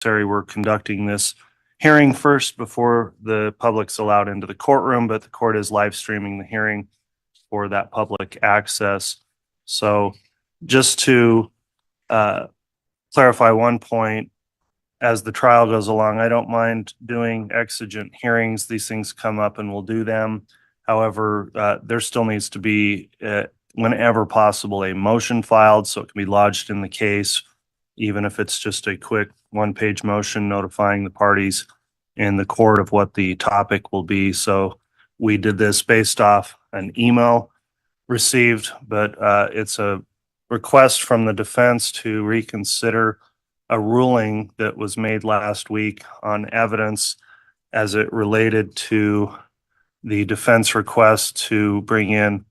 we're conducting this hearing first before the public's allowed into the courtroom, but the court is live streaming the hearing for that public access. So just to clarify one point, as the trial goes along, I don't mind doing exigent hearings. These things come up and we'll do them. However, there still needs to be, whenever possible, a motion filed so it can be lodged in the case, even if it's just a quick one-page motion notifying the parties in the court of what the topic will be. So we did this based off an email received, but it's a request from the defense to reconsider a ruling that was made last week on evidence as it related to the defense request to bring in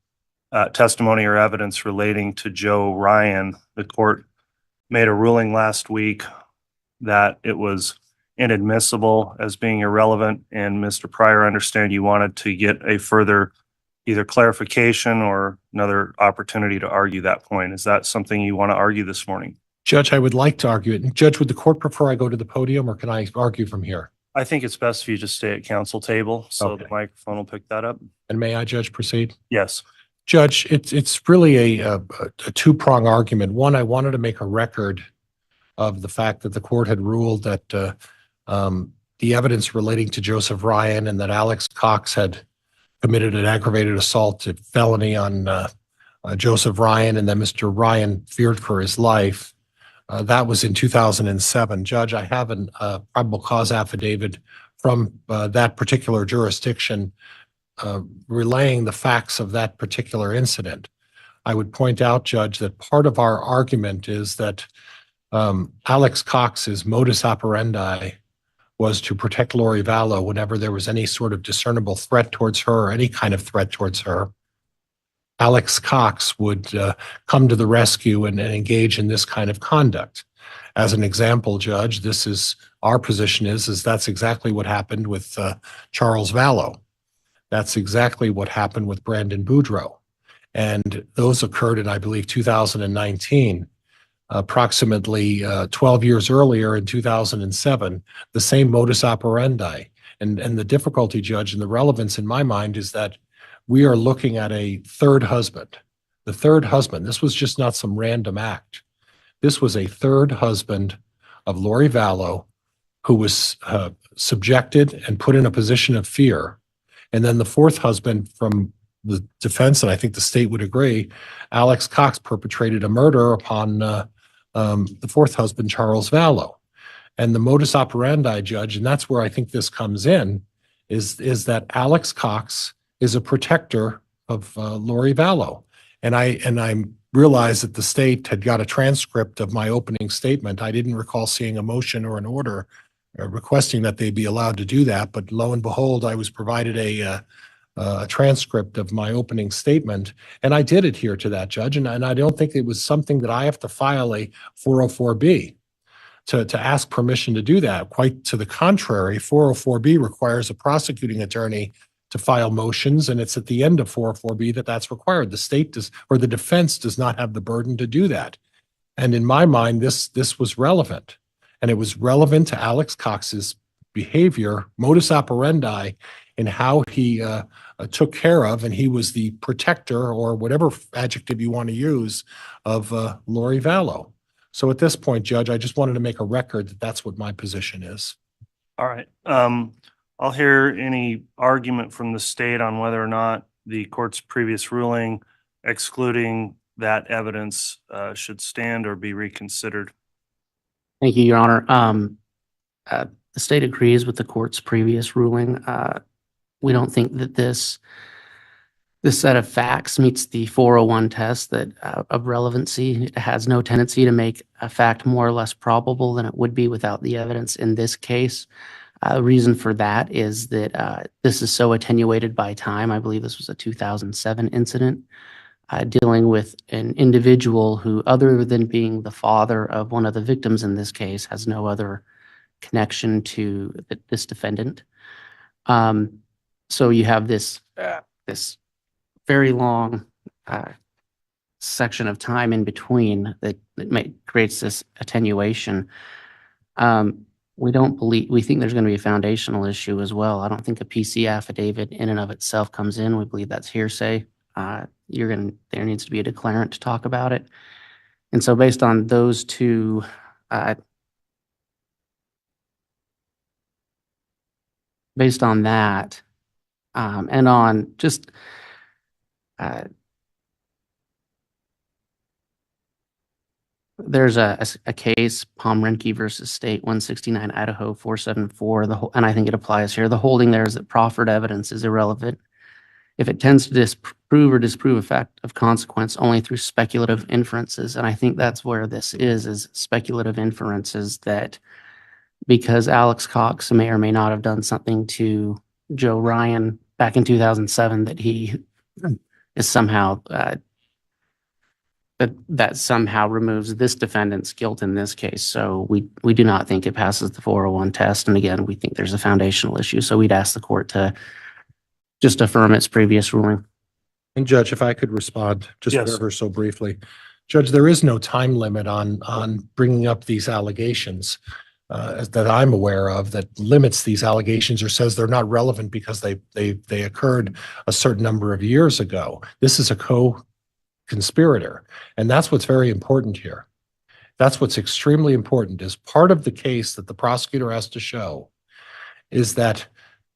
testimony or evidence relating to Joe Ryan. The court made a ruling last week that it was inadmissible as being irrelevant, and Mr. Pryor, I understand you wanted to get a further either clarification or another opportunity to argue that point. Is that something you want to argue this morning? Judge, I would like to argue it. Judge, would the court prefer I go to the podium or can I argue from here? I think it's best if you just stay at counsel table, so the microphone will pick that up. And may I, Judge, proceed? Yes. Judge, it's really a two-prong argument. One, I wanted to make a record of the fact that the court had ruled that the evidence relating to Joseph Ryan and that Alex Cox had committed an aggravated assault felony on Joseph Ryan, and that Mr. Ryan feared for his life. That was in 2007. Judge, I have a probable cause affidavit from that particular jurisdiction relaying the facts of that particular incident. I would point out, Judge, that part of our argument is that Alex Cox's modus operandi was to protect Lori Vallow whenever there was any sort of discernible threat towards her or any kind of threat towards her. Alex Cox would come to the rescue and engage in this kind of conduct. As an example, Judge, this is our position is that's exactly what happened with Charles Vallow. That's exactly what happened with Brandon Boudreaux. And those occurred in, I believe, 2019. Approximately 12 years earlier in 2007, the same modus operandi. And the difficulty, Judge, and the relevance in my mind is that we are looking at a third husband. The third husband, this was just not some random act. This was a third husband of Lori Vallow who was subjected and put in a position of fear. And then the fourth husband from the defense, and I think the state would agree, Alex Cox perpetrated a murder upon the fourth husband, Charles Vallow. And the modus operandi, Judge, and that's where I think this comes in, is that Alex Cox is a protector of Lori Vallow. And I realized that the state had got a transcript of my opening statement. I didn't recall seeing a motion or an order requesting that they be allowed to do that. But lo and behold, I was provided a transcript of my opening statement, and I did adhere to that, Judge. And I don't think it was something that I have to file a 404B to ask permission to do that. Quite to the contrary, 404B requires a prosecuting attorney to file motions, and it's at the end of 404B that's required. The state does, or the defense does not have the burden to do that. And in my mind, this was relevant, and it was relevant to Alex Cox's behavior, modus operandi, in how he took care of, and he was the protector, or whatever adjective you want to use, of Lori Vallow. So at this point, Judge, I just wanted to make a record that that's what my position is. All right. I'll hear any argument from the state on whether or not the court's previous ruling excluding that evidence should stand or be reconsidered. Thank you, Your Honor. The state agrees with the court's previous ruling. We don't think that this set of facts meets the 401 test that of relevancy. It has no tendency to make a fact more or less probable than it would be without the evidence in this case. The reason for that is that this is so attenuated by time. I believe this was a 2007 incident dealing with an individual who, other than being the father of one of the victims in this case, has no other connection to this defendant. So you have this very long section of time in between that creates this attenuation. We think there's going to be a foundational issue as well. I don't think a PC affidavit in and of itself comes in. We believe that's hearsay. There needs to be a declarant to talk about it. And so based on those two, based on that, and on just, there's a case, Pomrenke versus State, 169 Idaho 474. And I think it applies here. The holding there is that proffered evidence is irrelevant if it tends to disprove or disprove a fact of consequence only through speculative inferences. And I think that's where this is speculative inferences, that because Alex Cox may or may not have done something to Joe Ryan back in 2007, that he is somehow that somehow removes this defendant's guilt in this case. So we do not think it passes the 401 test. And again, we think there's a foundational issue. So we'd ask the court to just affirm its previous ruling. And Judge, if I could respond just Yes. ever so briefly. Judge, there is no time limit on bringing up these allegations that I'm aware of that limits these allegations or says they're not relevant because they occurred a certain number of years ago. This is a co-conspirator, and that's what's very important here. That's what's extremely important. Is part of the case that the prosecutor has to show is that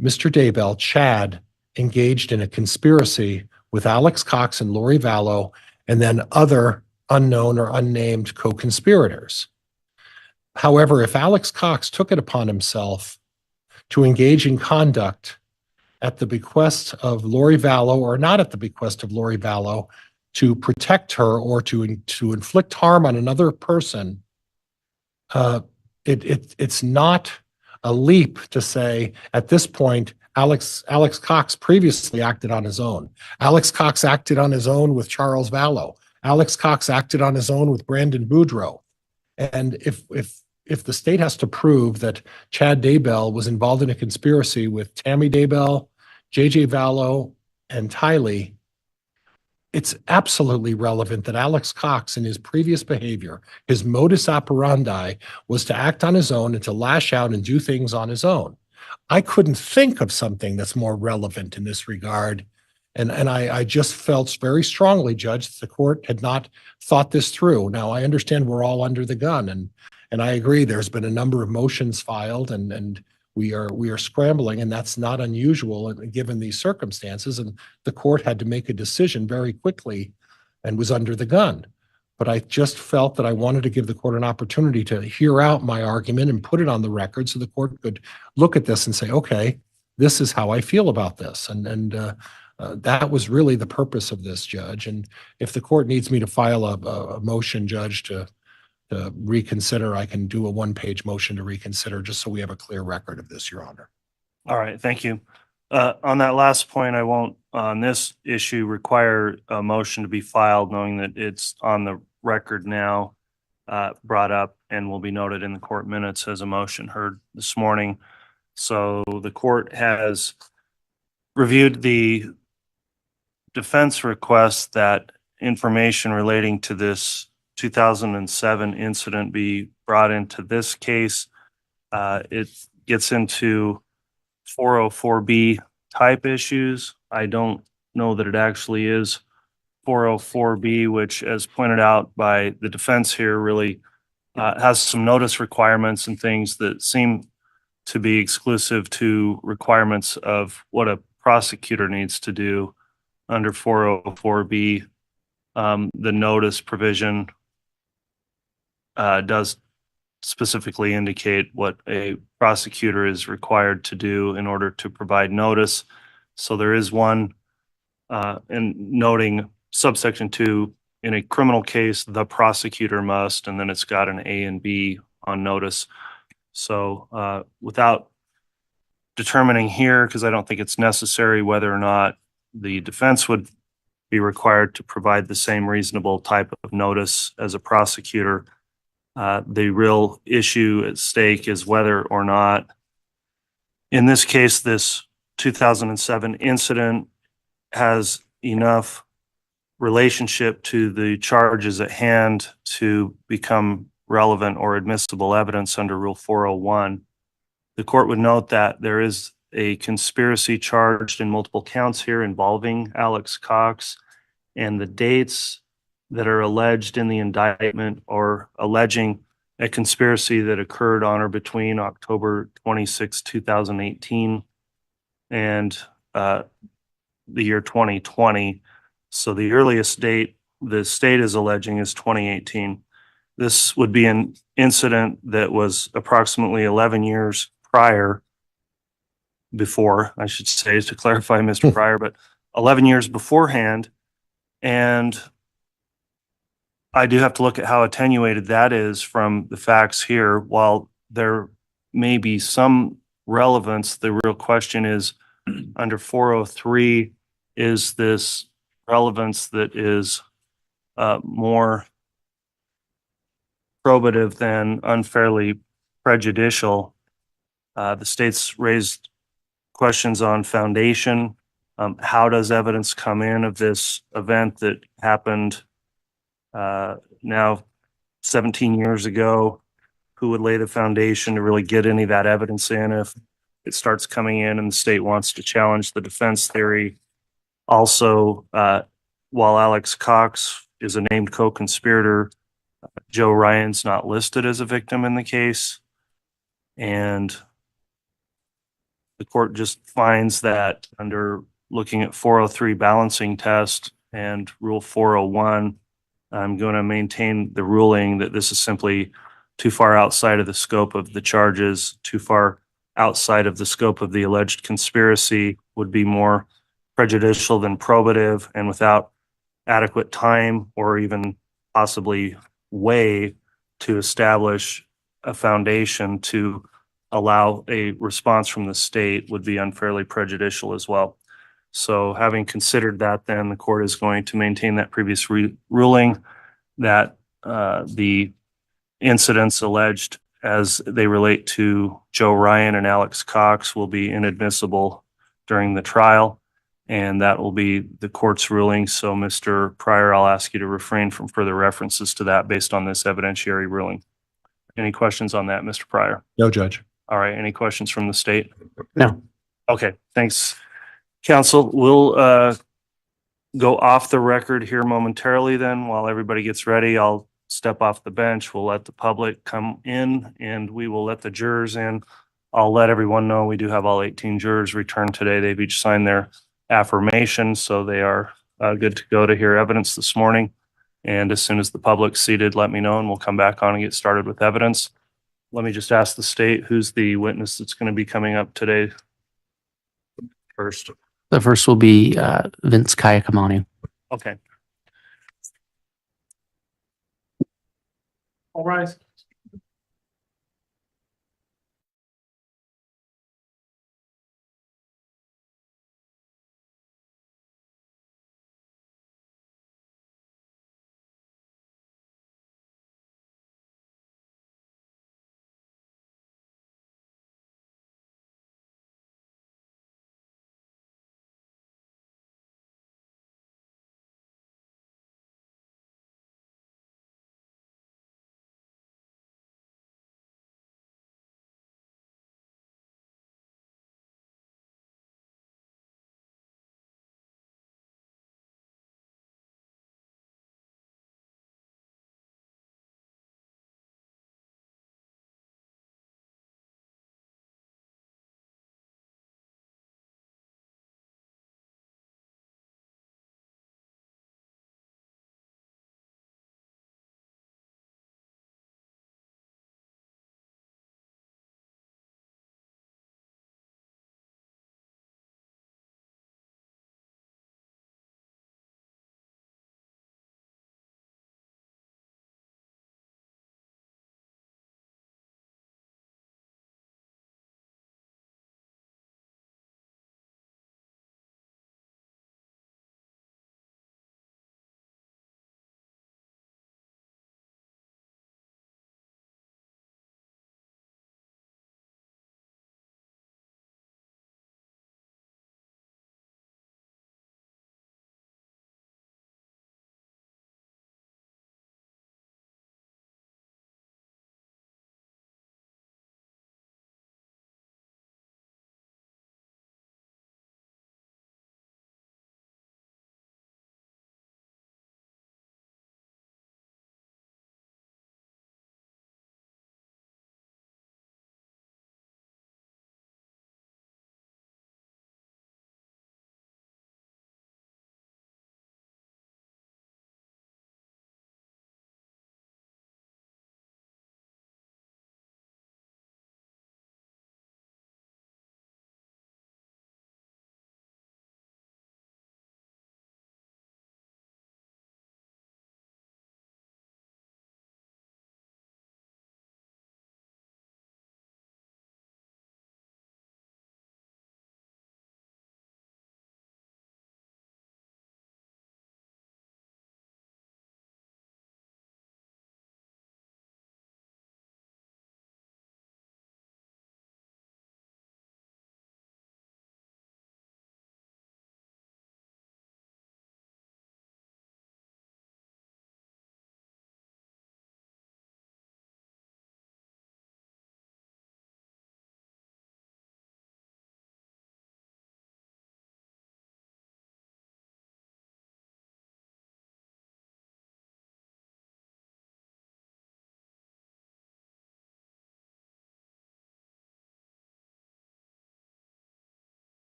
Mr. Daybell, Chad, engaged in a conspiracy with Alex Cox and Lori Vallow, and then other unknown or unnamed co-conspirators. However, if Alex Cox took it upon himself to engage in conduct at the bequest of Lori Vallow, or not at the bequest of Lori Vallow, to protect her or to inflict harm on another person, it's not a leap to say at this point, Alex Cox previously acted on his own. Alex Cox acted on his own with Charles Vallow. Alex Cox acted on his own with Brandon Boudreaux. And if the state has to prove that Chad Daybell was involved in a conspiracy with Tammy Daybell, JJ Vallow, and Tylee, it's absolutely relevant that Alex Cox, in his previous behavior, his modus operandi was to act on his own and to lash out and do things on his own. I couldn't think of something that's more relevant in this regard. And I just felt very strongly, Judge, that the court had not thought this through. Now, I understand we're all under the gun, and I agree there's been a number of motions filed, and we are scrambling, and that's not unusual given these circumstances. And the court had to make a decision very quickly and was under the gun. But I just felt that I wanted to give the court an opportunity to hear out my argument and put it on the record so the court could look at this and say, okay, this is how I feel about this. And that was really the purpose of this, Judge. And if the court needs me to file a motion, Judge, to reconsider, I can do a one-page motion to reconsider just so we have a clear record of this, Your Honor. All right, thank you. On that last point, I won't, on this issue, require a motion to be filed, knowing that it's on the record now, brought up, and will be noted in the court minutes as a motion heard this morning. So the court has reviewed the defense request that information relating to this 2007 incident be brought into this case. It gets into 404B type issues. I don't know that it actually is 404B, which, as pointed out by the defense here, really has some notice requirements and things that seem to be exclusive to requirements of what a prosecutor needs to do under 404B. The notice provision does specifically indicate what a prosecutor is required to do in order to provide notice. So there is one, and noting subsection 2, in a criminal case, the prosecutor must, and then it's got an A and B on notice. So without determining here, because I don't think it's necessary, whether or not the defense would be required to provide the same reasonable type of notice as a prosecutor, the real issue at stake is whether or not, in this case, this 2007 incident has enough relationship to the charges at hand to become relevant or admissible evidence under Rule 401. The court would note that there is a conspiracy charged in multiple counts here involving Alex Cox, and the dates that are alleged in the indictment are alleging a conspiracy that occurred on or between October 26, 2018 and the year 2020. So the earliest date the state is alleging is 2018. This would be an incident that was approximately 11 years before, I should say, to clarify, Mr. Pryor, but 11 years beforehand. And I do have to look at how attenuated that is from the facts here. While there may be some relevance, the real question is under 403, is this relevance that is more probative than unfairly prejudicial? The state's raised questions on foundation. How does evidence come in of this event that happened now 17 years ago? Who would lay the foundation to really get any of that evidence in if it starts coming in and the state wants to challenge the defense theory? Also, while Alex Cox is a named co-conspirator, Joe Ryan's not listed as a victim in the case. And the court just finds that under looking at 403 balancing test and Rule 401, I'm going to maintain the ruling that this is simply too far outside of the scope of the charges, too far outside of the scope of the alleged conspiracy, would be more prejudicial than probative, and without adequate time or even possibly way to establish a foundation to allow a response from the state would be unfairly prejudicial as well. So having considered that, then the court is going to maintain that previous ruling that the incidents alleged as they relate to Joe Ryan and Alex Cox will be inadmissible during the trial, and that will be the court's ruling. So Mr. Pryor, I'll ask you to refrain from further references to that based on this evidentiary ruling. Any questions on that, Mr. Pryor? No, Judge. All right, any questions from the state? No. Okay, thanks, counsel. We'll go off the record here momentarily then. While everybody gets ready, I'll step off the bench. We'll let the public come in and we will let the jurors in. I'll let everyone know we do have all 18 jurors returned today. They've each signed their affirmation, so they are good to go to hear evidence this morning. And as soon as the public's seated, let me know and we'll come back on and get started with evidence. Let me just ask the state, who's the witness that's going to be coming up today first? The first will be Vince Kaaiakamanu. Okay. All rise.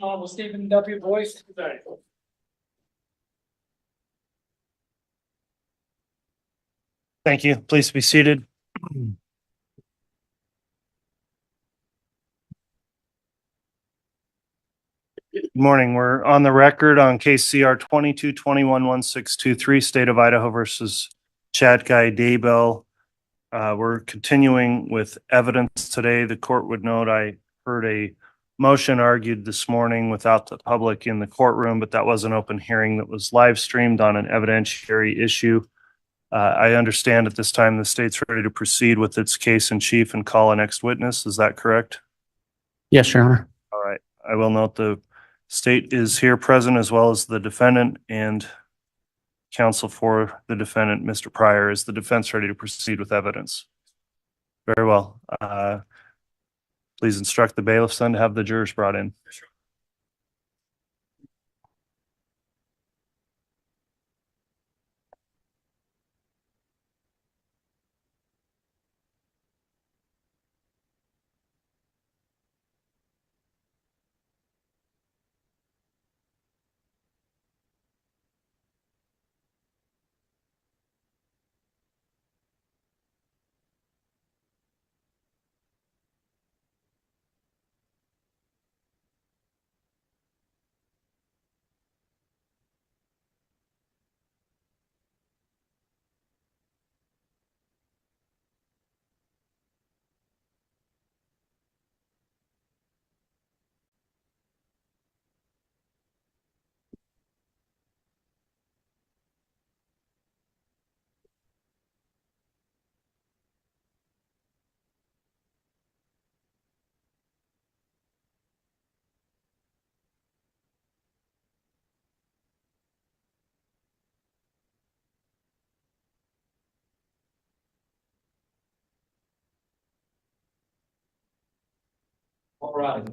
Honorable Stephen W. Boyce. Thank you. Please be seated. Good morning. We're on the record on case CR 22211623, State of Idaho versus Tylee Daybell. We're continuing with evidence today. The court would note I heard a motion argued this morning without the public in the courtroom, but that was an open hearing that was live streamed on an evidentiary issue. I understand at this time the state's ready to proceed with its case in chief and call a next witness. Is that correct? Yes, Your Honor. All right. I will note the state is here present as well as the defendant and counsel for the defendant, Mr. Pryor. Is the defense ready to proceed with evidence? Very well. Please instruct the bailiffs then to have the jurors brought in. All right.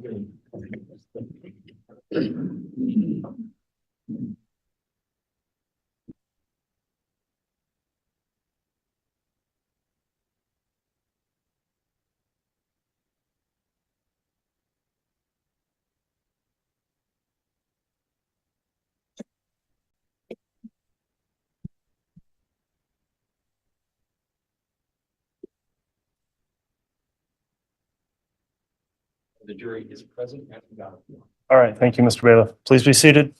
The jury is present and valid. All right. Thank you, Mr. Bailiff. Please be seated.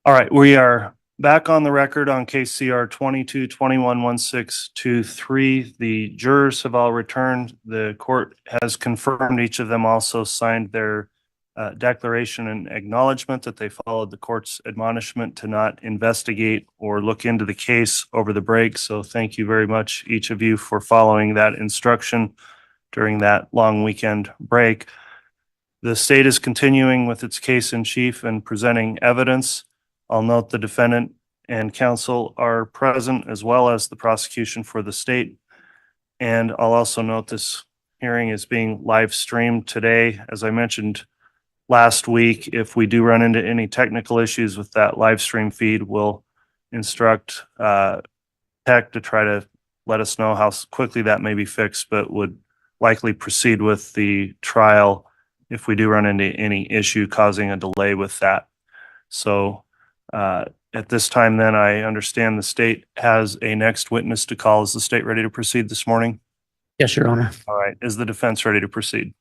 All right, we are back on the record on case CR 22211623. The jurors have all returned. The court has confirmed each of them also signed their declaration and acknowledgement that they followed the court's admonishment to not investigate or look into the case over the break. So thank you very much, each of you, for following that instruction during that long weekend break. The state is continuing with its case in chief and presenting evidence. I'll note the defendant and counsel are present as well as the prosecution for the state. And I'll also note this hearing is being live streamed today. As I mentioned last week, if we do run into any technical issues with that live stream feed, we'll instruct tech to try to let us know how quickly that may be fixed, but would likely proceed with the trial if we do run into any issue causing a delay with that. So at this time, then, I understand the state has a next witness to call. Is the state ready to proceed this morning? Yes, Your Honor. All right. Is the defense ready to proceed?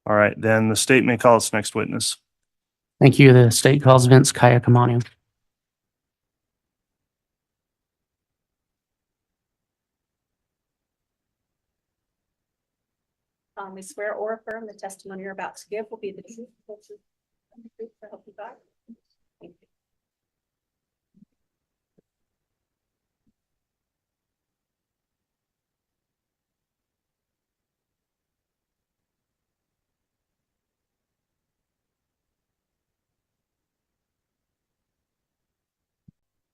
All right. Then the state may call its next witness. Thank you. The state calls Vince Kaaiakamanu. We swear or affirm the testimony you're about to give will be the truth, whole truth, and the truth so help you God. Thank you.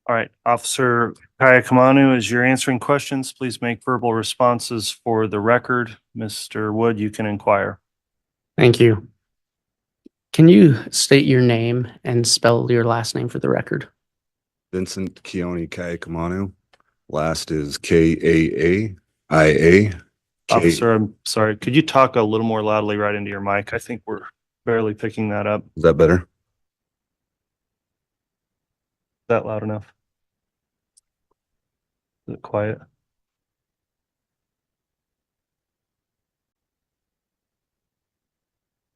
All right. Officer Kaaiakamanu, as you're answering questions, please make verbal responses for the record. Mr. Wood, you can inquire. Thank you. Can you state your name and spell your last name for the record? Vincent Keone Kaaiakamanu. Last is Kaaiia. Officer, I'm sorry. Could you talk a little more loudly right into your mic? I think we're barely picking that up. Is that better? Is that loud enough? Is it quiet?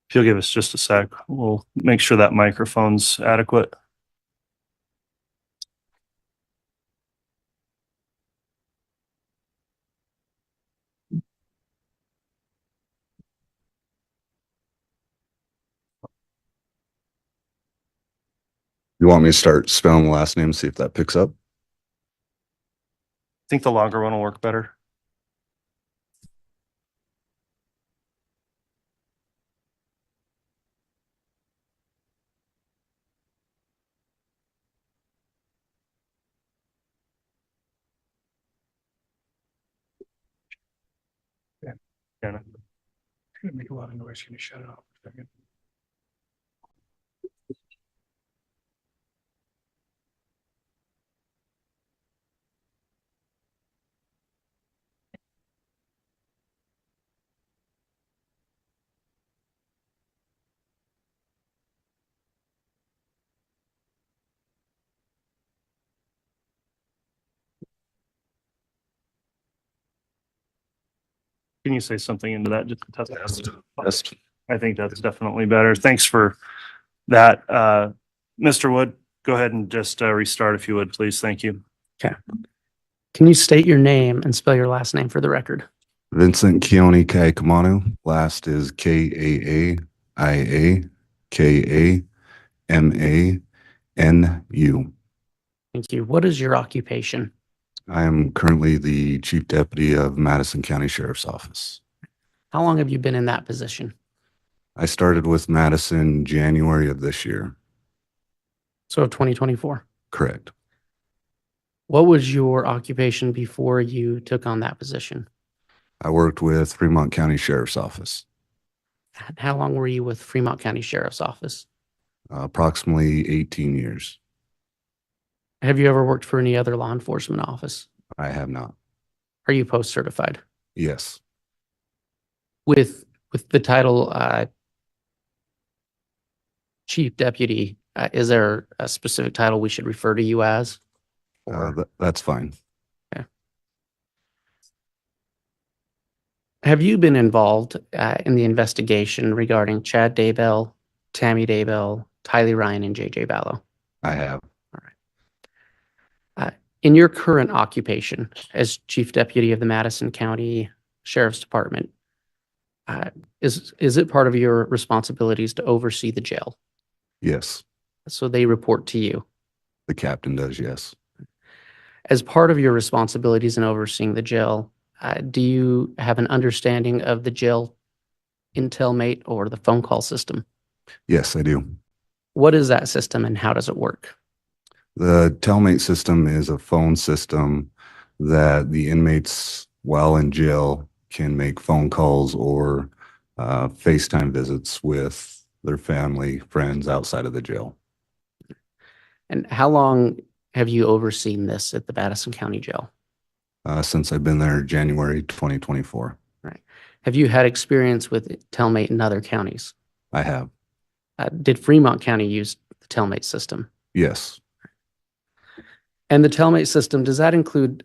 If you'll give us just a sec, we'll make sure that microphone's adequate. You want me to start spelling the last name, see if that picks up? I think the longer one will work better. Yeah. Gonna make a lot of noise. Can you shut it off for a second? Can you say something into that just to test it? Best. I think that's definitely better. Thanks for that. Mr. Wood, go ahead and just restart if you would, please. Thank you. Can you state your name and spell your last name for the record? Vincent Keone Kaaiakamanu. Last is Kaaiakamanu. Thank you. What is your occupation? I am currently the Chief Deputy of Madison County Sheriff's Office. How long have you been in that position? I started with Madison January of this year. So 2024. Correct. What was your occupation before you took on that position? I worked with Fremont County Sheriff's Office. How long were you with Fremont County Sheriff's Office? Approximately 18 years. Have you ever worked for any other law enforcement office? I have not. Are you post certified? Yes. With the title Chief Deputy, is there a specific title we should refer to you as? That's fine. Have you been involved in the investigation regarding Chad Daybell, Tammy Daybell, Tylee Ryan, and JJ Vallow? I have. In your current occupation as Chief Deputy of the Madison County Sheriff's Department, is it part of your responsibilities to oversee the jail? Yes. So they report to you. The captain does, yes. As part of your responsibilities in overseeing the jail, do you have an understanding of the jail intelmate or the phone call system? Yes, I do. What is that system and how does it work? The Telmate system is a phone system that the inmates, while in jail, can make phone calls or FaceTime visits with their family, friends outside of the jail. And how long have you overseen this at the Madison County Jail? Since I've been there January 2024. Right. Have you had experience with Telmate in other counties? I have. Did Fremont County use the Telmate system? Yes. And the Telmate system, does that include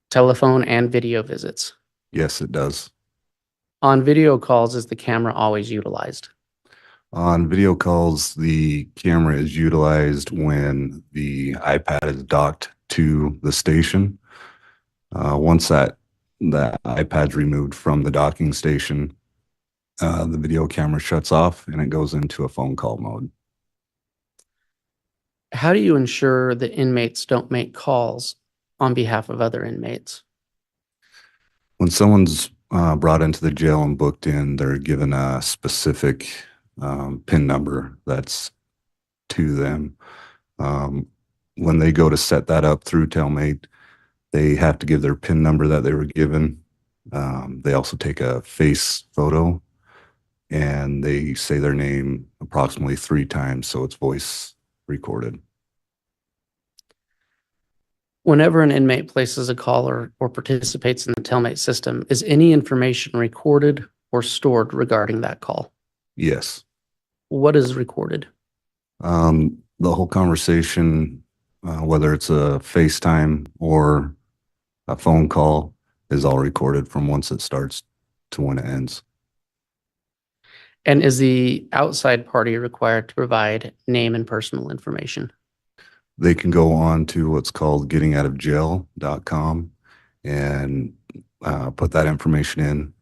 telephone and video visits? Yes, it does. On video calls, is the camera always utilized? On video calls, the camera is utilized when the iPad is docked to the station. Once that iPad's removed from the docking station, the video camera shuts off and it goes into a phone call mode. How do you ensure that inmates don't make calls on behalf of other inmates? When someone's brought into the jail and booked in, they're given a specific PIN number that's to them. When they go to set that up through Telmate, they have to give their PIN number that they were given. They also take a face photo and they say their name approximately 3 times, so it's voice recorded. Whenever an inmate places a call or participates in the Telmate system, is any information recorded or stored regarding that call? Yes. What is recorded? The whole conversation, whether it's a FaceTime or a phone call, is all recorded from once it starts to when it ends. And is the outside party required to provide name and personal information? They can go on to what's called gettingoutofjail.com and put that information in.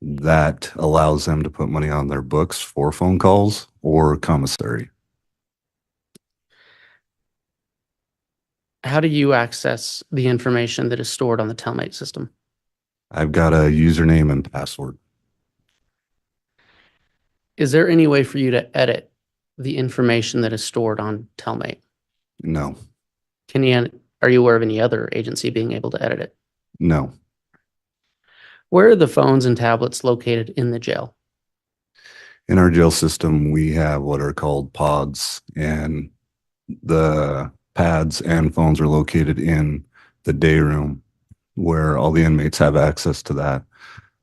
That allows them to put money on their books for phone calls or commissary. How do you access the information that is stored on the Telmate system? I've got a username and password. Is there any way for you to edit the information that is stored on Telmate? No, Are you aware of any other agency being able to edit it? no. Where are the phones and tablets located in the jail? In our jail system, we have what are called pods, and the pads and phones are located in the day room where all the inmates have access to that.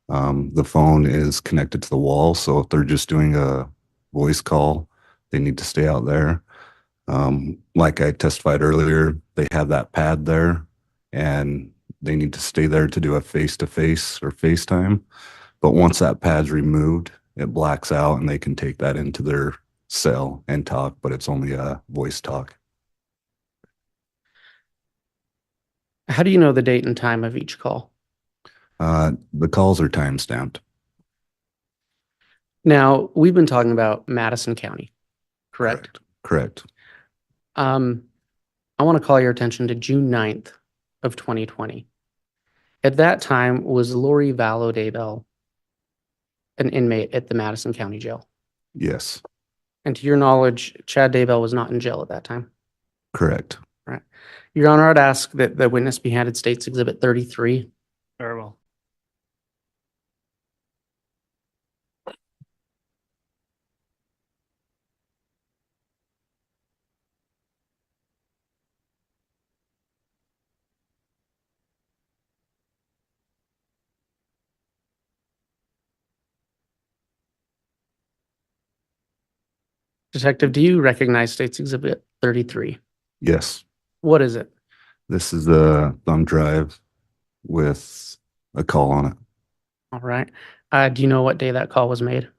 The phone is connected to the wall, so if they're just doing a voice call, they need to stay out there. Like I testified earlier, they have that pad there, and they need to stay there to do a face-to-face or FaceTime. But once that pad's removed, it blacks out, and they can take that into their cell and talk, but it's only a voice talk. How do you know the date and time of each call? The calls are time-stamped. Now, we've been talking about Madison County, correct? Correct. I want to call your attention to June 9th of 2020. At that time, was Lori Vallow Daybell an inmate at the Madison County Jail? Yes. And to your knowledge, Chad Daybell was not in jail at that time. Correct. Right. Your Honor, I'd ask that the witness be handed State's Exhibit 33. Very well. Detective, do you recognize State's Exhibit 33? Yes. What is it? This is the thumb drive with a call on it. All right. Do you know what day that call was made?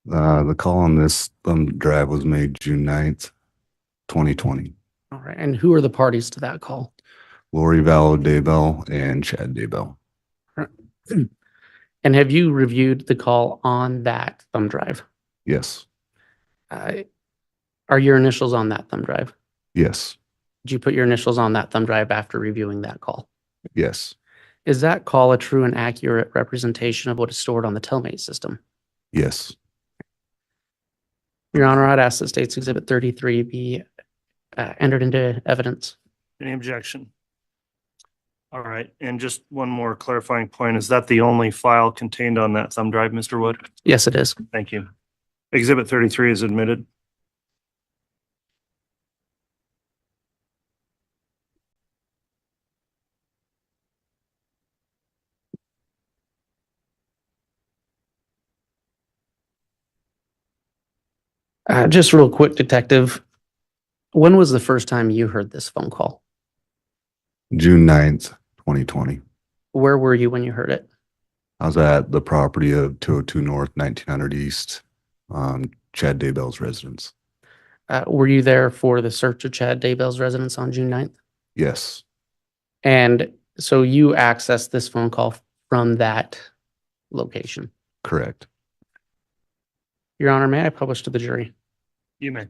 The call on this thumb drive was made June 9th, 2020. All right. And who are the parties to that call? Lori Vallow Daybell and Chad Daybell. And have you reviewed the call on that thumb drive? Yes. Are your initials on that thumb drive? Yes. Did you put your initials on that thumb drive after reviewing that call? Yes. Is that call a true and accurate representation of what is stored on the Telmate system? Yes. Your Honor, I'd ask that State's Exhibit 33 be entered into evidence. Any objection? All right. And just one more clarifying point. Is that the only file contained on that thumb drive, Mr. Wood? Yes, it is. Thank you. Exhibit 33 is admitted. Just real quick, Detective, when was the first time you heard this phone call? June 9th, 2020. Where were you when you heard it? I was at the property of 202 North, 1900 East, Chad Daybell's residence. Were you there for the search of Chad Daybell's residence on June 9th? Yes. And so you accessed this phone call from that location? Correct. Your Honor, may I publish to the jury? You may.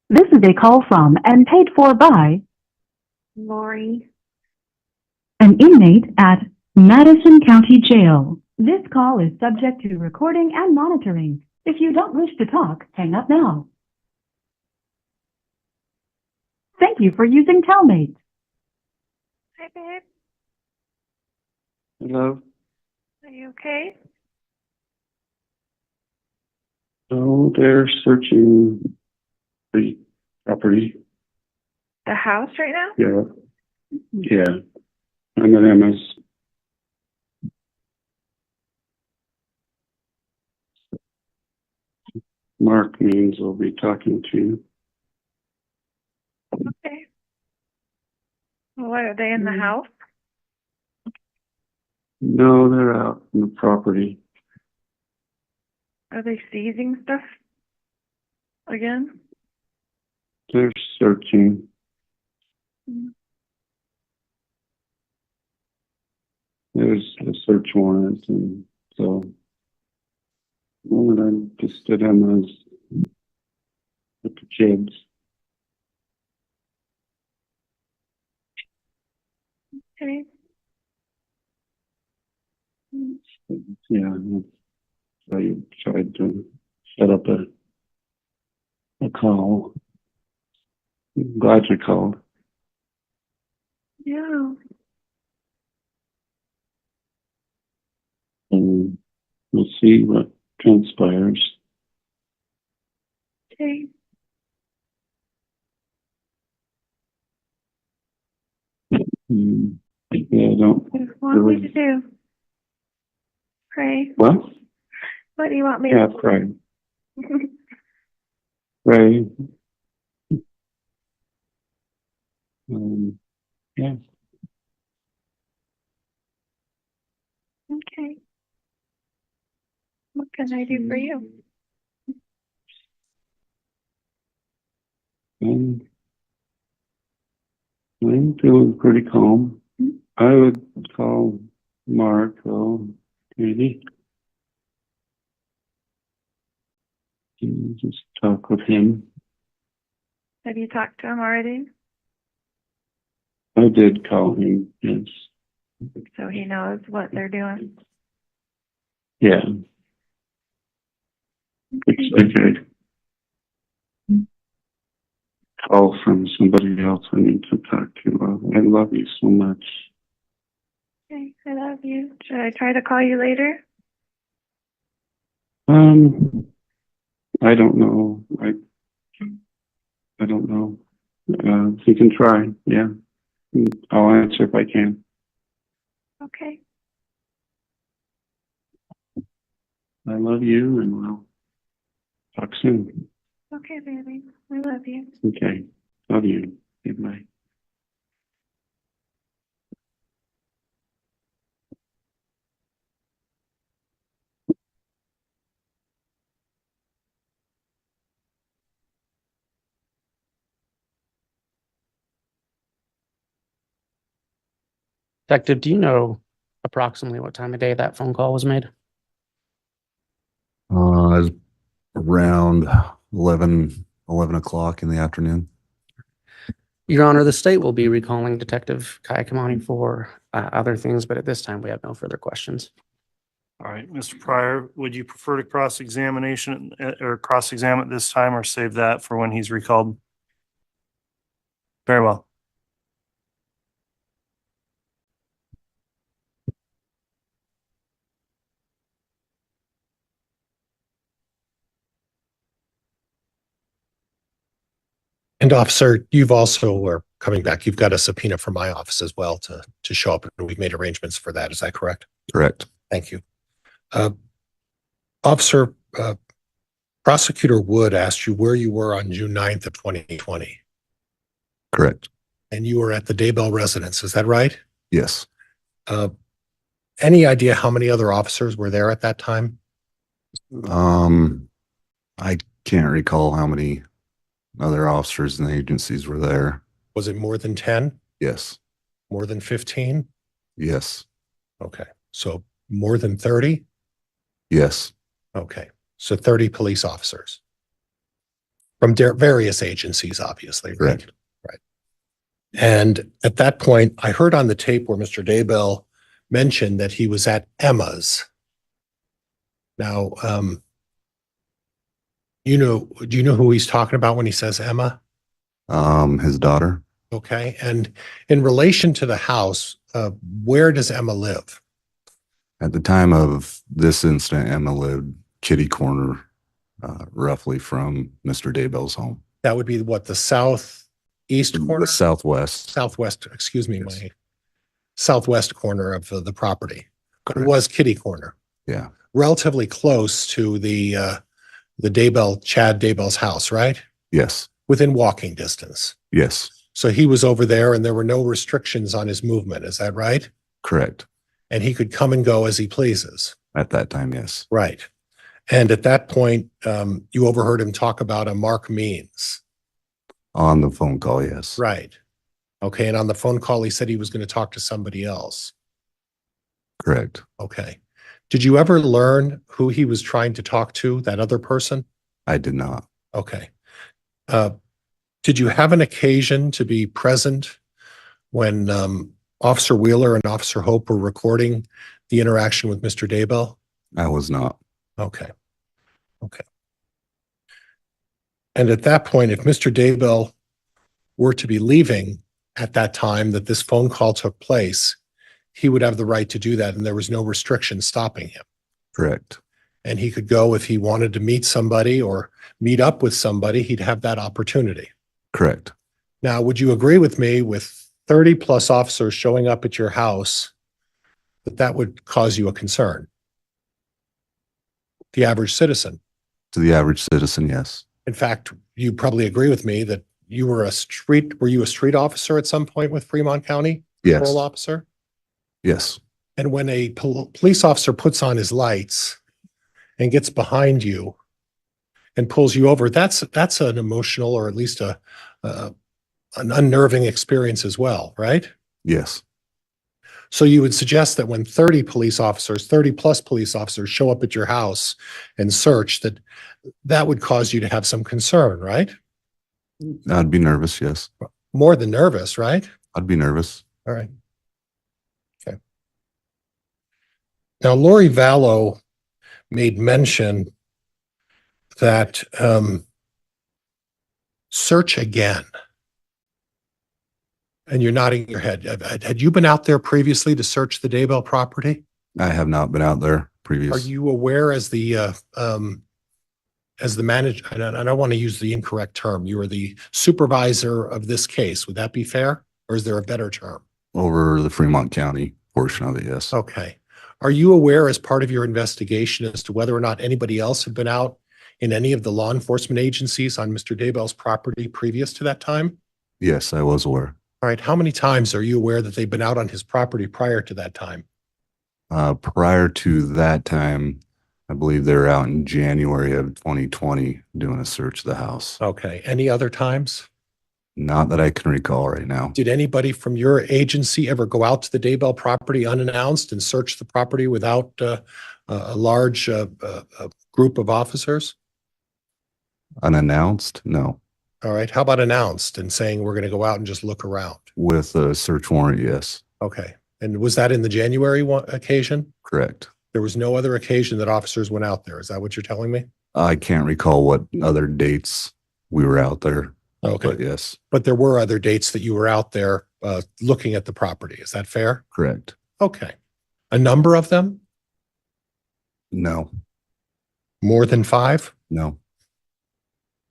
This is a call from and paid for by Lori. an inmate at Madison County Jail. This call is subject to recording and monitoring. If you don't wish to talk, hang up now. Thank you for using Telmate. Hi, babe. Hello. Are you okay? Oh, they're searching the property. The house right now? Yeah. Yeah. I'm at MS. Mark means we'll be talking to you. Okay. What, are they in the house? No, they're out in the property. Are they seizing stuff again? They're searching. There's a search warrant, and so what I'm just at MS with the kids. Okay. Yeah, I tried to set up a call. I'm glad you called. Yeah. And we'll see what transpires. Okay. Yeah, I don't. What do you want me to do? Pray. What? What do you want me Yeah, to do? pray. Pray. Yeah. Okay. What can I do for you? I'm feeling pretty calm. I would call Mark, maybe. And just talk with him. Have you talked to him already? I did call him, yes. So he knows what they're doing. Yeah. It's like a call from somebody else I need to talk to. I love you so much. Okay, I love you. Should I try to call you later? I don't know. I don't know. You can try, yeah. I'll answer if I can. Okay. I love you, and we'll talk soon. Okay, baby. I love you. Okay. Love you. Goodbye. Detective, do you know approximately what time of day that phone call was made? Around 11 o'clock in the afternoon. Your Honor, the state will be recalling Detective Kaaiakamanu for other things, but at this time we have no further questions. All right, Mr. Pryor, would you prefer to cross-examination or cross-examine at this time or save that for when he's recalled? Very well. And officer, you've also, or coming back, you've got a subpoena from my office as well to show up. And we've made arrangements for that. Is that correct? Correct. Thank you. Officer, Prosecutor Wood asked you where you were on June 9th of 2020. Correct. And you were at the Daybell residence. Is that right? Yes. Any idea how many other officers were there at that time? I can't recall how many other officers and agencies were there. Was it more than 10? Yes. More than 15? Yes. Okay. So more than 30? Yes. Okay. So 30 police officers. From various agencies, obviously, right? Correct. Right. And at that point, I heard on the tape where Mr. Daybell mentioned that he was at Emma's. Now, do you know who he's talking about when he says Emma? His daughter. Okay. And in relation to the house, where does Emma live? At the time of this incident, Emma lived kitty corner, roughly from Mr. Daybell's home. That would be what, the southeast corner? The southwest. Southwest, excuse me, Yes. my southwest corner of the property. But it Correct. was kitty corner, Yeah. relatively close to the Chad Daybell's house, right? Yes. Within walking distance. Yes. So he was over there and there were no restrictions on his movement. Is that right? Correct. And he could come and go as he pleases. At that time, yes. Right. And at that point, you overheard him talk about a Mark Means. On the phone call, yes. Right. Okay. And on the phone call, he said he was going to talk to somebody else. Correct. Okay. Did you ever learn who he was trying to talk to, that other person? I did not. Okay. Did you have an occasion to be present when Officer Wheeler and Officer Hope were recording the interaction with Mr. Daybell? I was not. Okay. Okay. And at that point, if Mr. Daybell were to be leaving at that time that this phone call took place, he would have the right to do that, and there was no restriction stopping him. Correct. And he could go if he wanted to meet somebody or meet up with somebody, he'd have that opportunity. Correct. Now, would you agree with me, with 30 plus officers showing up at your house, that would cause you a concern? The average citizen. To the average citizen, yes. In fact, you probably agree with me that you were were you a street officer at some point with Fremont County? Yes. Patrol officer? Yes. And when a police officer puts on his lights and gets behind you and pulls you over, that's an emotional, or at least an unnerving experience as well, right? Yes. So you would suggest that when 30 plus police officers show up at your house and search, that would cause you to have some concern, right? I'd be nervous, yes. More than nervous, right? I'd be nervous. All right. Okay. Now, Lori Vallow made mention that search again. And you're nodding your head. Had you been out there previously to search the Daybell property? I have not been out there previous. Are you aware as the manager, and I don't want to use the incorrect term, you are the supervisor of this case. Would that be fair? Or is there a better term? Over the Fremont County portion of it, yes. Okay. Are you aware as part of your investigation as to whether or not anybody else had been out in any of the law enforcement agencies on Mr. Daybell's property previous to that time? Yes, I was aware. All right. How many times are you aware that they've been out on his property prior to that time? Prior to that time, I believe they were out in January of 2020 doing a search of the house. Okay. Any other times? Not that I can recall right now. Did anybody from your agency ever go out to the Daybell property unannounced and search the property without a large group of officers? Unannounced? No. All right. How about announced and saying we're going to go out and just look around? With a search warrant, yes. Okay. And was that in the January occasion? Correct. There was no other occasion that officers went out there. Is that what you're telling me? I can't recall what other dates we were out there. Okay. But yes. But there were other dates that you were out there looking at the property. Is that fair? Correct. Okay. A number of them? No. More than 5? No.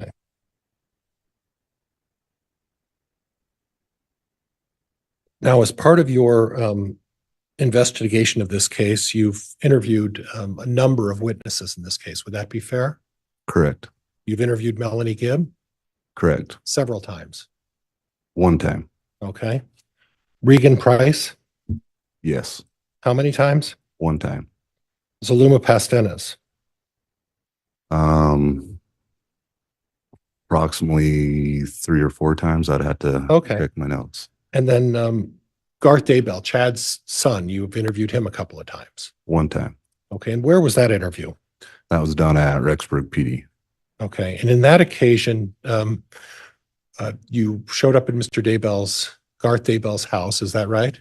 Okay. Now, as part of your investigation of this case, you've interviewed a number of witnesses in this case. Would that be fair? Correct. You've interviewed Melanie Gibb Correct. several times. One time. Okay. Regan Price, Yes. how many times? One time. Zaluma Pastenas, Approximately 3 or 4 times. I'd have to Okay. check my notes. and then Garth Daybell, Chad's son. You've interviewed him a couple of times. One time. Okay. And where was that interview? That was done at Rexburg PD. Okay. And in that occasion, you showed up at Garth Daybell's house. Is that right?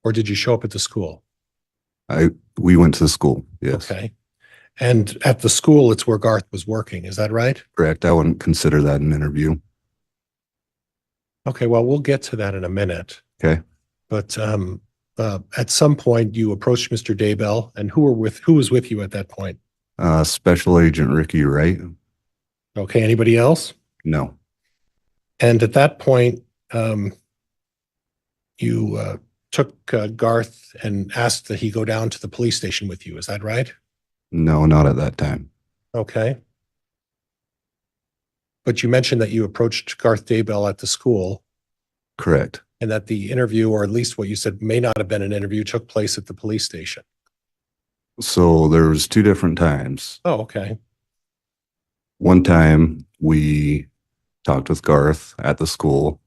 Or did you show up at the school? We went to the school. Yes. Okay. And at the school, it's where Garth was working. Is that right? Correct. I wouldn't consider that an interview. Okay. Well, we'll get to that in a minute. Okay. But at some point, you approached Mr. Daybell, and who was with you at that point? Special Agent Ricky Wright. Okay. Anybody else? No. And at that point, you took Garth and asked that he go down to the police station with you. Is that right? No, not at that time. Okay. But you mentioned that you approached Garth Daybell at the school. Correct. And that the interview, or at least what you said may not have been an interview, took place at the police station. So there was 2 different times. Oh, okay. One time we talked with Garth at the school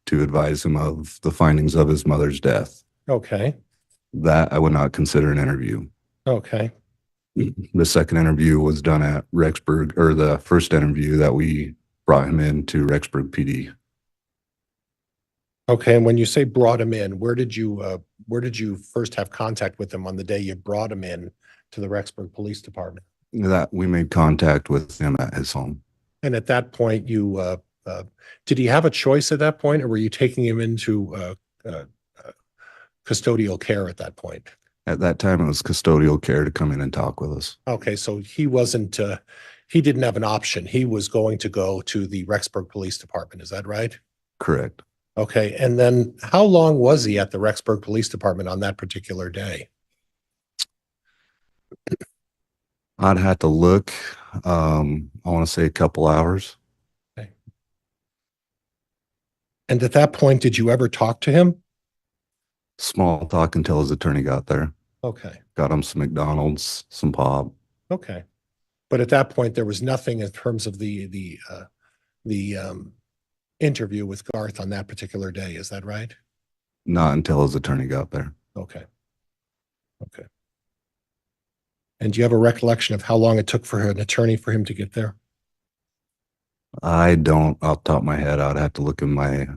to advise him of the findings of his mother's death. Okay. That I would not consider an interview. Okay. The second interview was done at Rexburg, or the first interview that we brought him in to Rexburg PD. Okay. And when you say brought him in, where did you first have contact with him on the day you brought him in to the Rexburg Police Department? That we made contact with him at his home. And at that point, did he have a choice at that point, or were you taking him into custodial care at that point? At that time, it was custodial care to come in and talk with us. Okay, so he didn't have an option. He was going to go to the Rexburg Police Department. Is that right? Correct. Okay, and then how long was he at the Rexburg Police Department on that particular day? I'd have to look. I want to say a couple hours. Okay. And at that point, did you ever talk to him? Small talk until his attorney got there. Okay. Got him some McDonald's, some pop. Okay. But at that point, there was nothing in terms of the interview with Garth on that particular day. Is that right? Not until his attorney got there. Okay. Okay. And do you have a recollection of how long it took for an attorney for him to get there? I don't, off the top of my head. I'd have to look in my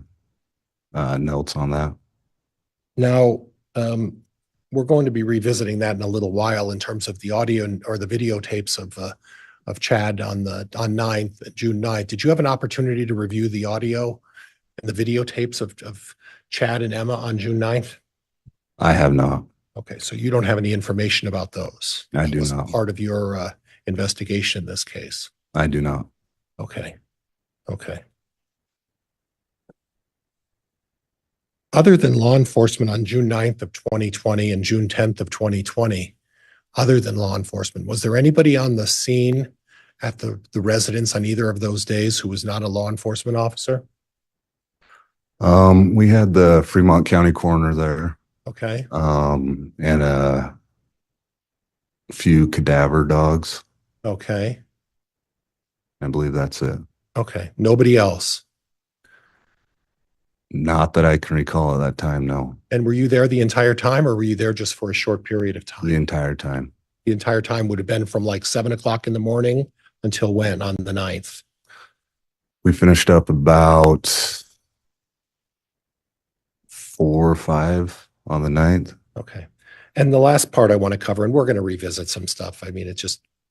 notes on that. Now, we're going to be revisiting that in a little while in terms of the audio or the videotapes of Chad on June 9th. Did you have an opportunity to review the audio and the videotapes of Chad and Emma on June 9th? I have not. Okay, so you don't have any information about those? I do That wasn't not. part of your investigation in this case? I do not. Okay. Okay. Other than law enforcement on June 9th of 2020 and June 10th of 2020, other than law enforcement, was there anybody on the scene at the residence on either of those days who was not a law enforcement officer? We had the Fremont County coroner there, Okay. and a few cadaver dogs. Okay. I believe that's it. Okay. Nobody else. Not that I can recall at that time, no. And were you there the entire time, or were you there just for a short period of time? The entire time. The entire time would have been from like 7 o'clock in the morning until when on the 9th? We finished up about 4 or 5 on the 9th. Okay. And the last part I want to cover, and we're going to revisit some stuff. I mean,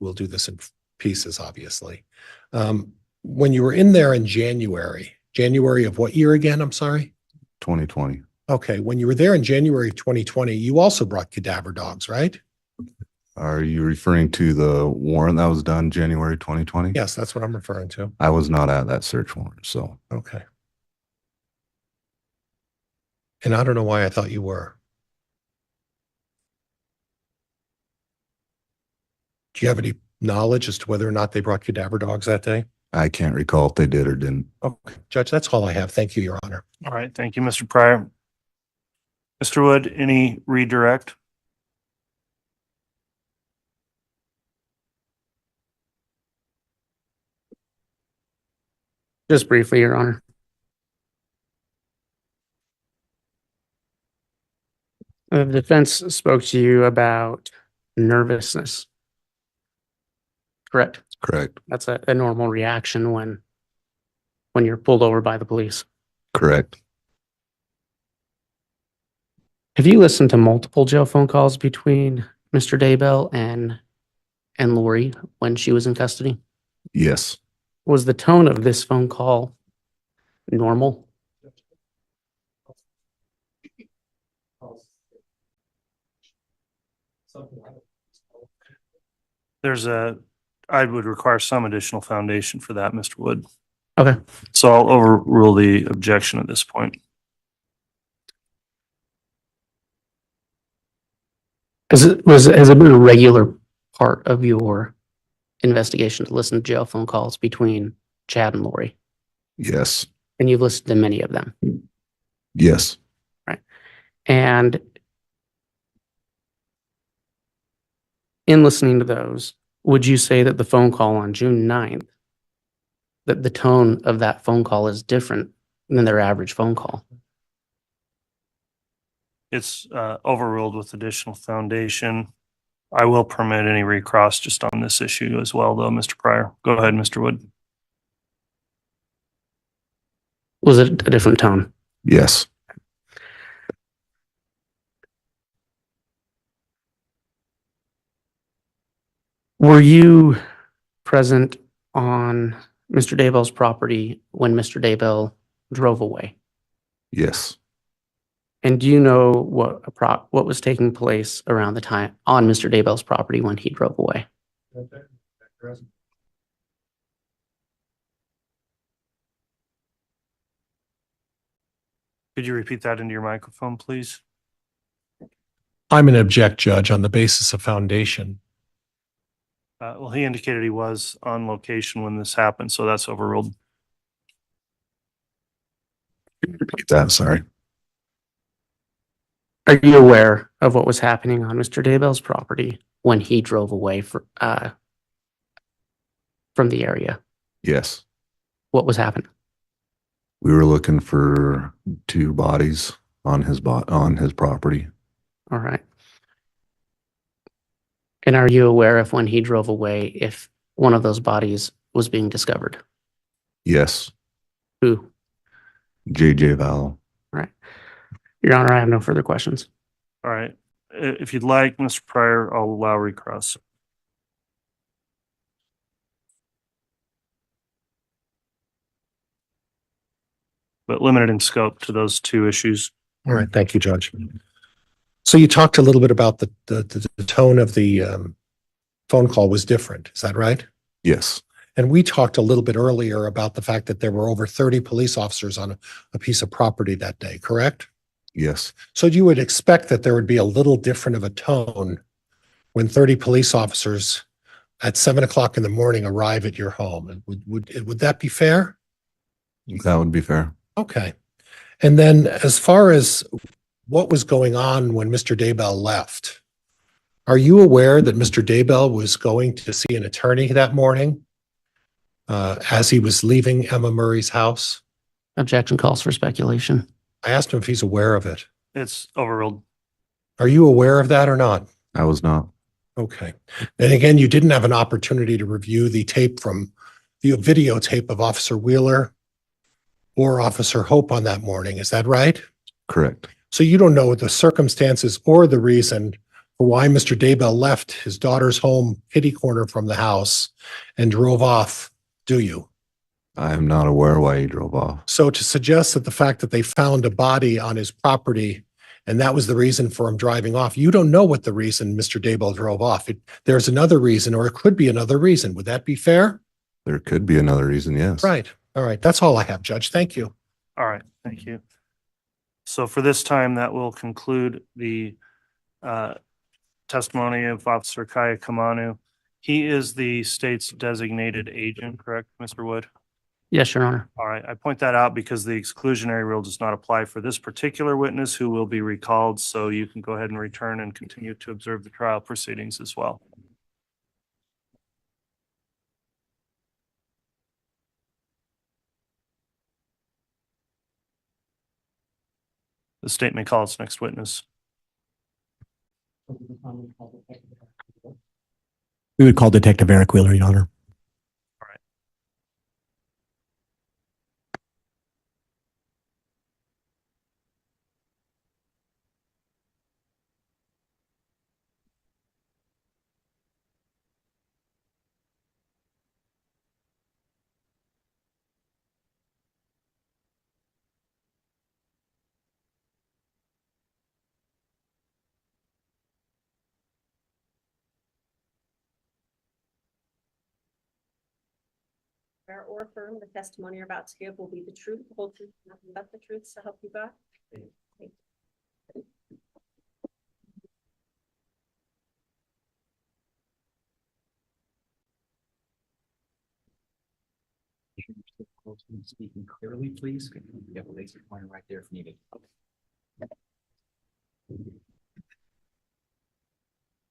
we'll do this in pieces, obviously. When you were in there in January of what year again? I'm sorry. 2020. Okay. When you were there in January of 2020, you also brought cadaver dogs, right? Are you referring to the warrant that was done January 2020? Yes, that's what I'm referring to. I was not at that search warrant, so. Okay. And I don't know why I thought you were. Do you have any knowledge as to whether or not they brought cadaver dogs that day? I can't recall if they did or didn't. Okay, Judge, that's all I have. Thank you, Your Honor. All right. Thank you, Mr. Pryor. Mr. Wood, any redirect? Just briefly, Your Honor. The defense spoke to you about nervousness. correct? Correct. That's a normal reaction when you're pulled over by the police. Correct. Have you listened to multiple jail phone calls between Mr. Daybell and Lori when she was in custody? Yes. Was the tone of this phone call normal? I would require some additional foundation for that, Mr. Wood. Okay. So I'll overrule the objection at this point. Has it been a regular part of your investigation to listen to jail phone calls between Chad and Lori? Yes. And you've listened to many of them. Yes. And in listening to those, would you say that the phone call on June 9th, that the tone of that phone call is different than their average phone call? It's overruled with additional foundation. I will permit any recross just on this issue as well, though, Mr. Pryor. Go ahead, Mr. Wood. Was it a different tone? Yes. Were you present on Mr. Daybell's property when Mr. Daybell drove away? Yes. And do you know what was taking place around the time on Mr. Daybell's property when he drove away? Could you repeat that into your microphone, please? I'm an object, Judge, on the basis of foundation. Well, he indicated he was on location when this happened, so that's overruled. Repeat that. Sorry. Are you aware of what was happening on Mr. Daybell's property when he drove away from the area? Yes. What was happening? We were looking for two bodies on his property. All right. And are you aware of when he drove away if one of those bodies was being discovered? Yes. Who? JJ Vallow. Your Honor, I have no further questions. All right. If you'd like, Mr. Pryor, I'll allow recross. But limited in scope to those two issues. All right. Thank you, Judge. So you talked a little bit about the tone of the phone call was different. Is that right? Yes. And we talked a little bit earlier about the fact that there were over 30 police officers on a piece of property that day, correct? Yes. So you would expect that there would be a little different of a tone when 30 police officers at 7 o'clock in the morning arrive at your home. And would that be fair? That would be fair. Okay. And then as far as what was going on when Mr. Daybell left, are you aware that Mr. Daybell was going to see an attorney that morning as he was leaving Emma Murray's house? Objection calls for speculation. I asked him if he's aware of it. It's overruled. Are you aware of that or not? I was not. Okay. And again, you didn't have an opportunity to review the tape from the videotape of Officer Wheeler or Officer Hope on that morning. Is that right? Correct. So you don't know the circumstances or the reason for why Mr. Daybell left his daughter's home kitty corner from the house and drove off, do you? I am not aware why he drove off. So to suggest that the fact that they found a body on his property and that was the reason for him driving off, you don't know what the reason Mr. Daybell drove off. There's another reason, or it could be another reason. Would that be fair? There could be another reason, yes. Right. All right. That's all I have, Judge. Thank you. All right. Thank you. So for this time, that will conclude the testimony of Officer Kaaiakamanu. He is the state's designated agent, correct, Mr. Wood? Yes, Your Honor. All right. I point that out because the exclusionary rule does not apply for this particular witness who will be recalled. So you can go ahead and return and continue to observe the trial proceedings as well. The state may call its next witness. We would call Detective Eric Wheeler, Your Honor. Swear or affirm the testimony you're about to give will be the truth, the whole truth, and nothing but the truth, so help you God. Speaking clearly, please. You have a laser pointer right there if needed.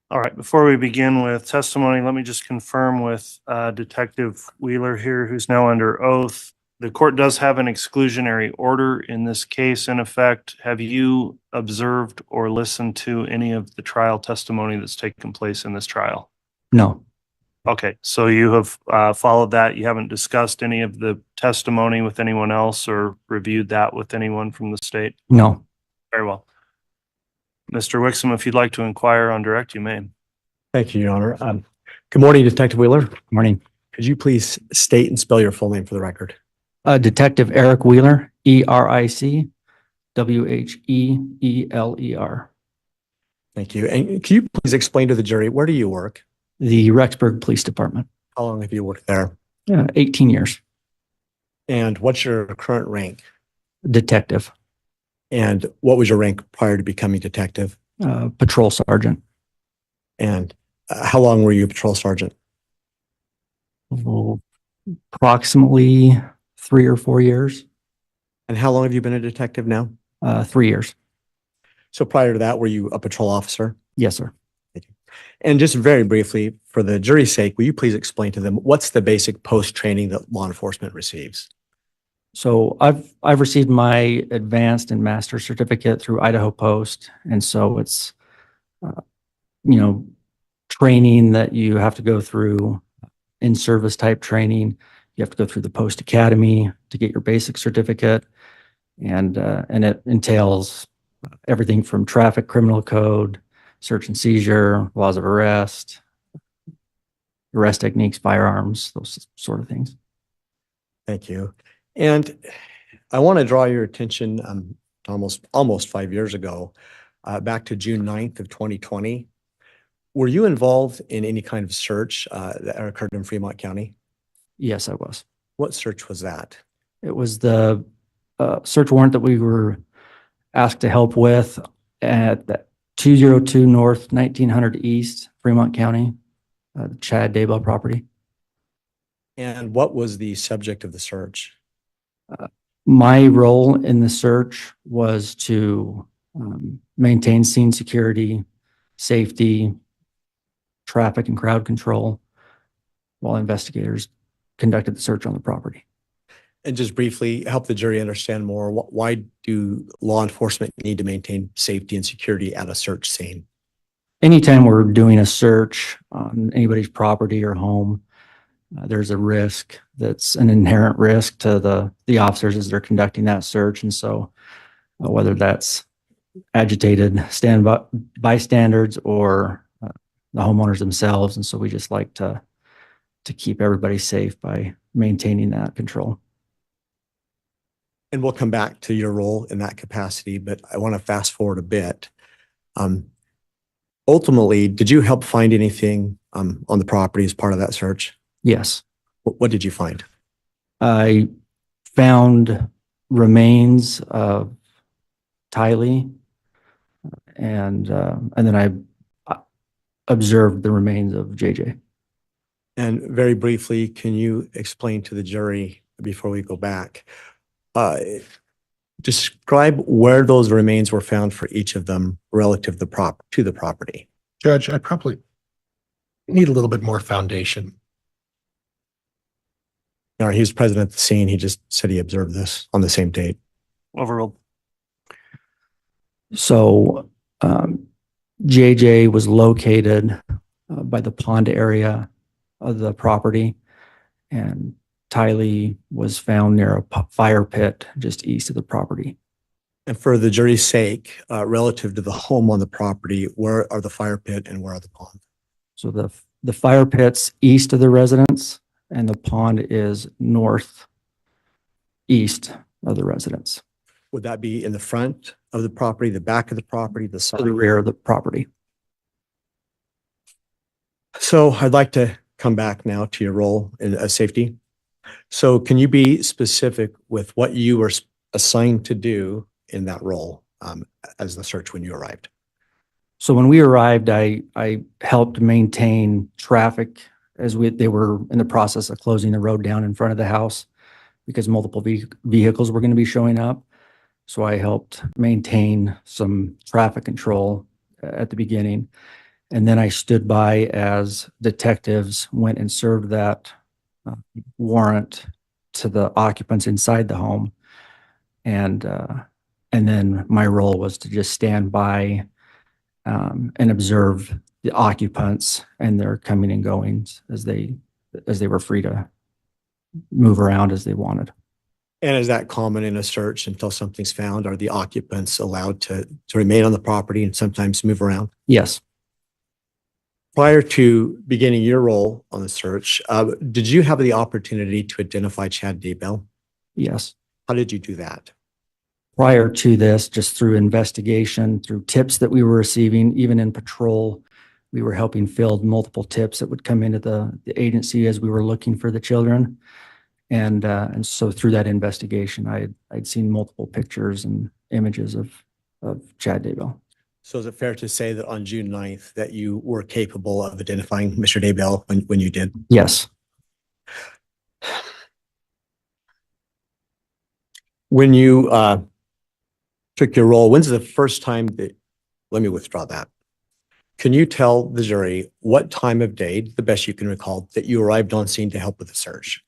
All right, before we begin with testimony, let me just confirm with Detective Wheeler here, who's now under oath. The court does have an exclusionary order in this case in effect. Have you observed or listened to any of the trial testimony that's taken place in this trial? No. Okay, so you have followed that. You haven't discussed any of the testimony with anyone else or reviewed that with anyone from the state? No. Very well. Mr. Wixom, if you'd like to inquire on direct, you may. Thank you, Your Honor. Good morning, Detective Wheeler. Good morning. Could you please state and spell your full name for the record? Detective Eric Wheeler, ERIC WHEELER. Thank you. And can you please explain to the jury, where do you work? The Rexburg Police Department. How long have you worked there? 18 years. And what's your current rank? Detective. And what was your rank prior to becoming detective? Patrol sergeant. And how long were you a patrol sergeant? Approximately 3 or 4 years. And how long have you been a detective now? 3 years. So prior to that, were you a patrol officer? Yes, sir. Thank you. And just very briefly, for the jury's sake, will you please explain to them what's the basic post-training that law enforcement receives? So I've received my advanced and master certificate through Idaho Post, and so it's training that you have to go through, in service type training. You have to go through the Post Academy to get your basic certificate, and it entails everything from traffic, criminal code, search and seizure, laws of arrest techniques, firearms, those sort of things. Thank you. And I want to draw your attention almost 5 years ago, back to June 9th of 2020. Were you involved in any kind of search that occurred in Fremont County? Yes, I was. What search was that? It was the search warrant that we were asked to help with at the 202 North, 1900 East, Fremont County, the Chad Daybell property. And what was the subject of the search? My role in the search was to maintain scene security, safety, traffic and crowd control while investigators conducted the search on the property. And just briefly help the jury understand more. Why do law enforcement need to maintain safety and security at a search scene? Anytime we're doing a search on anybody's property or home, there's a risk that's an inherent risk to the officers as they're conducting that search. And so whether that's agitated bystanders or the homeowners themselves. And so we just like to keep everybody safe by maintaining that control. And we'll come back to your role in that capacity, but I want to fast forward a bit. Ultimately, did you help find anything on the property as part of that search? Yes. What did you find? I found remains of Tylee, and then I observed the remains of JJ. And very briefly, can you explain to the jury before we go back, describe where those remains were found for each of them relative to the property? Judge, I probably need a little bit more foundation. He was present at the scene. He just said he observed this on the same date. Overruled. So JJ was located by the pond area of the property. And Tylee was found near a fire pit just east of the property. And for the jury's sake, relative to the home on the property, where are the fire pit and where are the pond? So the fire pit's east of the residence and the pond is northeast of the residence. Would that be in the front of the property, the back of the property, the To side? the rear of the property. So I'd like to come back now to your role in safety. So can you be specific with what you were assigned to do in that role as the search when you arrived? So when we arrived, I helped maintain traffic as they were in the process of closing the road down in front of the house because multiple vehicles were going to be showing up. So I helped maintain some traffic control at the beginning. And then I stood by as detectives went and served that warrant to the occupants inside the home. And then my role was to just stand by and observe the occupants and their coming and goings as they were free to move around as they wanted. And is that common in a search until something's found? Are the occupants allowed to remain on the property and sometimes move around? Yes. Prior to beginning your role on the search, did you have the opportunity to identify Chad Daybell? Yes. How did you do that? Prior to this, just through investigation, through tips that we were receiving, even in patrol, we were helping field multiple tips that would come into the agency as we were looking for the children. And so through that investigation, I'd seen multiple pictures and images of Chad Daybell. So is it fair to say that on June 9th that you were capable of identifying Mr. Daybell when you did? Yes. When you took your role, when's the first time that, let me withdraw that. Can you tell the jury what time of day, the best you can recall, that you arrived on scene to help with the search?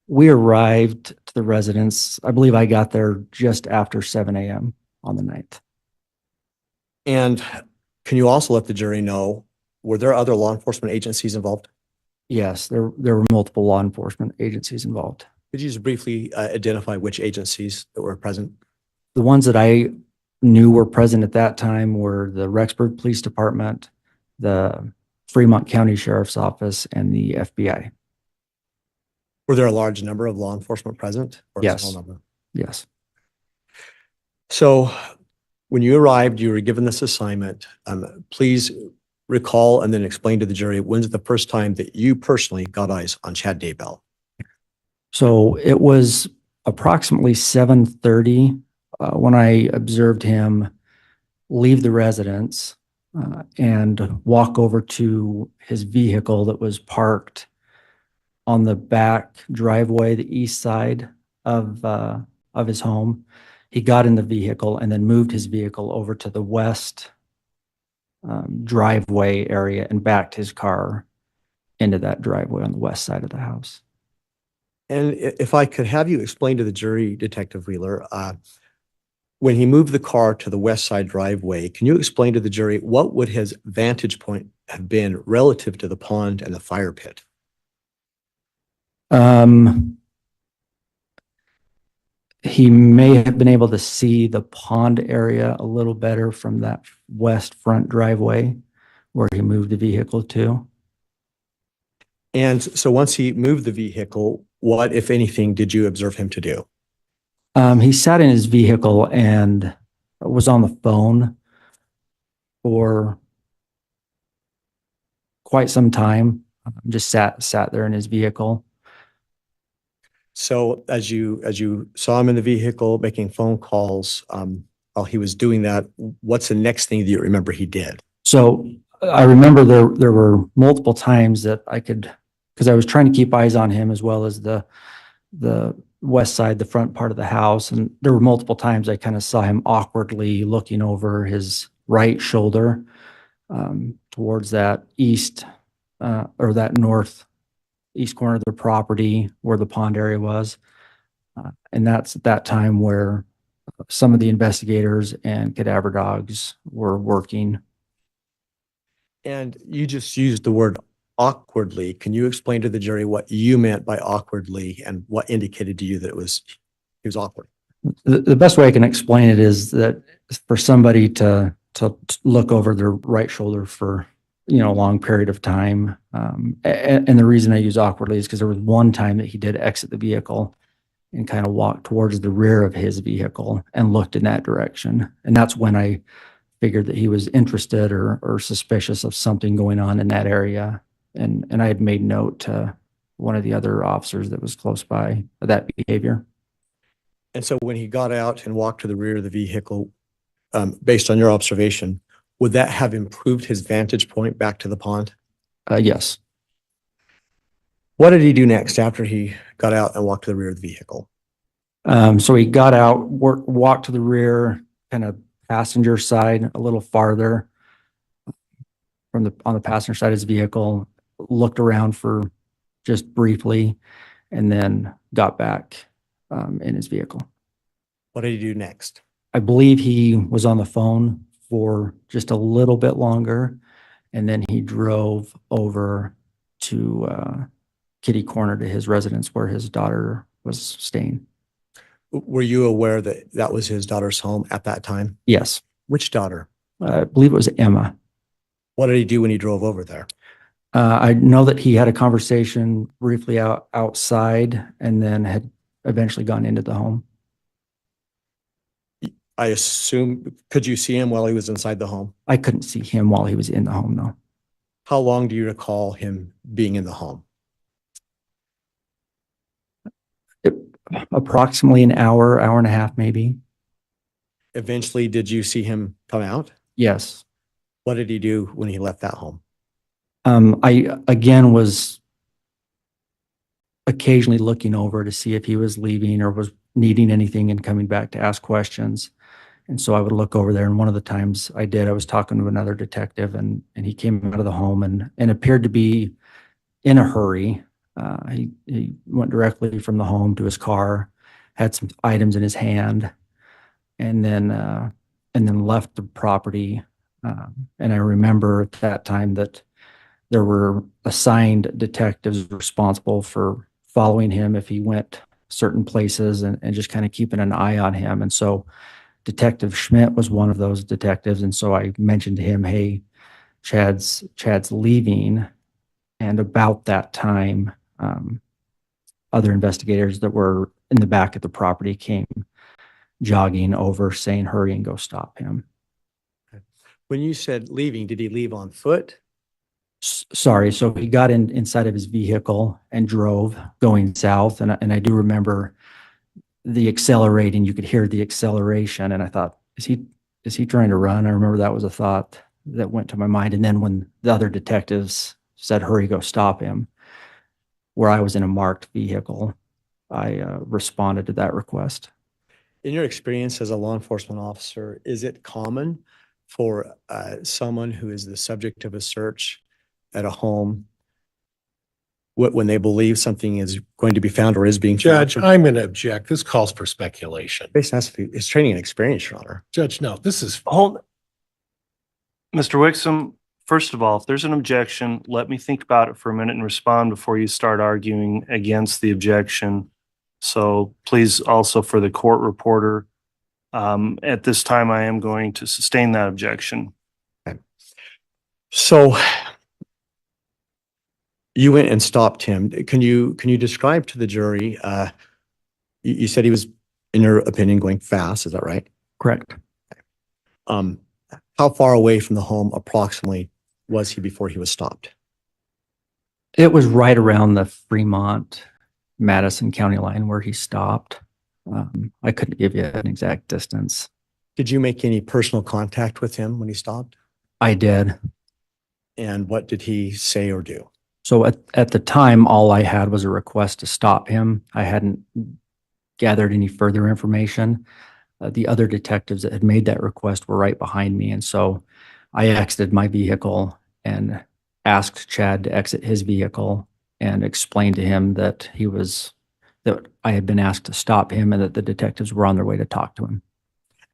We arrived to the residence, I believe I got there just after 7 a.m. on the 9th. And can you also let the jury know, were there other law enforcement agencies involved? Yes, there were multiple law enforcement agencies involved. Could you just briefly identify which agencies that were present? The ones that I knew were present at that time were the Rexburg Police Department, the Fremont County Sheriff's Office, and the FBI. Were there a large number of law enforcement present? Or a Yes. small number? Yes. So when you arrived, you were given this assignment. Please recall and then explain to the jury, when's the first time that you personally got eyes on Chad Daybell? So it was approximately 7:30 when I observed him leave the residence and walk over to his vehicle that was parked on the back driveway, the east side of his home. He got in the vehicle and then moved his vehicle over to the west driveway area and backed his car into that driveway on the west side of the house. And if I could have you explain to the jury, Detective Wheeler, when he moved the car to the west side driveway, can you explain to the jury what would his vantage point have been relative to the pond and the fire pit? He may have been able to see the pond area a little better from that west front driveway where he moved the vehicle to. And so once he moved the vehicle, what, if anything, did you observe him to do? He sat in his vehicle and was on the phone for quite some time. Just sat there in his vehicle. So as you saw him in the vehicle making phone calls, while he was doing that, what's the next thing that you remember he did? So I remember there were multiple times that I could, because I was trying to keep eyes on him as well as the west side, the front part of the house. And there were multiple times I kind of saw him awkwardly looking over his right shoulder towards that east or that northeast corner of the property where the pond area was. And that's at that time where some of the investigators and cadaver dogs were working. And you just used the word awkwardly. Can you explain to the jury what you meant by awkwardly and what indicated to you that he was awkward? The best way I can explain it is that for somebody to look over their right shoulder for, a long period of time. And the reason I use awkwardly is because there was one time that he did exit the vehicle and kind of walked towards the rear of his vehicle and looked in that direction. And that's when I figured that he was interested or suspicious of something going on in that area. And I had made note to one of the other officers that was close by of that behavior. And so when he got out and walked to the rear of the vehicle, based on your observation, would that have improved his vantage point back to the pond? Yes. What did he do next after he got out and walked to the rear of the vehicle? So he got out, walked to the rear, kind of passenger side a little farther on the passenger side of his vehicle, looked around for just briefly, and then got back in his vehicle. What did he do next? I believe he was on the phone for just a little bit longer, and then he drove over to Kitty Corner to his residence where his daughter was staying. Were you aware that that was his daughter's home at that time? Yes. Which daughter? I believe it was Emma. What did he do when he drove over there? I know that he had a conversation briefly outside and then had eventually gone into the home. I assume, could you see him while he was inside the home? I couldn't see him while he was in the home, no. How long do you recall him being in the home? Approximately an hour, hour and a half, maybe. Eventually, did you see him come out? Yes. What did he do when he left that home? I, again, was occasionally looking over to see if he was leaving or was needing anything and coming back to ask questions. And so I would look over there. And one of the times I did, I was talking to another detective and he came out of the home and appeared to be in a hurry. He went directly from the home to his car, had some items in his hand, and then left the property. And I remember at that time that there were assigned detectives responsible for following him if he went certain places and just kind of keeping an eye on him. And so Detective Schmidt was one of those detectives. And so I mentioned to him, hey, Chad's leaving. And about that time, other investigators that were in the back of the property came jogging over saying, hurry and go stop him. When you said leaving, did he leave on foot? Sorry. So he got inside of his vehicle and drove going south. And I do remember the accelerating. You could hear the acceleration. And I thought, is he trying to run? I remember that was a thought that went to my mind. And then when the other detectives said, hurry, go stop him, where I was in a marked vehicle, I responded to that request. In your experience as a law enforcement officer, is it common for someone who is the subject of a search at a home when they believe something is going to be found or is being found? Judge, I'm going to object. This calls for speculation. It's training and experience, Your Honor. Judge, no, this is Hold, Mr. Wixom, first of all, if there's an objection, let me think about it for a minute and respond before you start arguing against the objection. So please also for the court reporter, at this time, I am going to sustain that objection. Okay. So you went and stopped him. Can you describe to the jury, you said he was, in your opinion, going fast, is that right? Correct. How far away from the home approximately was he before he was stopped? It was right around the Fremont, Madison County line where he stopped. I couldn't give you an exact distance. Did you make any personal contact with him when he stopped? I did. And what did he say or do? So at the time, all I had was a request to stop him. I hadn't gathered any further information. The other detectives that had made that request were right behind me. And so I exited my vehicle and asked Chad to exit his vehicle and explained to him that that I had been asked to stop him and that the detectives were on their way to talk to him.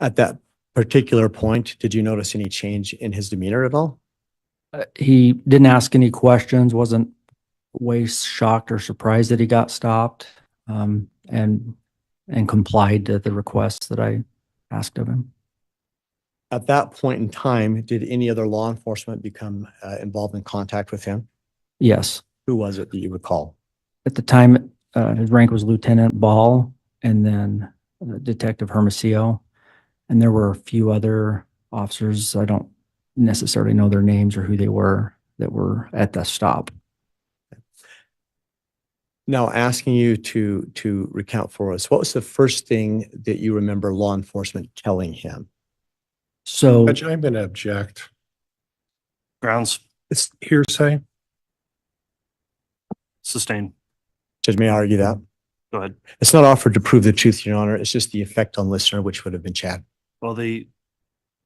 At that particular point, did you notice any change in his demeanor at all? He didn't ask any questions, wasn't way shocked or surprised that he got stopped, and complied to the requests that I asked of him. At that point in time, did any other law enforcement become involved in contact with him? Yes. Who was it that you recall? At the time, his rank was Lieutenant Ball and then Detective Hermosillo. And there were a few other officers. I don't necessarily know their names or who they were that were at the stop. Now, asking you to recount for us, what was the first thing that you remember law enforcement telling him? So Judge, I'm going to object. Grounds It's hearsay. sustained. Judge, may I argue that? Go ahead. It's not offered to prove the truth, Your Honor. It's just the effect on listener, which would have been Chad. Well,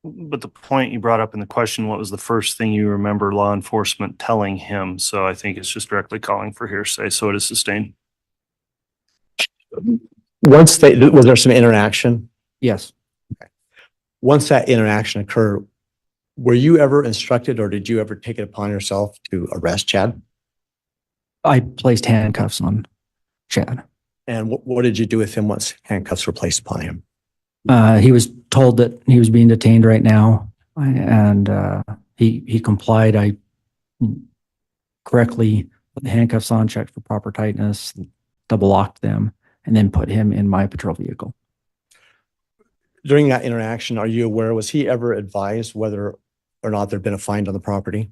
but the point you brought up in the question, what was the first thing you remember law enforcement telling him? So I think it's just directly calling for hearsay. So it is sustained. Was there some interaction? yes, Once that interaction occurred, were you ever instructed or did you ever take it upon yourself to arrest Chad? I placed handcuffs on Chad. And what did you do with him once handcuffs were placed upon him? He was told that he was being detained right now, and he complied. I correctly put the handcuffs on, checked for proper tightness, double locked them, and then put him in my patrol vehicle. During that interaction, are you aware, was he ever advised whether or not there'd been a find on the property?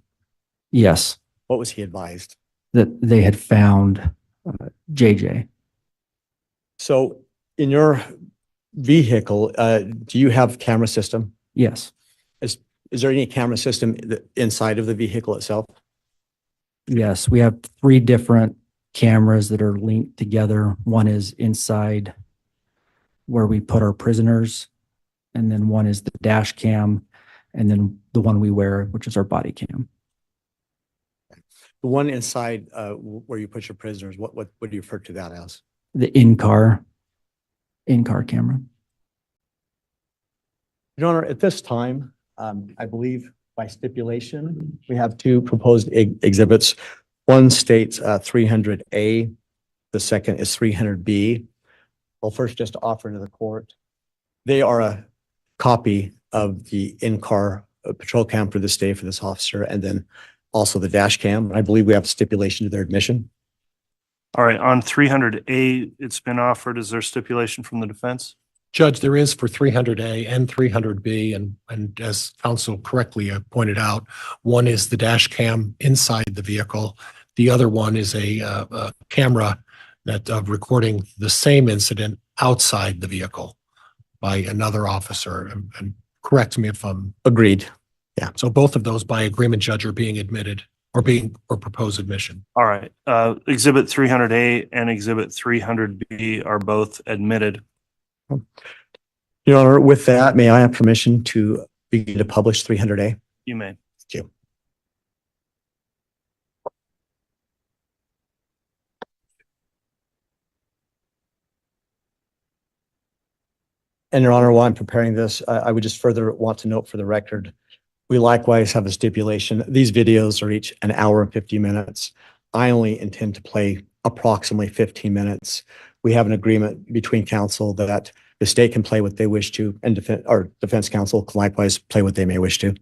Yes, What was he advised? that they had found JJ. So in your vehicle, do you have camera system? Yes, Is there any camera system inside of the vehicle itself? yes, we have 3 different cameras that are linked together. One is inside where we put our prisoners, and then one is the dash cam, and then the one we wear, which is our body cam. The one inside where you put your prisoners, what do you refer to that as? The in-car camera. Your Honor, at this time, I believe by stipulation, we have 2 proposed exhibits. One states 300A, the second is 300B. Well, first, just to offer to the court, they are a copy of the in-car patrol cam for this day for this officer, and then also the dash cam. I believe we have stipulation to their admission. All right. On 300A, it's been offered. Is there stipulation from the defense? Judge, there is for 300A and 300B, and as counsel correctly pointed out, one is the dash cam inside the vehicle. The other one is a camera that recording the same incident outside the vehicle by another officer. And correct me if I'm Agreed. Yeah. so. Both of those by agreement, Judge, are being admitted or proposed admission. All right. Exhibit 300A and Exhibit 300B are both admitted. Your Honor, with that, may I have permission to begin to publish 300A? You may. Thank you. And Your Honor, while I'm preparing this, I would just further want to note for the record, we likewise have a stipulation. These videos are each an hour and 50 minutes. I only intend to play approximately 15 minutes. We have an agreement between counsel that the state can play what they wish to, and defense counsel can likewise play what they may wish to.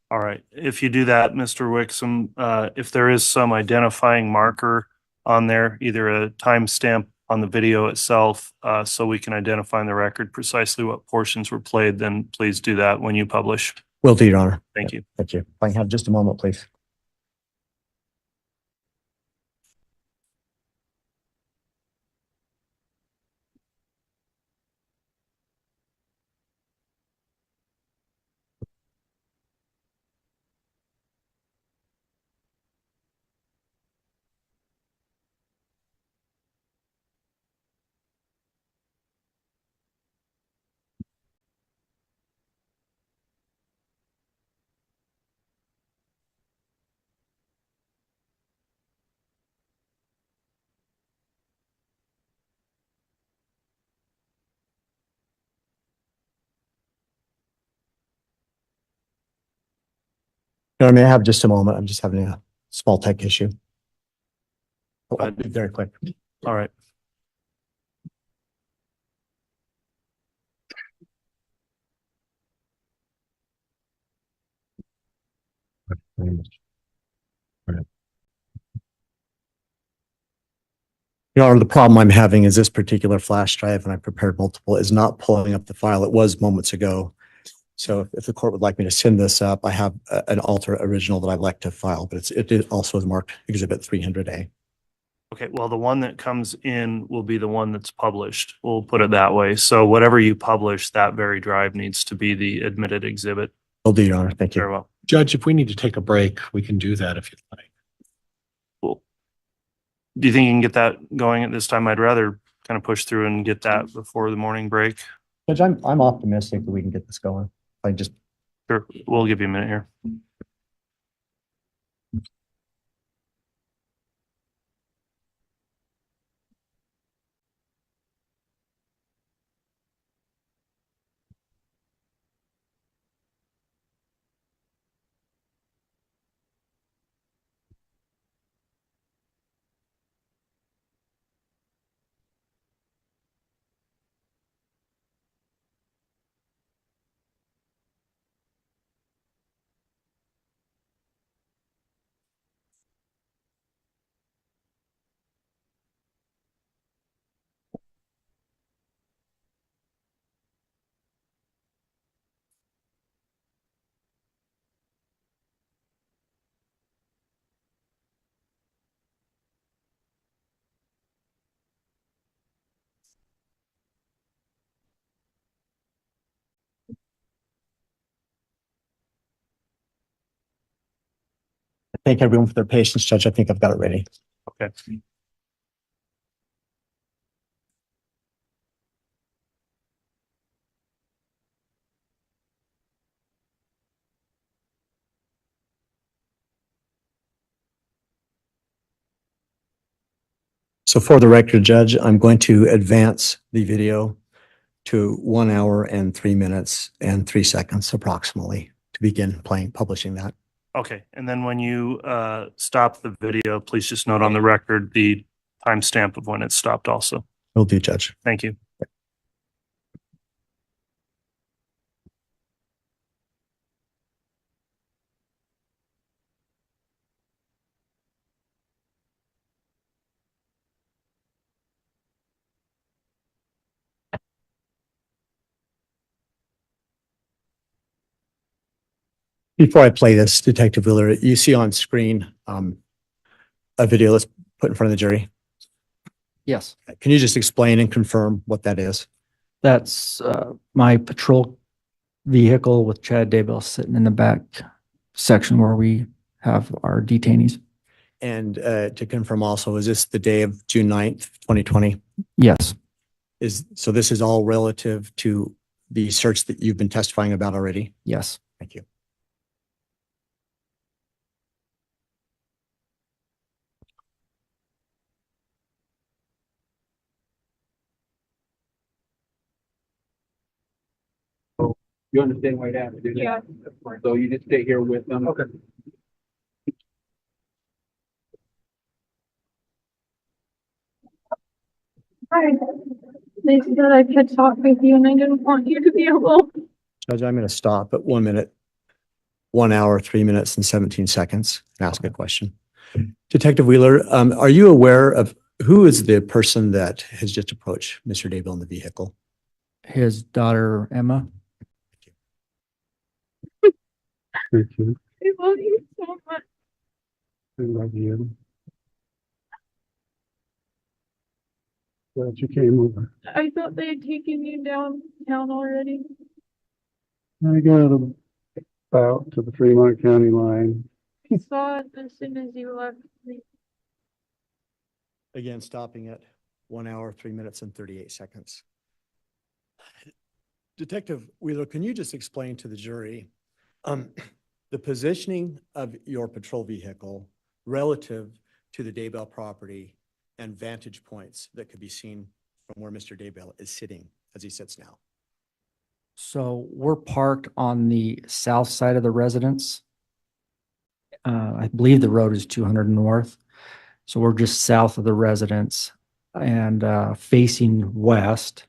All right. If you do that, Mr. Wixom, if there is some identifying marker on there, either a timestamp on the video itself, so we can identify in the record precisely what portions were played, then please do that when you publish. Will do, Your Honor. Thank you. Thank you. If I can have just a moment, please. No, I may have just a moment. I'm just having a small tech issue. I'll ahead. be very quick. All right. Your Honor, the problem I'm having is this particular flash drive, and I prepared multiple, is not pulling up the file. It was moments ago. So if the court would like me to send this up, I have an alternate original that I'd like to file, but it also is marked Exhibit 300A. Okay, well, the one that comes in will be the one that's published. We'll put it that way. So whatever you publish, that very drive needs to be the admitted exhibit. Will do, Your Honor. Thank Very you. well. Judge, if we need to take a break, we can do that if you'd like. Cool. Do you think you can get that going at this time? I'd rather kind of push through and get that before the morning break. Judge, I'm optimistic that we can get this going. I just, Sure, we'll give you a minute here. thank everyone for their patience, Judge. I think I've got it ready. Okay. So for the record, Judge, I'm going to advance the video to 1 hour and 3 minutes and 3 seconds approximately to begin publishing that. Okay, and then when you stop the video, please just note on the record the timestamp of when it stopped also. Will do, Judge. Thank you. Before I play this, Detective Wheeler, you see on screen a video that's put in front of the jury. Yes, Can you just explain and confirm what that is? that's my patrol vehicle with Chad Daybell sitting in the back section where we have our detainees. And to confirm also, is this the day of June 9th, 2020? Yes, So this is all relative to the search that you've been testifying about already? yes. Thank you. You understand why you have to do that? Yeah. So you just stay here with them? Okay. Hi. They said I could talk with you and I didn't want you to be alone. Judge, I'm going to stop at 1 minute, 1 hour, 3 minutes and 17 seconds and ask a question. Detective Wheeler, are you aware of who is the person that has just approached Mr. Daybell in the vehicle? His daughter, Emma. Thank you. I love you so much. I love you. Glad you came over. I thought they had taken you downtown already. I got about to the Fremont County line. I saw it as soon as you left. Again, stopping at 1 hour, 3 minutes and 38 seconds. Detective Wheeler, can you just explain to the jury the positioning of your patrol vehicle relative to the Daybell property and vantage points that could be seen from where Mr. Daybell is sitting as he sits now? So we're parked on the south side of the residence. I believe the road is 200 north. So we're just south of the residence and facing west.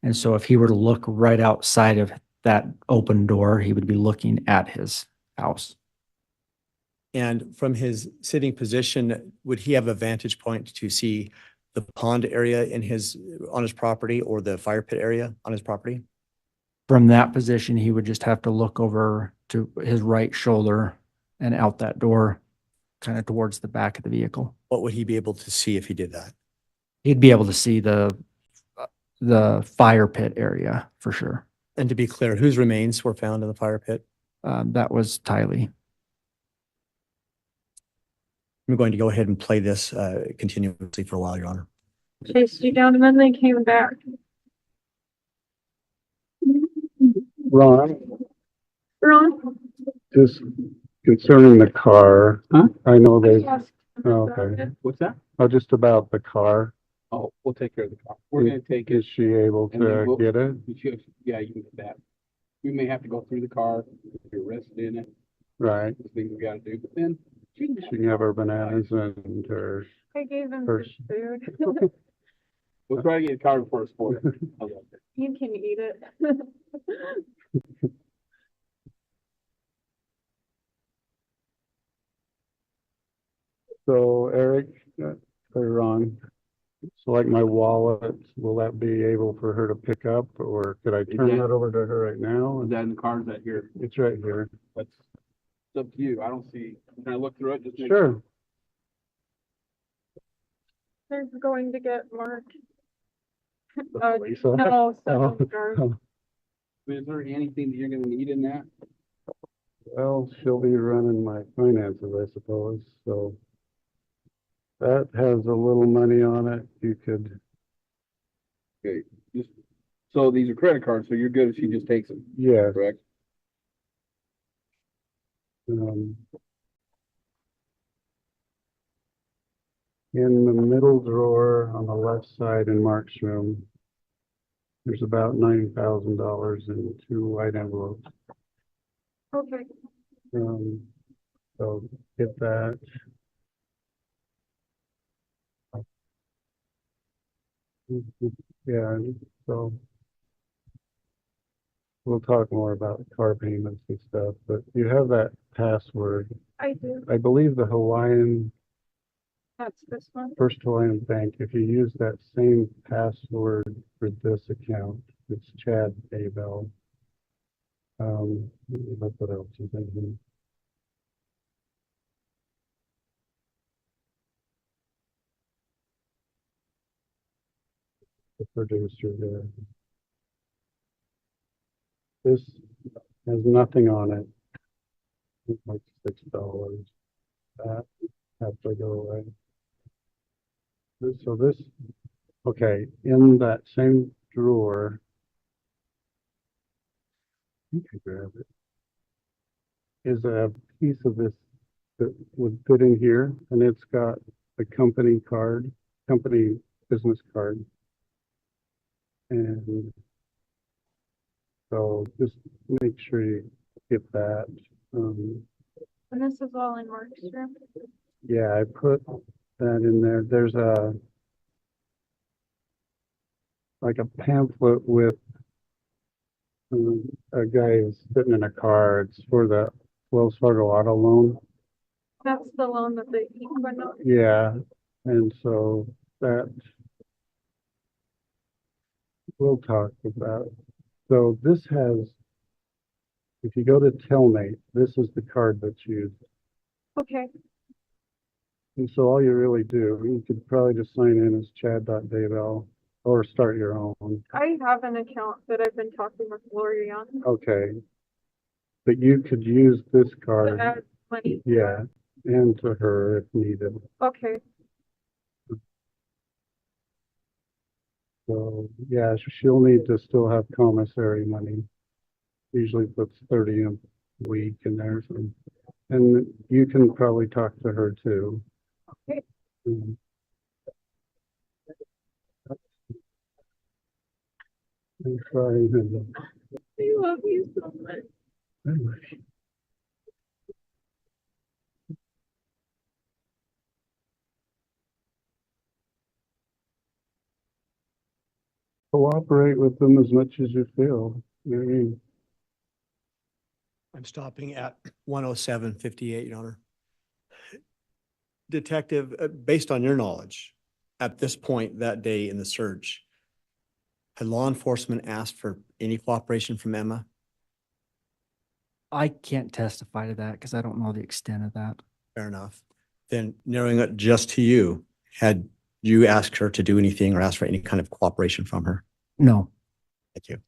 And so if he were to look right outside of that open door, he would be looking at his house. And from his sitting position, would he have a vantage point to see the pond area on his property or the fire pit area on his property? From that position, he would just have to look over to his right shoulder and out that door, kind of towards the back of the vehicle. What would he be able to see if he did that? He'd be able to see the fire pit area for sure. And to be clear, whose remains were found in the fire pit? That was Tylee. I'm going to go ahead and play this continuously for a while, Your Honor. Chased you down and then they came back. Ron, Ron? just concerning the car, I know they, Yes. okay, What's that? oh, just about the car. Oh, we'll take care of the car. We're gonna take it. Is she able and then to we'll- get it? Yeah, you can get that. We may have to go through the car, if you're arrested in it, Right, the things we gotta do, but then she can she can have her bananas and her, I gave him Her- some food. we'll try to get a car before it's spoiled. You can eat it. so Eric, or Ron, so like my wallet, will that be able for her to pick up, or could I turn that over to her right now? Is that in the car, is that here? It's right here. That's, it's up to you. I don't see, can I look through it? Just make Sure. They're going to get Mark. Lisa? No, Oh, so oh. Is there anything that you're gonna need in that? Well, she'll be running my finances, I suppose, so. That has a little money on it, you could, Okay, just, so these are credit cards, so you're good if she just takes them, yes. correct? In the middle drawer on the left side in Mark's room, there's about $9,000 in 2 white envelopes. okay. So get that. Yeah, so we'll talk more about car payments and stuff, but you have that password. I do. I believe the Hawaiian, That's this one. First Hawaiian Bank, if you use that same password for this account, it's Chad Daybell. Look what else is in here. The producer there. This has nothing on it. It's like $6. That has to go away. So this, okay, in that same drawer, you can grab it, is a piece of this that would fit in here, and it's got a company card, company business card. And so just make sure you get that. And this is all in Mark's room. Yeah, I put that in there. There's like a pamphlet with a guy who's sitting in a car. It's for the Wells Fargo auto loan. That's the loan that they went on. Yeah, and so that we'll talk about. So this has, if you go to Telmate, this is the card that's used. Okay. And so all you really do, you could probably just sign in as chad.daybell or start your own. I have an account that I've been talking with Lori on. Okay. But you could use this To card, add money. yeah, and to her if needed. Okay. So, yeah, she'll need to still have commissary money. Usually puts 30 a week in there. So. And you can probably talk to her too. Okay. I'm sorry. I love you so much. cooperate with them as much as you feel. I mean, I'm stopping at 107:58, Your Honor. Detective, based on your knowledge, at this point that day in the search, had law enforcement asked for any cooperation from Emma? I can't testify to that because I don't know the extent of that. Fair enough. Then narrowing it just to you, had you asked her to do anything or asked for any kind of cooperation from her? No. Thank you.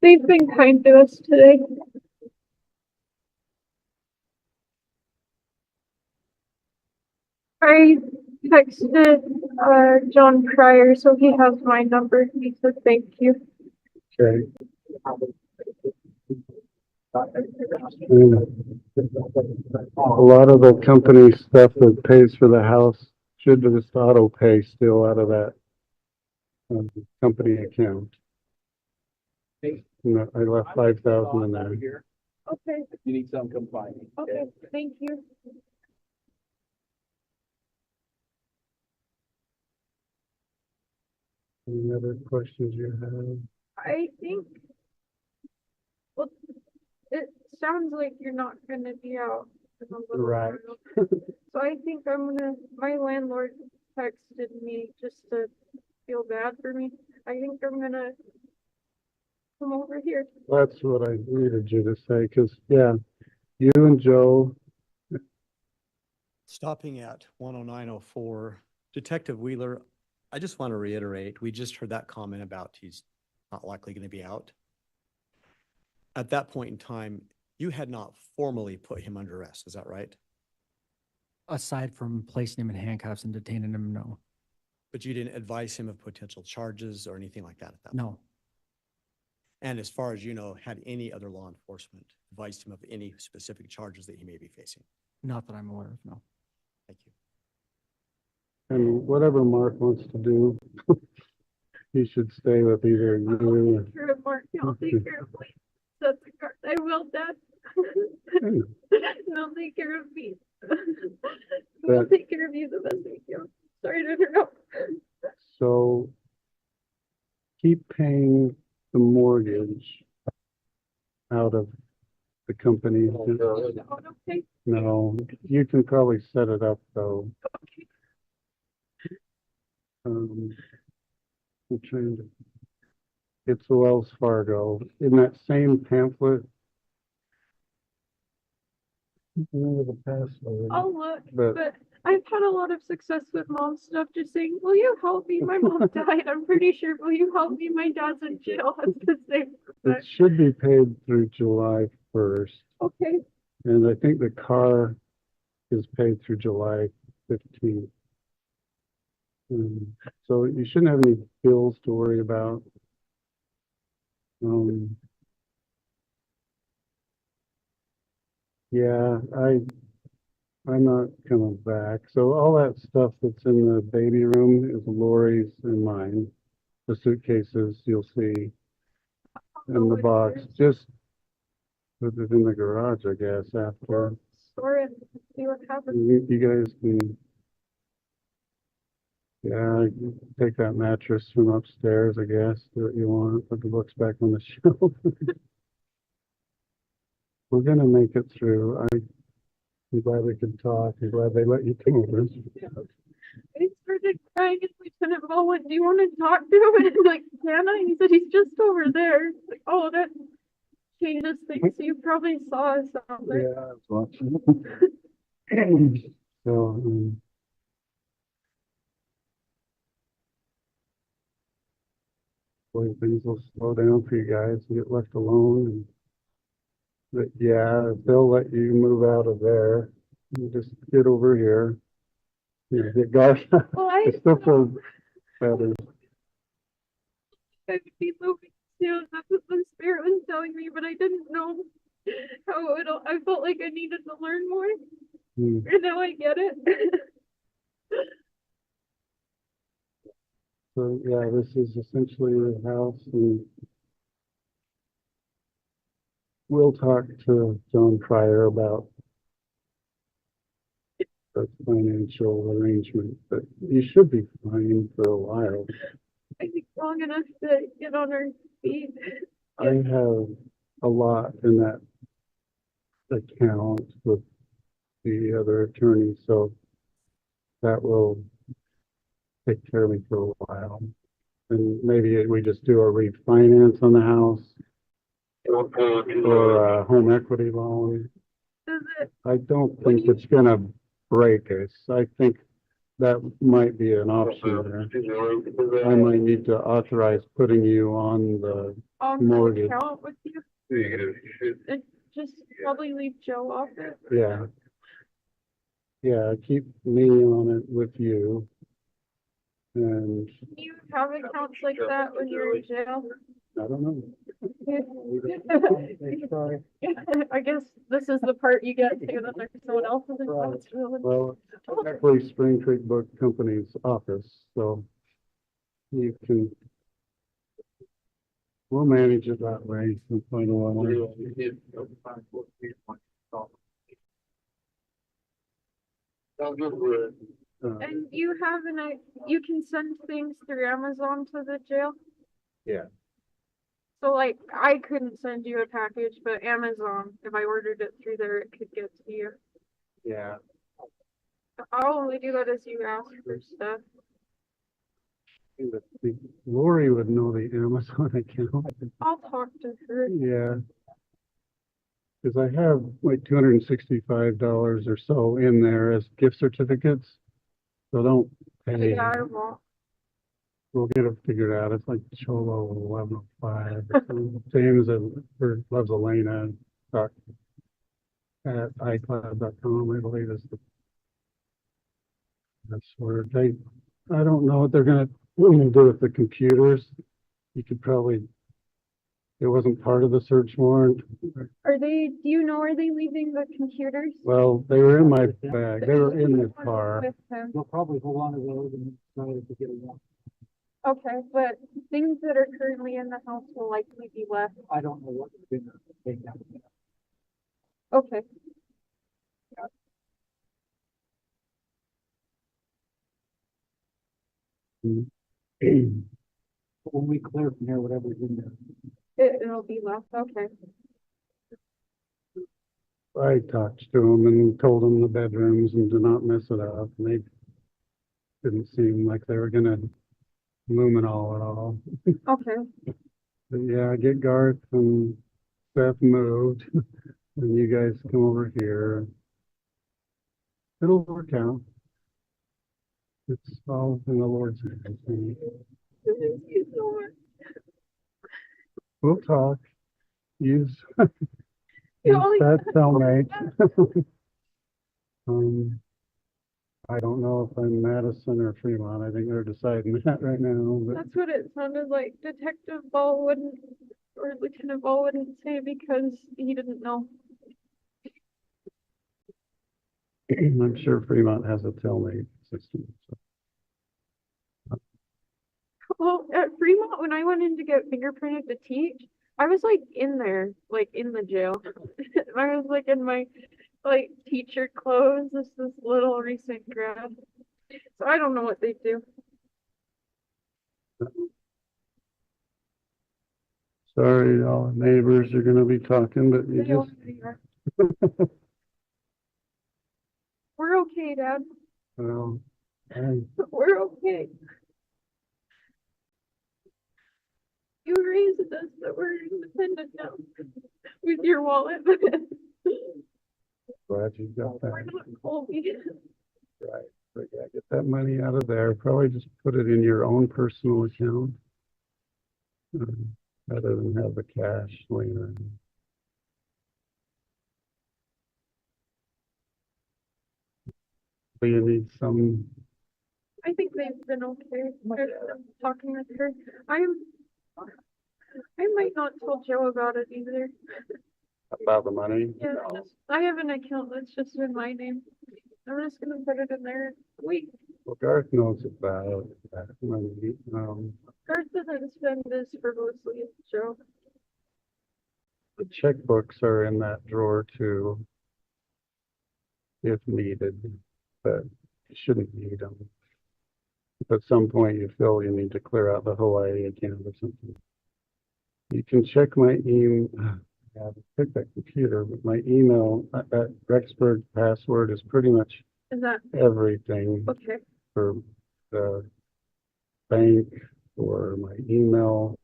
They've been kind to us today. I texted John Pryor, so he has my number. He said thank you. okay. A lot of the company stuff that pays for the house should just auto pay still out of that company account. You know, I left 5,000 in there. Okay, If you need some, come find me. okay, thank you. Any other questions you have? I think, well, it sounds like you're not gonna be out in a little Right. while. So I think my landlord texted me just to feel bad for me. I think I'm gonna come over here. That's what I needed you to say, because, yeah, you and Joe, Stopping at 109:04, Detective Wheeler, I just want to reiterate, we just heard that comment about he's not likely going to be out. At that point in time, you had not formally put him under arrest, is that right? Aside from placing him in handcuffs and detaining him, no. But you didn't advise him of potential charges or anything like that at that point? No. And as far as you know, had any other law enforcement advised him of any specific charges that he may be facing? Not that I'm aware of, no. Thank you. and whatever Mark wants to do, he should stay with either I'll you. take care of Mark. I'll take care of me. That's the card. I will, Dad. or- They'll take care of me. We'll take care of you the best we can. Sorry to interrupt. So keep paying the mortgage out of the company. Okay. No, you can probably set it up though. I'm trying to, it's Wells Fargo. In that same pamphlet. Remember the password. I'll look, But but I've had a lot of success with mom stuff. Just saying, will you help me? My mom died. I'm pretty sure. Will you help me? My dad's in jail. That's the same. it should be paid through July 1st. Okay. And I think the car is paid through July 15th. So you shouldn't have any bills to worry about. Yeah, I'm not coming back. So all that stuff that's in the baby room is Lori's and mine. The suitcases you'll see in the box. Just put it in the garage, I guess, after. Store it. See what happens. You guys can, yeah, take that mattress from upstairs, I guess, do what you want, put the books back on the shelf. We're gonna make it through. I'm glad we could talk. I'm glad they let you come over. I started crying and Lieutenant Ball went, do you want to talk to him? And I'm like, can I? He said, he's just over there. It's like, oh, that changes things. So you probably saw us out there. Yeah, I was watching. So, hopefully things will slow down for you guys and get left alone. And, but yeah, if they'll let you move out of there, you just get over here. You know, get Garth. Well, I still feel better. I would be moving soon. That's what the spirit was telling me, but I didn't know how it all. I felt like I needed to learn more. And now I get it. So yeah, this is essentially the house, and we'll talk to John Pryor about the financial arrangement, but you should be fine for a while. I think long enough to get on our feet. I have a lot in that account with the other attorney, so that will take care of me for a while. And maybe we just do a refinance on the house or a home equity loan. Does it, I don't think it's gonna break us. I think that might be an option there. I might need to authorize putting you on the on the mortgage. account with you? And just probably leave Joe off it. Yeah. Yeah, keep me on it with you. And Do you have accounts like that when you're in jail? I don't know. I guess this is the part you get to, that there's someone else's accounts. Well, technically Spring Creek Book Company's office, so you can, we'll manage it that way and find a way. And you have you can send things through Amazon to the jail? Yeah. So like, I couldn't send you a package, but Amazon, if I ordered it through there, it could get to you. Yeah. I'll only do that as you ask for stuff. Lori would know the Amazon account. I'll talk to her. Yeah. Because I have like $265 or so in there as gift certificates. So don't pay. Yeah, I won't. We'll get it figured out. It's like Cholo 1105. James loves Elena at iCloud.com, I believe is the password. I don't know what they're gonna do with the computers. You could probably, it wasn't part of the search warrant. Do you know, are they leaving the computers? Well, they were in my bag. They were in the car. With him. They'll probably hold on to those and try to get it out. Okay, but things that are currently in the house will likely be left. I don't know what they're gonna take out. Okay. When we clear from here, whatever's in there. It'll be left, okay. I talked to them and told them the bedrooms and to not mess it up. And they didn't seem like they were gonna luminol at all. Okay. But yeah, get Garth and Beth moved and you guys come over here. It'll work out. It's all in the Lord's hands. Thank you so much. We'll talk. Use, You use always- that cellmate. I don't know if I'm Madison or Fremont. I think they're deciding that right now. But That's what it sounded like. Detective Ball wouldn't, or Lieutenant Ball wouldn't say because he didn't know. I'm sure Fremont has a cellmate system. So. Well, at Fremont, when I went in to get fingerprinted to teach, I was like in there, like in the jail. I was like in my like teacher clothes, this little recent grad. So I don't know what they do. Sorry, all the neighbors are gonna be talking, but you They all just. really are. We're okay, Dad. Well, We're okay. You raised us that we're independent now with your wallet. glad you got We're that. not Colby. Right, but yeah, get that money out of there. Probably just put it in your own personal account. Rather than have the cash laying around. So you need some, I think they've been okay. Talking with her. I might not tell Joe about it either. about the money. Yeah, I have an account that's just in my name. I'm just gonna put it in there. Wait, Well, Garth knows about that money. Garth doesn't spend this frivolously, Joe. The checkbooks are in that drawer too, if needed. but you shouldn't need them. If at some point you feel you need to clear out the whole area again or something, you can check my email. I have to pick that computer, but my email, that Rexburg password is pretty much Is that everything okay? for the bank or my email.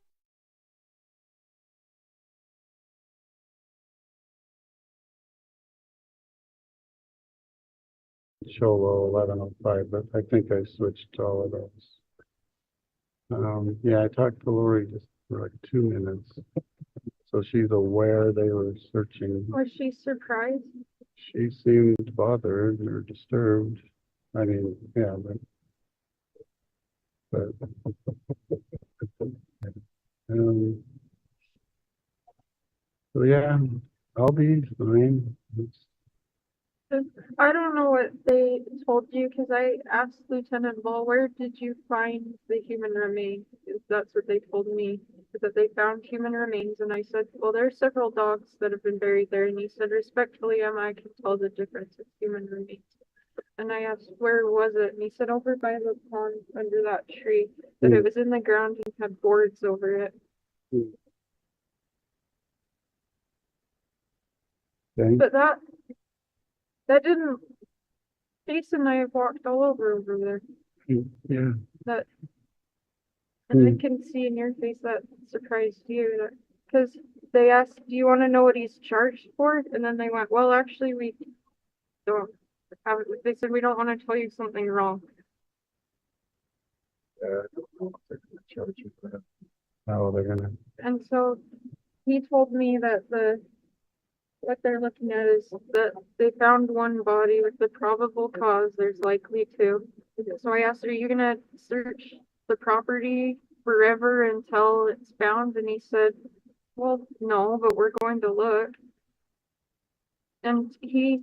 Cholo 1105, but I think I switched to all of those. Yeah, I talked to Lori just for like 2 minutes. So she's aware they were searching. Was she surprised? She seemed bothered or disturbed. I mean, yeah, but so yeah, I'll be fine. I don't know what they told you because I asked Lieutenant Ball, where did you find the human remains? That's what they told me, is that they found human remains. And I said, well, there are several dogs that have been buried there. And he said, respectfully, Emma, I can tell the difference of human remains. And I asked, where was it? And he said, over by the pond under that tree, that it was in the ground and had boards over it. Okay. But that didn't, Jason and I have walked all over there. Yeah. That, and I can see in your face that surprised you, that because they asked, do you want to know what he's charged for? And then they went, well, actually, we don't have it. They said, we don't want to tell you something wrong. How they're gonna. And so he told me that what they're looking at is that they found one body with the probable cause. There's likely two. So I asked her, are you gonna search the property forever until it's found? And he said, well, no, but we're going to look. And he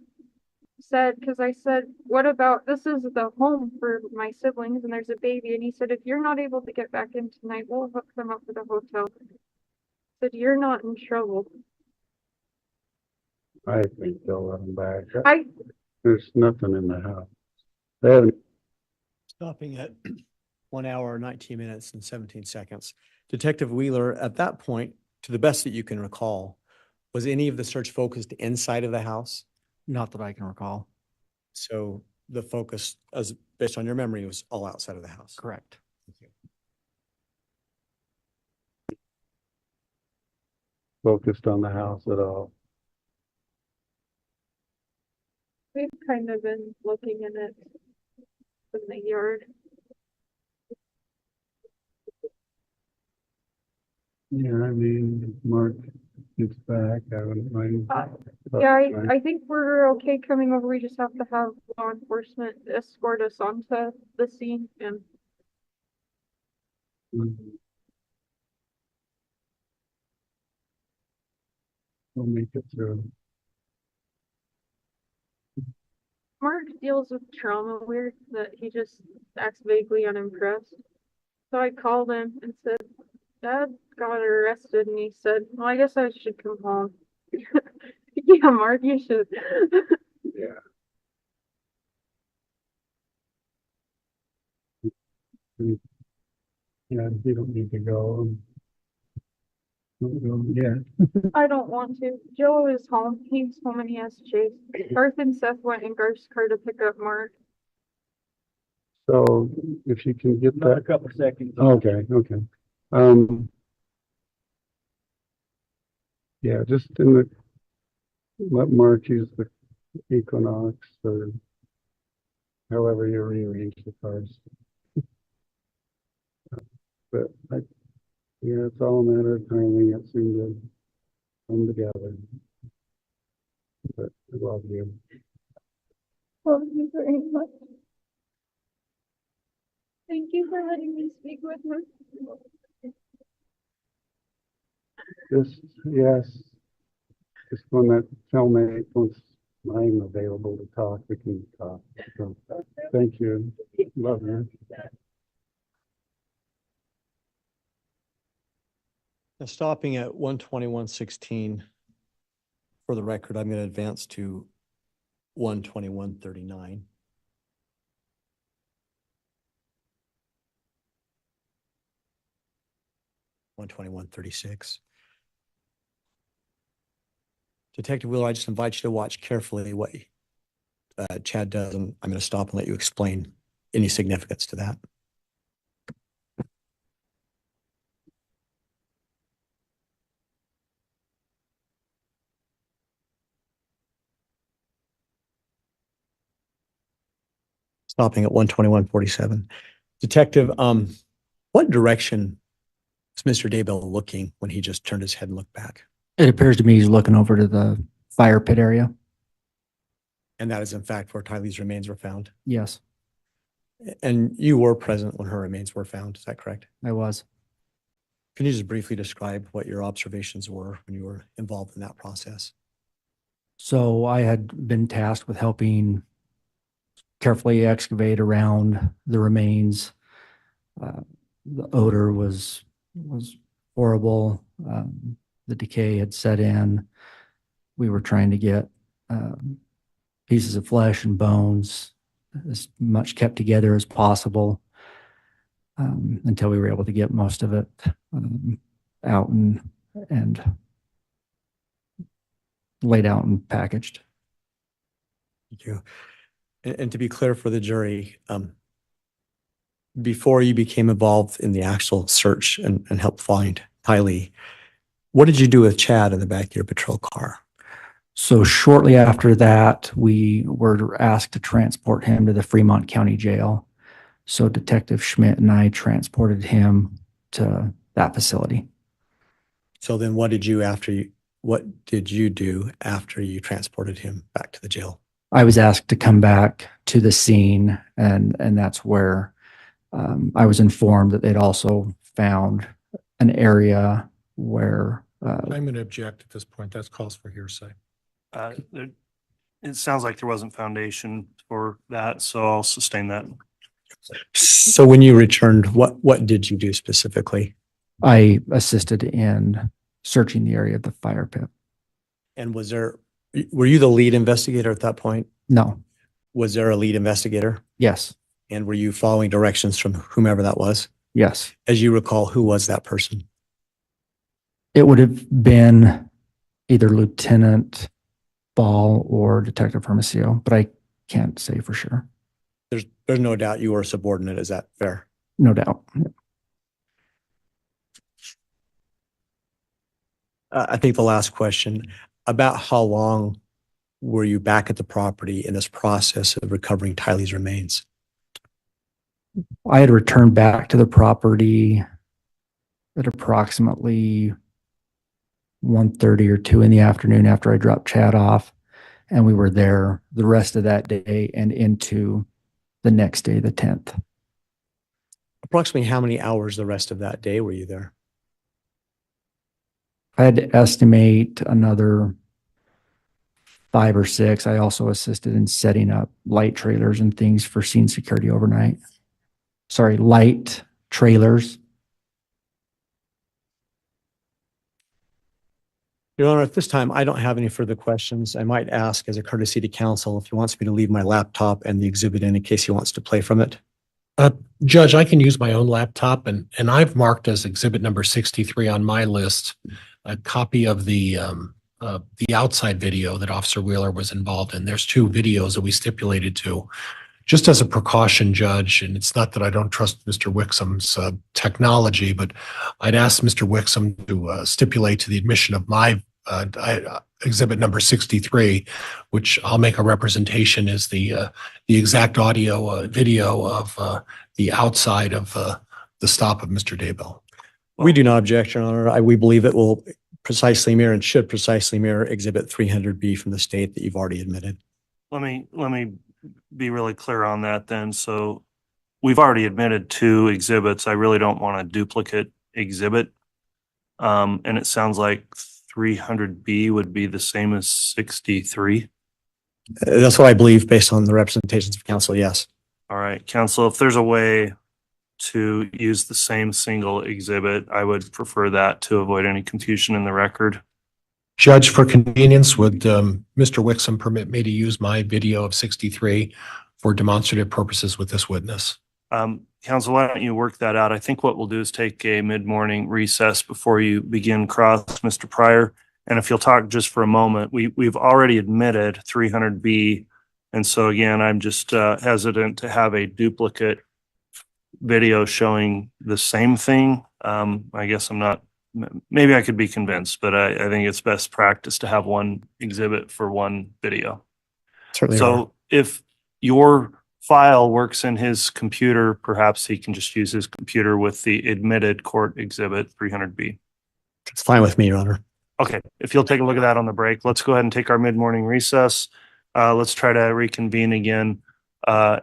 said, because I said, what about, this is the home for my siblings and there's a baby. And he said, if you're not able to get back in tonight, we'll hook them up with a hotel. I said, you're not in trouble. I think they'll let them back. There's nothing in the house. They haven't. Stopping at 1 hour, 19 minutes and 17 seconds. Detective Wheeler, at that point, to the best that you can recall, was any of the search focused inside of the house? Not that I can recall. So the focus, as based on your memory, was all outside of the house. Correct. Focused on the house at all. We've kind of been looking in it in the yard. Yeah, I mean, Mark gets back. I wouldn't mind. Yeah, I think we're okay coming over. We just have to have law enforcement escort us onto the scene and We'll make it through. Mark deals with trauma weird that he just acts vaguely unimpressed. So I called him and said, Dad got arrested, and he said, well, I guess I should come home. Yeah, Mark, you should. Yeah. Yeah, you don't need to go. Don't go yet. I don't want to. Joe is home. He's home and he has Chase. Garth and Seth went in Garth's car to pick up Mark. So if you can get that. A couple seconds. Okay, okay. Yeah, just in the, let Mark use the Equinox or however you rearrange the cars. But yeah, it's all a matter of timing. It seemed to come together. But I love you. Love you very much. Thank you for letting me speak with him. Yes. Just when that cellmate, once I'm available to talk, we can talk. So, thank you. Love you. Now, stopping at 121:16, for the record, I'm going to advance to 121:39. 121-36. Detective Wheeler, I just invite you to watch carefully what Chad does, and I'm going to stop and let you explain any significance to that. Stopping at 121-47. Detective, what direction is Mr. Daybell looking when he just turned his head and looked back? It appears to me he's looking over to the fire pit area. And that is in fact where Tylee's remains were found. Yes, And you were present when her remains were found, is that correct? I was. Can you just briefly describe what your observations were when you were involved in that process? So I had been tasked with helping carefully excavate around the remains. The odor was horrible. The decay had set in. We were trying to get pieces of flesh and bones as much kept together as possible until we were able to get most of it out and laid out and packaged. Thank you. And to be clear for the jury, before you became involved in the actual search and helped find Tylee, what did you do with Chad in the back of your patrol car? So shortly after that, we were asked to transport him to the Fremont County Jail. So Detective Schmidt and I transported him to that facility. So then what did you do after you transported him back to the jail? I was asked to come back to the scene, and that's where I was informed that they'd also found an area where I'm going to object at this point. That calls for hearsay. It sounds like there wasn't foundation for that, so I'll sustain that. So when you returned, what did you do specifically? I assisted in searching the area of the fire pit. And were you the lead investigator at that point? No. Was there a lead investigator? Yes. And were you following directions from whomever that was? Yes. As you recall, who was that person? It would have been either Lieutenant Ball or Detective Hermosillo, but I can't say for sure. There's no doubt you were a subordinate. Is that fair? No doubt. I think the last question, about how long were you back at the property in this process of recovering Tylee's remains? I had returned back to the property at approximately 1:30 or 2 in the afternoon after I dropped Chad off, and we were there the rest of that day and into the next day, the 10th. Approximately how many hours the rest of that day were you there? I had to estimate another 5 or 6. I also assisted in setting up light trailers and things for scene security overnight. Sorry, light trailers. Your Honor, at this time, I don't have any further questions. I might ask as a courtesy to counsel if he wants me to leave my laptop and the exhibit in case he wants to play from it. Judge, I can use my own laptop, and I've marked as exhibit number 63 on my list a copy of the outside video that Officer Wheeler was involved in. There's 2 videos that we stipulated to. Just as a precaution, Judge, and it's not that I don't trust Mr. Wixom's technology, but I'd ask Mr. Wixom to stipulate to the admission of my exhibit number 63, which I'll make a representation is the exact audio video of the outside of the stop of Mr. Daybell. We do not object, Your Honor. We believe it will precisely mirror and should precisely mirror exhibit 300B from the state that you've already admitted. Let me be really clear on that then. So we've already admitted 2 exhibits. I really don't want a duplicate exhibit. And it sounds like 300B would be the same as 63. That's what I believe based on the representations of counsel, yes. All right, counsel, if there's a way to use the same single exhibit, I would prefer that to avoid any confusion in the record. Judge, for convenience, would Mr. Wixom permit me to use my video of 63 for demonstrative purposes with this witness? Council, why don't you work that out? I think what we'll do is take a mid-morning recess before you begin cross, Mr. Pryor. And if you'll talk just for a moment, we've already admitted 300B. And so again, I'm just hesitant to have a duplicate video showing the same thing. I guess I'm not, maybe I could be convinced, but I think it's best practice to have one exhibit for one video. Certainly. So if your file works in his computer, perhaps he can just use his computer with the admitted court exhibit 300B. It's fine with me, Your Honor. Okay, if you'll take a look at that on the break, let's go ahead and take our mid-morning recess. Let's try to reconvene again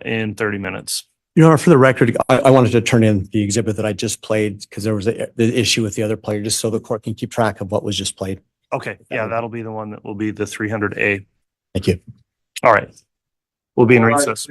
in 30 minutes. Your Honor, for the record, I wanted to turn in the exhibit that I just played because there was the issue with the other player, just so the court can keep track of what was just played. Okay, yeah, that'll be the one that will be the 300A. Thank you. All right, we'll be in recess.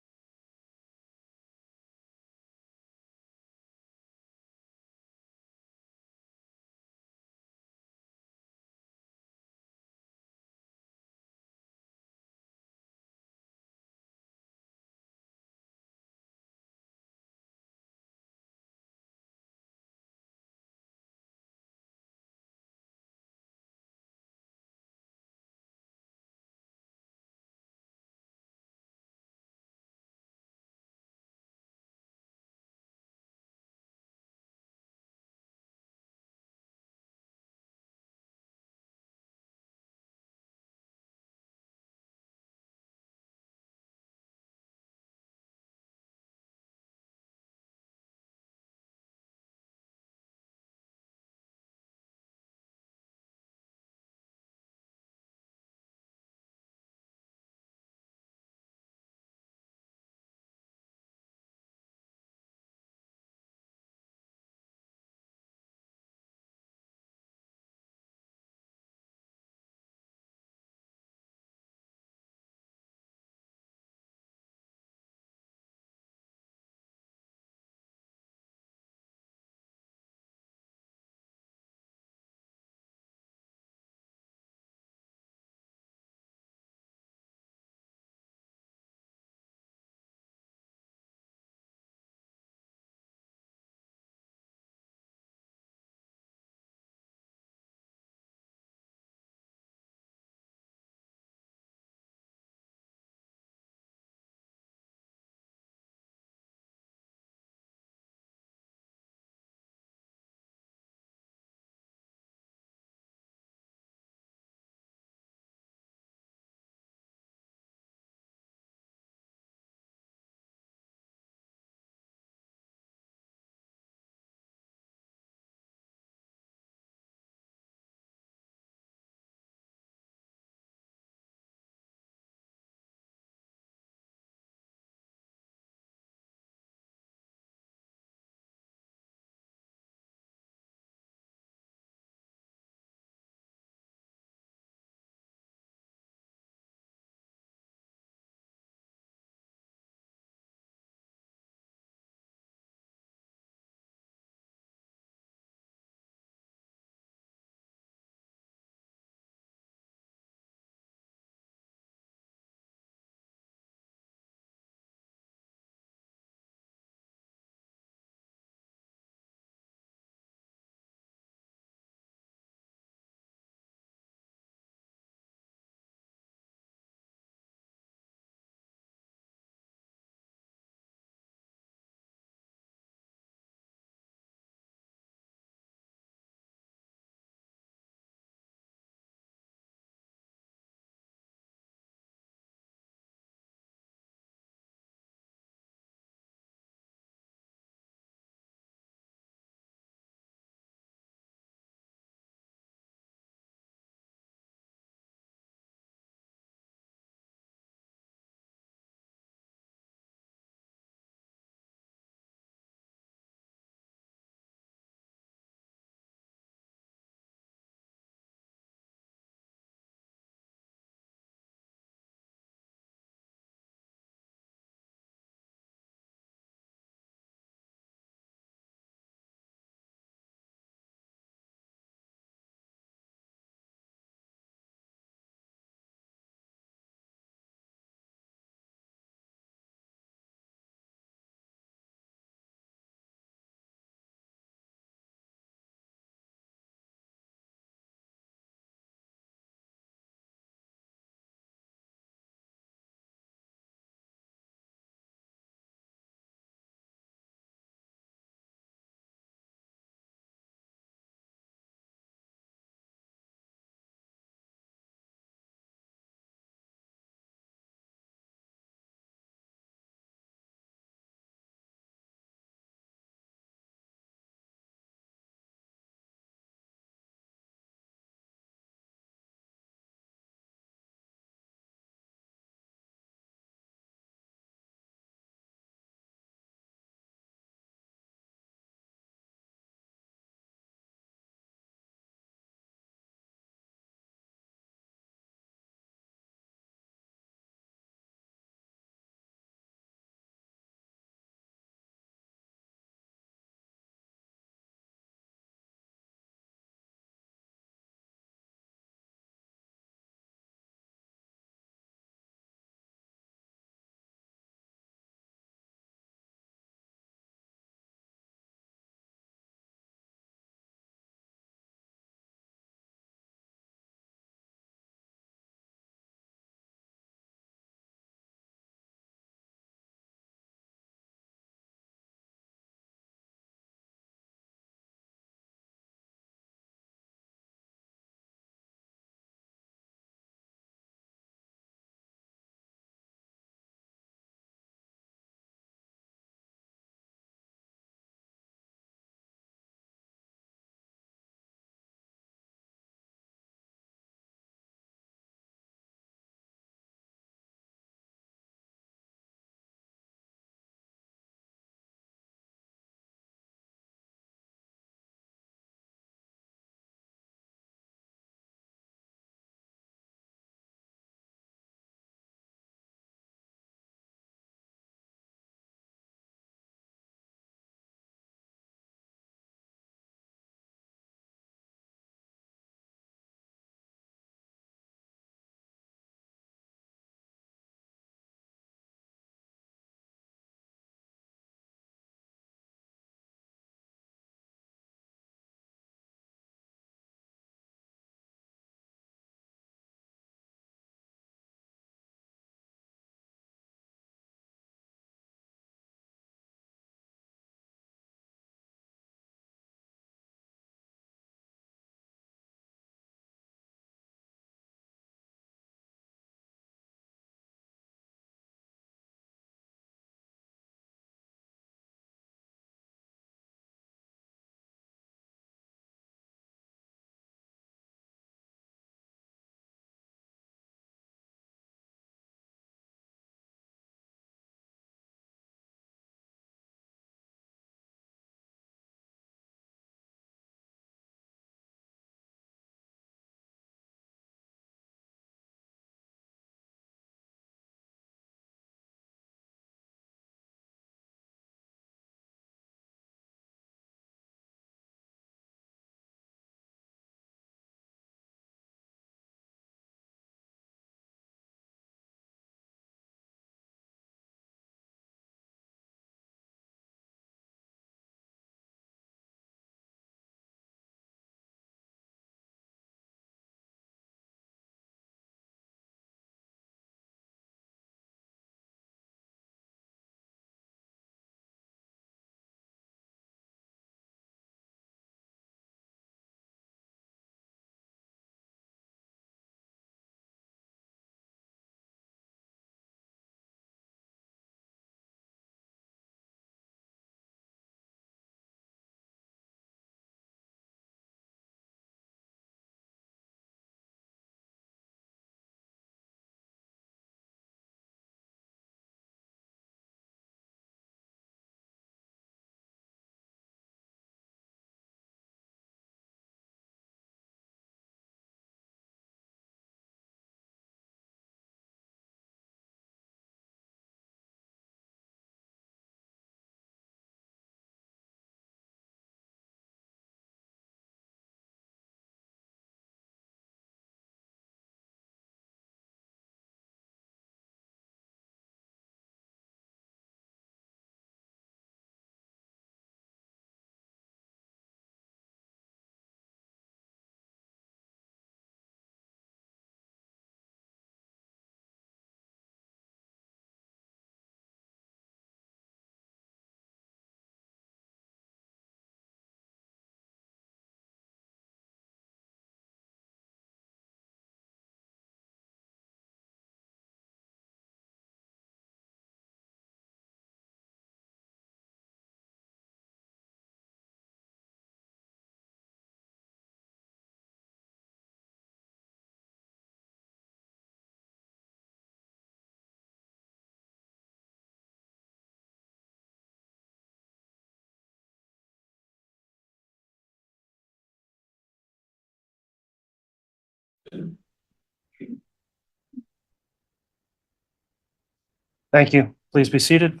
Thank you. Please be seated.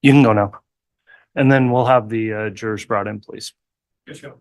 You can go now. And then we'll have the jurors brought in, please. Yes, sir.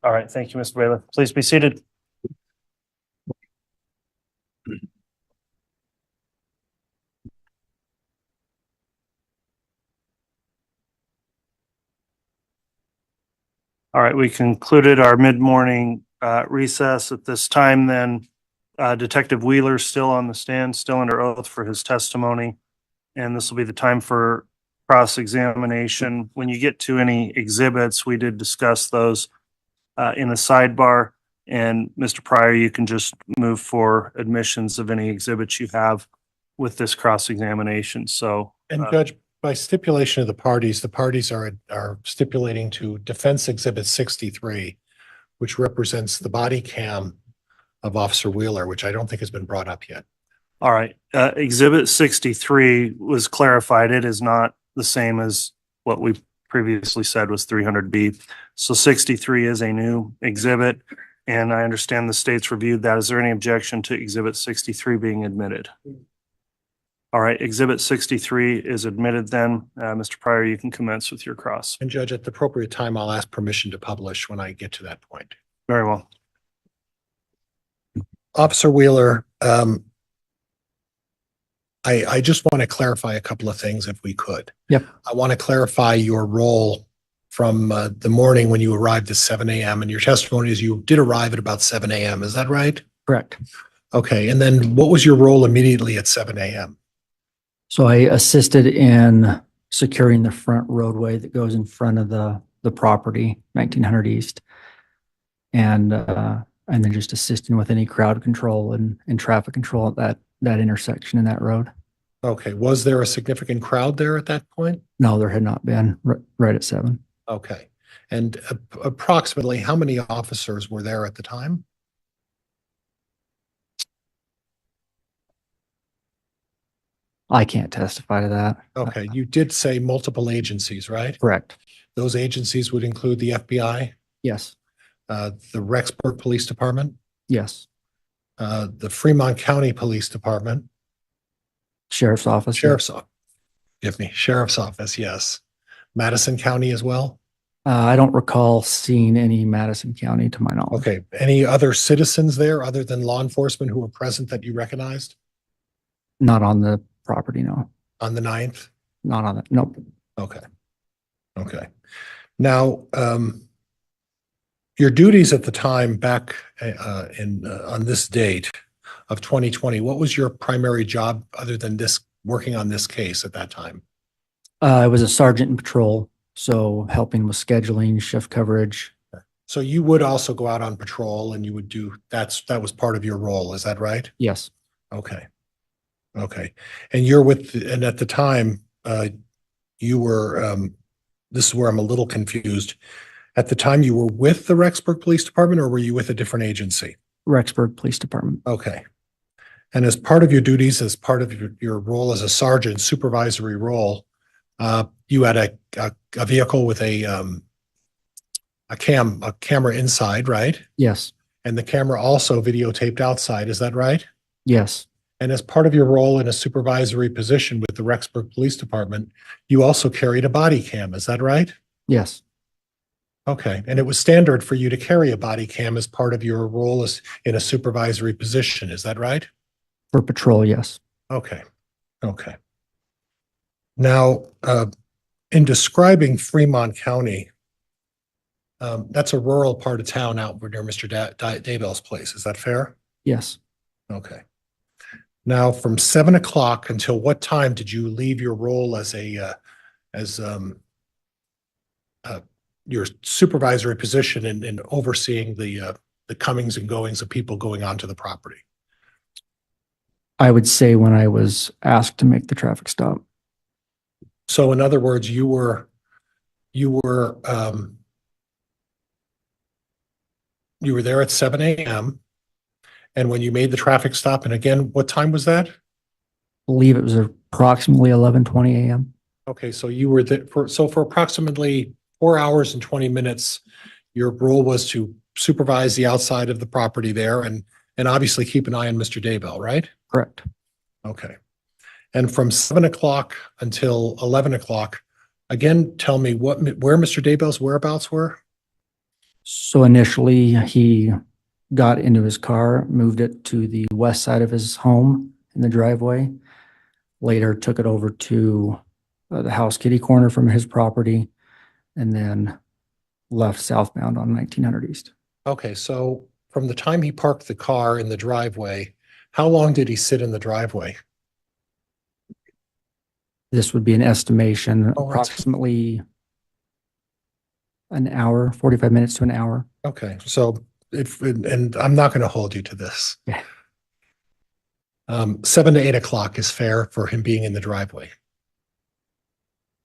All right. Thank you, Mr. Bailiff. Please be seated. All right, we concluded our mid-morning recess at this time then. Detective Wheeler still on the stand, still under oath for his testimony. And this will be the time for cross-examination. When you get to any exhibits, we did discuss those in the sidebar. And Mr. Pryor, you can just move for admissions of any exhibits you have with this cross-examination. So. And Judge, by stipulation of the parties are stipulating to Defense Exhibit 63, which represents the body cam of Officer Wheeler, which I don't think has been brought up yet. All right. Exhibit 63 was clarified. It is not the same as what we previously said was 300B. So 63 is a new exhibit, and I understand the state's reviewed that. Is there any objection to Exhibit 63 being admitted? All right. Exhibit 63 is admitted then. Mr. Pryor, you can commence with your cross. And Judge, at the appropriate time, I'll ask permission to publish when I get to that point. Very well. Officer Wheeler, I just want to clarify a couple of things if we could. Yep. I want to clarify your role from the morning when you arrived at 7 a.m. and your testimony is you did arrive at about 7 a.m. Is that right? Correct. Okay, and then what was your role immediately at 7 a.m.? So I assisted in securing the front roadway that goes in front of the property, 1900 East. And then just assisting with any crowd control and traffic control at that intersection in that road. Okay, was there a significant crowd there at that point? No, there had not been right at 7. Okay, and approximately how many officers were there at the time? I can't testify to that. Okay, you did say multiple agencies, right? Correct. Those agencies would include the FBI, Yes. the Rexburg Police Department, Yes. the Fremont County Police Department, Sheriff's Office. Sheriff's Office. Give me Sheriff's Office, yes. Madison County as well? I don't recall seeing any Madison County to my knowledge. Okay, any other citizens there other than law enforcement who were present that you recognized Not on the property, no. on the 9th? Not on it. Nope. Okay. Okay. Now, your duties at the time back on this date of 2020, what was your primary job other than this, working on this case at that time? I was a sergeant in patrol, so helping with scheduling, shift coverage. So you would also go out on patrol and you would do, that was part of your role, is that right? Yes. Okay. Okay. And you're with, and at the time, you were, this is where I'm a little confused. At the time you were with the Rexburg Police Department or were you with a different agency? Rexburg Police Department. Okay. And as part of your duties, as part of your role as a sergeant, supervisory role, you had a vehicle with a camera inside, right? Yes. And the camera also videotaped outside, is that right? Yes. And as part of your role in a supervisory position with the Rexburg Police Department, you also carried a body cam, is that right? Yes. Okay, and it was standard for you to carry a body cam as part of your role as in a supervisory position, is that right? For patrol, yes. Okay, okay. Now, in describing Fremont County, that's a rural part of town out near Mr. Daybell's place, is that fair? Yes. Okay. Now, from 7 o'clock until what time did you leave your role as your supervisory position in overseeing the comings and goings of people going onto the property? I would say when I was asked to make the traffic stop. So in other words, you were there at 7 a.m. And when you made the traffic stop, and again, what time was that? I believe it was approximately 11:20 a.m. Okay, so you were there for approximately 4 hours and 20 minutes. Your role was to supervise the outside of the property there and obviously keep an eye on Mr. Daybell, right? Correct. Okay. And from 7 o'clock until 11 o'clock, again, tell me where Mr. Daybell's whereabouts were? So initially he got into his car, moved it to the west side of his home in the driveway. Later took it over to the house kitty corner from his property and then left southbound on 1900 East. Okay, so from the time he parked the car in the driveway, how long did he sit in the driveway? This would be an estimation, approximately an hour, 45 minutes to an hour. Okay, so and I'm not going to hold you to this. Yeah. 7 to 8 o'clock is fair for him being in the driveway.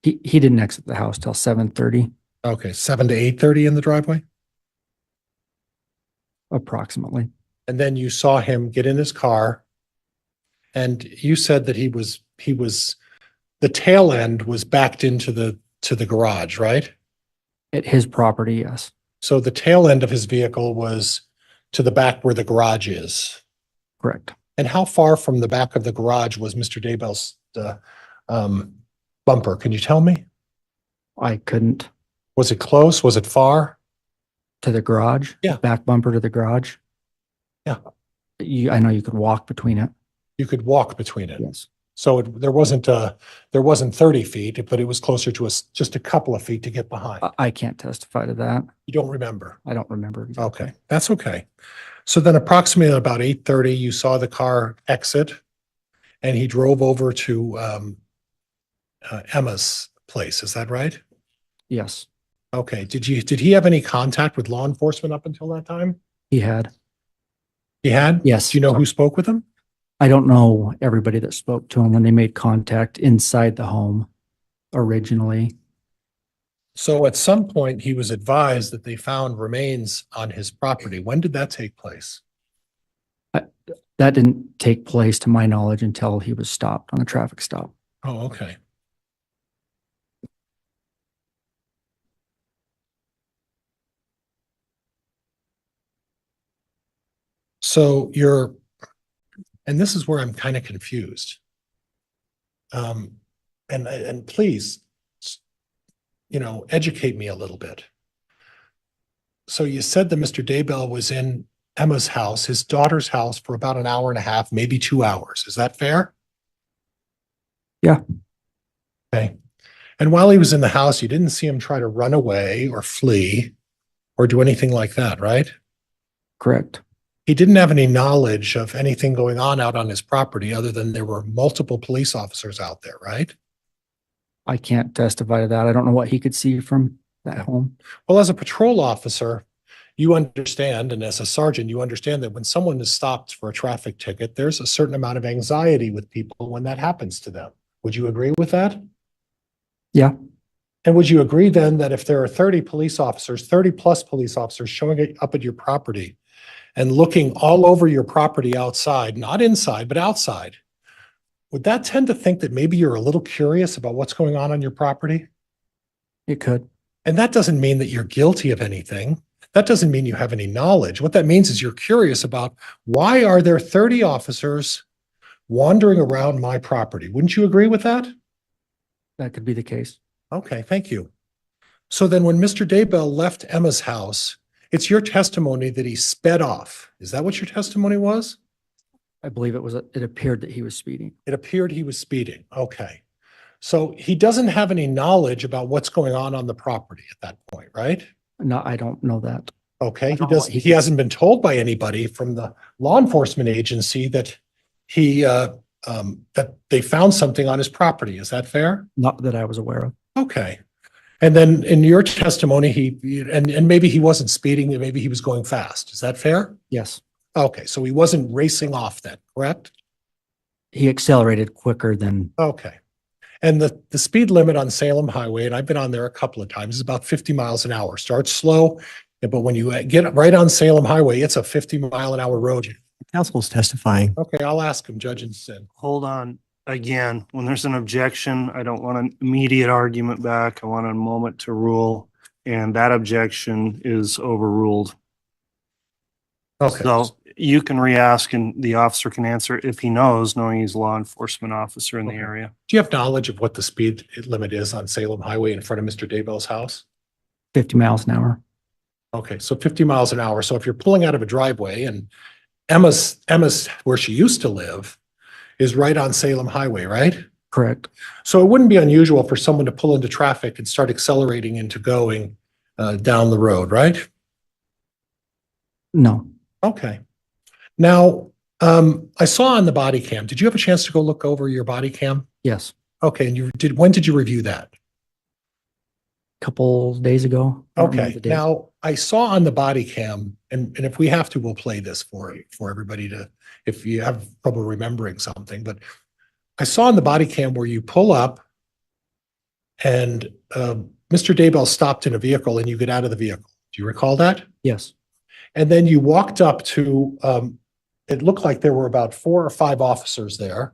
He didn't exit the house till 7:30. Okay, 7 to 8:30 in the driveway? Approximately. And then you saw him get in his car and you said that the tail end was backed into the garage, right? At his property, yes. So the tail end of his vehicle was to the back where the garage is. Correct. And how far from the back of the garage was Mr. Daybell's bumper? Can you tell me? I couldn't. Was it close? Was it far? To the garage? Yeah. Back bumper to the garage? Yeah. I know you could walk between it. You could walk between it? Yes. So there wasn't 30 feet, but it was closer to just a couple of feet to get behind. I can't testify to that. You don't remember? I don't remember exactly. Okay, that's okay. So then approximately about 8:30, you saw the car exit and he drove over to Emma's place. Is that right? Yes, Okay. Did he have any contact with law enforcement up until that time? he had. He had? Yes. Do you know who spoke with him? I don't know everybody that spoke to him when they made contact inside the home originally. So at some point, he was advised that they found remains on his property. When did that take place? That didn't take place to my knowledge until he was stopped on a traffic stop. Oh, okay. So and this is where I'm kind of confused. And please, educate me a little bit. So you said that Mr. Daybell was in Emma's house, his daughter's house, for about an hour and a half, maybe 2 hours. Is that fair? Yeah. Okay. And while he was in the house, you didn't see him try to run away or flee or do anything like that, right? Correct. He didn't have any knowledge of anything going on out on his property other than there were multiple police officers out there, right? I can't testify to that. I don't know what he could see from that home. Well, as a patrol officer, you understand, and as a sergeant, you understand that when someone is stopped for a traffic ticket, there's a certain amount of anxiety with people when that happens to them. Would you agree with that? Yeah. And would you agree then that if there are 30 plus police officers showing up at your property and looking all over your property outside, not inside, but outside, would that tend to think that maybe you're a little curious about what's going on your property? It could. And that doesn't mean that you're guilty of anything. That doesn't mean you have any knowledge. What that means is you're curious about why are there 30 officers wandering around my property? Wouldn't you agree with that? That could be the case. Okay, thank you. So then when Mr. Daybell left Emma's house, it's your testimony that he sped off. Is that what your testimony was? I believe it appeared that he was speeding. It appeared he was speeding. Okay. So he doesn't have any knowledge about what's going on the property at that point, right? No, I don't know that. Okay. He hasn't been told by anybody from the law enforcement agency that that they found something on his property. Is that fair? Not that I was aware of. Okay. And then in your testimony, and maybe he wasn't speeding, maybe he was going fast. Is that fair? Yes. Okay. So he wasn't racing off then, correct? He accelerated quicker than. Okay. And the speed limit on Salem Highway, and I've been on there a couple of times, is about 50 miles an hour. Starts slow, but when you get right on Salem Highway, it's a 50-mile-an-hour road. Council's testifying. Okay, I'll ask him, Judge Inston. Hold on. Again, when there's an objection, I don't want an immediate argument back. I want a moment to rule, and that objection is overruled. Okay. So you can re-ask and the officer can answer if he knows, knowing he's a law enforcement officer in the area. Do you have knowledge of what the speed limit is on Salem Highway in front of Mr. Daybell's house? 50 miles an hour. Okay, so 50 miles an hour. So if you're pulling out of a driveway and Emma's where she used to live is right on Salem Highway, right? Correct. So it wouldn't be unusual for someone to pull into traffic and start accelerating into going down the road, right? No. Okay. Now, I saw on the body cam, did you have a chance to go look over your body cam? Yes. Okay, and when did you review that? Couple days ago. I don't remember Okay, the date. now I saw on the body cam, and if we have to, we'll play this for everybody if you have trouble remembering something, but I saw on the body cam where you pull up and Mr. Daybell stopped in a vehicle and you get out of the vehicle. Do you recall that? Yes. And then you walked up to, it looked like there were about 4 or 5 officers there,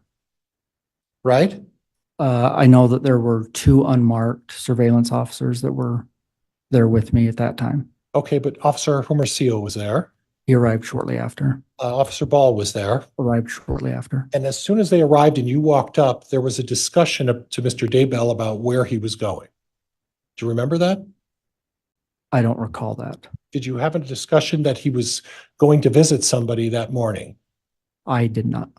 right? I know that there were 2 unmarked surveillance officers that were there with me at that time. Okay, but Officer Hermosillo was there. He arrived shortly after. Officer Ball was there. Arrived shortly after. And as soon as they arrived and you walked up, there was a discussion to Mr. Daybell about where he was going. Do you remember that? I don't recall that. Did you have a discussion that he was going to visit somebody that morning? I did not.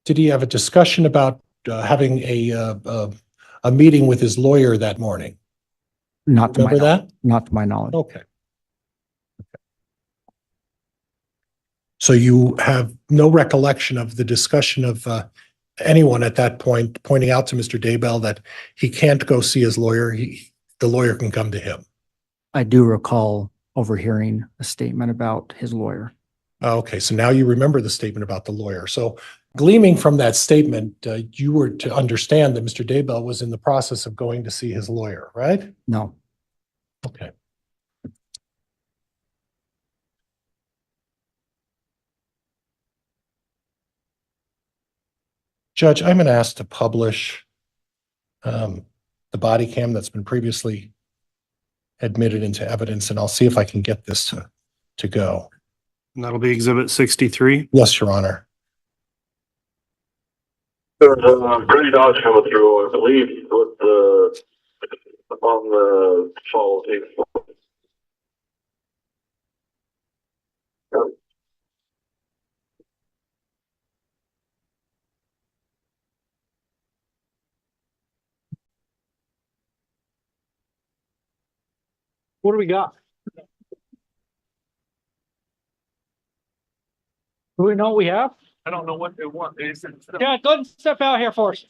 Did he have a discussion about having a meeting with his lawyer that morning. Not to my, Remember that? not to my knowledge. Okay. So you have no recollection of the discussion of anyone at that point pointing out to Mr. Daybell that he can't go see his lawyer. The lawyer can come to him. I do recall overhearing a statement about his lawyer. Okay, so now you remember the statement about the lawyer. So gleaming from that statement, you were to understand that Mr. Daybell was in the process of going to see his lawyer, right? No. Okay. Judge, I'm going to ask to publish the body cam that's been previously admitted into evidence, and I'll see if I can get this to go. And that'll be exhibit 63. Yes, Your Honor. There's pretty dogs coming through, I believe, with the on the Powell tape. What do we got? Do we know what we have? I don't know what they want. They said Yeah, go ahead and step out here for us.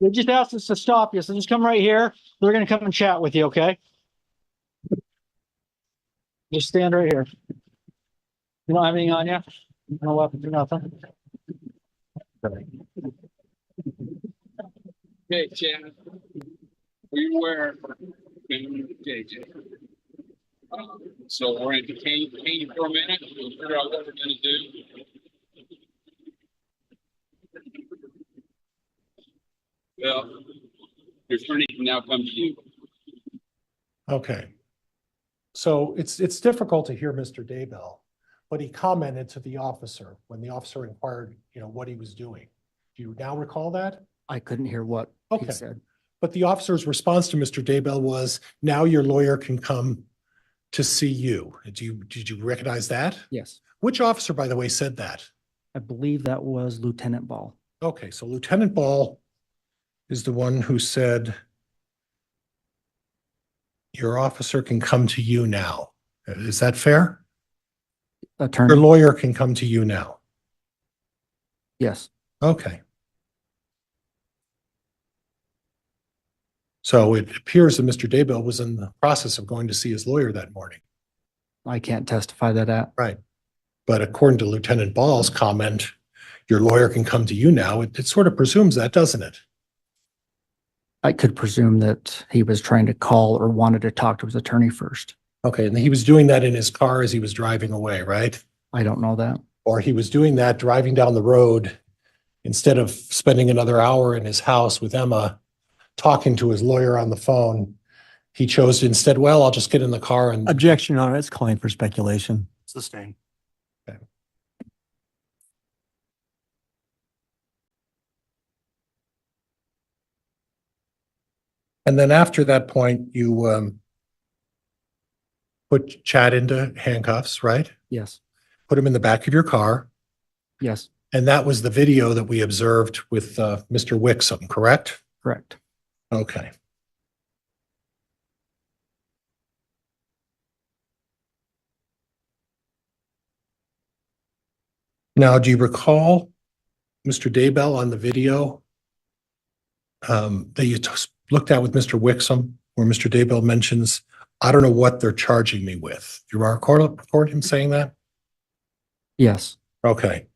They just asked us to stop you, so just come right here. They're gonna come and chat with you, okay? Just stand right here. You don't have anything on you? No weapons or nothing? Okay, Shannon. We were JJ. So we're going to detain you for a minute. We'll figure out what we're going to do. Well, your attorney can now come to you. Okay. So it's difficult to hear Mr. Daybell, but he commented to the officer when the officer inquired, what he was doing. Do you now recall that? I couldn't hear what Okay. he said. But the officer's response to Mr. Daybell was, now your lawyer can come to see you. Did you recognize that? Yes. Which officer, by the way, said that? I believe that was Lieutenant Ball. Okay, so Lieutenant Ball is the one who said, your officer can come to you now. Is that fair? Attorney. Your lawyer can come to you now. Yes. Okay. So it appears that Mr. Daybell was in the process of going to see his lawyer that morning. I can't testify that. Right. But according to Lieutenant Ball's comment, your lawyer can come to you now. It sort of presumes that, doesn't it? I could presume that he was trying to call or wanted to talk to his attorney first. Okay, and he was doing that in his car as he was driving away, right? I don't know that. Or he was doing that driving down the road instead of spending another hour in his house with Emma talking to his lawyer on the phone. He chose to instead, well, I'll just get in the car and. Objection, Your Honor. It's calling for speculation. Sustained. Okay. And then after that point, you put Chad into handcuffs, right? Yes. Put him in the back of your car. Yes. And that was the video that we observed with Mr. Wixom, correct? Correct. Okay. Now, do you recall, Mr. Daybell, on the video that you looked at with Mr. Wixom, where Mr. Daybell mentions, I don't know what they're charging me with. Do you record him saying that? Yes. Okay.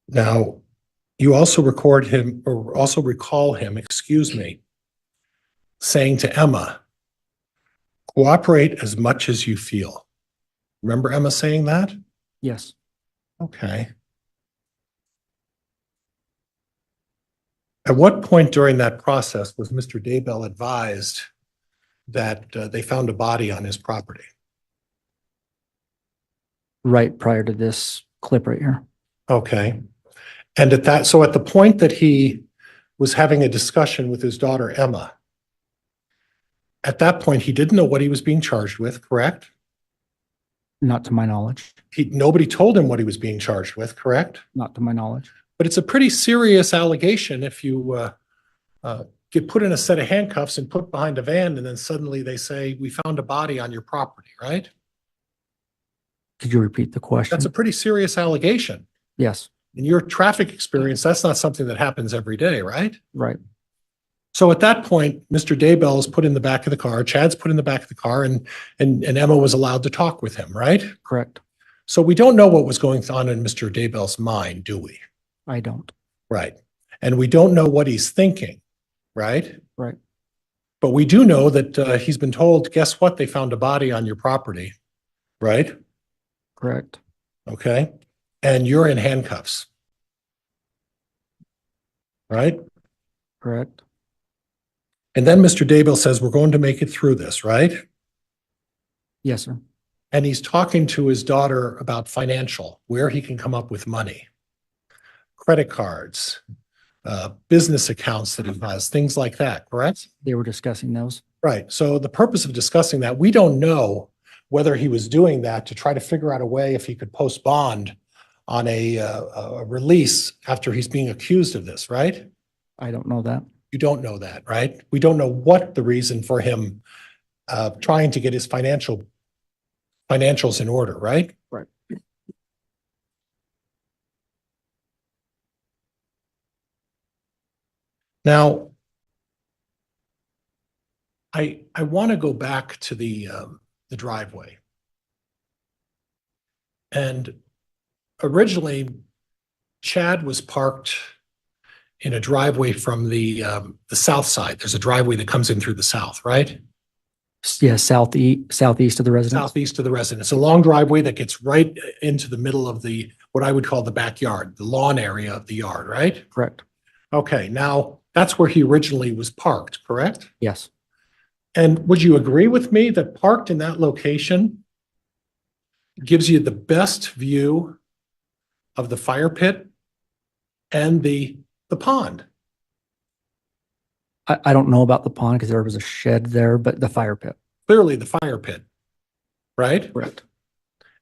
Now, you also record him, or also recall him, excuse me, saying to Emma, cooperate as much as you feel. Remember Emma saying that? Yes. Okay. At what point during that process was Mr. Daybell advised that they found a body on his property? Right prior to this clip right here. Okay. And at the point that he was having a discussion with his daughter, Emma, at that point, he didn't know what he was being charged with, correct? Not to my knowledge. Nobody told him what he was being charged with, correct? Not to my knowledge. But it's a pretty serious allegation if you get put in a set of handcuffs and put behind a van, and then suddenly they say, we found a body on your property, right? Could you repeat the question? That's a pretty serious allegation. Yes, In your traffic experience, that's not something that happens every day, right? right. So at that point, Mr. Daybell is put in the back of the car, Chad's put in the back of the car, and Emma was allowed to talk with him, right? Correct. So we don't know what was going on in Mr. Daybell's mind, do we? I don't. Right. And we don't know what he's thinking, right? Right. But we do know that he's been told, guess what? They found a body on your property, right? Correct. Okay. And you're in handcuffs, right? Correct. And then Mr. Daybell says, we're going to make it through this, right? Yes, sir. And he's talking to his daughter about financial, where he can come up with money, credit cards, business accounts that he has, things like that, correct? They were discussing those. Right. So the purpose of discussing that, we don't know whether he was doing that to try to figure out a way if he could post bond on a release after he's being accused of this, right? I don't know that. You don't know that, right? We don't know what the reason for him trying to get his financials in order, right? Right. Now, I want to go back to the driveway. And originally, Chad was parked in a driveway from the south side. There's a driveway that comes in through the south, right? Yeah, southeast of the residence. Southeast of the residence. A long driveway that gets right into the middle of what I would call the backyard, the lawn area of the yard, right? Correct. Okay, now that's where he originally was parked, correct? Yes. And would you agree with me that parked in that location gives you the best view of the fire pit and the pond? I don't know about the pond because there was a shed there, but the fire pit. Clearly the fire pit, right? Correct.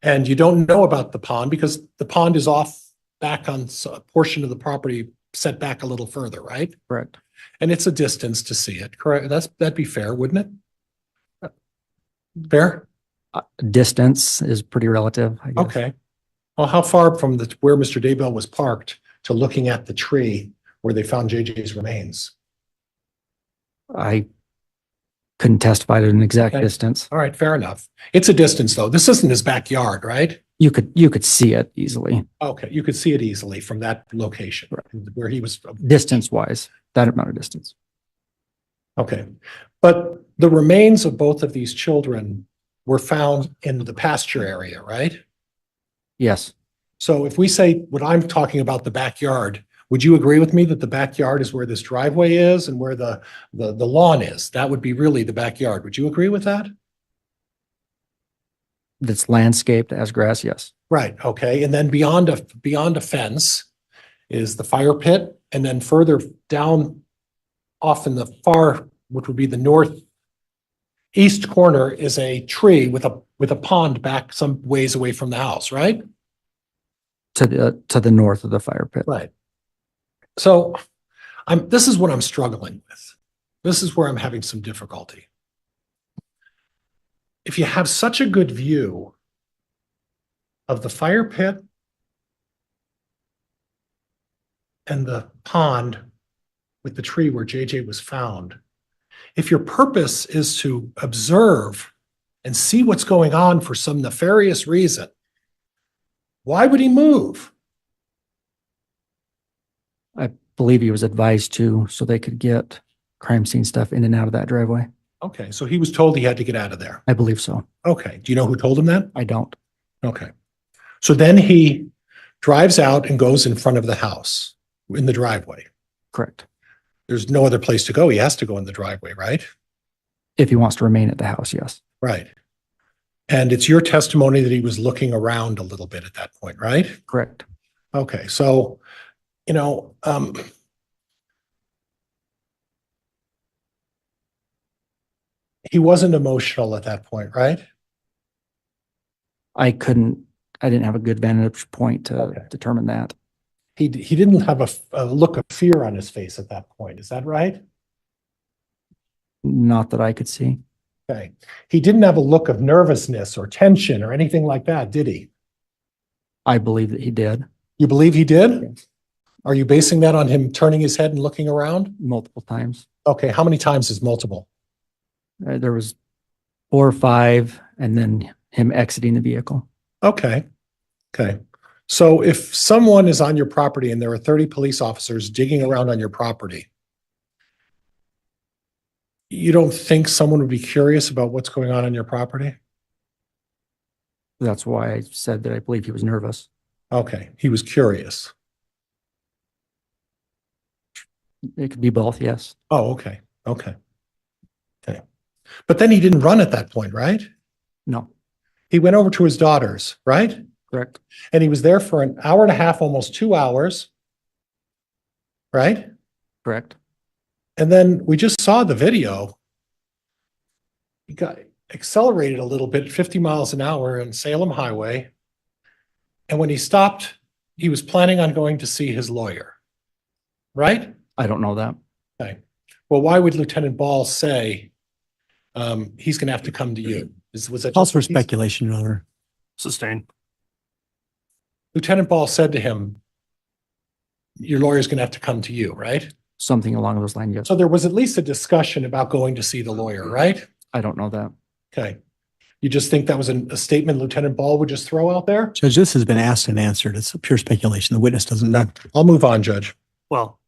And you don't know about the pond because the pond is off back on a portion of the property set back a little further, right? Correct. And it's a distance to see it, correct? That'd be fair, wouldn't it? Fair? Distance is pretty relative, I guess. Okay. Well, how far from where Mr. Daybell was parked to looking at the tree where they found JJ's remains? I couldn't testify to an exact Okay. distance. All right, fair enough. It's a distance though. This isn't his backyard, right? You could see it easily. Okay, you could see it easily from that location where he was. Distance wise, that amount of distance. Okay, but the remains of both of these children were found in the pasture area, right? Yes. So if we say what I'm talking about, the backyard, would you agree with me that the backyard is where this driveway is and where the lawn is? That would be really the backyard. Would you agree with that? That's landscaped as grass, yes. Right, okay. And then beyond a fence is the fire pit, and then further down off in the far, which would be the northeast corner, is a tree with a pond back some ways away from the house, right? To the north of the fire pit. Right. So this is what I'm struggling with. This is where I'm having some difficulty. If you have such a good view of the fire pit and the pond with the tree where JJ was found, if your purpose is to observe and see what's going on for some nefarious reason, why would he move? I believe he was advised to, so they could get crime scene stuff in and out of that driveway. Okay, so he was told he had to get out of there. I believe so. Okay, do you know who told him that? I don't. Okay. So then he drives out and goes in front of the house in the driveway. Correct. There's no other place to go. He has to go in the driveway, right? If he wants to remain at the house, yes. Right. And it's your testimony that he was looking around a little bit at that point, right? Correct. Okay, so, he wasn't emotional at that point, right? I didn't have a good vantage point to Okay. determine that. He didn't have a look of fear on his face at that point. Is that right? Not that I could see. Okay. He didn't have a look of nervousness or tension or anything like that, did he? I believe that he did You believe he did? Yes. Are you basing that on him turning his head and looking around? multiple times. Okay. How many times is multiple? There was 4 or 5, and then him exiting the vehicle. Okay. Okay. So if someone is on your property and there are 30 police officers digging around on your property, you don't think someone would be curious about what's going on your property? That's why I said that I believe he was nervous. Okay. He was curious. It could be both, yes. Oh, okay. Okay. Okay. But then he didn't run at that point, right? No, He went over to his daughter's, right? correct. And he was there for an hour and a half, almost 2 hours. Right? Correct. And then we just saw the video. He got accelerated a little bit, 50 miles an hour on Salem Highway. And when he stopped, he was planning on going to see his lawyer. Right? I don't know that. Okay. Well, why would Lieutenant Ball say he's going to have to come to you? Was that Calls for just what speculation, Your Honor. Sustained. Lieutenant Ball said to him, your lawyer's going to have to come to you, right? Something along those lines, yes. So there was at least a discussion about going to see the lawyer, right? I don't know that. Okay. You just think that was a statement Lieutenant Ball would just throw out there? Judge, this has been asked and answered. It's a pure speculation. The witness doesn't know. I'll move on, Judge. Well,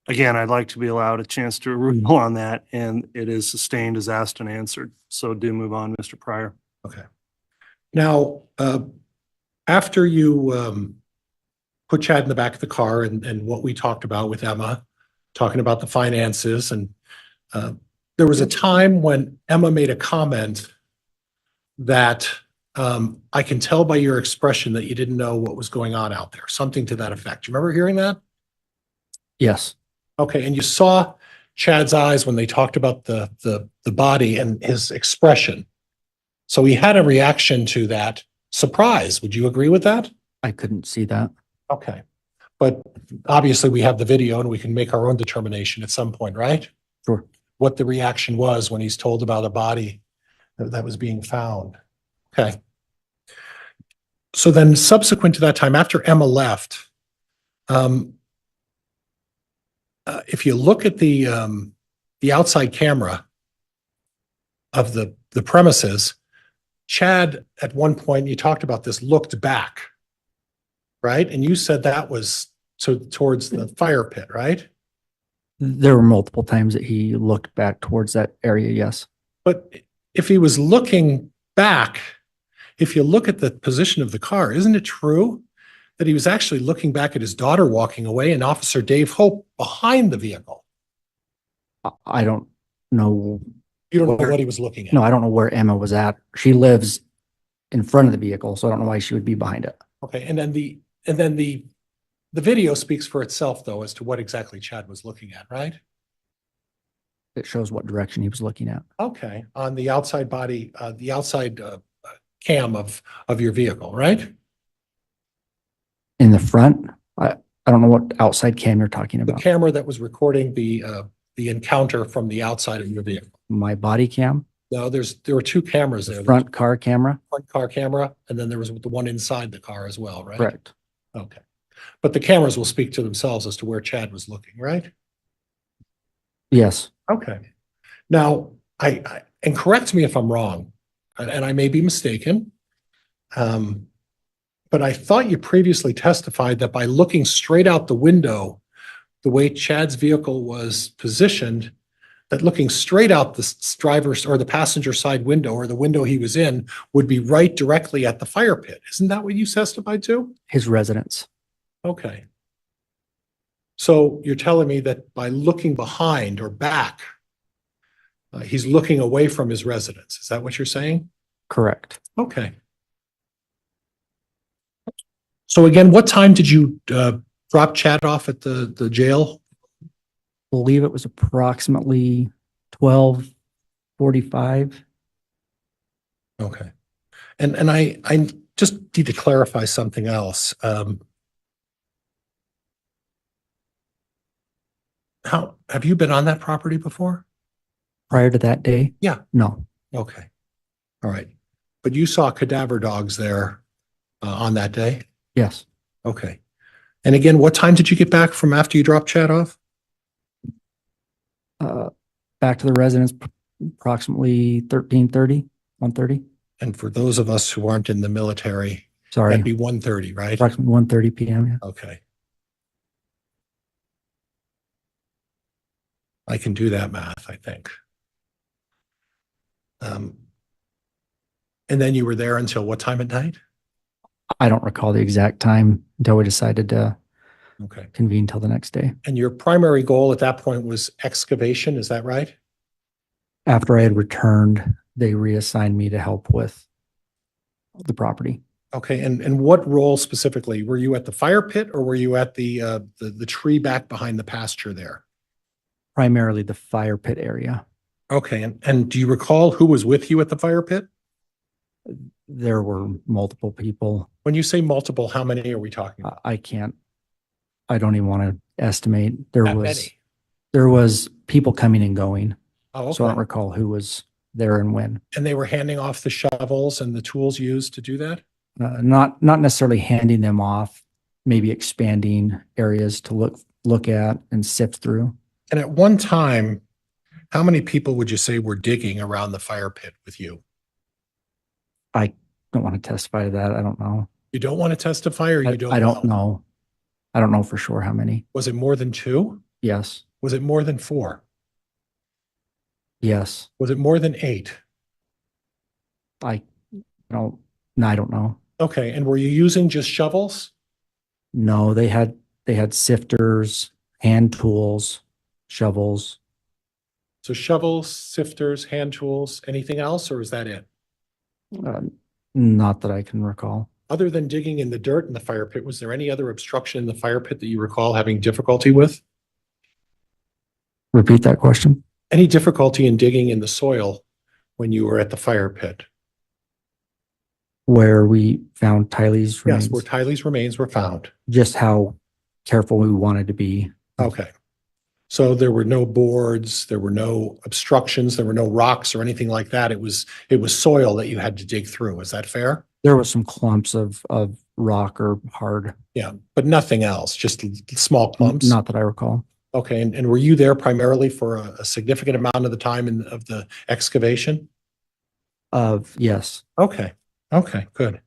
again, I'd like to be allowed a chance to rule on that, and it is sustained as asked and answered. So do move on, Mr. Pryor. Okay. Now, after you put Chad in the back of the car and what we talked about with Emma, talking about the finances, and there was a time when Emma made a comment that I can tell by your expression that you didn't know what was going on out there, something to that effect. You remember hearing that? Yes, Okay, and you saw Chad's eyes when they talked about the body and his expression. So he had a reaction to that surprise. Would you agree with that? I couldn't see that. Okay. But obviously we have the video and we can make our own determination at some point, right? Sure. What the reaction was when he's told about a body that was being found. Okay. So then subsequent to that time, after Emma left, if you look at the outside camera of the premises, Chad, at one point, you talked about this, looked back, right? And you said that was towards the fire pit, right? There were multiple times that he looked back towards that area, yes. But if he was looking back, if you look at the position of the car, isn't it true that he was actually looking back at his daughter walking away and Officer Dave Hope behind the vehicle? I don't know. You don't know what he was looking at? No, I don't know where Emma was at. She lives in front of the vehicle, so I don't know why she would be behind it. Okay, and then the video speaks for itself, though, as to what exactly Chad was looking at, right? It shows what direction he was looking at. Okay, on the outside body, the outside cam of your vehicle, right? In the front, I don't know what outside cam you're talking The about. camera that was recording the encounter from the outside of your vehicle. My body cam, No, there were two cameras there. front car camera, Front car camera, and then there was the one inside the car as well, right? correct. Okay. But the cameras will speak to themselves as to where Chad was looking, right? Yes, Okay. Now, and correct me if I'm wrong, and I may be mistaken, but I thought you previously testified that by looking straight out the window, the way Chad's vehicle was positioned, that looking straight out the driver's or the passenger side window or the window he was in would be right directly at the fire pit. Isn't that what you testified to? his residence. Okay. So you're telling me that by looking behind or back, he's looking away from his residence. Is that what you're saying? Correct. Okay. So again, what time did you drop Chad off at the jail? Believe it was approximately 12:45. Okay. And I just need to clarify something else. How, have you been on that property before? Prior to that day? Yeah. No. Okay. All right. But you saw cadaver dogs there on that day? Yes. Okay. And again, what time did you get back from after you dropped Chad off? Back to the residence approximately 13:30, 1:30. And for those of us who aren't in the military, Sorry, that'd be 1:30, right? approximately 1:30 p.m. Yeah. Okay. I can do that math, I think. And then you were there until what time at night? I don't recall the exact time until we decided to Okay. convene till the next day. And your primary goal at that point was excavation, is that right? After I had returned, they reassigned me to help with the property. Okay, and what role specifically? Were you at the fire pit or were you at the tree back behind the pasture there? Primarily the fire pit area. Okay, and do you recall who was with you at the fire pit? There were multiple people. When you say multiple, how many are we talking about? I don't even want to estimate. There That was many? there was people coming and going. Oh, So I don't okay. recall who was there and when. And they were handing off the shovels and the tools used to do that? Not necessarily handing them off, maybe expanding areas to look at and sift through. And at one time, how many people would you say were digging around the fire pit with you? I don't want to testify to that. I don't know. You don't want to testify or you don't I don't know. I don't know for sure how many. Was it more than 2? Yes. Was it more than 4? Yes. Was it more than 8? I don't know. Okay, and were you using just shovels? No, they had sifters, hand tools, shovels. So shovels, sifters, hand tools, anything else, or is that it? Not that I can recall. Other than digging in the dirt in the fire pit, was there any other obstruction in the fire pit that you recall having difficulty with? Repeat that question. Any difficulty in digging in the soil when you were at the fire pit? Where we found Tylee's remains. Yes, where Tylee's remains were found. Just how careful we wanted to be. Okay. So there were no boards, there were no obstructions, there were no rocks or anything like that. It was soil that you had to dig through. Is that fair? There was some clumps of rock or hard. Yeah, but nothing else, just small clumps? Not that I recall. Okay, and were you there primarily for a significant amount of the time of the excavation? Yes. Okay, good.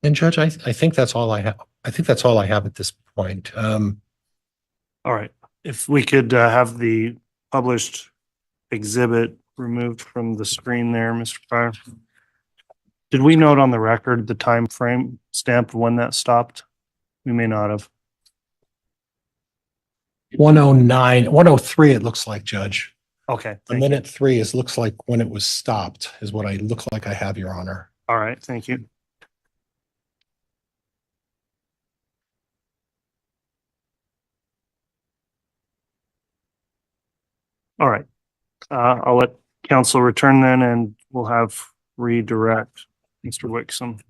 And Judge, I think that's all I have. I think that's all I have at this point. All right. If we could have the published exhibit removed from the screen there, Mr. Pryor. Did we note on the record the time frame stamp when that stopped? We may not have. 109, 103, it looks like, Judge. Okay. A minute 3 looks like when it was stopped is what I look like I have, Your Honor. All right. Thank you. All right. I'll let counsel return then and we'll have redirect Mr. Wixom.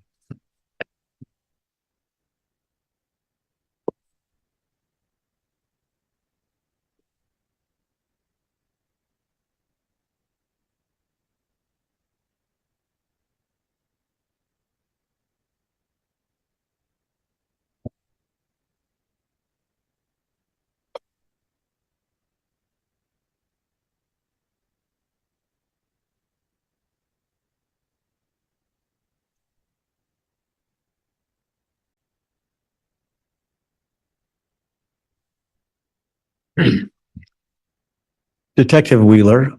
Detective Wheeler,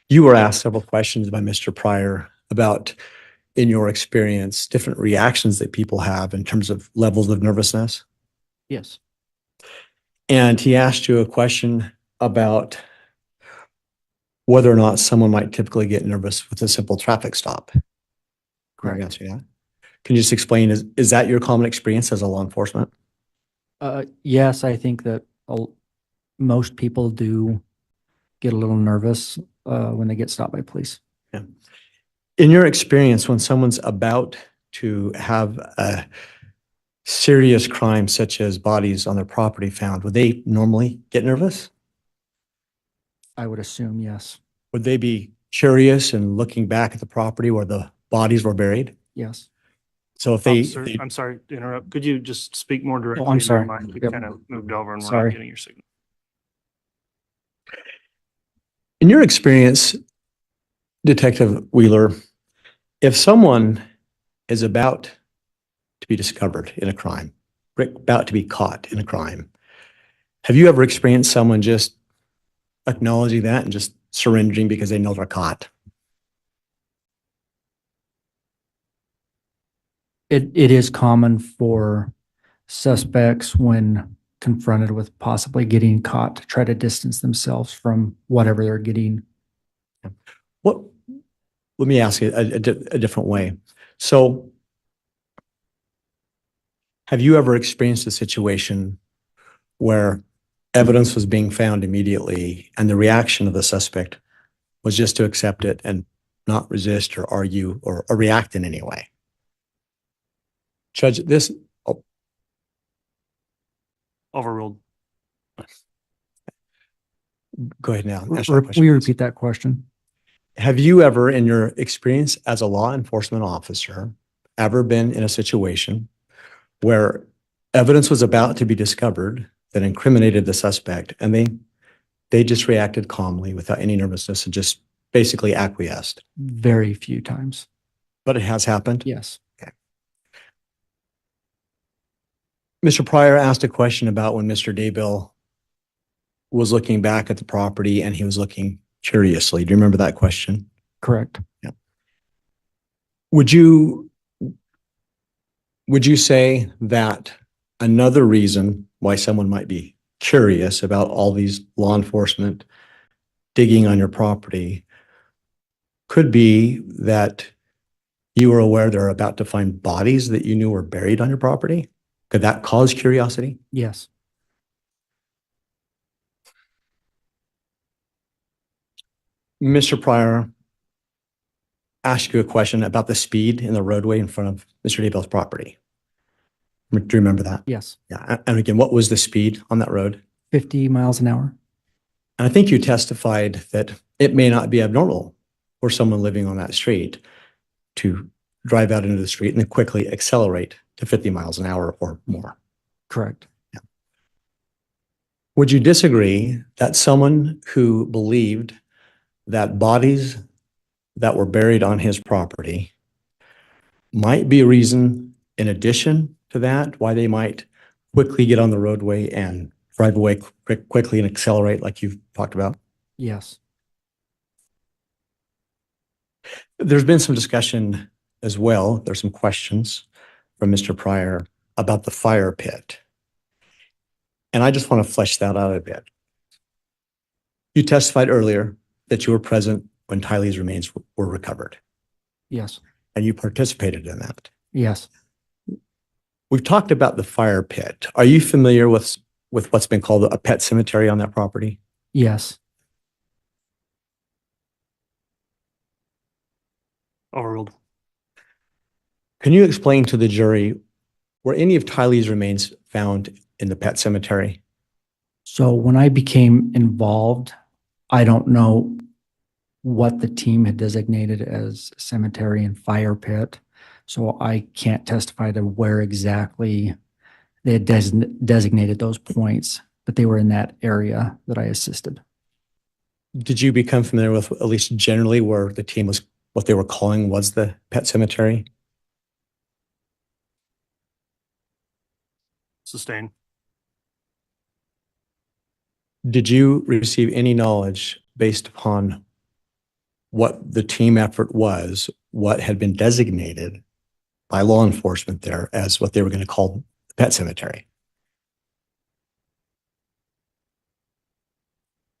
you were asked several questions by Mr. Pryor about, in your experience, different reactions that people have in terms of levels of nervousness. Yes. And he asked you a question about whether or not someone might typically get nervous with a simple traffic stop. Correct. Answer that. Can you just explain, is that your common experience as a law enforcement? Yes, I think that most people do get a little nervous when they get stopped by police. Yeah. In your experience, when someone's about to have a serious crime such as bodies on their property found, would they normally get nervous? I would assume, yes. Would they be curious and looking back at the property where the bodies were buried? Yes. So if they, Officer, I'm sorry to interrupt. Could you just speak more directly? I'm sorry. Your mic Yep. kind of moved over and we're Sorry. not getting your signal. in your experience, Detective Wheeler, if someone is about to be discovered in a crime, about to be caught in a crime, have you ever experienced someone just acknowledging that and just surrendering because they know they're caught? It is common for suspects when confronted with possibly getting caught to try to distance themselves from whatever they're getting. Let me ask you a different way. So have you ever experienced a situation where evidence was being found immediately and the reaction of the suspect was just to accept it and not resist or argue or react in any way? Judge, this... Oh. Overruled. Go ahead now. Will you repeat that question? Have you ever, in your experience as a law enforcement officer, ever been in a situation where evidence was about to be discovered that incriminated the suspect and they just reacted calmly without any nervousness and just basically acquiesced? Very few times. But it has happened? Yes. Okay. Mr. Pryor asked a question about when Mr. Daybell was looking back at the property and he was looking curiously. Do you remember that question? Correct. Yeah. Would you say that another reason why someone might be curious about all these law enforcement digging on your property could be that you were aware they're about to find bodies that you knew were buried on your property? Could that cause curiosity? Yes. Mr. Pryor asked you a question about the speed in the roadway in front of Mr. Daybell's property. Do you remember that? Yes. Yeah. And again, what was the speed on that road? 50 miles an hour. And I think you testified that it may not be abnormal for someone living on that street to drive out into the street and then quickly accelerate to 50 miles an hour or more. Correct. Yeah. Would you disagree that someone who believed that bodies that were buried on his property might be a reason, in addition to that, why they might quickly get on the roadway and drive away quickly and accelerate like you've talked about? Yes. There's been some discussion as well. There's some questions from Mr. Pryor about the fire pit. And I just want to flesh that out a bit. You testified earlier that you were present when Tylee's remains were recovered. Yes. And you participated in that. Yes. We've talked about the fire pit. Are you familiar with what's been called a pet cemetery on that property? Yes. Overruled. Can you explain to the jury, were any of Tylee's remains found in the pet cemetery? So when I became involved, I don't know what the team had designated as cemetery and fire pit. So I can't testify to where exactly they had designated those points, but they were in that area that I assisted. Did you become familiar with at least generally where the team was, what they were calling was the pet cemetery? Sustained. Did you receive any knowledge based upon what the team effort was, what had been designated by law enforcement there as what they were going to call the pet cemetery?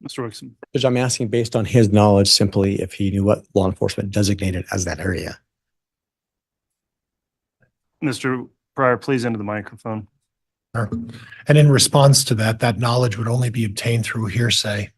Mr. Wixom. Judge, I'm asking based on his knowledge simply if he knew what law enforcement designated as that area. Mr. Pryor, please enter the microphone. And in response to that, that knowledge would only be obtained through hearsay.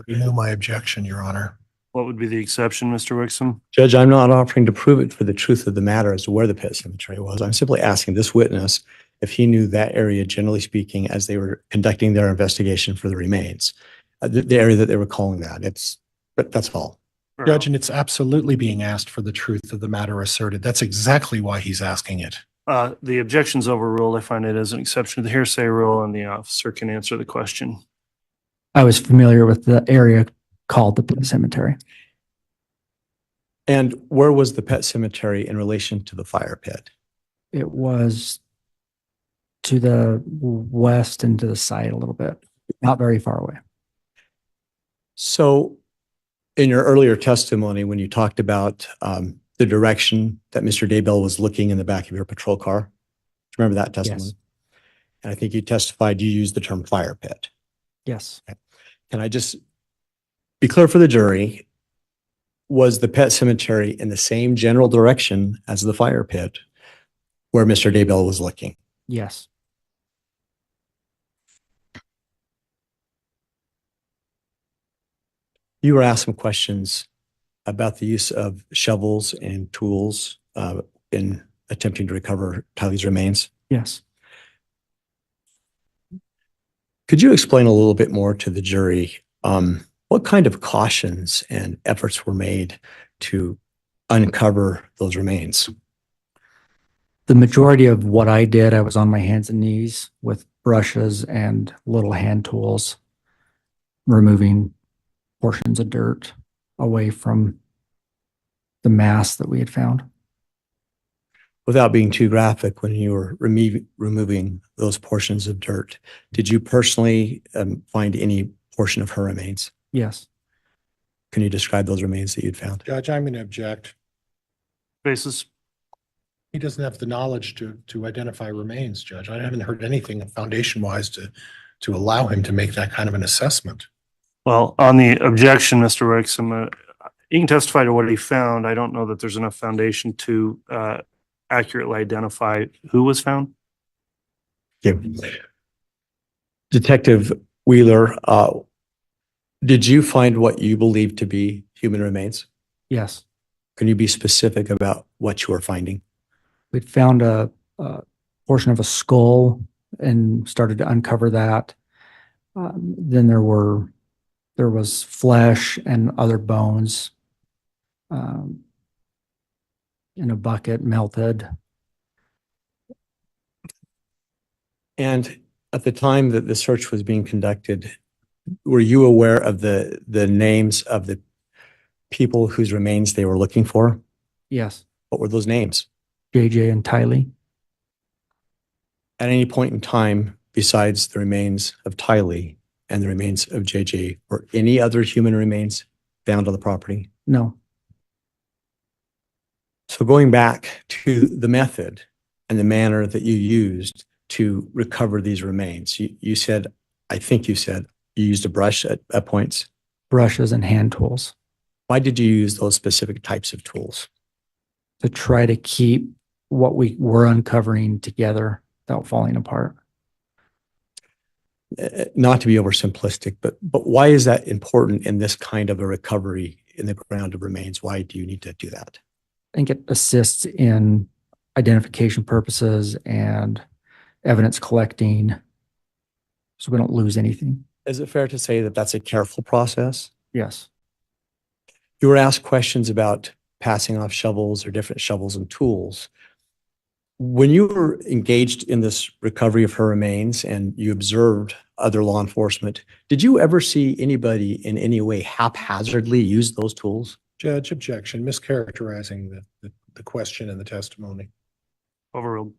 Renew my objection, Your Honor. What would be the exception, Mr. Wixom? Judge, I'm not offering to prove it for the truth of the matter as to where the pet cemetery was. I'm simply asking this witness if he knew that area, generally speaking, as they were conducting their investigation for the remains, the area that they were calling that. That's all. Judge, and it's absolutely being asked for the truth of the matter asserted. That's exactly why he's asking it. The objection's overruled. I find it as an exception to the hearsay rule, and the officer can answer the question. I was familiar with the area called the pet cemetery. And where was the pet cemetery in relation to the fire pit? It was to the west and to the side a little bit, not very far away. So in your earlier testimony, when you talked about the direction that Mr. Daybell was looking in the back of your patrol car, do you remember that testimony? Yes. And I think you testified you used the term fire pit. Yes. Okay. Can I just be clear for the jury? Was the pet cemetery in the same general direction as the fire pit where Mr. Daybell was looking? Yes. You were asked some questions about the use of shovels and tools in attempting to recover Tylee's remains. Yes. Could you explain a little bit more to the jury what kind of cautions and efforts were made to uncover those remains? The majority of what I did, I was on my hands and knees with brushes and little hand tools, removing portions of dirt away from the mass that we had found. Without being too graphic, when you were removing those portions of dirt, did you personally find any portion of her remains? Yes. Can you describe those remains that you'd found? Judge, I'm going to object. Basis. He doesn't have the knowledge to identify remains, Judge. I haven't heard anything foundation-wise to allow him to make that kind of an assessment. Well, on the objection, Mr. Wixom, he can testify to what he found. I don't know that there's enough foundation to accurately identify who was found. Okay. Detective Wheeler, did you find what you believe to be human remains? Yes. Can you be specific about what you were finding? We'd found a portion of a skull and started to uncover that. Then there was flesh and other bones in a bucket, melted. And at the time that the search was being conducted, were you aware of the names of the people whose remains they were looking for? Yes. What were those names? JJ and Tylee. At any point in time, besides the remains of Tylee and the remains of JJ, were any other human remains found on the property? No. So going back to the method and the manner that you used to recover these remains, you said, I think you said, you used a brush at points? Brushes and hand tools. Why did you use those specific types of tools? To try to keep what we were uncovering together without falling apart. Not to be oversimplistic, but why is that important in this kind of a recovery in the ground of remains? Why do you need to do that? I think it assists in identification purposes and evidence collecting so we don't lose anything. Is it fair to say that that's a careful process? Yes. You were asked questions about passing off shovels or different shovels and tools. When you were engaged in this recovery of her remains and you observed other law enforcement, did you ever see anybody in any way haphazardly use those tools? Judge, objection, mischaracterizing the question and the testimony. Overruled.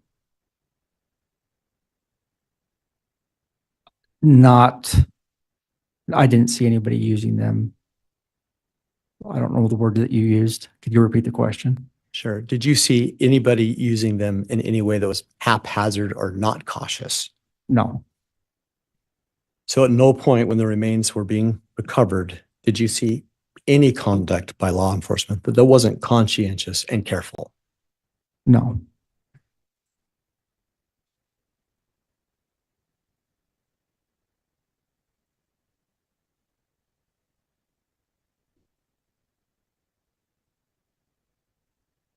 I didn't see anybody using them. I don't know the word that you used. Could you repeat the question? Sure. Did you see anybody using them in any way that was haphazard or not cautious? No. So at no point when the remains were being recovered, did you see any conduct by law enforcement that wasn't conscientious and careful? No.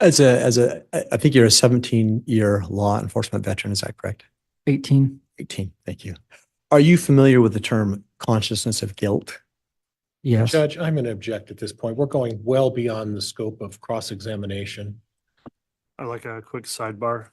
I think you're a 17-year law enforcement veteran, is that correct? 18. 18, thank you. Are you familiar with the term consciousness of guilt? Yes. Judge, I'm going to object at this point. We're going well beyond the scope of cross-examination. I'd like a quick sidebar.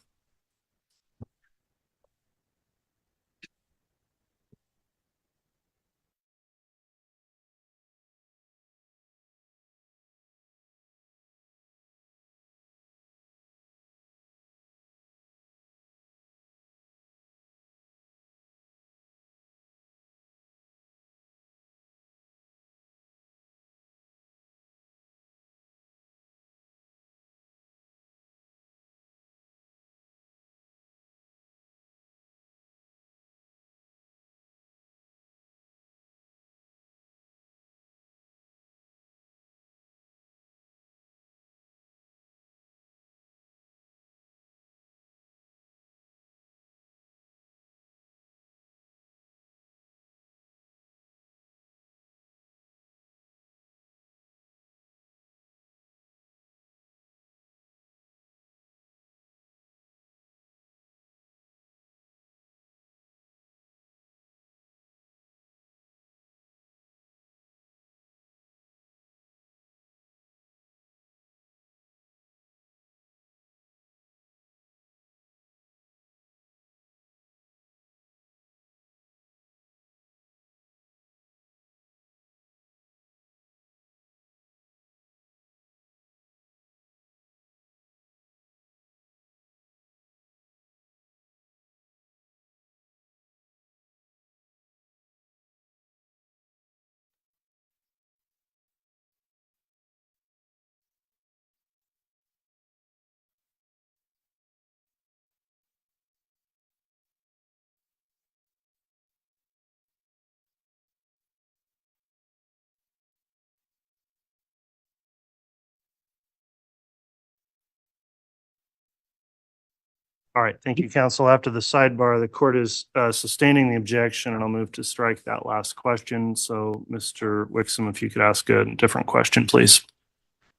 All right, thank you, counsel. After the sidebar, the court is sustaining the objection, and I'll move to strike that last question. So, Mr. Wixom, if you could ask a different question, please.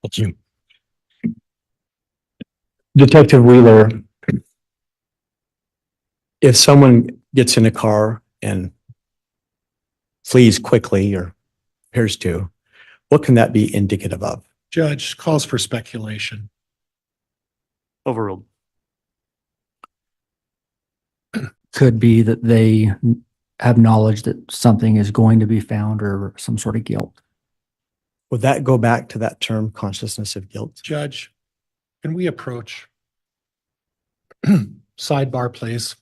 Thank you. Detective Wheeler, if someone gets in a car and flees quickly or appears to, what can that be indicative of? Judge, calls for speculation. Overruled. Could be that they have knowledge that something is going to be found or some sort of guilt. Would that go back to that term, consciousness of guilt? Judge, can we approach sidebar, please?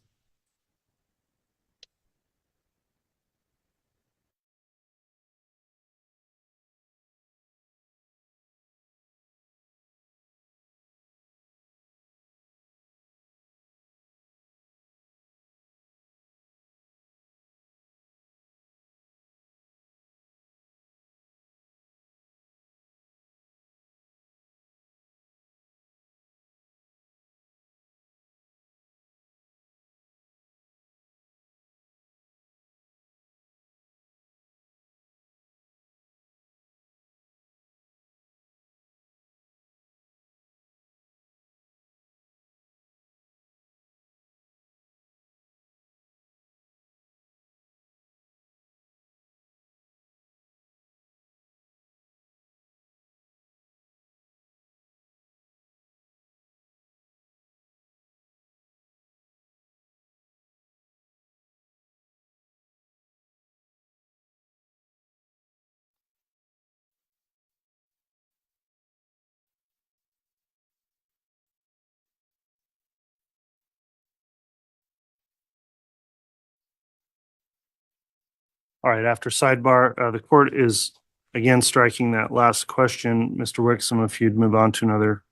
All right, after sidebar, the court is again striking that last question. Mr. Wixom, if you'd move on to another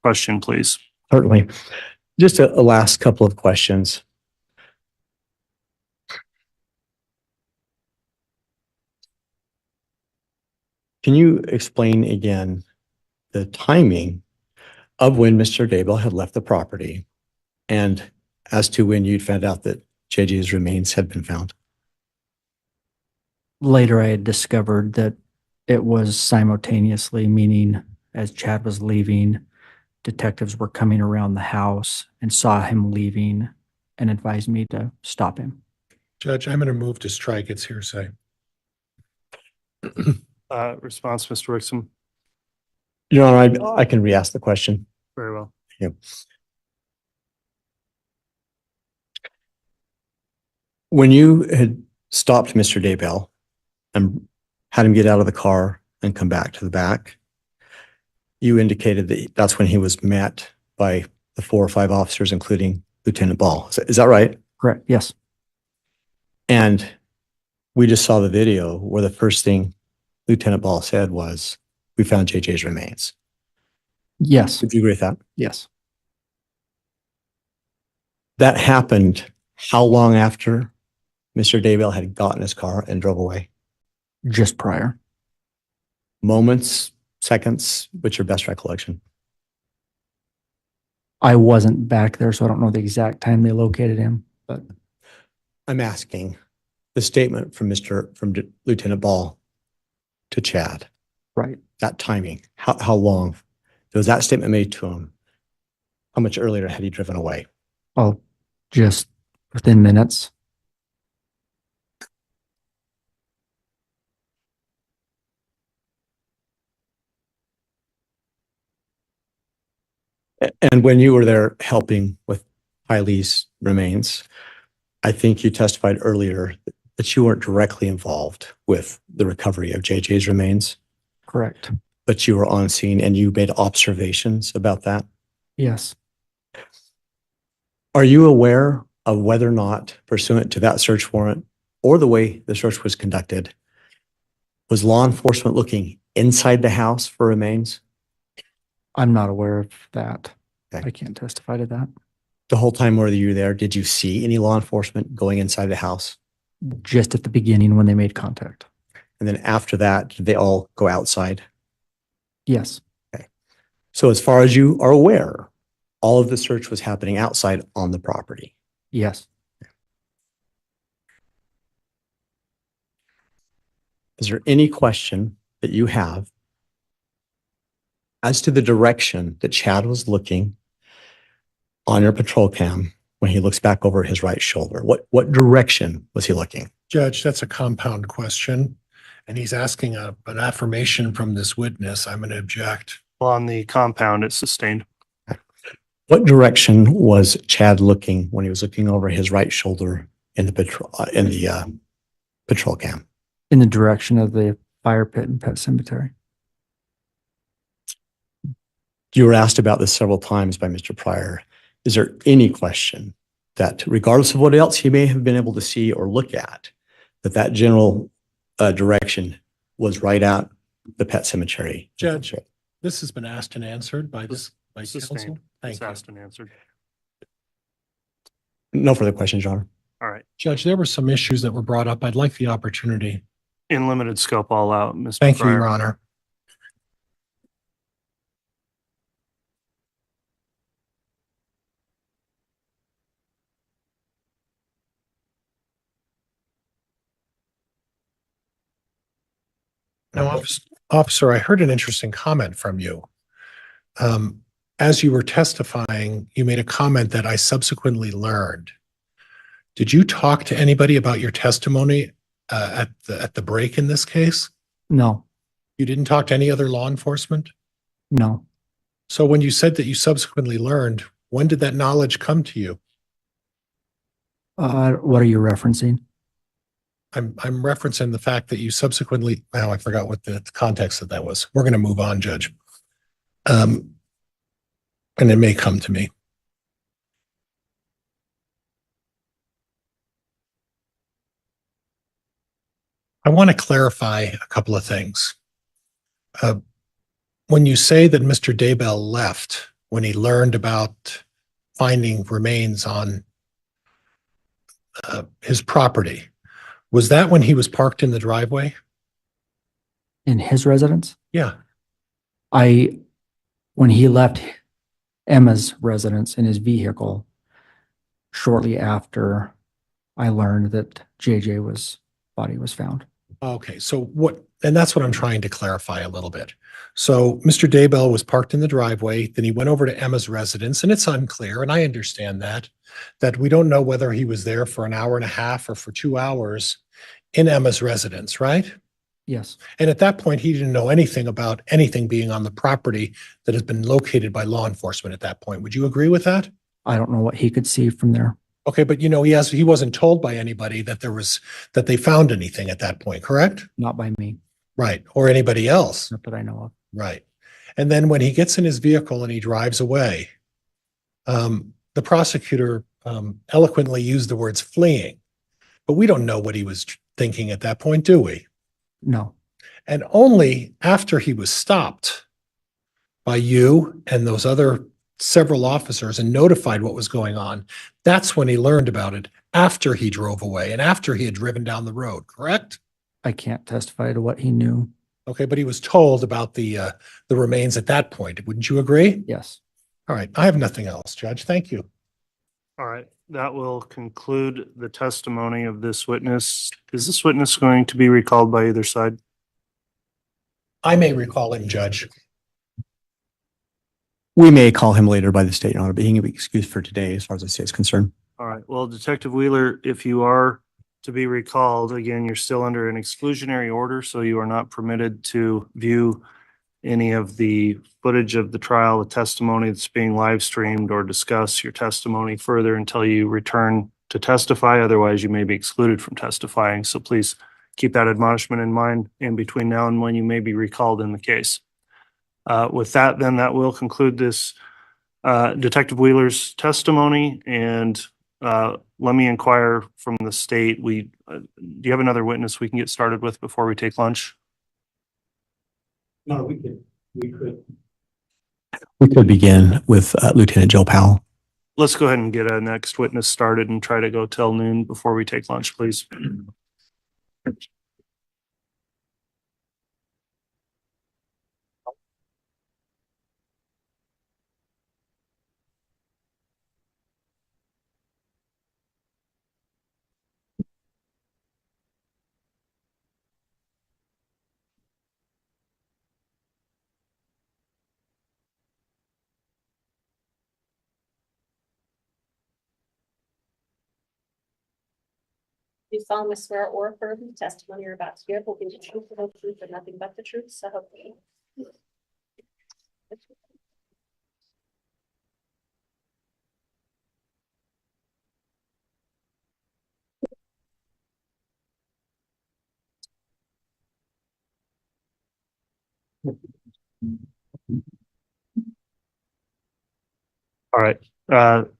question, please. Certainly. Just a last couple of questions. Can you explain again the timing of when Mr. Daybell had left the property and as to when you'd found out that JJ's remains had been found? Later, I had discovered that it was simultaneously, meaning as Chad was leaving, detectives were coming around the house and saw him leaving and advised me to stop him. Judge, I'm going to move to strike its hearsay. Response, Mr. Wixom. Your Honor, I can re-ask the question. Very well. Yep. When you had stopped Mr. Daybell and had him get out of the car and come back to the back, you indicated that that's when he was met by the 4 or 5 officers, including Lieutenant Ball. Is that right? Correct. Yes. And we just saw the video where the first thing Lieutenant Ball said was, "We found JJ's remains." Yes. Would you agree with that? Yes. That happened how long after Mr. Daybell had gotten his car and drove away? Just prior. Moments, seconds, what's your best recollection? I wasn't back there, so I don't know the exact time they located him, but I'm asking the statement from Lieutenant Ball to Chad. Right. That timing, how long was that statement made to him? How much earlier had he driven away? Oh, just within minutes. And when you were there helping with Tylee's remains, I think you testified earlier that you weren't directly involved with the recovery of JJ's remains. Correct. But you were on scene and you made observations about that? Yes. Are you aware of whether or not, pursuant to that search warrant or the way the search was conducted, was law enforcement looking inside the house for remains? I'm not aware of that. Okay. I can't testify to that. The whole time were you there, did you see any law enforcement going inside the house? Just at the beginning when they made contact. And then after that, did they all go outside? Yes. Okay. So as far as you are aware, all of the search was happening outside on the property? Yes. Is there any question that you have as to the direction that Chad was looking on your patrol cam when he looks back over his right shoulder? What direction was he looking? Judge, that's a compound question, and he's asking an affirmation from this witness. I'm going to object. Well, on the compound, it's sustained. What direction was Chad looking when he was looking over his right shoulder in the patrol cam? In the direction of the fire pit and pet cemetery. You were asked about this several times by Mr. Pryor. Is there any question that regardless of what else he may have been able to see or look at, that general direction was right at the pet cemetery? Judge, this has been asked and answered by counsel. Thank you. Asked and answered. No further questions, Your Honor. All right. Judge, there were some issues that were brought up. I'd like the opportunity. In limited scope, all out, Mr. Thank you, Pryor. Your Honor. Now, officer, I heard an interesting comment from you. As you were testifying, you made a comment that I subsequently learned. Did you talk to anybody about your testimony at the break in this case? No. You didn't talk to any other law enforcement? No. So when you said that you subsequently learned, when did that knowledge come to you? What are you referencing? I'm referencing the fact that you subsequently, I forgot what the context of that was. We're going to move on, Judge. And it may come to me. I want to clarify a couple of things. When you say that Mr. Daybell left when he learned about finding remains on his property, was that when he was parked in the driveway? In his residence? Yeah. When he left Emma's residence in his vehicle, shortly after I learned that JJ body was found. Okay, so and that's what I'm trying to clarify a little bit. So Mr. Daybell was parked in the driveway, then he went over to Emma's residence, and it's unclear, and I understand that we don't know whether he was there for an hour and a half or for 2 hours in Emma's residence, right? Yes. And at that point, he didn't know anything about anything being on the property that has been located by law enforcement at that point. Would you agree with that? I don't know what he could see from there. Okay, but he wasn't told by anybody that they found anything at that point, correct? Not by me. Right, or anybody else. Not that I know of. Right. And then when he gets in his vehicle and he drives away, the prosecutor eloquently used the words fleeing, but we don't know what he was thinking at that point, do we? No. And only after he was stopped by you and those other several officers and notified what was going on, that's when he learned about it, after he drove away and after he had driven down the road, correct? I can't testify to what he knew. Okay, but he was told about the remains at that point. Wouldn't you agree? Yes. All right. I have nothing else, Judge. Thank you. All right, that will conclude the testimony of this witness. Is this witness going to be recalled by either side? I may recall him, Judge. We may call him later by the state, Your Honor, but he can be excused for today as far as the state is concerned. All right, well, Detective Wheeler, if you are to be recalled, again, you're still under an exclusionary order, so you are not permitted to view any of the footage of the trial, the testimony that's being live streamed, or discuss your testimony further until you return to testify. Otherwise, you may be excluded from testifying. So please keep that admonishment in mind in between now and when you may be recalled in the case. With that, then, that will conclude this Detective Wheeler's testimony. And let me inquire from the state. Do you have another witness we can get started with before we take lunch? No, we could begin with Lieutenant Joe Powell. Let's go ahead and get a next witness started and try to go till noon before we take lunch, please. You solemnly swear or affirm the testimony you're about to give will be the truth, the whole truth, and nothing but the truth, so help you. All right.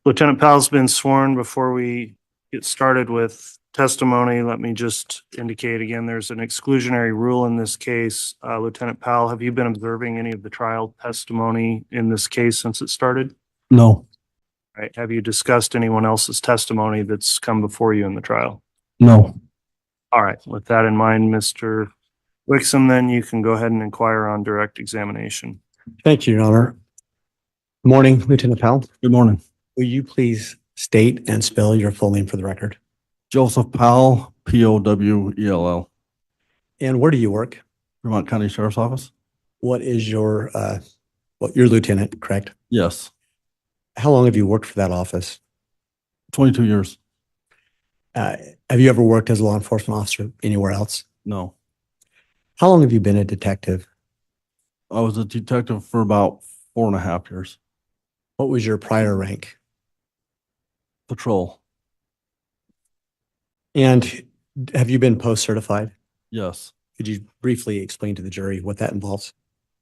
Lieutenant Powell's been sworn. Before we get started with testimony, let me just indicate again, there's an exclusionary rule in this case. Lieutenant Powell, have you been observing any of the trial testimony in this case since it started? No. All right. Have you discussed anyone else's testimony that's come before you in the trial? No. All right. With that in mind, Mr. Wixom, then you can go ahead and inquire on direct examination. Thank you, Your Honor. Good morning, Lieutenant Powell. Good morning. Will you please state and spell your full name for the record? Joseph Powell, Powell. And where do you work? Fremont County Sheriff's Office. What is your lieutenant, correct? Yes. How long have you worked for that office? 22 years. Have you ever worked as a law enforcement officer anywhere else? No. How long have you been a detective? I was a detective for about 4.5 years. What was your prior rank? Patrol. And have you been post-certified? Yes. Could you briefly explain to the jury what that involves?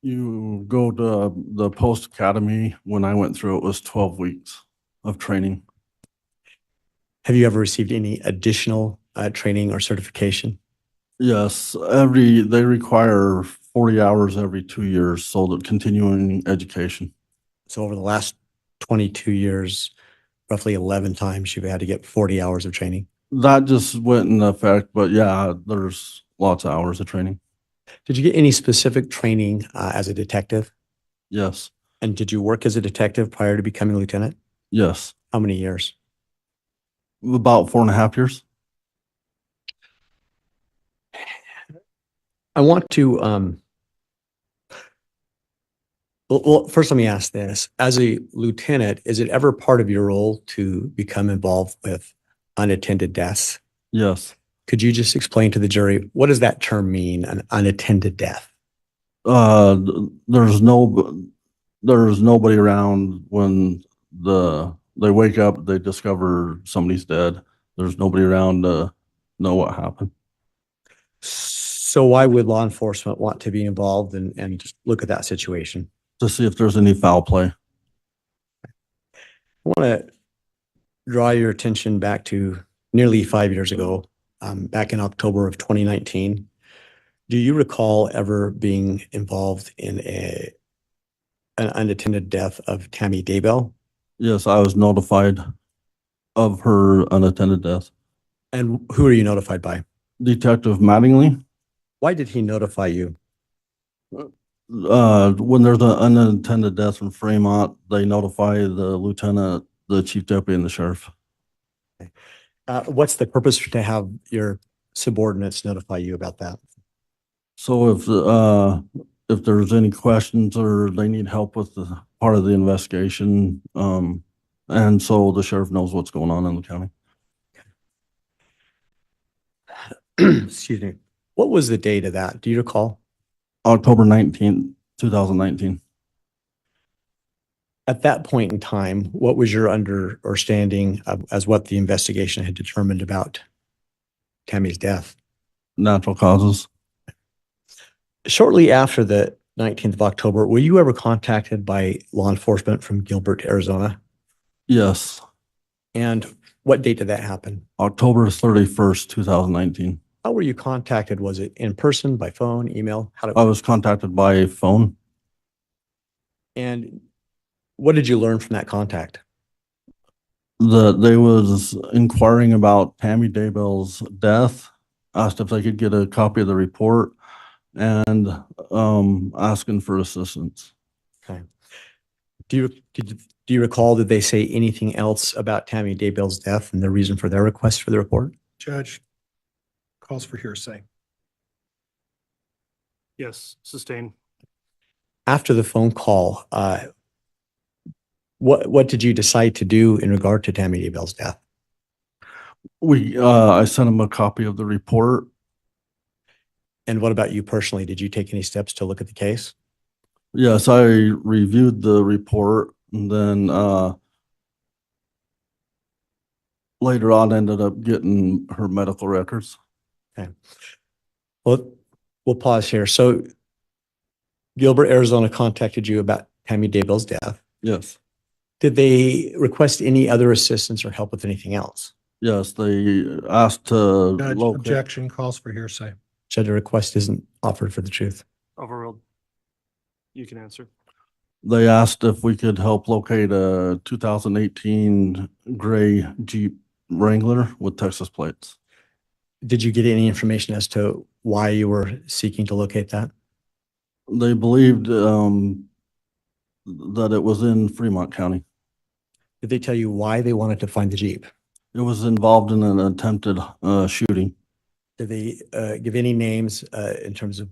You go to the post academy. When I went through, it was 12 weeks of training. Have you ever received any additional training or certification? Yes. They require 40 hours every 2 years, so that continuing education. So over the last 22 years, roughly 11 times you've had to get 40 hours of training. That just went in effect, but yeah, there's lots of hours of training. Did you get any specific training as a detective? Yes, And did you work as a detective prior to becoming a lieutenant? yes. How many years? About 4.5 years. I want to, well, first let me ask this. As a lieutenant, is it ever part of your role to become involved with unattended deaths? Yes. Could you just explain to the jury, what does that term mean, an unattended death? There's nobody around when they wake up, they discover somebody's dead. There's nobody around to know what happened. So why would law enforcement want to be involved and just look at that situation? To see if there's any foul play. I want to draw your attention back to nearly 5 years ago, back in October of 2019. Do you recall ever being involved in an unattended death of Tammy Daybell? Yes, I was notified of her unattended death. And who are you notified by? Detective Mattingly. Why did he notify you? When there's an unattended death in Fremont, they notify the lieutenant, the chief deputy, and the sheriff. What's the purpose to have your subordinates notify you about that? So if there's any questions or they need help with the part of the investigation, and so the sheriff knows what's going on in the county. Excuse me. What was the date of that? Do you recall? October 19th, 2019. At that point in time, what was your understanding as what the investigation had determined about Tammy's death? Natural causes. Shortly after the 19th of October, were you ever contacted by law enforcement from Gilbert, Arizona? Yes. And what date did that happen? October 31st, 2019. How were you contacted? Was it in person, by phone, email? I was contacted by phone. And what did you learn from that contact? They was inquiring about Tammy Daybell's death, asked if they could get a copy of the report, and asking for assistance. Okay. Do you recall, did they say anything else about Tammy Daybell's death and the reason for their request for the report? Judge, calls for hearsay. Yes, sustain. After the phone call, what did you decide to do in regard to Tammy Daybell's death? I sent them a copy of the report. And what about you personally? Did you take any steps to look at the case? Yes, I reviewed the report and then later on ended up getting her medical records. Okay. Well, we'll pause here. So Gilbert, Arizona contacted you about Tammy Daybell's death. Yes. Did they request any other assistance or help with anything else? Yes, they asked to Judge, locate. objection, calls for hearsay. Judge, a request isn't offered for the truth. Overruled. You can answer. They asked if we could help locate a 2018 gray Jeep Wrangler with Texas plates. Did you get any information as to why you were seeking to locate that? They believed that it was in Fremont County. Did they tell you why they wanted to find the Jeep? It was involved in an attempted shooting. Did they give any names in terms of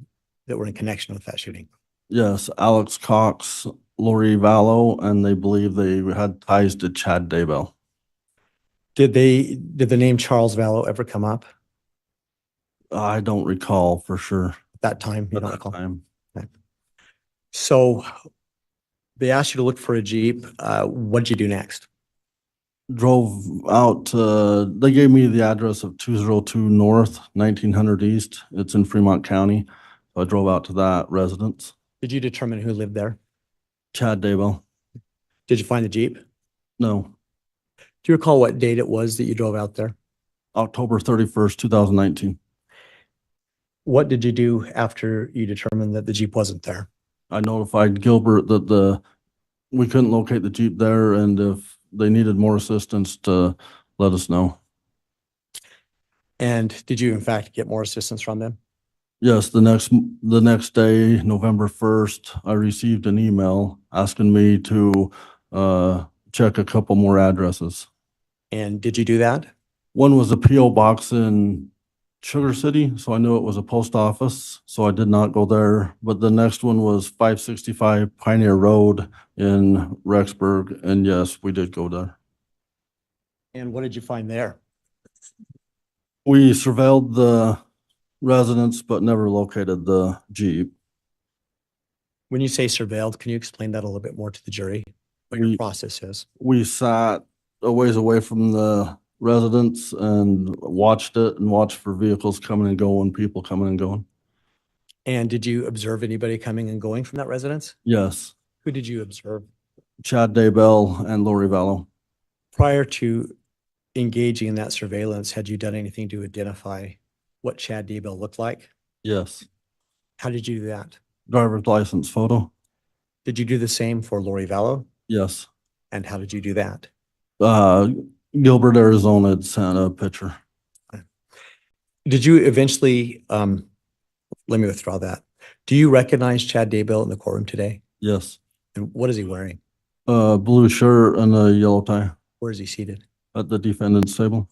that were in connection with that shooting? Yes, Alex Cox, Lori Vallow, and they believe they had ties to Chad Daybell. Did the name Charles Vallow ever come up? I don't recall for sure. At that time, you At don't that recall? time. Okay. So they asked you to look for a Jeep. What did you do next? Drove out to, they gave me the address of 202 North, 1900 East. It's in Fremont County. So I drove out to that residence. Did you determine who lived there? Chad Daybell. Did you find the Jeep? No. Do you recall what date it was that you drove out there? October 31st, 2019. What did you do after you determined that the Jeep wasn't there? I notified Gilbert that we couldn't locate the Jeep there, and if they needed more assistance to let us know. And did you in fact get more assistance from them? Yes, the next day, November 1st, I received an email asking me to check a couple more addresses. And did you do that? One was a PO box in Sugar City, so I knew it was a post office, so I did not go there. But the next one was 565 Pioneer Road in Rexburg, and yes, we did go there. And what did you find there? We surveilled the residence, but never located the Jeep. When you say surveilled, can you explain that a little bit more to the jury? What your process is? We sat a ways away from the residence and watched it and watched for vehicles coming and going, people coming and going. And did you observe anybody coming and going from that residence? Yes. Who did you observe? Chad Daybell and Lori Vallow. Prior to engaging in that surveillance, had you done anything to identify what Chad Daybell looked like? Yes. How did you do that? Driver's license photo. Did you do the same for Lori Vallow? Yes. And how did you do that? Gilbert, Arizona had sent a picture. Did you eventually, let me withdraw that. Do you recognize Chad Daybell in the courtroom today? Yes. And what is he wearing? Blue shirt and a yellow tie. Where is he seated? At the defendant's table.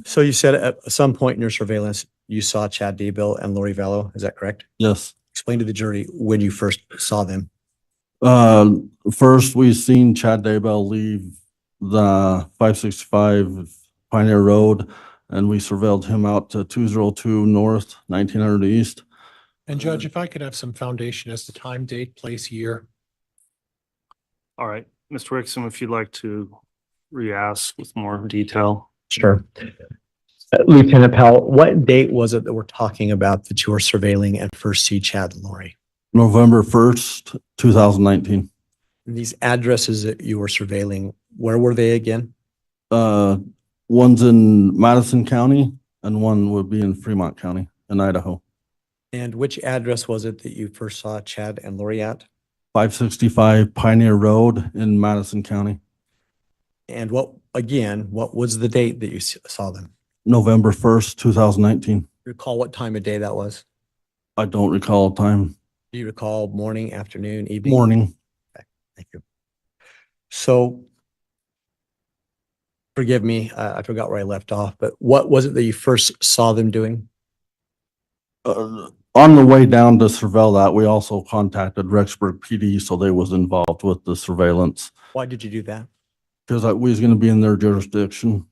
So you said at some point in your surveillance, you saw Chad Daybell and Lori Vallow. Is that correct? Yes. Explain to the jury when you first saw them. First, we seen Chad Daybell leave the 565 Pioneer Road, and we surveilled him out to 202 North, 1900 East. And Judge, if I could have some foundation as to time, date, place, year. All right, Mr. Wixom, if you'd like to re-ask with more detail. Sure. Lieutenant Powell, what date was it that we're talking about that you were surveilling and first see Chad and Lori? November 1st, 2019. And these addresses that you were surveilling, where were they again? One's in Madison County and one would be in Fremont County in Idaho. And which address was it that you first saw Chad and Lori at? 565 Pioneer Road in Madison County. And what was the date that you saw them? November 1st, 2019. Recall what time of day that was? I don't recall time. Do you recall morning, afternoon, evening? Morning. Okay, thank you. So, forgive me, I forgot where I left off, but what was it that you first saw them doing? On the way down to surveil that, we also contacted Rexburg PD, so they was involved with the surveillance. Why did you do that? Because we was going to be in their jurisdiction.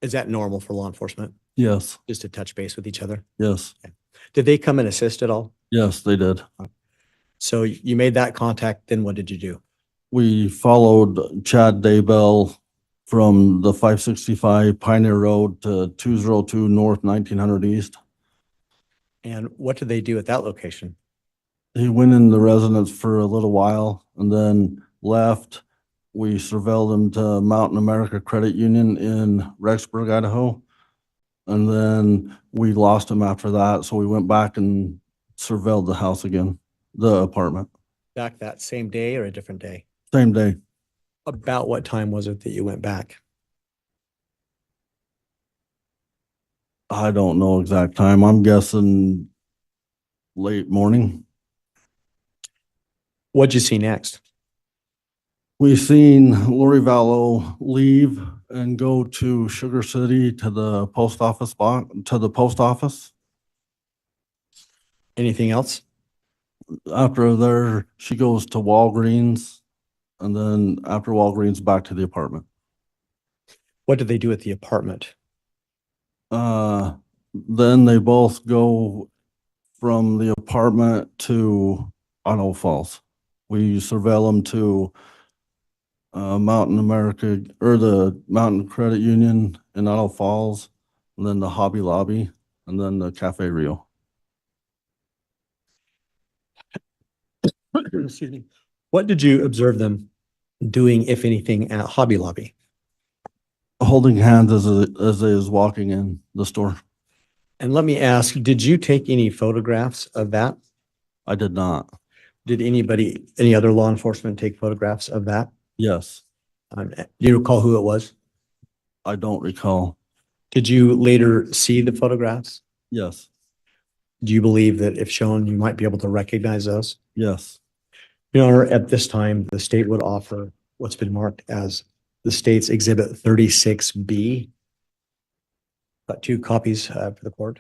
Is that normal for law enforcement? Yes. Just to touch base with each other? Yes. Okay. Did they come and assist at all? Yes, they did. So you made that contact, then what did you do? We followed Chad Daybell from the 565 Pioneer Road to 202 North, 1900 East. And what did they do at that location? He went in the residence for a little while and then left. We surveilled him to Mountain America Credit Union in Rexburg, Idaho. And then we lost him after that. So we went back and surveilled the house again, the apartment. Back that same day or a different day? Same day. About what time was it that you went back? I don't know exact time. I'm guessing late morning. What'd you see next? We seen Lori Vallow leave and go to Sugar City to the post office Anything else? After there, she goes to Walgreens, and then after Walgreens, back to the apartment. What did they do at the apartment? Then they both go from the apartment to Idaho Falls. We surveil them to Mountain America or the Mountain Credit Union in Idaho Falls, and then the Hobby Lobby, and then the Cafe Rio. Excuse me. What did you observe them doing, if anything, at Hobby Lobby? Holding hands as they was walking in the store. And let me ask, did you take any photographs of that? I did not. Did any other law enforcement take photographs of that? Yes. Do you recall who it was? I don't recall. Did you later see the photographs? Yes. Do you believe that if shown, you might be able to recognize those? Yes. Your Honor, at this time, the state would offer what's been marked as the state's Exhibit 36B. Got 2 copies for the court.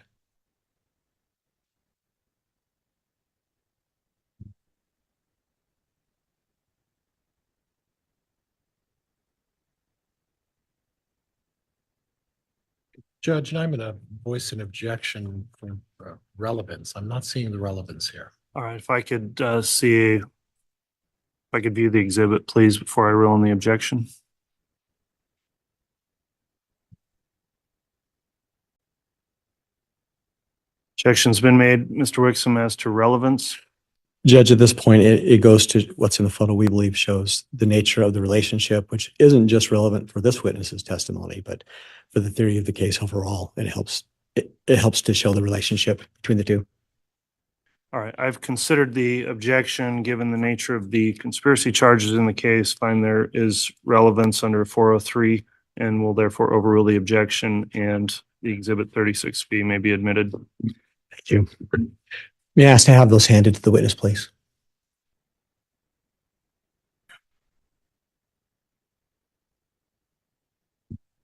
Judge, I'm going to voice an objection for relevance. I'm not seeing the relevance here. All right, if I could if I could view the exhibit, please, before I rule on the objection. Objection's been made, Mr. Wixom, as to relevance. Judge, at this point, it goes to what's in the photo we believe shows the nature of the relationship, which isn't just relevant for this witness's testimony, but for the theory of the case overall. It helps to show the relationship between the two. All right, I've considered the objection, given the nature of the conspiracy charges in the case, find there is relevance under 403 and will therefore overrule the objection, and the Exhibit 36B may be admitted. Thank you. May I ask to have those handed to the witness, please?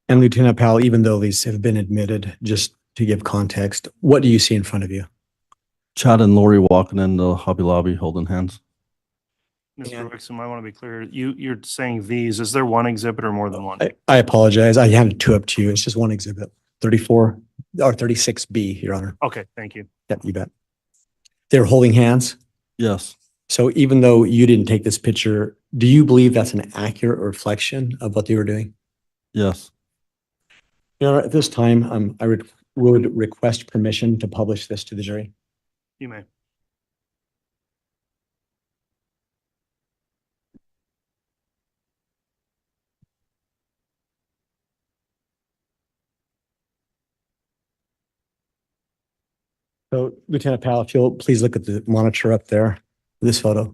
And Lieutenant Powell, even though these have been admitted, just to give context, what do you see in front of you? Chad and Lori walking in the Hobby Lobby holding hands. Mr. Wixom, I want to be clear. You're saying these, is there one exhibit or more than one? I apologize. I handed 2 up to you. It's just one exhibit. 34 or 36B, Your Honor. Okay, thank you. Yep, you bet. They're holding hands? Yes. So even though you didn't take this picture, do you believe that's an accurate reflection of what they were doing? Yes. Your Honor, at this time, I would request permission to publish this to the jury. You may. So Lieutenant Powell, if you'll please look at the monitor up there, this photo.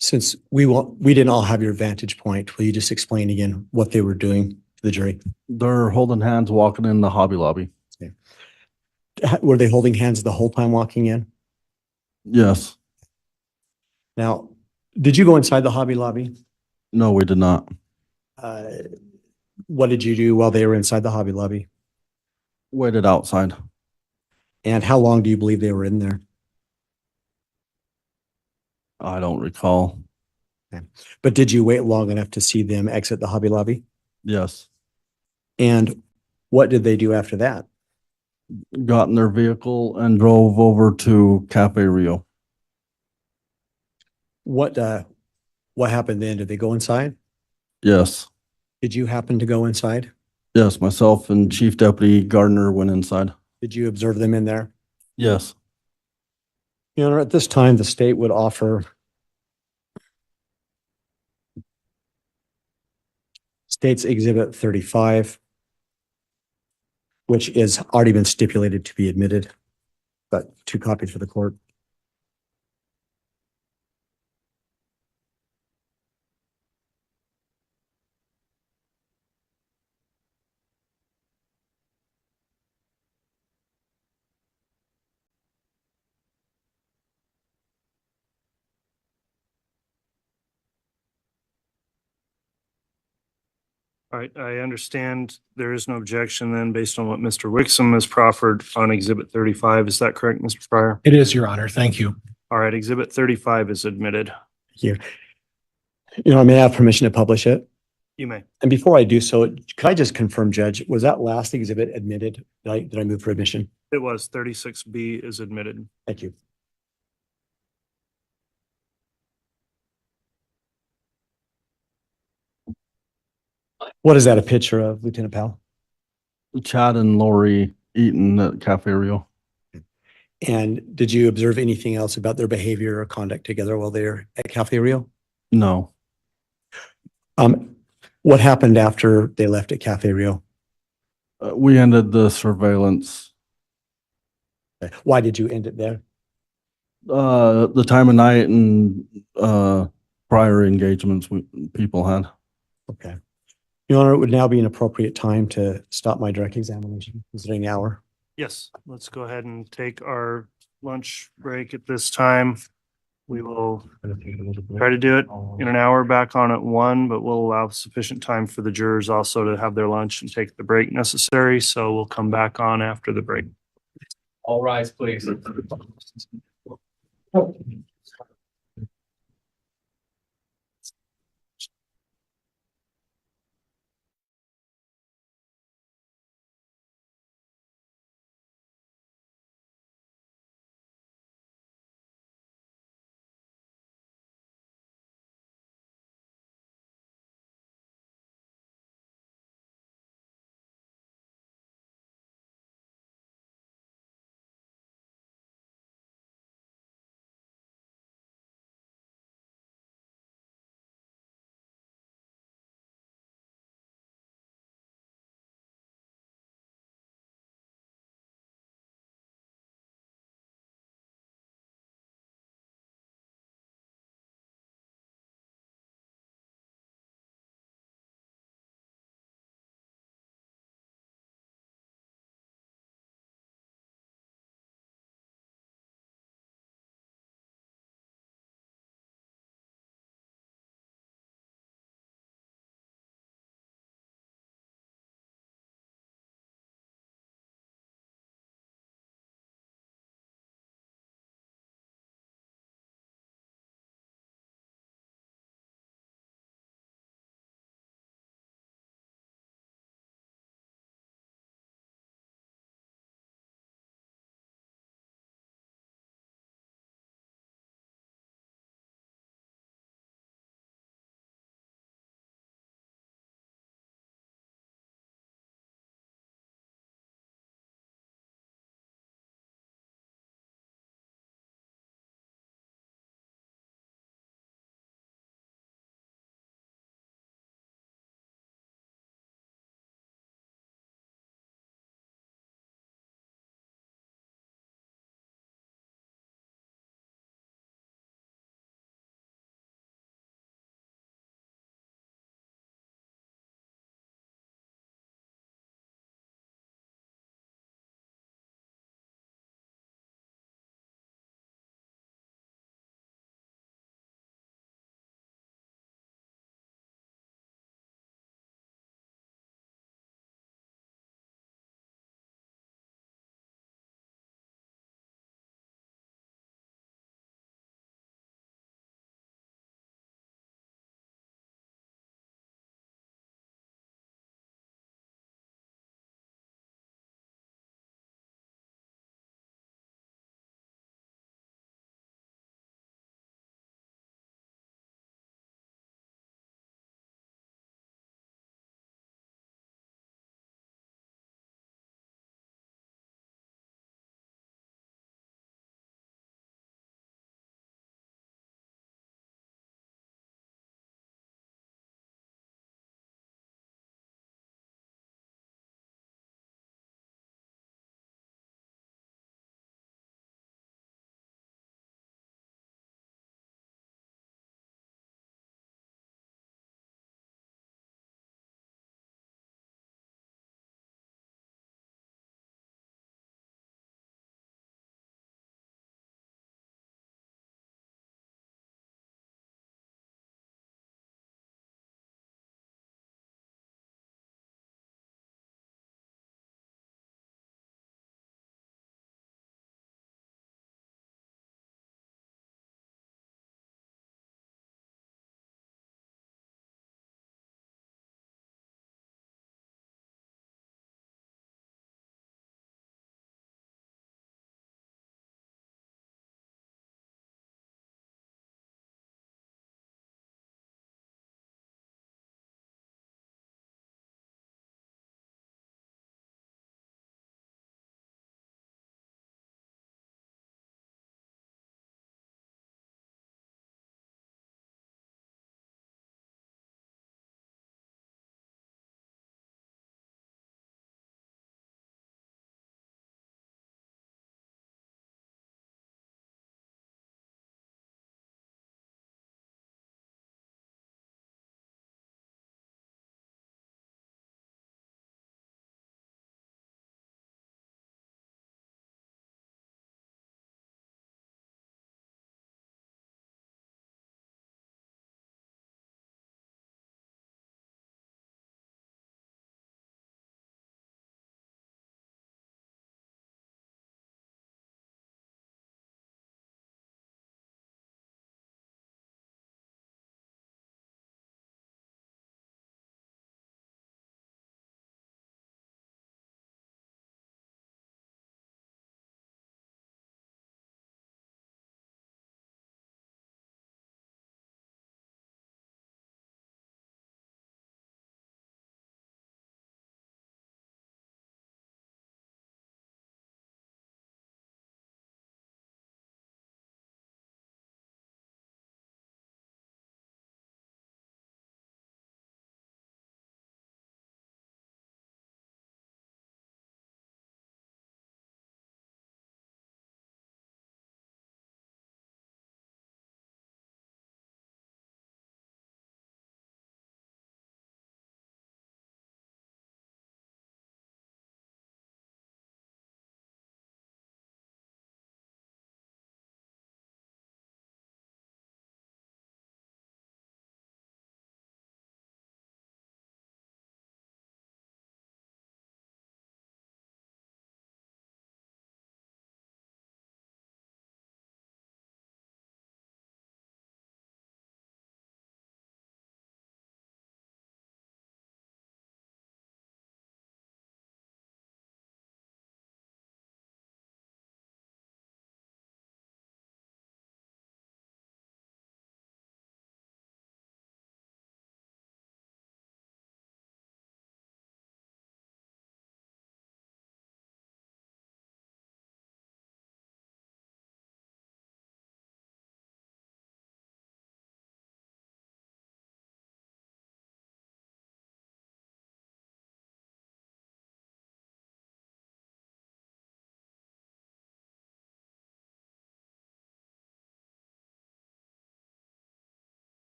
Since we didn't all have your vantage point, will you just explain again what they were doing to the jury? They're holding hands walking in the Hobby Lobby. Okay. Were they holding hands the whole time walking in? Yes. Now, did you go inside the Hobby Lobby? No, we did not. What did you do while they were inside the Hobby Lobby? Waited outside. And how long do you believe they were in there? I don't recall. Okay. But did you wait long enough to see them exit the Hobby Lobby? Yes. And what did they do after that? Got in their vehicle and drove over to Cafe Rio. What happened then? Did they go inside? Yes. Did you happen to go inside? Yes, myself and Chief Deputy Gardner went inside. Did you observe them in there? Yes. Your Honor, at this time, the state would offer State's Exhibit 35, which is already been stipulated to be admitted, but 2 copies for the court. All right, I understand there is no objection then based on what Mr. Wixom has proffered on Exhibit 35. Is that correct, Mr. Pryor? It is, Your Honor. Thank you. All right, Exhibit 35 is admitted. Thank you. I may have permission to publish it. You may. And before I do so, could I just confirm, Judge, was that last exhibit admitted? Did I move for admission? It was. 36B is admitted. Thank you. What is that a picture of, Lieutenant Powell? Chad and Lori eating at Cafe Rio. And did you observe anything else about their behavior or conduct together while they're at Cafe Rio? No. What happened after they left at Cafe Rio? We ended the surveillance. Why did you end it there? The time of night and prior engagements people had. Okay. Your Honor, it would now be an appropriate time to stop my direct examination, considering the hour. Yes, let's go ahead and take our lunch break at this time. We will try to do it in an hour, back on at 1, but we'll allow sufficient time for the jurors also to have their lunch and take the break necessary. So we'll come back on after the break. All rise, please.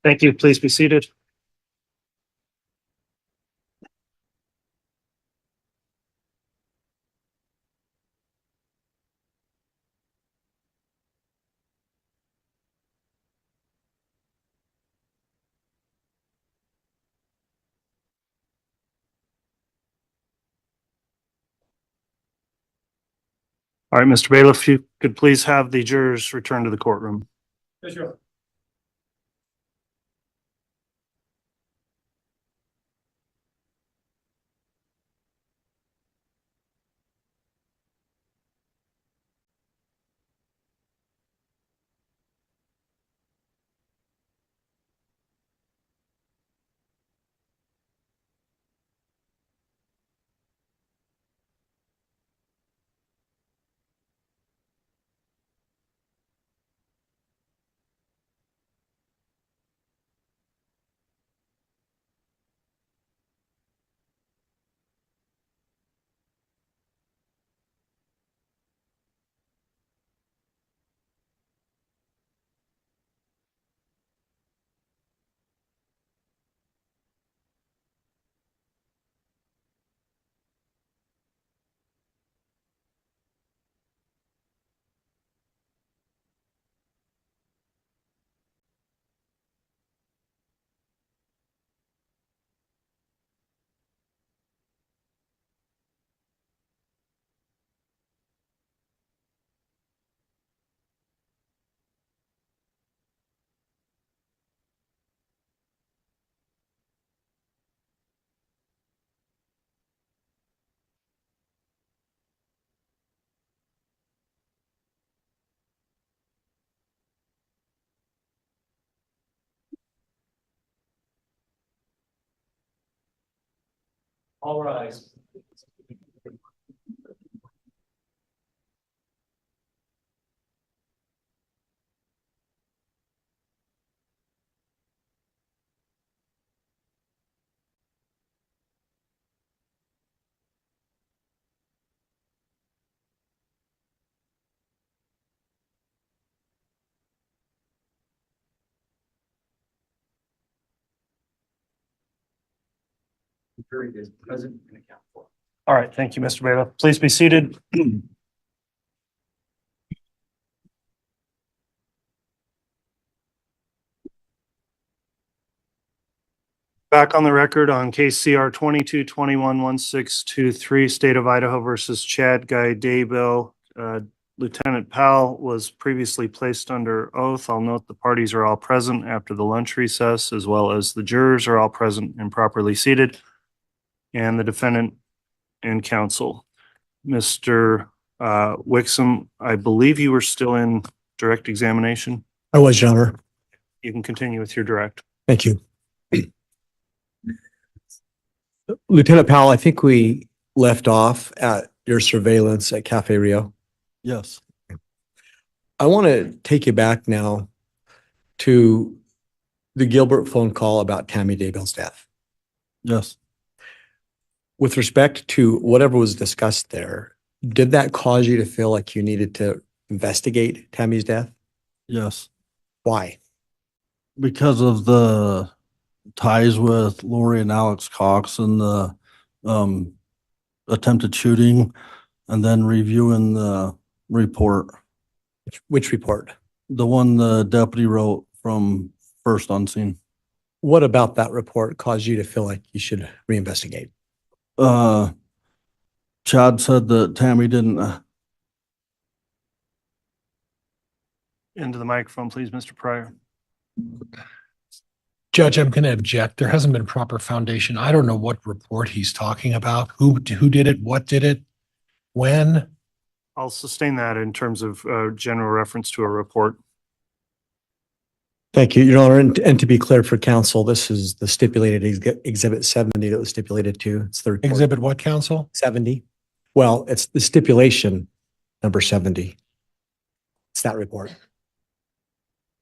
Thank you. Please be seated. All right, Mr. Bailiff, if you could please have the jurors return to the courtroom. Yes, sir. All rise. Jury is present and account for. All right, thank you, Mr. Bailiff. Please be seated. Back on the record on case CR 22211623, State of Idaho versus Chad Guy Daybell. Lieutenant Powell was previously placed under oath. I'll note the parties are all present after the lunch recess, as well as the jurors are all present and properly seated, and the defendant and counsel. Mr. Wixom, I believe you were still in direct examination. I was, Your Honor. You can continue with your direct. Thank you. Lieutenant Powell, I think we left off at your surveillance at Cafe Rio. Yes. I want to take you back now to the Gilbert phone call about Tammy Daybell's death. Yes. With respect to whatever was discussed there, did that cause you to feel like you needed to investigate Tammy's death? Yes. Why? Because of the ties with Lori and Alex Cox and the attempted shooting, and then reviewing the report. Which report? The one the deputy wrote from first on scene. What about that report caused you to feel like you should reinvestigate? Chad said that Tammy didn't. Into the microphone, please, Mr. Pryor. Judge, I'm going to object. There hasn't been proper foundation. I don't know what report he's talking about. Who did it? What did it? When? I'll sustain that in terms of general reference to a report. Thank you, Your Honor. And to be clear for counsel, this is the stipulated exhibit 70 that was stipulated to. It's the report. Exhibit what, counsel? 70. Well, it's the stipulation number 70. It's that report.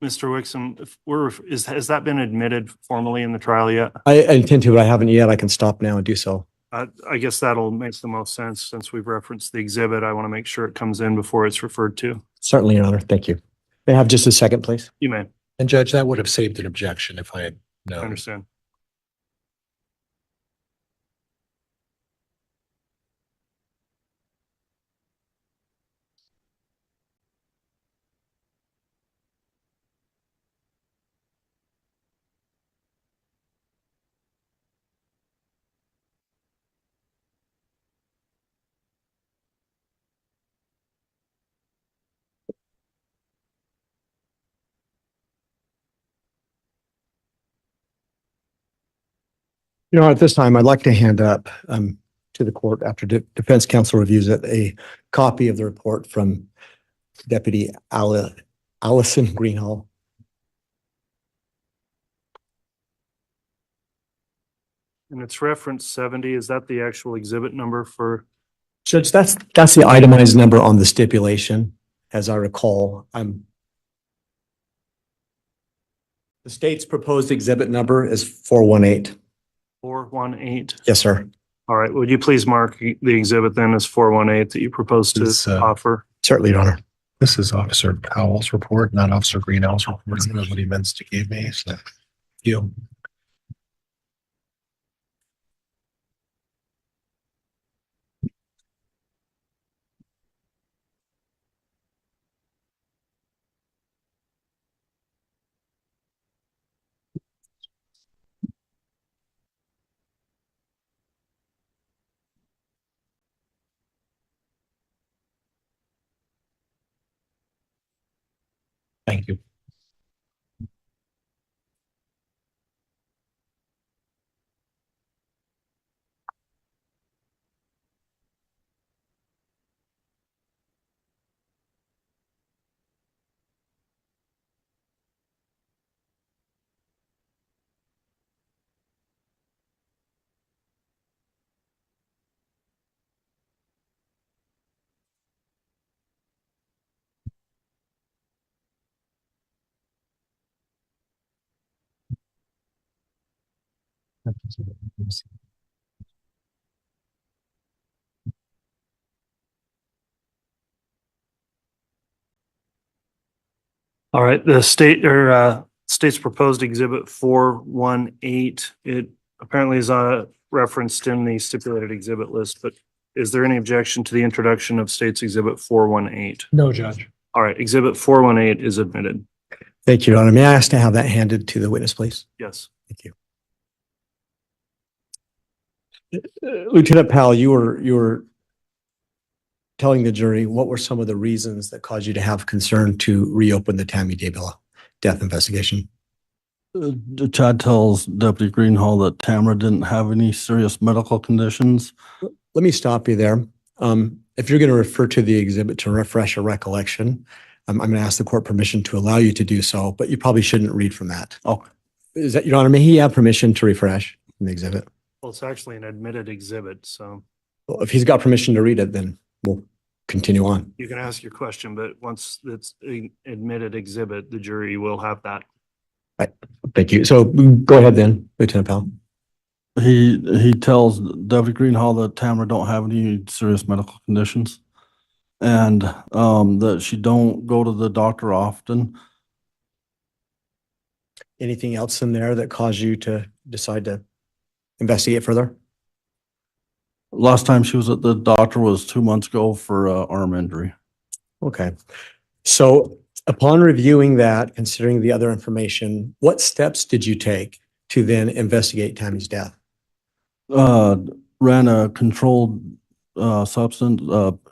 Mr. Wixom, has that been admitted formally in the trial yet? I intend to, but I haven't yet. I can stop now and do so. I guess that'll make the most sense since we've referenced the exhibit. I want to make sure it comes in before it's referred to. Certainly, Your Honor. Thank you. May I have just a second, please? You may. And Judge, that would have saved an objection if I had I known. understand. You know, at this time, I'd like to hand up to the court, after defense counsel reviews it, a copy of the report from Deputy Allison Greenhall. And it's reference 70. Is that the actual exhibit number for? Judge, that's the itemized number on the stipulation, as I recall. The state's proposed exhibit number is 418. 418? Yes, sir. All right. Would you please mark the exhibit then as 418 that you propose to offer? Certainly, Your Honor. This is Officer Powell's report, not Officer Greenhall's report. I don't know what he meant to give me. So, you. Thank you. All right. The state's proposed exhibit 418. It apparently is referenced in the stipulated exhibit list, but is there any objection to the introduction of state's exhibit 418? No, Judge. All right. Exhibit 418 is admitted. Thank you, Your Honor. May I ask to have that handed to the witness, please? Yes. Thank you. Lieutenant Powell, you were telling the jury what were some of the reasons that caused you to have concern to reopen the Tammy Daybell death investigation? Chad tells Deputy Greenhall that Tamara didn't have any serious medical conditions. Let me stop you there. If you're going to refer to the exhibit to refresh a recollection, I'm going to ask the court permission to allow you to do so, but you probably shouldn't read from that. Oh, is that, Your Honor? May he have permission to refresh from the exhibit? Well, it's actually an admitted exhibit, so. Well, if he's got permission to read it, then we'll continue on. You can ask your question, but once it's an admitted exhibit, the jury will have that. Right. Thank you. So go ahead then, Lieutenant Powell. He tells Deputy Greenhall that Tamara don't have any serious medical conditions and that she don't go to the doctor often. Anything else in there that caused you to decide to investigate further? Last time she was at the doctor was 2 months ago for an arm injury. Okay. So upon reviewing that, considering the other information, what steps did you take to then investigate Tammy's death? Ran a controlled substance,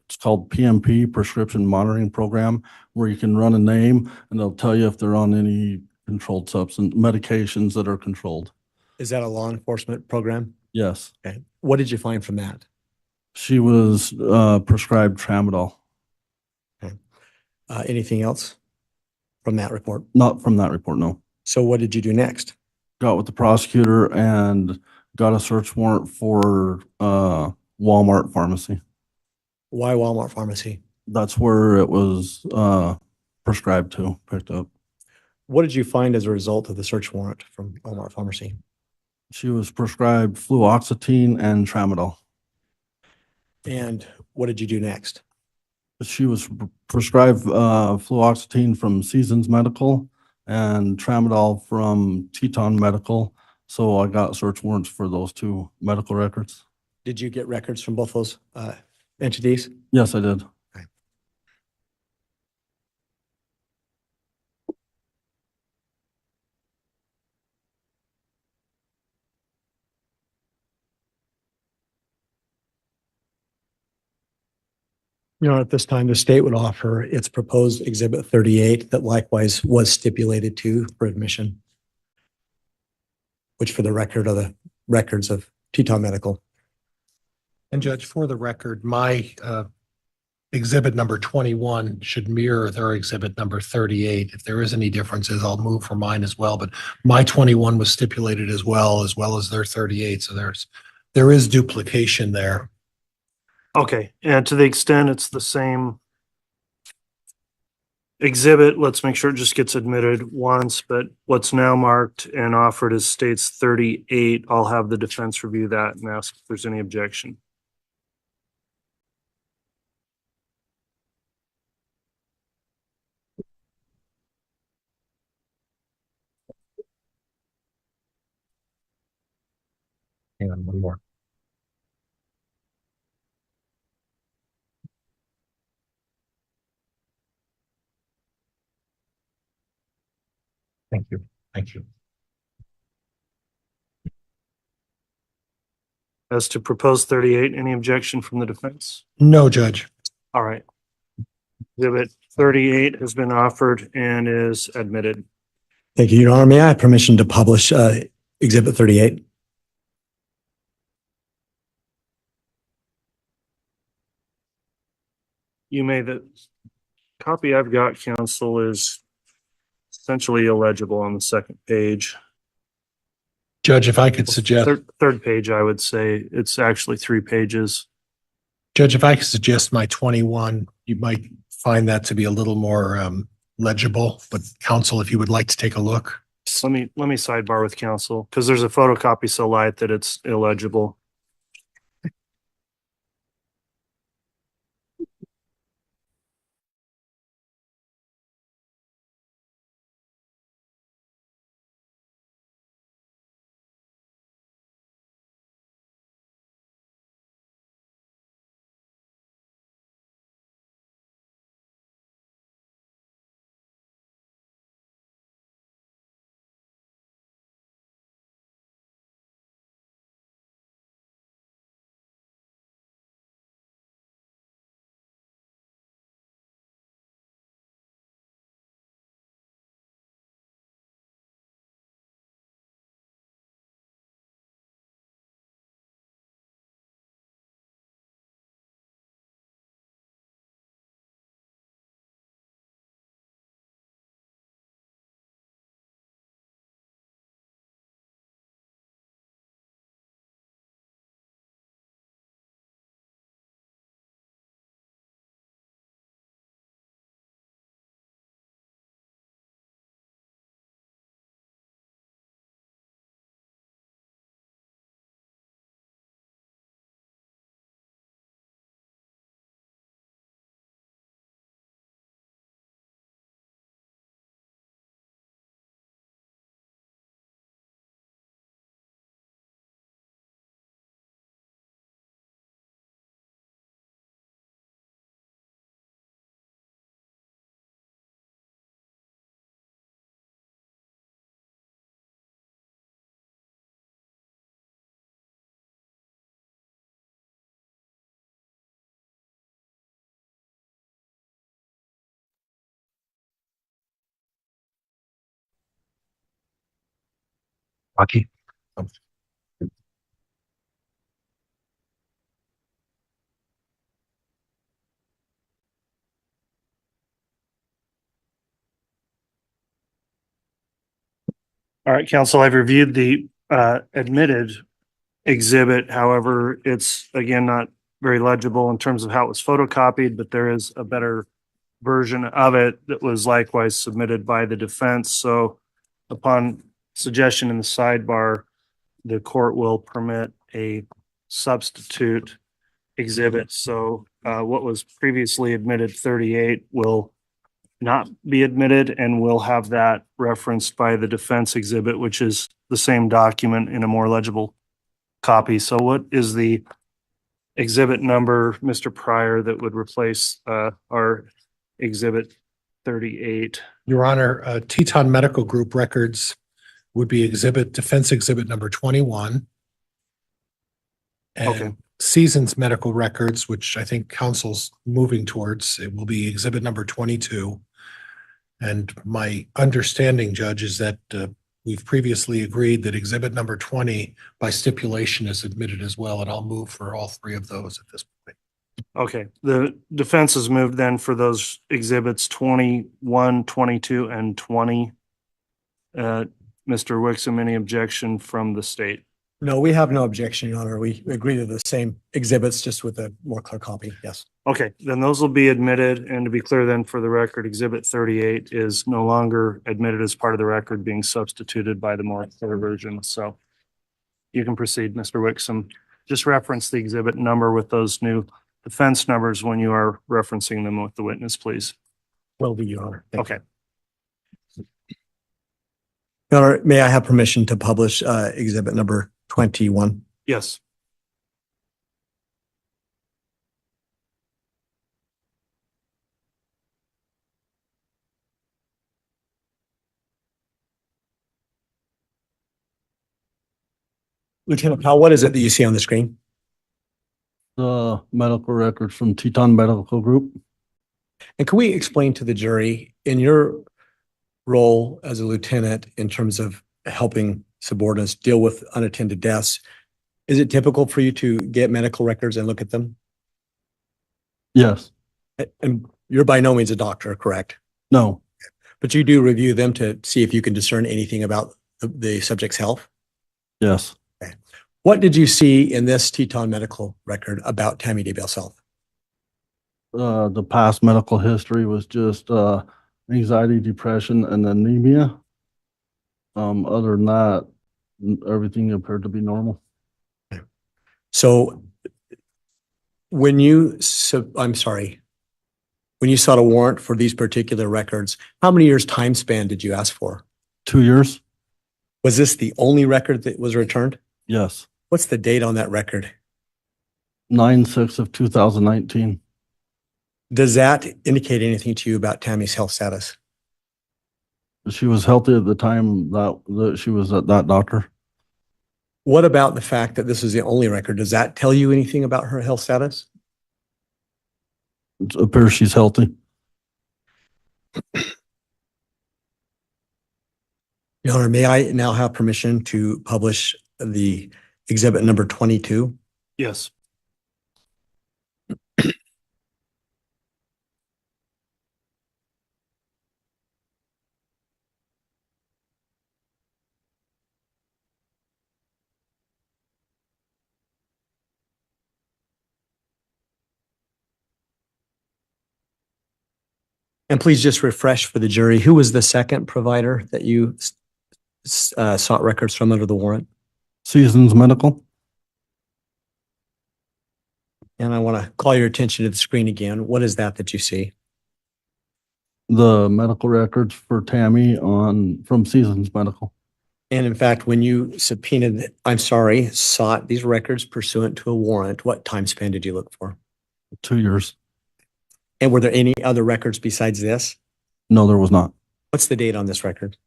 it's called PMP, Prescription Monitoring Program, where you can run a name and they'll tell you if they're on any controlled substance, medications that are controlled. Is that a law enforcement program? Yes. Okay. What did you find from that? She was prescribed tramadol. Okay. Anything else from that report? Not from that report, no. So what did you do next? Got with the prosecutor and got a search warrant for Walmart pharmacy. Why Walmart pharmacy? That's where it was prescribed to, picked up. What did you find as a result of the search warrant from Walmart pharmacy? She was prescribed fluoxetine and tramadol. And what did you do next? She was prescribed fluoxetine from Seasons Medical and tramadol from Teton Medical. So I got search warrants for those two medical records. Did you get records from both those entities? Yes, I did. At this time, the state would offer its proposed Exhibit 38 that likewise was stipulated to for admission, which for the record are the records of Teton Medical. And Judge, for the record, my exhibit number 21 should mirror their exhibit number 38. If there is any differences, I'll move for mine as well. But my 21 was stipulated as well as their 38. So there is duplication there. Okay, and to the extent it's the same exhibit, let's make sure it just gets admitted once, but what's now marked and offered as states 38, I'll have the defense review that and ask if there's any objection. Hang on, one more. Thank you. Thank you. As to propose 38, any objection from the defense? No, Judge. All right. Exhibit 38 has been offered and is admitted. Thank you, Your Honor. May I have permission to publish Exhibit 38? You may. The copy I've got, counsel, is essentially illegible on the second page. Judge, if I could suggest. Third page, I would say it's actually 3 pages. Judge, if I could suggest my 21, you might find that to be a little more legible, but counsel, if you would like to take a look. Let me sidebar with counsel because there's a photocopy so light that it's illegible. Rocky. All right, counsel, I've reviewed the admitted exhibit. However, it's again not very legible in terms of how it was photocopied, but there is a better version of it that was likewise submitted by the defense. So upon suggestion in the sidebar, the court will permit a substitute exhibit. So what was previously admitted 38 will not be admitted, and we'll have that referenced by the defense exhibit, which is the same document in a more legible copy. So what is the exhibit number, Mr. Pryor, that would replace our exhibit 38? Your Honor, Teton Medical Group records would be defense exhibit number 21. Okay. And Seasons Medical Records, which I think counsel's moving towards, it will be exhibit number 22. And my understanding, Judge, is that we've previously agreed that exhibit number 20 by stipulation is admitted as well, and I'll move for all three of those at this point. Okay, the defense has moved then for those exhibits 21, 22, and 20. Mr. Wixom, any objection from the state? No, we have no objection, Your Honor. We agree to the same exhibits, just with a more clear copy. Yes. Okay, then those will be admitted, and to be clear then for the record, exhibit 38 is no longer admitted as part of the record, being substituted by the more clear version. So you can proceed, Mr. Wixom. Just reference the exhibit number with those new defense numbers when you are referencing them with the witness, please. Will be, Your Honor. Thank Okay. Your Honor, may I have permission to publish exhibit number 21? Yes. Lieutenant Powell, what is it that you see on the screen? The medical records from Teton Medical Group. And can we explain to the jury, in your role as a lieutenant in terms of helping subordinates deal with unattended deaths, is it typical for you to get medical records and look at them? Yes. And you're by no means a doctor, correct? No. But you do review them to see if you can discern anything about the subject's health? Yes. Okay. What did you see in this Teton medical record about Tammy Daybell's health? The past medical history was just anxiety, depression, and anemia. Other than that, everything appeared to be normal. So when you sought a warrant for these particular records, how many years time span did you ask for? 2 years. Was this the only record that was returned? Yes. What's the date on that record? 9/6 of 2019. Does that indicate anything to you about Tammy's health status? She was healthy at the time that she was at that doctor. What about the fact that this is the only record? Does that tell you anything about her health status? It appears she's healthy. Your Honor, may I now have permission to publish the exhibit number 22? Yes. And please just refresh for the jury, who was the second provider that you sought records from under the warrant? Seasons Medical. And I want to call your attention to the screen again. What is that you see? The medical records for Tammy from Seasons Medical. And in fact, when you sought these records pursuant to a warrant, what time span did you look for? 2 years. And were there any other records besides this? No, there was not. What's the date on this record?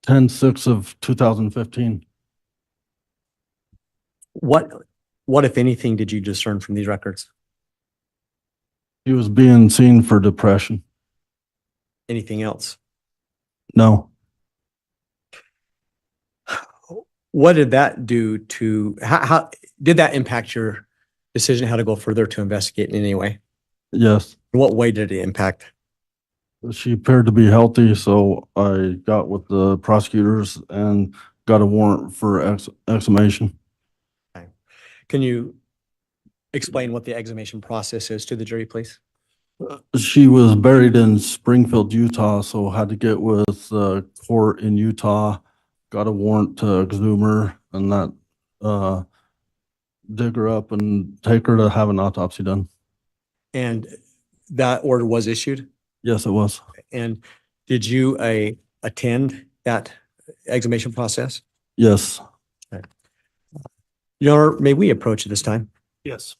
10/6 of 2015. What, if anything, did you discern from these records? He was being seen for depression. Anything else? No. What did that do to, how did that impact your decision how to go further to investigate in any way? Yes. In what way did it impact? She appeared to be healthy, so I got with the prosecutors and got a warrant for exhumation. Okay. Can you explain what the exhumation process is to the jury, please? She was buried in Springfield, Utah, so had to get with the court in Utah, got a warrant to exhume her, and that dig her up and take her to have an autopsy done. And that order was issued? Yes, it was. And did you attend that examination process? Yes. Okay. Your Honor, may we approach at this time? Yes.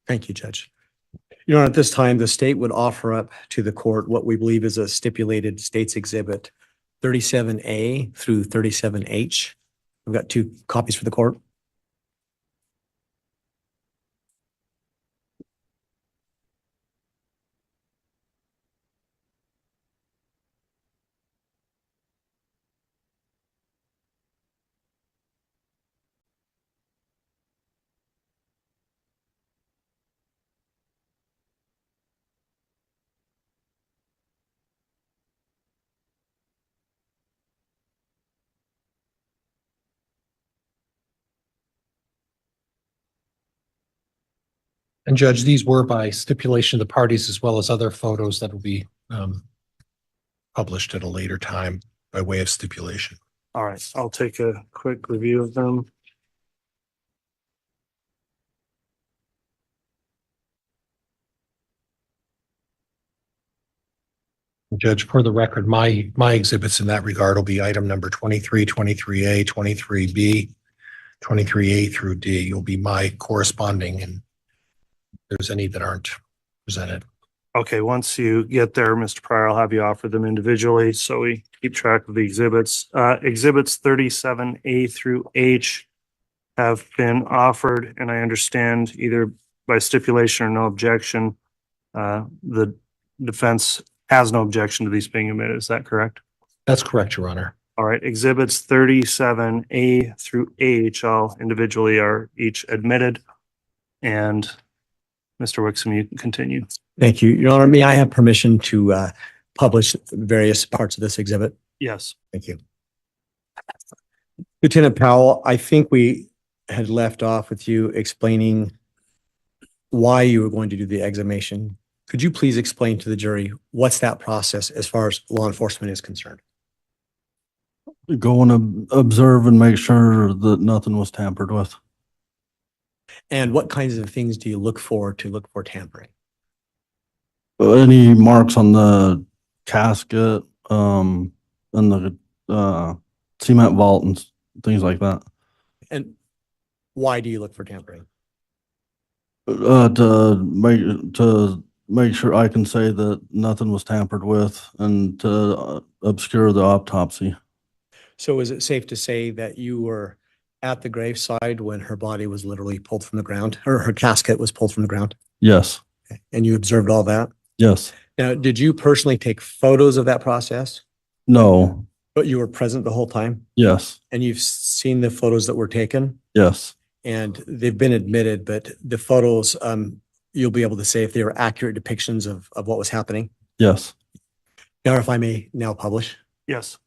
Thank you, Judge. Your Honor, at this time, the state would offer up to the court what we believe is a stipulated state's exhibit 37A through 37H. We've got 2 copies for the court. And Judge, these were by stipulation of the parties as well as other photos that will be published at a later time by way of stipulation. All right, I'll take a quick review of them. Judge, for the record, my exhibits in that regard will be item number 23, 23A, 23B, 23A through D. You'll be my corresponding, and if there's any that aren't presented. Okay, once you get there, Mr. Pryor, I'll have you offer them individually so we keep track of the exhibits. Exhibits 37A through H have been offered, and I understand either by stipulation or no objection, the defense has no objection to these being admitted. Is that correct? That's correct, Your Honor. All right, exhibits 37A through H, all individually are each admitted. And Mr. Wixom, you can continue. Thank you. Your Honor, may I have permission to publish various parts of this exhibit? Yes. Thank you. Lieutenant Powell, I think we had left off with you explaining why you were going to do the exhumation. Could you please explain to the jury what's that process as far as law enforcement is concerned? Go and observe and make sure that nothing was tampered with. And what kinds of things do you look for tampering? Any marks on the casket, and the cement vault and things like that. And why do you look for tampering? To make sure I can say that nothing was tampered with and to obscure the autopsy. So is it safe to say that you were at the graveside when her body was literally pulled from the ground, or her casket was pulled from the ground? Yes. And you observed all that? Yes. Now, did you personally take photos of that process? No. But you were present the whole time? Yes. And you've seen the photos that were taken? Yes. And they've been admitted, but the photos, you'll be able to say if they were accurate depictions of what was happening? Yes. Now, if I may now publish. Yes.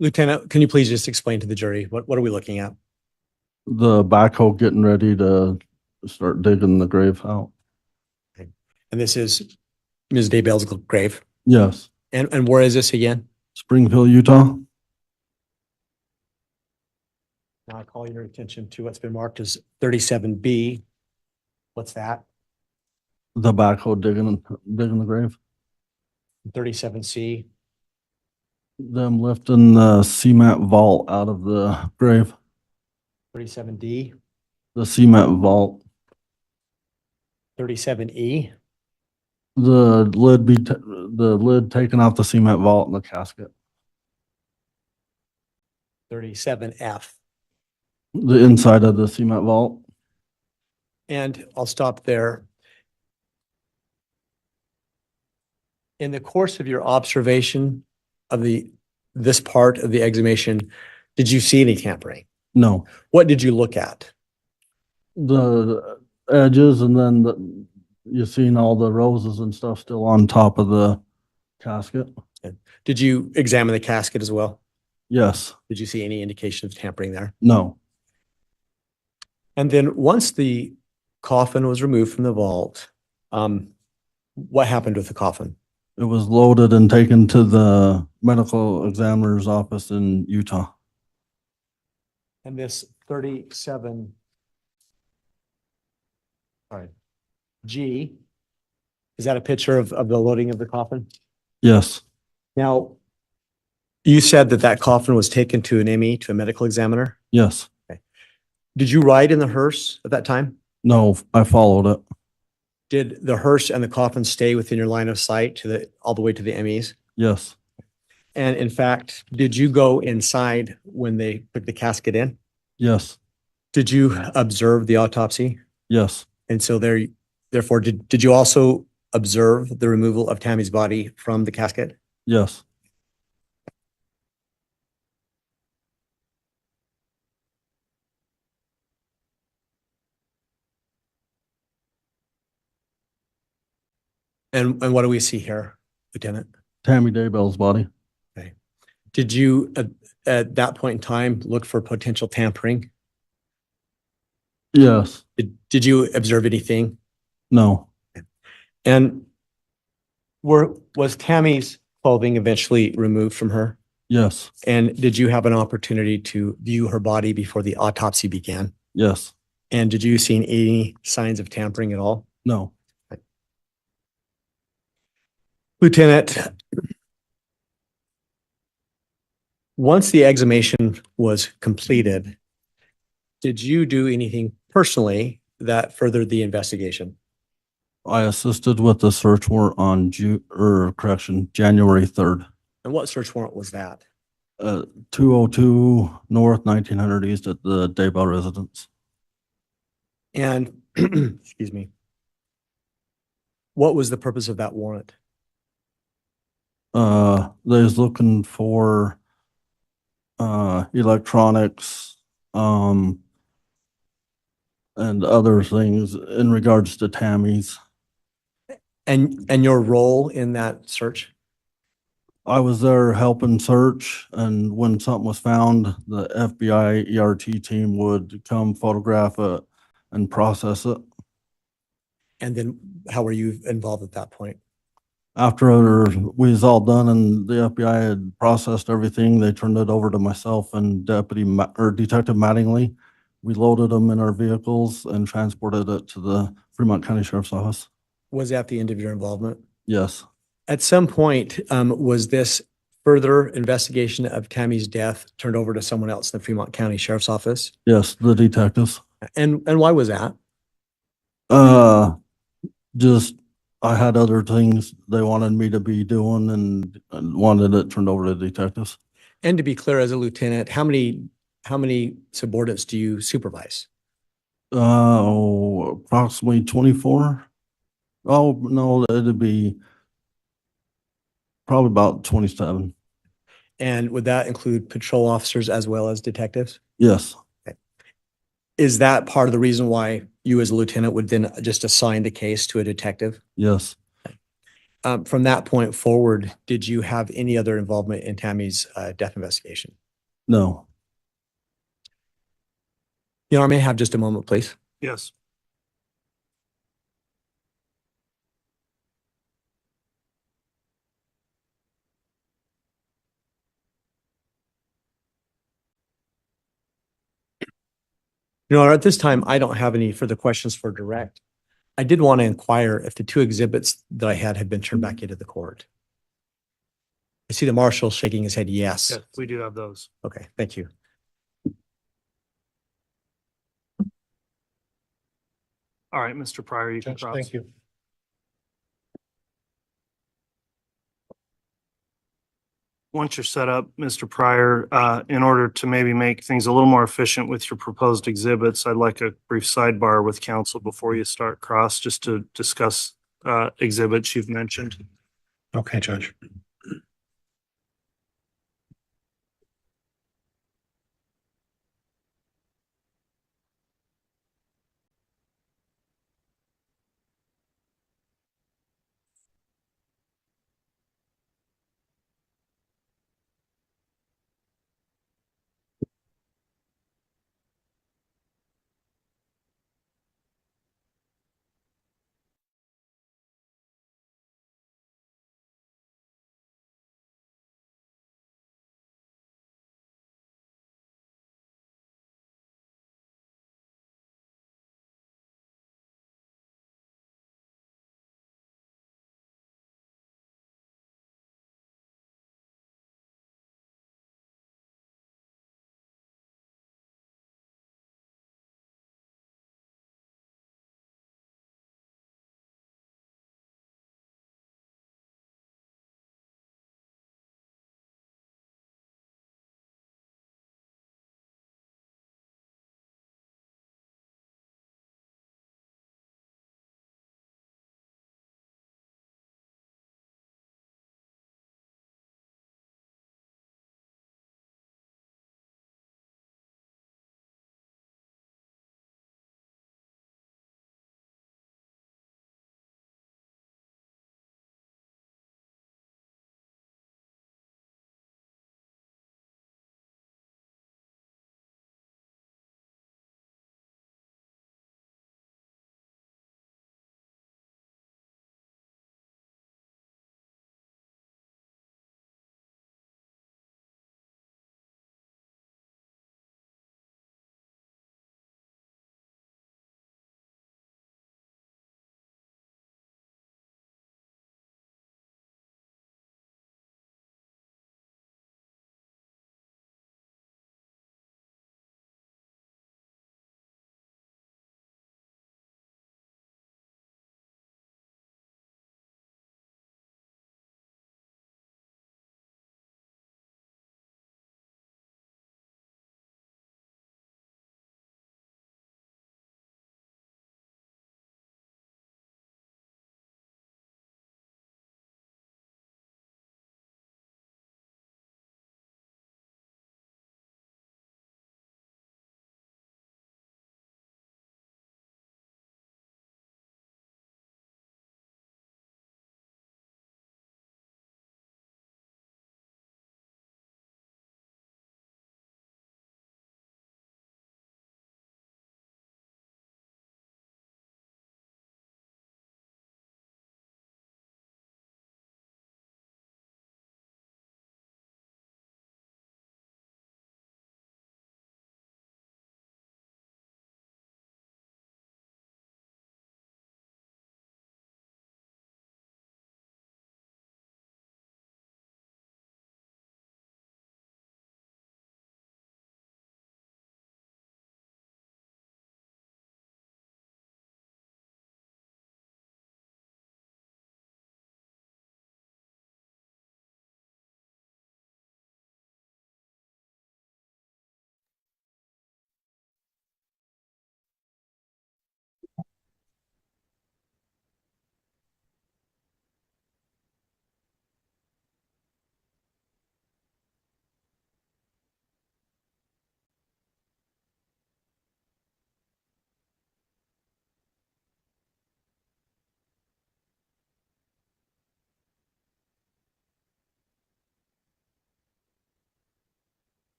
Lieutenant, can you please just explain to the jury, what are we looking at? The backhoe getting ready to start digging the grave out. Okay. And this is Ms. Daybell's grave? Yes. And where is this again? Springfield, Utah. Now I call your attention to what's been marked as 37B. What's that? The backhoe digging the grave. 37C. Them lifting the cement vault out of the grave. 37D. The cement vault. 37E. The lid taken off the cement vault and the casket. 37F. The inside of the cement vault. And I'll stop there. In the course of your observation of this part of the exhumation, did you see any tampering? No. What did you look at? The edges, and then you've seen all the roses and stuff still on top of the casket. Did you examine the casket as well? Yes. Did you see any indication of tampering there? No. And then once the coffin was removed from the vault, what happened with the coffin? It was loaded and taken to the medical examiner's office in Utah. And this 37, sorry, G, is that a picture of the loading of the coffin? Yes. Now, you said that coffin was taken to an ME, to a medical examiner? Yes. Okay. Did you ride in the hearse at that time? No, I followed it. Did the hearse and the coffin stay within your line of sight all the way to the MEs? Yes. And in fact, did you go inside when they put the casket in? Yes. Did you observe the autopsy? Yes. And so therefore, did you also observe the removal of Tammy's body from the casket? Yes. And what do we see here, Lieutenant? Tammy Daybell's body. Okay. Did you, at that point in time, look for potential tampering? Yes. Did you observe anything? No. And was Tammy's clothing eventually removed from her? Yes. And did you have an opportunity to view her body before the autopsy began? Yes. And did you see any signs of tampering at all? No. Lieutenant, once the exhumation was completed, did you do anything personally that furthered the investigation? I assisted with the search warrant on January 3rd. And what search warrant was that? 202 North, 1900 East at the Daybell residence. And, excuse me, what was the purpose of that warrant? They was looking for electronics, and other things in regards to Tammy's. And your role in that search? I was there helping search, and when something was found, the FBI ERT team would come photograph it and process it. And then how were you involved at that point? After we was all done and the FBI had processed everything, they turned it over to myself and Detective Mattingly. We loaded them in our vehicles and transported it to the Fremont County Sheriff's Office. Was that the end of your involvement? Yes. At some point, was this further investigation of Tammy's death turned over to someone else in the Fremont County Sheriff's Office? Yes, the detectives. And why was that? Just I had other things they wanted me to be doing and wanted it turned over to detectives. And to be clear, as a lieutenant, how many subordinates do you supervise? Approximately 24. Oh, no, it'd be probably about 27. And would that include patrol officers as well as detectives? Yes. Okay. Is that part of the reason why you as a lieutenant would then just assign the case to a detective? Yes. From that point forward, did you have any other involvement in Tammy's death investigation? No. You know, I may have just a moment, please. Yes. You know, at this time, I don't have any further questions for direct. I did want to inquire if the two exhibits that I had been turned back into the court. I see the marshal shaking his head yes. Yes, we do have those. Okay, thank you. All right, Mr. Pryor, you can Judge, cross. thank you. Once you're set up, Mr. Pryor, in order to maybe make things a little more efficient with your proposed exhibits, I'd like a brief sidebar with counsel before you start cross, just to discuss exhibits you've mentioned. Okay, Judge.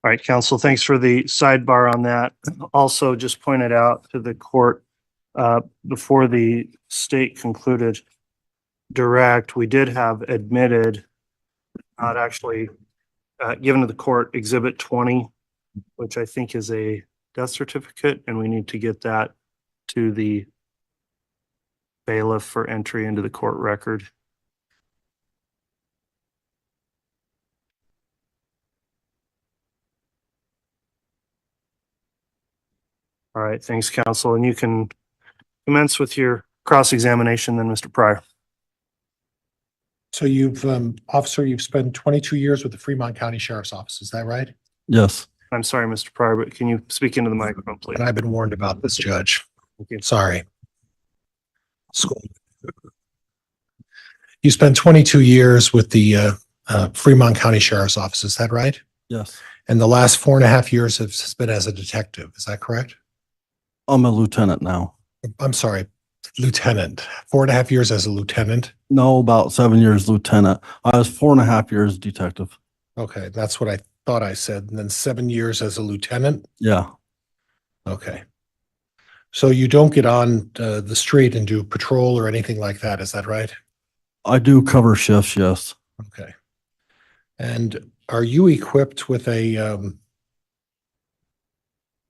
All right, counsel, thanks for the sidebar on that. Also, just pointed out to the court, before the state concluded direct, we did have admitted, not actually given to the court, Exhibit 20, which I think is a death certificate, and we need to get that to the bailiff for entry into the court record. All right, thanks, counsel. And you can commence with your cross-examination then, Mr. Pryor. So officer, you've spent 22 years with the Fremont County Sheriff's Office, is that right? Yes. I'm sorry, Mr. Pryor, but can you speak into the microphone, please? And I've been warned about this, Judge. Okay. Sorry. You spent 22 years with the Fremont County Sheriff's Office, is that right? Yes. And the last 4.5 years has been as a detective, is that correct? I'm a lieutenant now. I'm sorry, lieutenant. 4.5 years as a lieutenant? No, about 7 years lieutenant. I was 4.5 years detective. Okay, that's what I thought I said. And then 7 years as a lieutenant? Yeah. Okay. So you don't get on the street and do patrol or anything like that, is that right? I do cover shifts, yes. Okay. And are you equipped with a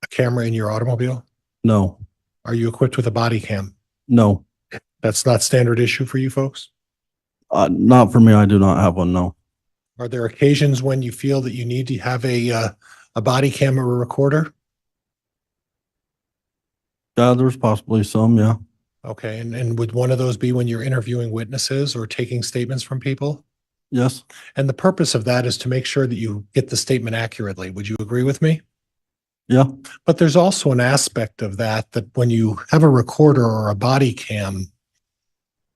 camera in your automobile? No. Are you equipped with a body cam? No. That's not standard issue for you folks? Not for me. I do not have one, no. Are there occasions when you feel that you need to have a body cam or a recorder? Yeah, there's possibly some, yeah. Okay, and would one of those be when you're interviewing witnesses or taking statements from people? Yes. And the purpose of that is to make sure that you get the statement accurately. Would you agree with me? Yeah. But there's also an aspect of that when you have a recorder or a body cam,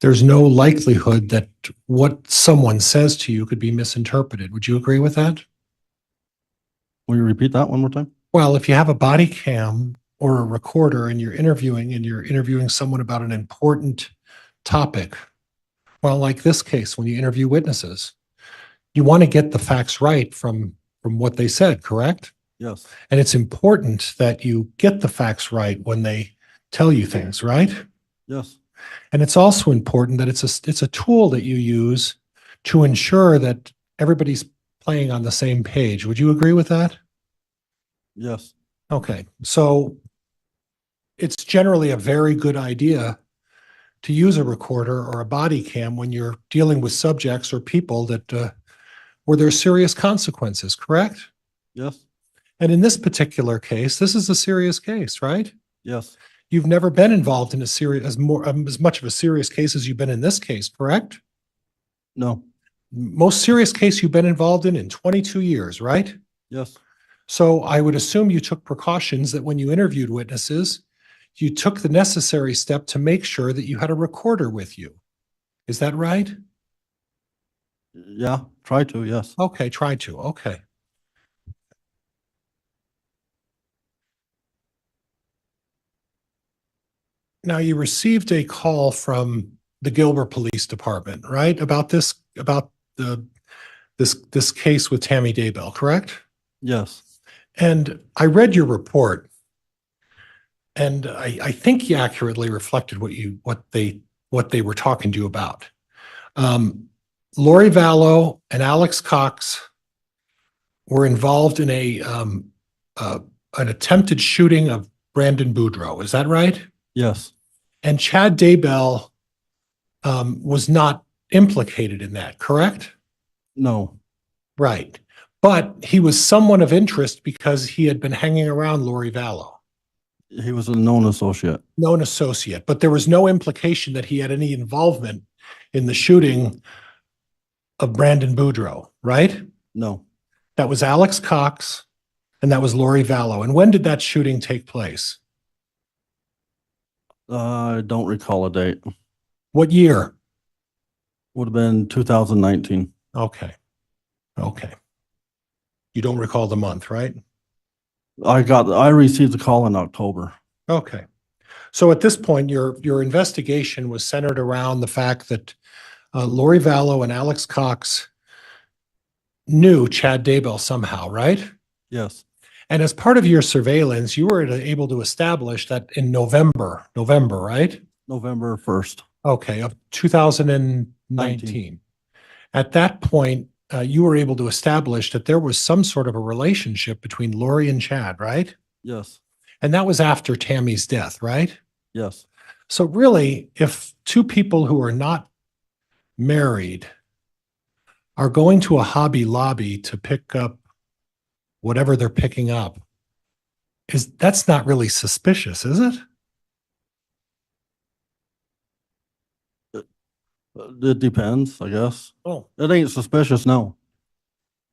there's no likelihood that what someone says to you could be misinterpreted. Would you agree with that? Will you repeat that one more time? Well, if you have a body cam or a recorder and you're interviewing someone about an important topic, well, like this case, when you interview witnesses, you want to get the facts right from what they said, correct? Yes. And it's important that you get the facts right when they tell you things, right? Yes. And it's also important that it's a tool that you use to ensure that everybody's playing on the same page. Would you agree with that? Yes. Okay. So it's generally a very good idea to use a recorder or a body cam when you're dealing with subjects or people that where there's serious consequences, correct? Yes. And in this particular case, this is a serious case, right? Yes. You've never been involved in as much of a serious case as you've been in this case, correct? No. Most serious case you've been involved in 22 years, right? Yes. So I would assume you took precautions that when you interviewed witnesses, you took the necessary step to make sure that you had a recorder with you. Is that right? Yeah, try to, yes. Okay, try to. Okay. Now you received a call from the Gilbert Police Department, right? About this case with Tammy Daybell, correct? Yes. And I read your report, and I think you accurately reflected what they were talking to you about. Lori Vallow and Alex Cox were involved in an attempted shooting of Brandon Boudreaux. Is that right? Yes. And Chad Daybell was not implicated in that, correct? No. Right. But he was someone of interest because he had been hanging around Lori Vallow. He was a known associate. Known associate. But there was no implication that he had any involvement in the shooting of Brandon Boudreaux, right? No. That was Alex Cox and that was Lori Vallow. And when did that shooting take place? I don't recall a date. What year? Would have been 2019. Okay. Okay. You don't recall the month, right? I received the call in October. Okay. So at this point, your investigation was centered around the fact that Lori Vallow and Alex Cox knew Chad Daybell somehow, right? Yes, And as part of your surveillance, you were able to establish that in November, right? November 1st. Okay, of 2019. At that point, you were able to establish that there was some sort of a relationship between Lori and Chad, right? Yes, And that was after Tammy's death, right? yes, So really, if two people who are not married are going to a Hobby Lobby to pick up whatever they're picking up, that's not really suspicious, is it? it depends, I guess. Oh. It ain't suspicious, no.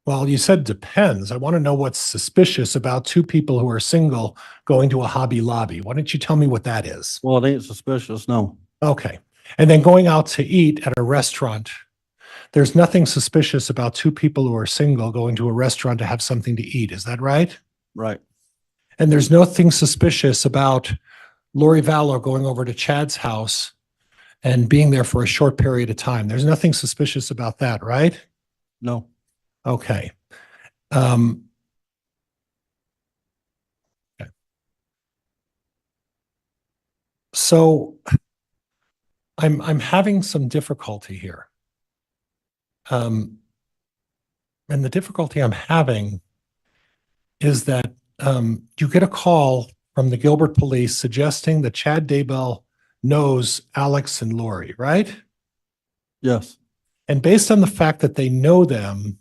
Well, you said depends. I want to know what's suspicious about two people who are single going to a Hobby Lobby. Why don't you tell me what that is? Well, it ain't suspicious, no. Okay. And then going out to eat at a restaurant. There's nothing suspicious about two people who are single going to a restaurant to have something to eat. Is that right? Right. And there's nothing suspicious about Lori Vallow going over to Chad's house and being there for a short period of time. There's nothing suspicious about that, right? No. Okay. Okay. So I'm having some difficulty here. And the difficulty I'm having is that you get a call from the Gilbert police suggesting that Chad Daybell knows Alex and Lori, right? Yes. And based on the fact that they know them,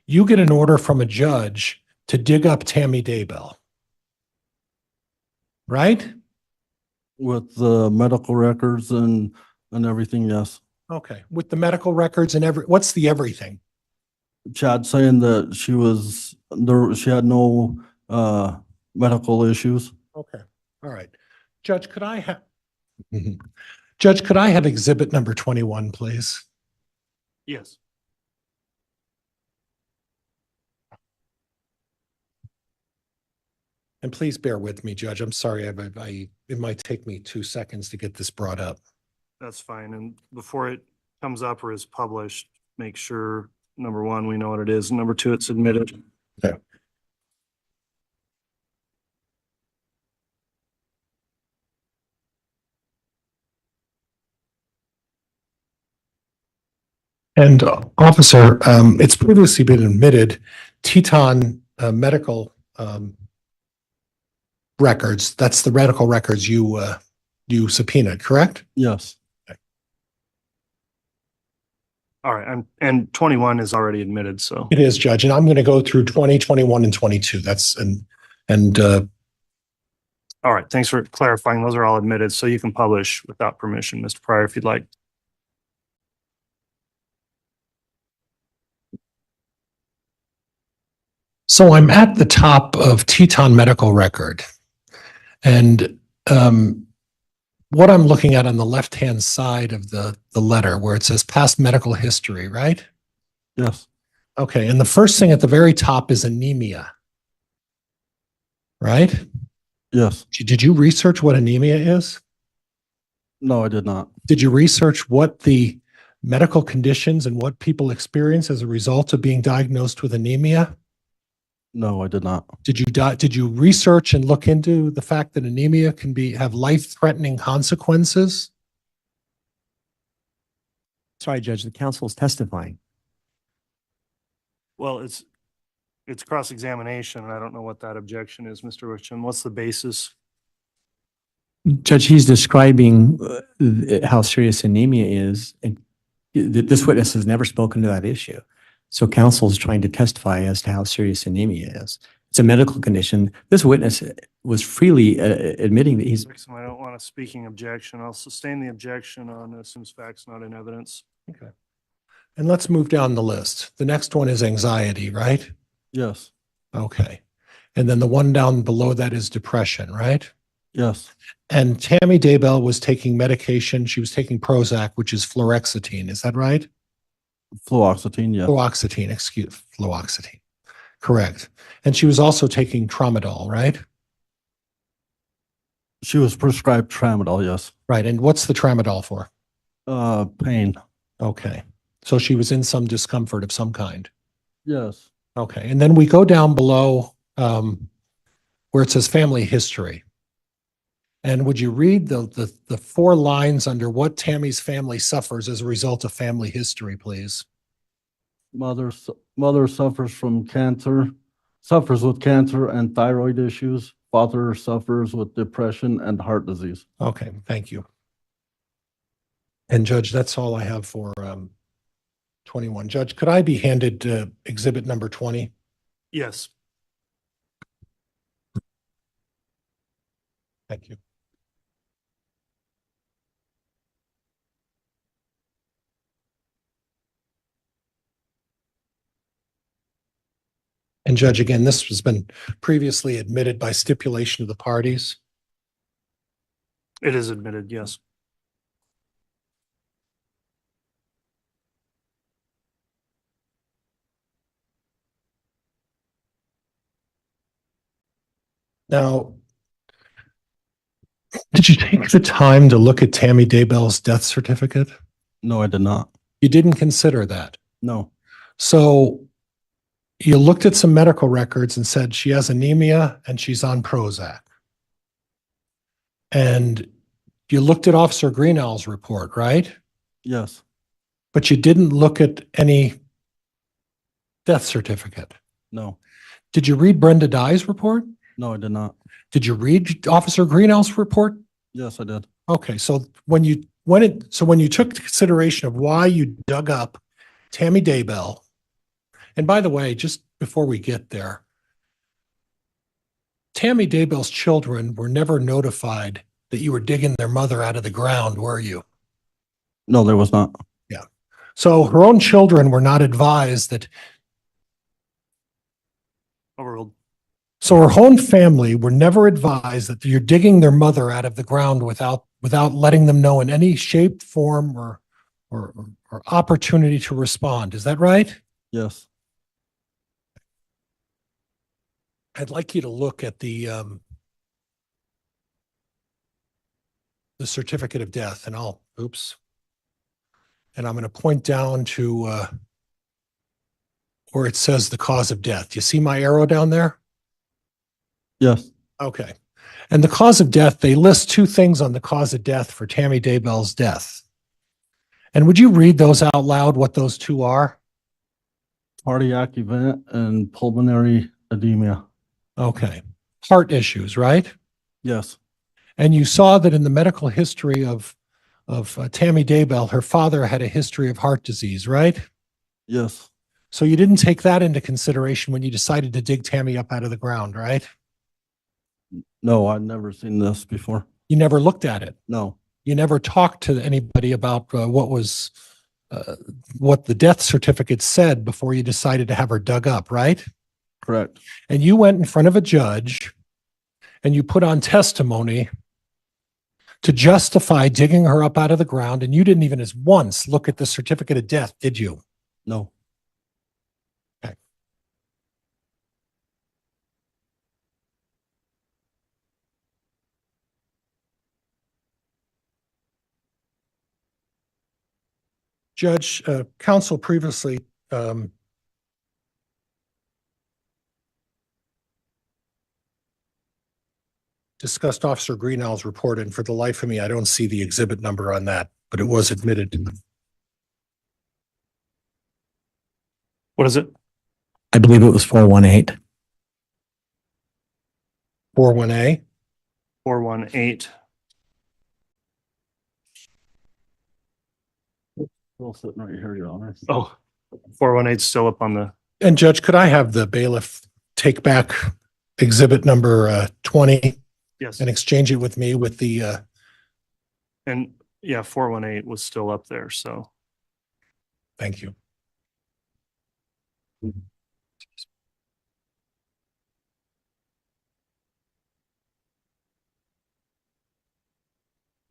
you get an order from a judge to dig up Tammy Daybell, right? With the medical records and everything, yes. Okay, with the medical records and what's the everything? Chad saying that she had no medical issues. Okay, all right. Judge, could I have Judge, could I have exhibit number 21, please? Yes. And please bear with me, Judge. I'm sorry, it might take me 2 seconds to get this brought up. That's fine. And before it comes up or is published, make sure, number one, we know what it is. And number two, it's admitted. Okay. And officer, it's previously been admitted, Teton medical records, that's the medical records you subpoenaed, correct? Yes. Okay. All right. And 21 is already admitted, so. It is, Judge, and I'm going to go through 20, 21, and 22. That's, all right. Thanks for clarifying. Those are all admitted, so you can publish without permission, Mr. Pryor, if you'd like. So I'm at the top of Teton medical record, and what I'm looking at on the left-hand side of the letter where it says past medical history, right? Yes. Okay, and the first thing at the very top is anemia, right? Yes. Did you research what anemia is? No, I did not. Did you research what the medical conditions and what people experience as a result of being diagnosed with anemia? No, I did not. Did you research and look into the fact that anemia can have life-threatening consequences? Sorry, Judge, the counsel is testifying. Well, it's cross-examination, and I don't know what that objection is, Mr. Richmond. What's the basis? Judge, he's describing how serious anemia is, and this witness has never spoken to that issue. So counsel is trying to testify as to how serious anemia is. It's a medical condition. This witness was freely admitting that he's. I don't want a speaking objection. I'll sustain the objection on assumes facts not in evidence. Okay. And let's move down the list. The next one is anxiety, right? Yes. Okay. And then the one down below that is depression, right? Yes. And Tammy Daybell was taking medication. She was taking Prozac, which is fluoxetine. Is that right? Fluoxetine, yes. Fluoxetine. Correct. And she was also taking tramadol, right? She was prescribed tramadol, yes. Right. And what's the tramadol for? Pain. Okay. So she was in some discomfort of some kind. Yes. Okay, and then we go down below where it says family history. And would you read the 4 lines under what Tammy's family suffers as a result of family history, please? Mother suffers with cancer and thyroid issues. Father suffers with depression and heart disease. Okay, thank you. And Judge, that's all I have for 21. Judge, could I be handed exhibit number 20? Yes. Thank you. And Judge, again, this has been previously admitted by stipulation of the parties. It is admitted, yes. Now, did you take the time to look at Tammy Daybell's death certificate? No, I did not. You didn't consider that? No. So you looked at some medical records and said she has anemia and she's on Prozac. And you looked at Officer Greenall's report, right? Yes. But you didn't look at any death certificate. No. Did you read Brenda Dye's report? No, I did not. Did you read Officer Greenall's report? Yes, I did. Okay, so when you took consideration of why you dug up Tammy Daybell, and by the way, just before we get there, Tammy Daybell's children were never notified that you were digging their mother out of the ground, were you? No, there was not. Yeah. So her own children were not advised that. Overruled. So her own family were never advised that you're digging their mother out of the ground without letting them know in any shape, form, or opportunity to respond. Is that right? Yes. I'd like you to look at the certificate of death, and I'm going to point down to where it says the cause of death. You see my arrow down there? Yes. Okay. And the cause of death, they list 2 things on the cause of death for Tammy Daybell's death. And would you read those out loud, what those 2 are? Cardiac event and pulmonary edema. Okay. Heart issues, right? Yes. And you saw that in the medical history of Tammy Daybell, her father had a history of heart disease, right? Yes. So you didn't take that into consideration when you decided to dig Tammy up out of the ground, right? No, I'd never seen this before. You never looked at it. No. You never talked to anybody about what the death certificate said before you decided to have her dug up, right? Correct. And you went in front of a judge and you put on testimony to justify digging her up out of the ground, and you didn't even as once look at the certificate of death, did you? No. Okay. Judge, counsel previously discussed Officer Greenall's report, and for the life of me, I don't see the exhibit number on that, but it was admitted. What is it? I believe it was 418. 41A? 418. Still sitting right here, Your Honor. Oh, 418 is still up on the. And Judge, could I have the bailiff take back exhibit number 20? Yes. And exchange it with me with the. And yeah, 418 was still up there, so. Thank you.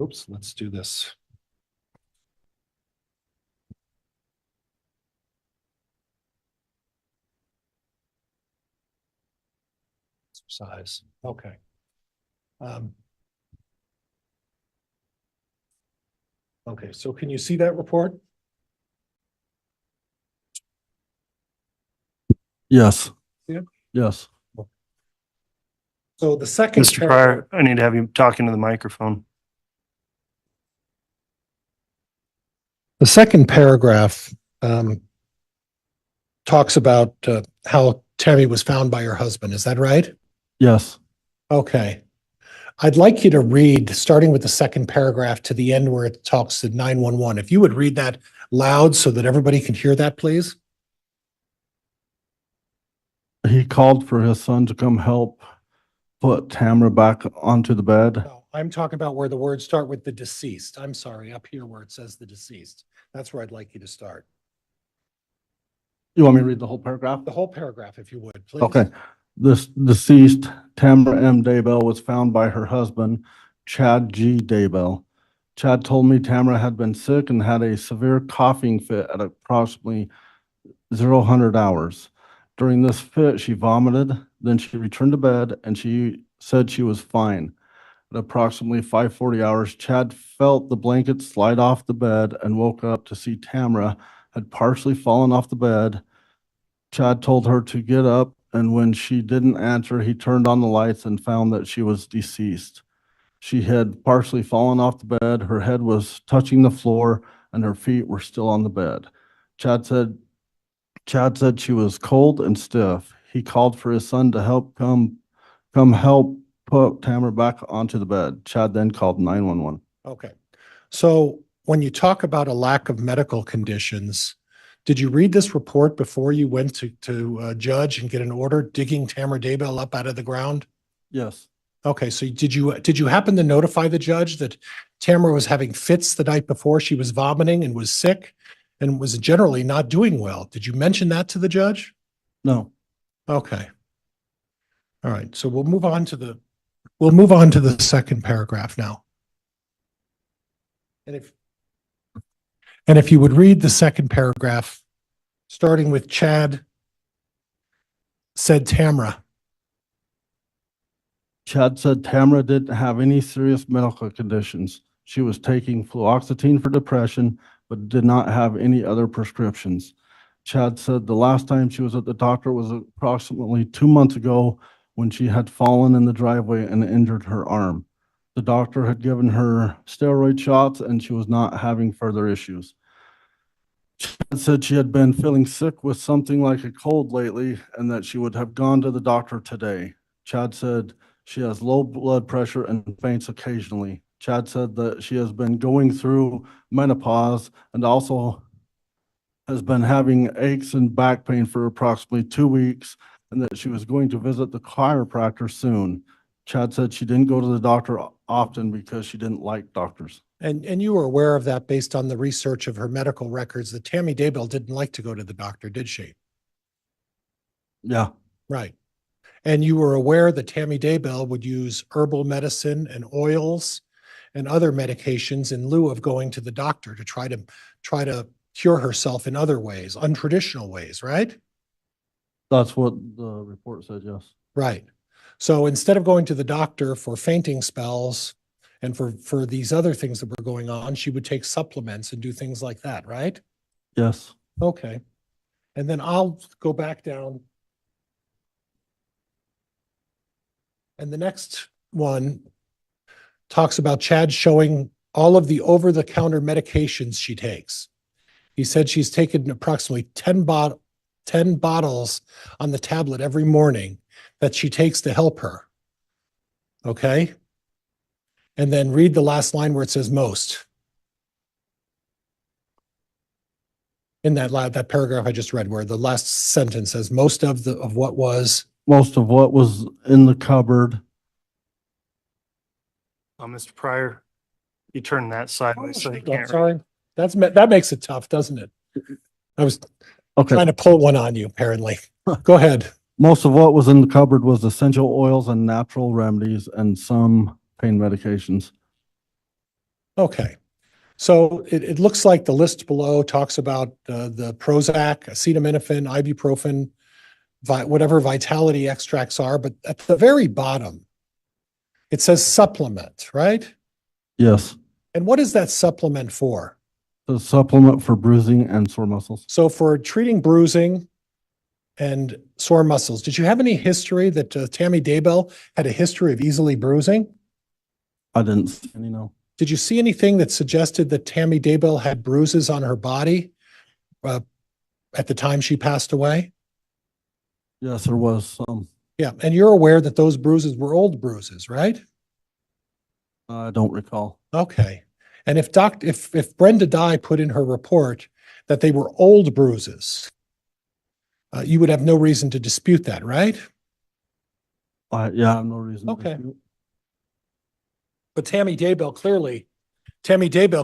Oops, let's do this. Size. Okay. Okay, so can you see that report? Yes. Yeah. Yes. So the second. Mr. Pryor, I need to have you talking to the microphone. The second paragraph talks about how Tammy was found by her husband. Is that right? Yes. Okay. I'd like you to read, starting with the second paragraph to the end where it talks to 911. If you would read that loud so that everybody can hear that, please. He called for his son to come help put Tamara back onto the bed. No, I'm talking about where the words start with the deceased. I'm sorry, up here where it says the deceased. That's where I'd like you to start. You want me to read the whole paragraph? The whole paragraph, if you would, please. Okay. This deceased Tamara M. Daybell was found by her husband, Chad G. Daybell. Chad told me Tamara had been sick and had a severe coughing fit at approximately 0000 hours. During this fit, she vomited, then she returned to bed and she said she was fine. At approximately 5:40 hours, Chad felt the blanket slide off the bed and woke up to see Tamara had partially fallen off the bed. Chad told her to get up, and when she didn't answer, he turned on the lights and found that she was deceased. She had partially fallen off the bed, her head was touching the floor, and her feet were still on the bed. Chad said she was cold and stiff. He called for his son to come help put Tamara back onto the bed. Chad then called 911. Okay. So when you talk about a lack of medical conditions, did you read this report before you went to judge and get an order digging Tamara Daybell up out of the ground? Yes. Okay, so did you happen to notify the judge that Tamara was having fits the night before? She was vomiting and was sick and was generally not doing well. Did you mention that to the judge? No. Okay. All right, so we'll move on to the second paragraph now. And if you would read the second paragraph, starting with Chad said Tamara. Chad said Tamara didn't have any serious medical conditions. She was taking fluoxetine for depression, but did not have any other prescriptions. Chad said the last time she was at the doctor was approximately 2 months ago when she had fallen in the driveway and injured her arm. The doctor had given her steroid shots and she was not having further issues. Chad said she had been feeling sick with something like a cold lately and that she would have gone to the doctor today. Chad said she has low blood pressure and faints occasionally. Chad said that she has been going through menopause and also has been having aches and back pain for approximately 2 weeks and that she was going to visit the chiropractor soon. Chad said she didn't go to the doctor often because she didn't like doctors. And you were aware of that based on the research of her medical records that Tammy Daybell didn't like to go to the doctor, did she? Yeah. Right. And you were aware that Tammy Daybell would use herbal medicine and oils and other medications in lieu of going to the doctor to try to cure herself in other ways, untraditional ways, right? That's what the report said, yes. Right. So instead of going to the doctor for fainting spells and for these other things that were going on, she would take supplements and do things like that, right? Yes. Okay. And then I'll go back down. And the next one talks about Chad showing all of the over-the-counter medications she takes. He said she's taken approximately 10 bottles on the tablet every morning that she takes to help her. Okay? And then read the last line where it says most. In that paragraph I just read, where the last sentence says most of what was. Most of what was in the cupboard. Mr. Pryor, you turn that sideways so you can't. Sorry. That makes it tough, doesn't it? I was trying to pull one on you, apparently. Go ahead. Most of what was in the cupboard was essential oils and natural remedies and some pain medications. Okay. So it looks like the list below talks about the Prozac, acetaminophen, ibuprofen, whatever vitality extracts are, but at the very bottom, it says supplement, right? Yes. And what is that supplement for? The supplement for bruising and sore muscles. So for treating bruising and sore muscles. Did you have any history that Tammy Daybell had a history of easily bruising? I didn't see any, no. Did you see anything that suggested that Tammy Daybell had bruises on her body at the time she passed away? Yes, there was some. Yeah, and you're aware that those bruises were old bruises, right? I don't recall. Okay. And if Brenda Dye put in her report that they were old bruises, you would have no reason to dispute that, right? Yeah, I have no reason. to Okay. dispute. But Tammy Daybell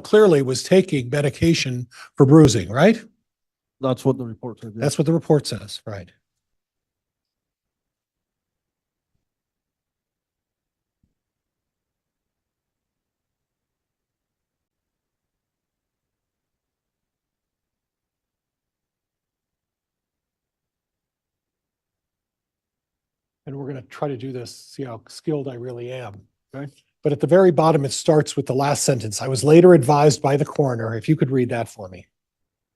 clearly was taking medication for bruising, right? That's what the report said. Yeah. That's what the report says, right? And we're going to try to do this, see how skilled I really am. Okay. But at the very bottom, it starts with the last sentence. I was later advised by the coroner, if you could read that for me.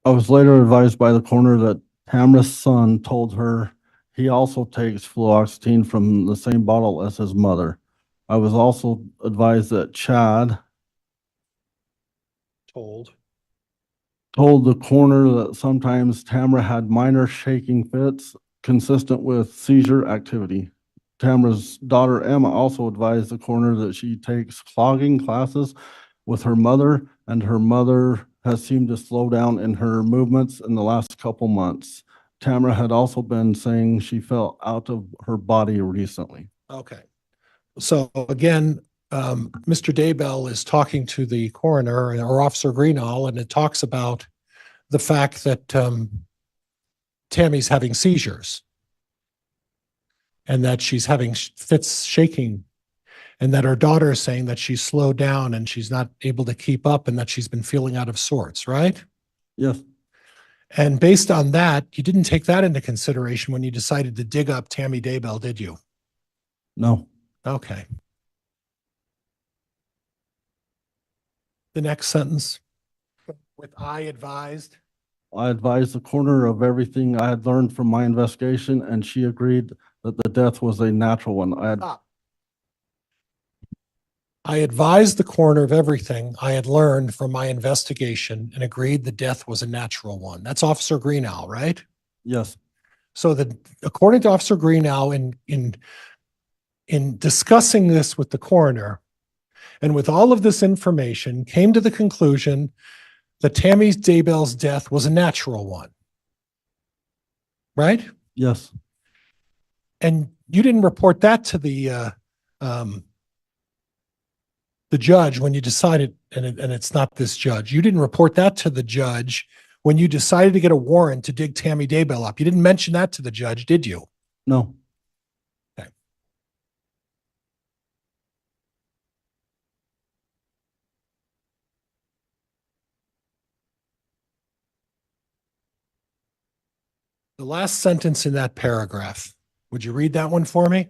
I was later advised by the coroner that Tamara's son told her he also takes fluoxetine from the same bottle as his mother. I was also advised that Chad Told the coroner that sometimes Tamara had minor shaking fits consistent with seizure activity. Tamara's daughter Emma also advised the coroner that she takes clogging classes with her mother, and her mother has seemed to slow down in her movements in the last couple months. Tamara had also been saying she felt out of her body recently. Okay. So again, Mr. Daybell is talking to the coroner or Officer Greenall, and it talks about the fact that Tammy's having seizures and that she's having fits shaking, and that her daughter is saying that she's slowed down and she's not able to keep up and that she's been feeling out of sorts, right? Yes. And based on that, you didn't take that into consideration when you decided to dig up Tammy Daybell, did you? No. Okay. The next sentence, with I advised. I advised the coroner of everything I had learned from my investigation, and she agreed that the death was a natural one. I advised the coroner of everything I had learned from my investigation and agreed the death was a natural one. That's Officer Greenall, right? Yes. So according to Officer Greenall, in discussing this with the coroner and with all of this information, came to the conclusion that Tammy Daybell's death was a natural one. Right? Yes. And you didn't report that to the judge when you decided, and it's not this judge, you didn't report that to the judge when you decided to get a warrant to dig Tammy Daybell up. You didn't mention that to the judge, did you? No. Okay. The last sentence in that paragraph, would you read that one for me?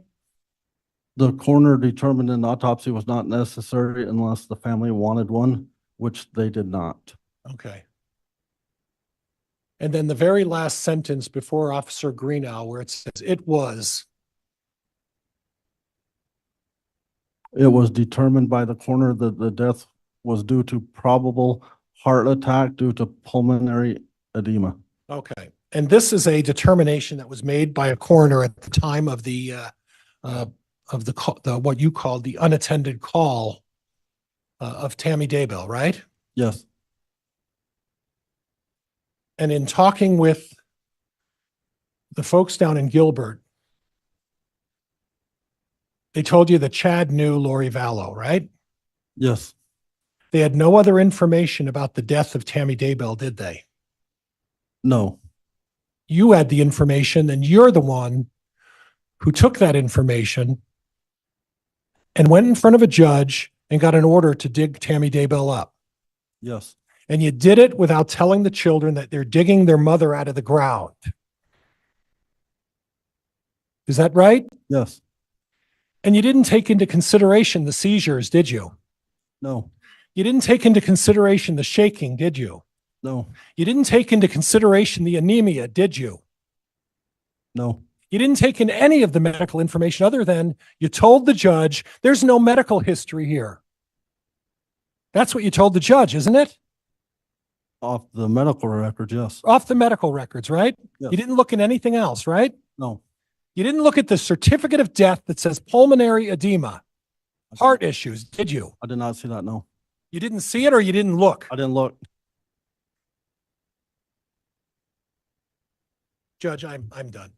The coroner determined an autopsy was not necessary unless the family wanted one, which they did not. Okay. And then the very last sentence before Officer Greenall, where it says it was determined by the coroner that the death was due to probable heart attack due to pulmonary edema. okay. And this is a determination that was made by a coroner at the time of the what you called the unattended call of Tammy Daybell, right? Yes. And in talking with the folks down in Gilbert, they told you that Chad knew Lori Vallow, right? Yes. They had no other information about the death of Tammy Daybell, did they? No. You had the information, and you're the one who took that information and went in front of a judge and got an order to dig Tammy Daybell up. Yes. And you did it without telling the children that they're digging their mother out of the ground. Is that right? Yes. And you didn't take into consideration the seizures, did you? No. You didn't take into consideration the shaking, did you? No. You didn't take into consideration the anemia, did you? No. You didn't take in any of the medical information other than you told the judge there's no medical history here. That's what you told the judge, isn't it? Off the medical record, yes. Off the medical records, right? Yes. You didn't look at anything else, right? No. You didn't look at the certificate of death that says pulmonary edema, heart issues, did you? I did not see that, no. You didn't see it or you didn't look? I didn't look. Judge, I'm done.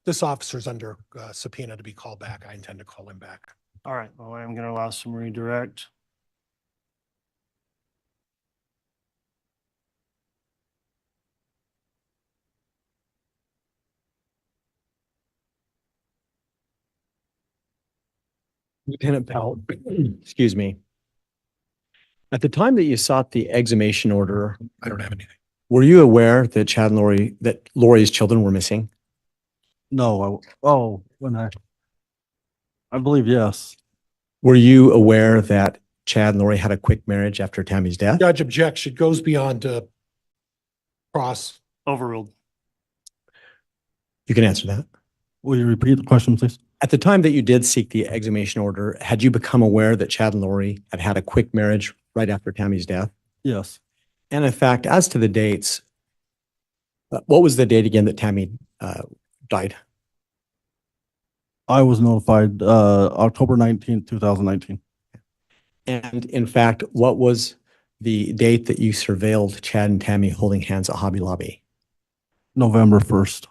This officer's under subpoena to be called back. I intend to call him back. All right, well, I'm going to allow some redirect. Lieutenant Powell, excuse me. At the time that you sought the exhumation order, I don't have anything. were you aware that Chad and Lori's children were missing? No. I believe yes. Were you aware that Chad and Lori had a quick marriage after Tammy's death? Judge objects. It goes beyond cross. Overruled. You can answer that. Will you repeat the question, please? At the time that you did seek the exhumation order, had you become aware that Chad and Lori had had a quick marriage right after Tammy's death? Yes. And in fact, as to the dates, what was the date again that Tammy died? I was notified October 19th, 2019. And in fact, what was the date that you surveilled Chad and Tammy holding hands at Hobby Lobby? November 1st.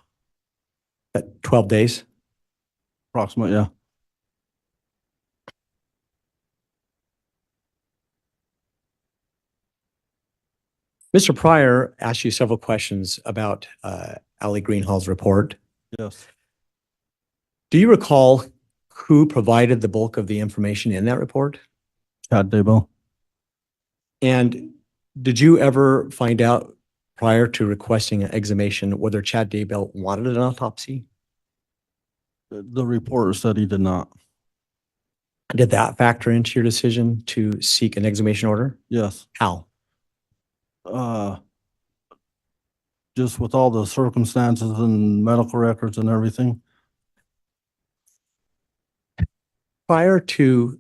At 12 days? Approximate, yeah. Mr. Pryor asked you several questions about Allie Greenhall's report. Yes. Do you recall who provided the bulk of the information in that report? Chad Daybell. And did you ever find out prior to requesting an exhumation whether Chad Daybell wanted an autopsy? The reporter said he did not. Did that factor into your decision to seek an exhumation order? Yes. How? Just with all the circumstances and medical records and everything. Prior to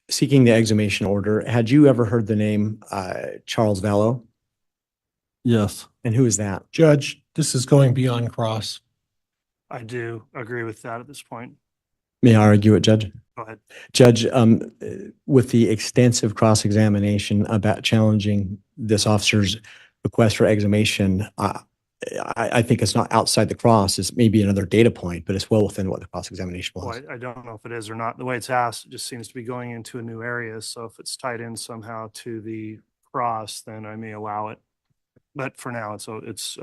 seeking the exhumation order, had you ever heard the name Charles Vallow? Yes. And who is that? Judge, this is going beyond cross. I do agree with that at this point. May I argue it, Judge? Go ahead. Judge, with the extensive cross-examination about challenging this officer's request for exhumation, I think it's not outside the cross. It's maybe another data point, but it's well within what the cross-examination was. Well, I don't know if it is or not. The way it's asked, it just seems to be going into a new area. So if it's tied in somehow to the cross, then I may allow it. But for now, it's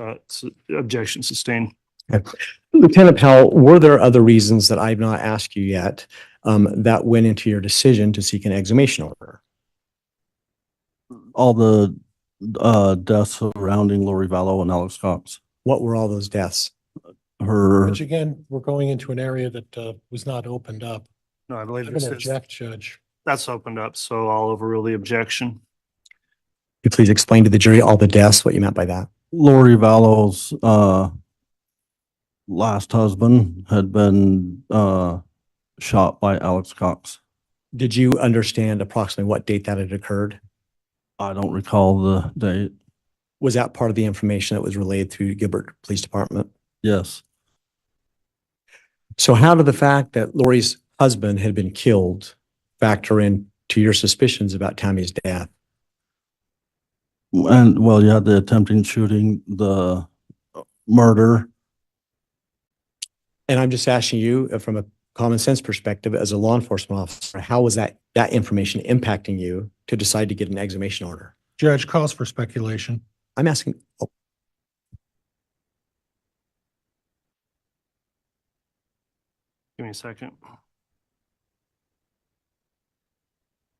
objection sustained. Okay. Lieutenant Powell, were there other reasons that I've not asked you yet that went into your decision to seek an exhumation order? All the deaths surrounding Lori Vallow and Alex Cox. What were all those deaths? Which again, we're going into an area that was not opened up. No, I believe I'm this going to is, object, Judge. that's opened up. So I'll overrule the objection. Could you please explain to the jury all the deaths, what you meant by that? Lori Vallow's last husband had been shot by Alex Cox. Did you understand approximately what date that had occurred? I don't recall the date. Was that part of the information that was relayed through Gilbert Police Department? Yes. So how did the fact that Lori's husband had been killed factor in to your suspicions about Tammy's death? And well, you had the attempting shooting, the murder. And I'm just asking you from a common sense perspective as a law enforcement officer, how was that information impacting you to decide to get an exhumation order? Judge, calls for speculation. I'm asking. Oh. Give me a second.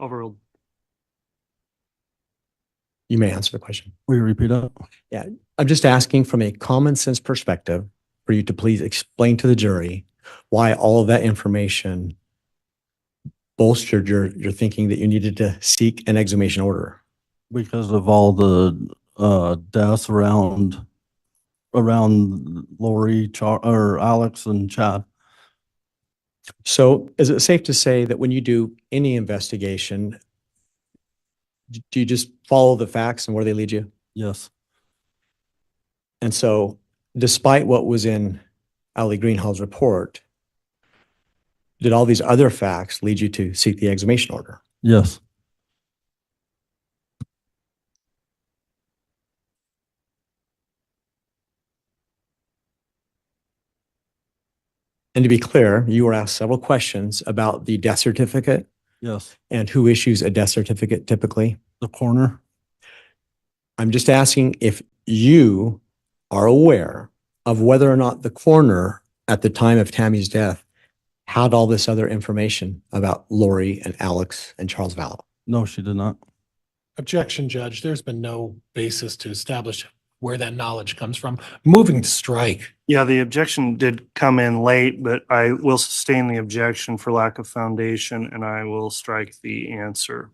Overruled. You may answer the question. Will you repeat that? Yeah, I'm just asking from a common sense perspective for you to please explain to the jury why all of that information bolstered your thinking that you needed to seek an exhumation order. Because of all the deaths around around Lori, or Alex and Chad. So is it safe to say that when you do any investigation, do you just follow the facts and where they lead you? Yes. And so despite what was in Ali Greenhall's report, did all these other facts lead you to seek the exhumation order? Yes. And to be clear, you were asked several questions about the death certificate. Yes. And who issues a death certificate typically? The coroner. I'm just asking if you are aware of whether or not the coroner at the time of Tammy's death had all this other information about Lori and Alex and Charles Vallow. No, she did not. Objection, Judge. There's been no basis to establish where that knowledge comes from. Moving to strike. Yeah, the objection did come in late, but I will sustain the objection for lack of foundation and I will strike the answer.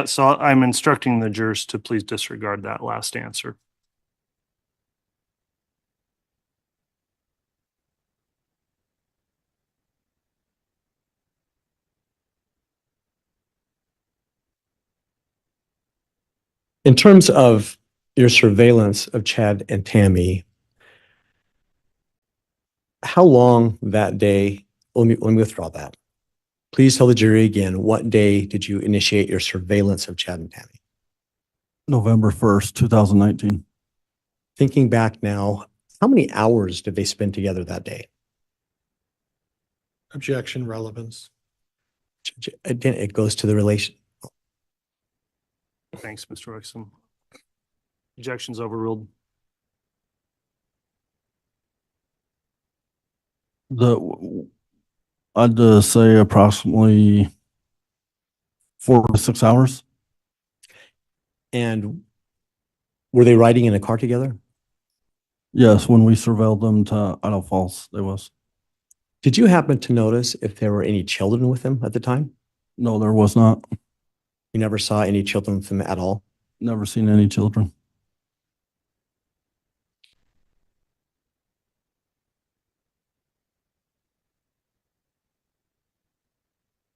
So I'm instructing the jurors to please disregard that last answer. In terms of your surveillance of Chad and Tammy, how long that day, let me withdraw that. Please tell the jury again, what day did you initiate your surveillance of Chad and Tammy? November 1st, 2019. Thinking back now, how many hours did they spend together that day? Objection, relevance. Again, it goes to the relation. Thanks, Mr. Wexham. Objection's overruled. I'd say approximately 4 to 6 hours. And were they riding in a car together? Yes, when we surveilled them to Idaho Falls, they was. Did you happen to notice if there were any children with them at the time? No, there was not. You never saw any children with them at all? Never seen any children.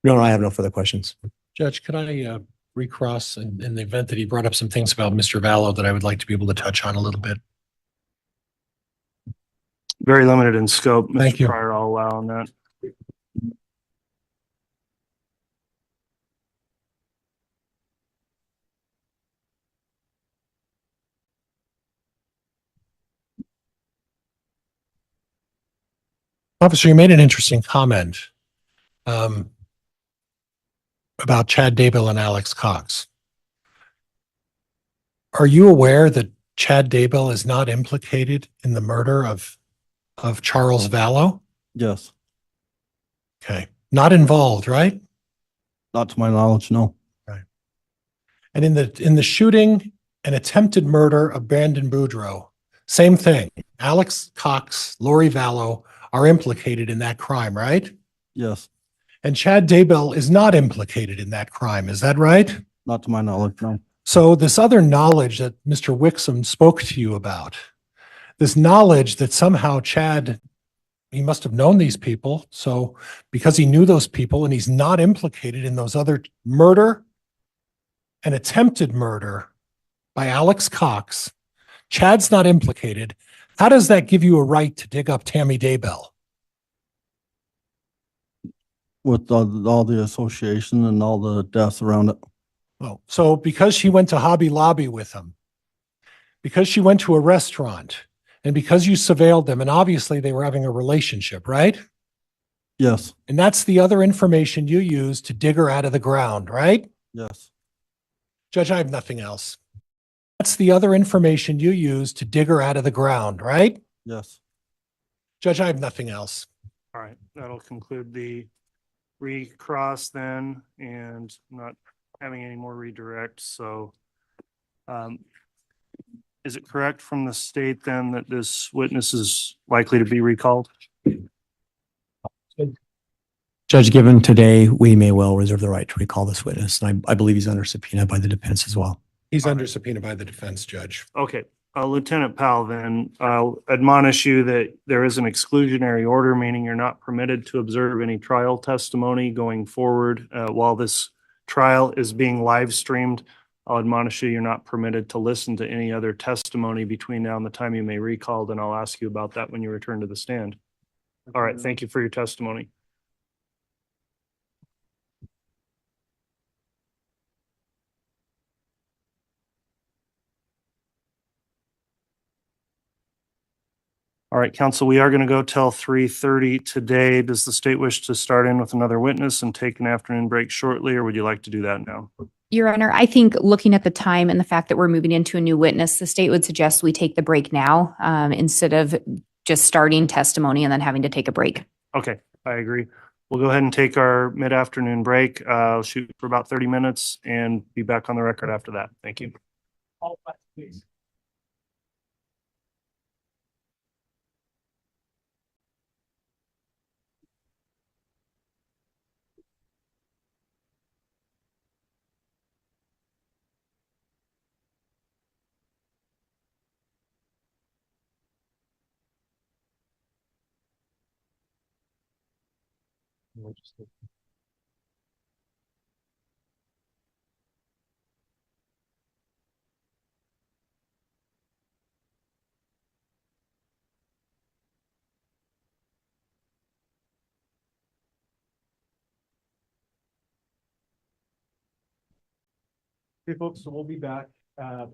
No, I have no further questions. Judge, could I recross in the event that he brought up some things about Mr. Vallow that I would like to be able to touch on a little bit? Very limited in scope. Thank Mr. you. Pryor, I'll allow on that. Officer, you made an interesting comment about Chad Daybell and Alex Cox. Are you aware that Chad Daybell is not implicated in the murder of Charles Vallow? Yes. Okay. Not involved, right? Not to my knowledge, no. Right. And in the shooting and attempted murder of Brandon Boudreaux, same thing. Alex Cox, Lori Vallow are implicated in that crime, right? Yes. And Chad Daybell is not implicated in that crime. Is that right? Not to my knowledge, no. So this other knowledge that Mr. Wixom spoke to you about, this knowledge that somehow Chad, he must have known these people. So because he knew those people and he's not implicated in those other murder and attempted murder by Alex Cox, Chad's not implicated. How does that give you a right to dig up Tammy Daybell? With all the association and all the deaths around it. Oh, so because she went to Hobby Lobby with him, because she went to a restaurant, and because you surveilled them, and obviously they were having a relationship, right? Yes. And that's the other information you used to dig her out of the ground, right? Yes. Judge, I have nothing else. That's the other information you used to dig her out of the ground, right? Yes. Judge, I have nothing else. All right, that'll conclude the recross then, and not having any more redirects. So is it correct from the state then that this witness is likely to be recalled? Judge, given today, we may well reserve the right to recall this witness. And I believe he's under subpoena by the defense as well. He's under subpoena by the defense, Judge. Okay. Lieutenant Powell, then I'll admonish you that there is an exclusionary order, meaning you're not permitted to observe any trial testimony going forward. While this trial is being live streamed, I'll admonish you, you're not permitted to listen to any other testimony between now and the time you may recall, and I'll ask you about that when you return to the stand. All right, thank you for your testimony. All right, counsel, we are going to go till 3:30 today. Does the state wish to start in with another witness and take an afternoon break shortly, or would you like to do that now? Your Honor, I think looking at the time and the fact that we're moving into a new witness, the state would suggest we take the break now instead of just starting testimony and then having to take a break. Okay, I agree. We'll go ahead and take our mid-afternoon break. I'll shoot for about 30 minutes and be back on the record after that. Thank you. All right, please. Okay, folks, so we'll be back at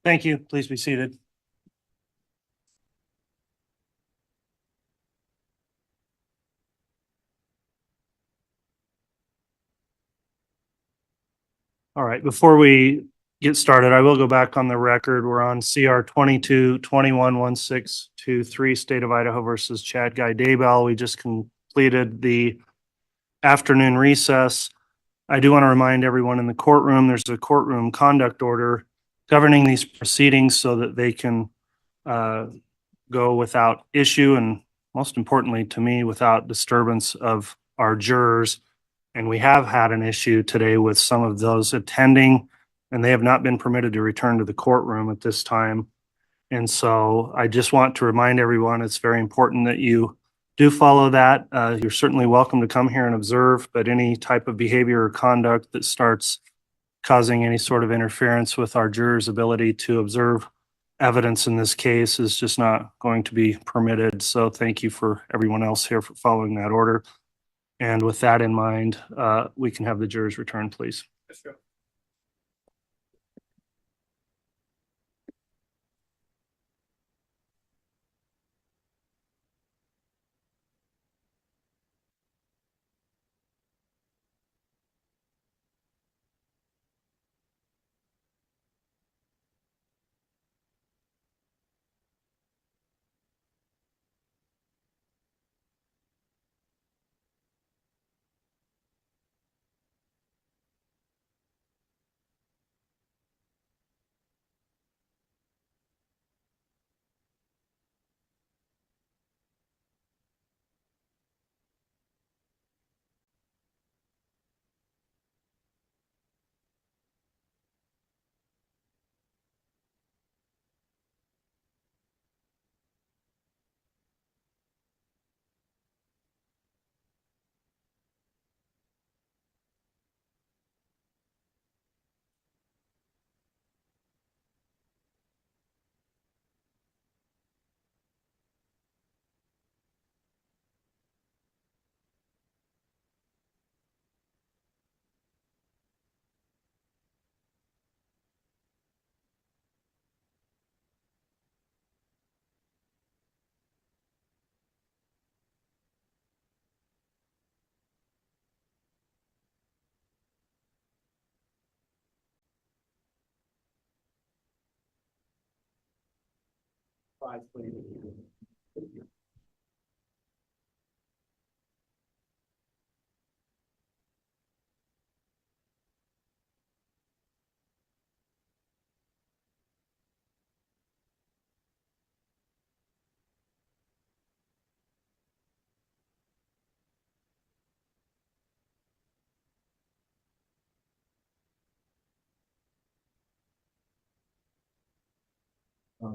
Thank you. Please be seated. All right, before we get started, I will go back on the record. We're on CR 22-21-1623, State of Idaho versus Chad Guy Daybell. We just completed the afternoon recess. I do want to remind everyone in the courtroom, there's a courtroom conduct order governing these proceedings so that they can go without issue and, most importantly to me, without disturbance of our jurors. And we have had an issue today with some of those attending, and they have not been permitted to return to the courtroom at this time. And so I just want to remind everyone, it's very important that you do follow that. You're certainly welcome to come here and observe, but any type of behavior or conduct that starts causing any sort of interference with our jurors' ability to observe evidence in this case is just not going to be permitted. So thank you for everyone else here for following that order. And with that in mind, we can have the jurors return, please. Yes, sir.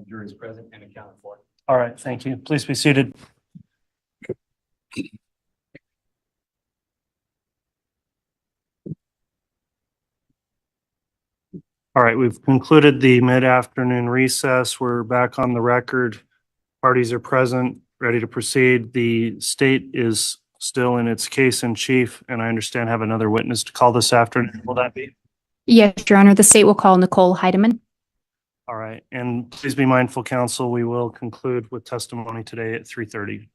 Jury is present and accounted for. All right, thank you. Please be seated. All right, we've concluded the mid-afternoon recess. We're back on the record. Parties are present, ready to proceed. The state is still in its case in chief, and I understand have another witness to call this afternoon. Will that be? Yes, Your Honor. The state will call Nicole Heideman. All right, and please be mindful, counsel, we will conclude with testimony today at 3:30.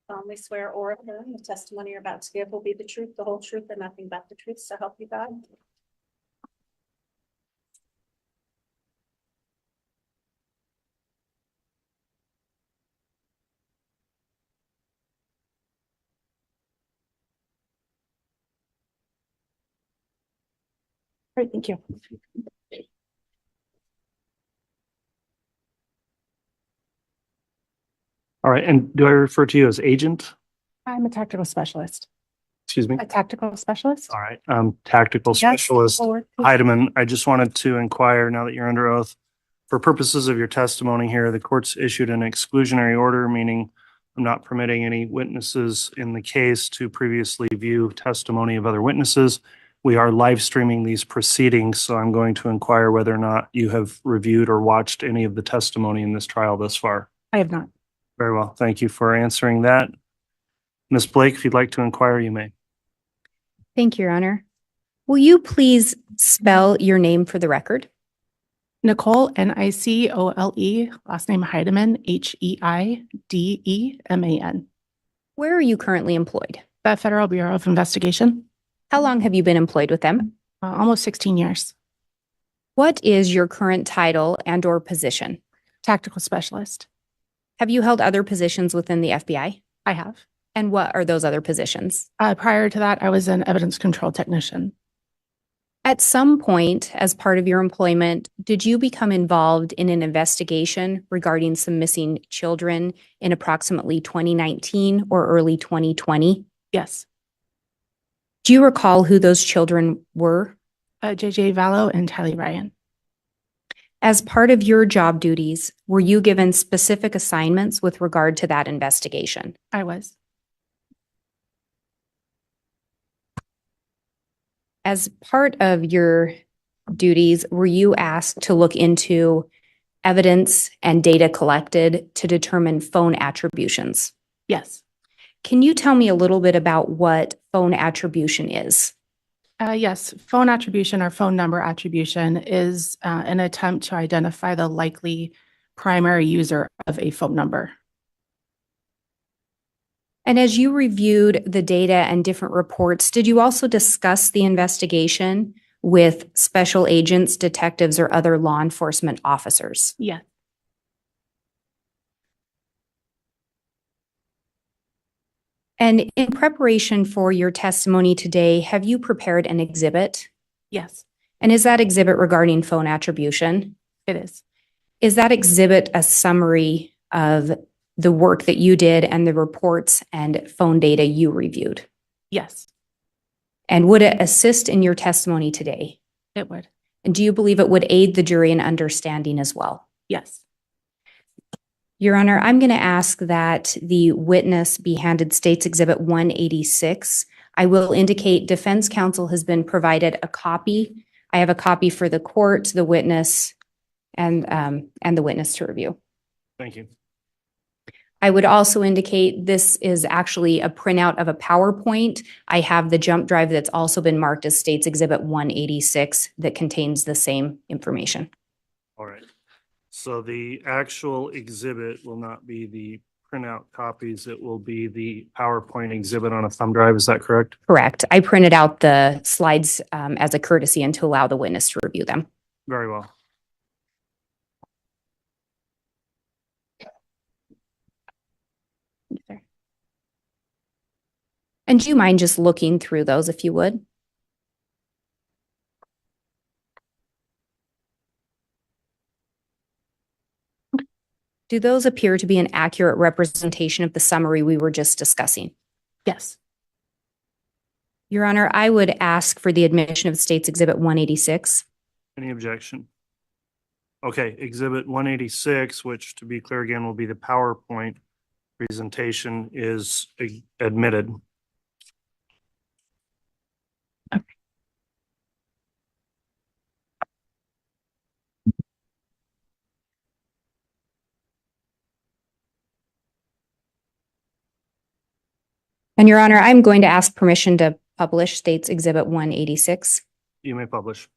Solemnly swear or affirm the testimony you're about to give will be the truth, the whole truth, and nothing but the truth, so help you God. Great, thank you. All right, and do I refer to you as agent? I'm a tactical specialist. Excuse me? A tactical specialist? All right, tactical Yes, specialist forward, please. Heideman. I just wanted to inquire, now that you're under oath, for purposes of your testimony here, the court's issued an exclusionary order, meaning I'm not permitting any witnesses in the case to previously view testimony of other witnesses. we are live streaming these proceedings, so I'm going to inquire whether or not you have reviewed or watched any of the testimony in this trial thus far. I have not. Very well. Thank you for answering that. Ms. Blake, if you'd like to inquire, you may. Thank you, Your Honor. Will you please spell your name for the record? Nicole, Nicole, last name Heideman, Heideman. Where are you currently employed? The Federal Bureau of Investigation. How long have you been employed with them? Almost 16 years. What is your current title and/or position? Tactical specialist. Have you held other positions within the FBI? I have. And what are those other positions? Prior to that, I was an evidence control technician. At some point, as part of your employment, did you become involved in an investigation regarding some missing children in approximately 2019 or early 2020? Yes. Do you recall who those children were? JJ Vallow and Tylee Ryan. As part of your job duties, were you given specific assignments with regard to that investigation? I was. As part of your duties, were you asked to look into evidence and data collected to determine phone attributions? Yes. Can you tell me a little bit about what phone attribution is? Yes. Phone attribution or phone number attribution is an attempt to identify the likely primary user of a phone number. And as you reviewed the data and different reports, did you also discuss the investigation with special agents, detectives, or other law enforcement officers? Yes. And in preparation for your testimony today, have you prepared an exhibit? Yes. And is that exhibit regarding phone attribution? It is. Is that exhibit a summary of the work that you did and the reports and phone data you reviewed? Yes. And would it assist in your testimony today? It would. And do you believe it would aid the jury in understanding as well? Yes. Your Honor, I'm going to ask that the witness be handed State's Exhibit 186. I will indicate defense counsel has been provided a copy. I have a copy for the court, the witness, and the witness to review. Thank you. I would also indicate this is actually a printout of a PowerPoint. I have the jump drive that's also been marked as State's Exhibit 186 that contains the same information. All right. So the actual exhibit will not be the printout copies. It will be the PowerPoint exhibit on a thumb drive. Is that correct? Correct. I printed out the slides as a courtesy and to allow the witness to review them. Very well. And do you mind just looking through those if you would? Do those appear to be an accurate representation of the summary we were just discussing? Yes. Your Honor, I would ask for the admission of State's Exhibit 186. Any objection? Okay, Exhibit 186, which to be clear again will be the PowerPoint presentation, is admitted. And Your Honor, I'm going to ask permission to publish State's Exhibit 186. You may publish.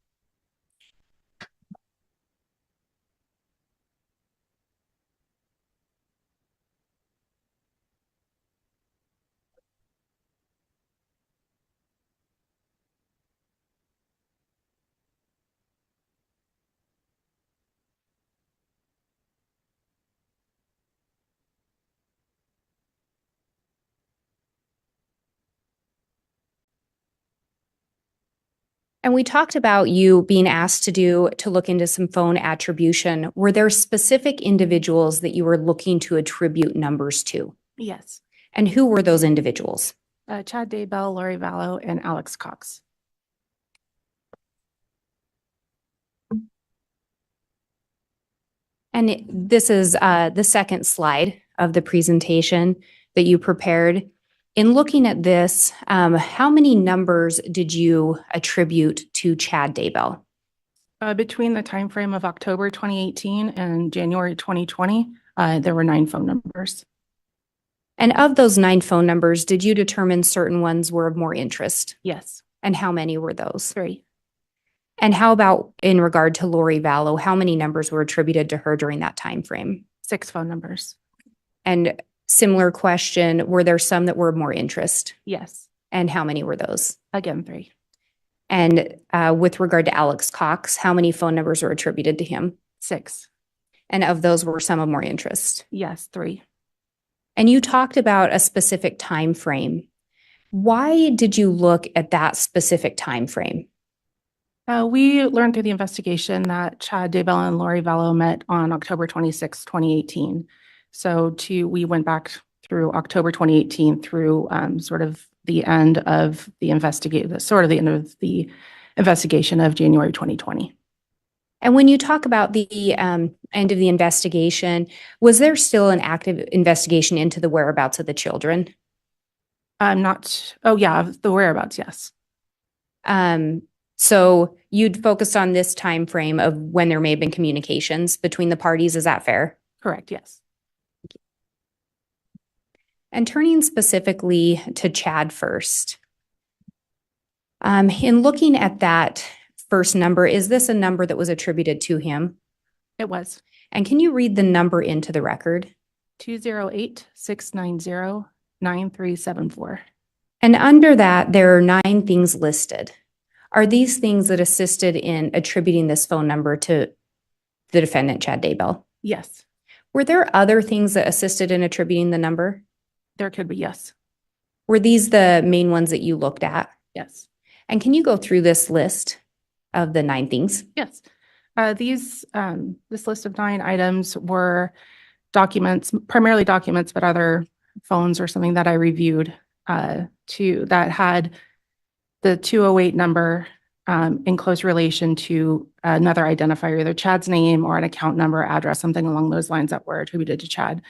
And we talked about you being asked to look into some phone attribution. Were there specific individuals that you were looking to attribute numbers to? Yes. And who were those individuals? Chad Daybell, Lori Vallow, and Alex Cox. And this is the second slide of the presentation that you prepared. In looking at this, how many numbers did you attribute to Chad Daybell? Between the time frame of October 2018 and January 2020, there were 9 phone numbers. And of those 9 phone numbers, did you determine certain ones were of more interest? Yes. And how many were those? 3. And how about in regard to Lori Vallow, how many numbers were attributed to her during that time frame? 6 phone numbers. And similar question, were there some that were of more interest? Yes. And how many were those? Again, 3. And with regard to Alex Cox, how many phone numbers were attributed to him? 6. And of those were some of more interest? Yes, 3. And you talked about a specific time frame. Why did you look at that specific time frame? We learned through the investigation that Chad Daybell and Lori Vallow met on October 26, 2018. So we went back through October 2018 through sort of the end of the investigation of January 2020. And when you talk about the end of the investigation, was there still an active investigation into the whereabouts of the children? The whereabouts, yes. So you'd focused on this time frame of when there may have been communications between the parties. Is that fair? Correct, yes. And turning specifically to Chad first. In looking at that first number, is this a number that was attributed to him? It was. And can you read the number into the record? 208-690-9374. And under that, there are 9 things listed. Are these things that assisted in attributing this phone number to the defendant, Chad Daybell? Yes. Were there other things that assisted in attributing the number? There could be, yes. Were these the main ones that you looked at? Yes. And can you go through this list of the 9 things? Yes. This list of 9 items were documents, primarily documents, but other phones or something that I reviewed that had the 208 number in close relation to another identifier, either Chad's name or an account number, address, something along those lines that were attributed to Chad.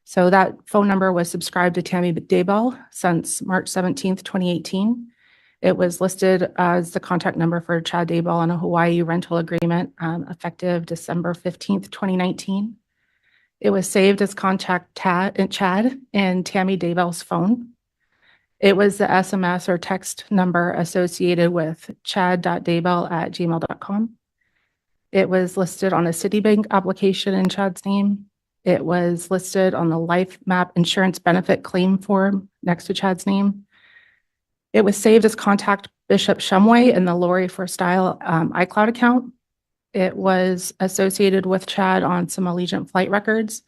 So that phone number was subscribed to Tammy Daybell since March 17th, 2018. It was listed as the contact number for Chad Daybell on a Hawaii rental agreement effective December 15th, 2019. It was saved as contact Chad in Tammy Daybell's phone. It was the SMS or text number associated with chad.daybell@gmail.com. It was listed on a Citibank application in Chad's name. It was listed on the Life Map insurance benefit claim form next to Chad's name. It was saved as contact Bishop Shumway in the Lori for Style iCloud account. It was associated with Chad on some Allegiant flight records,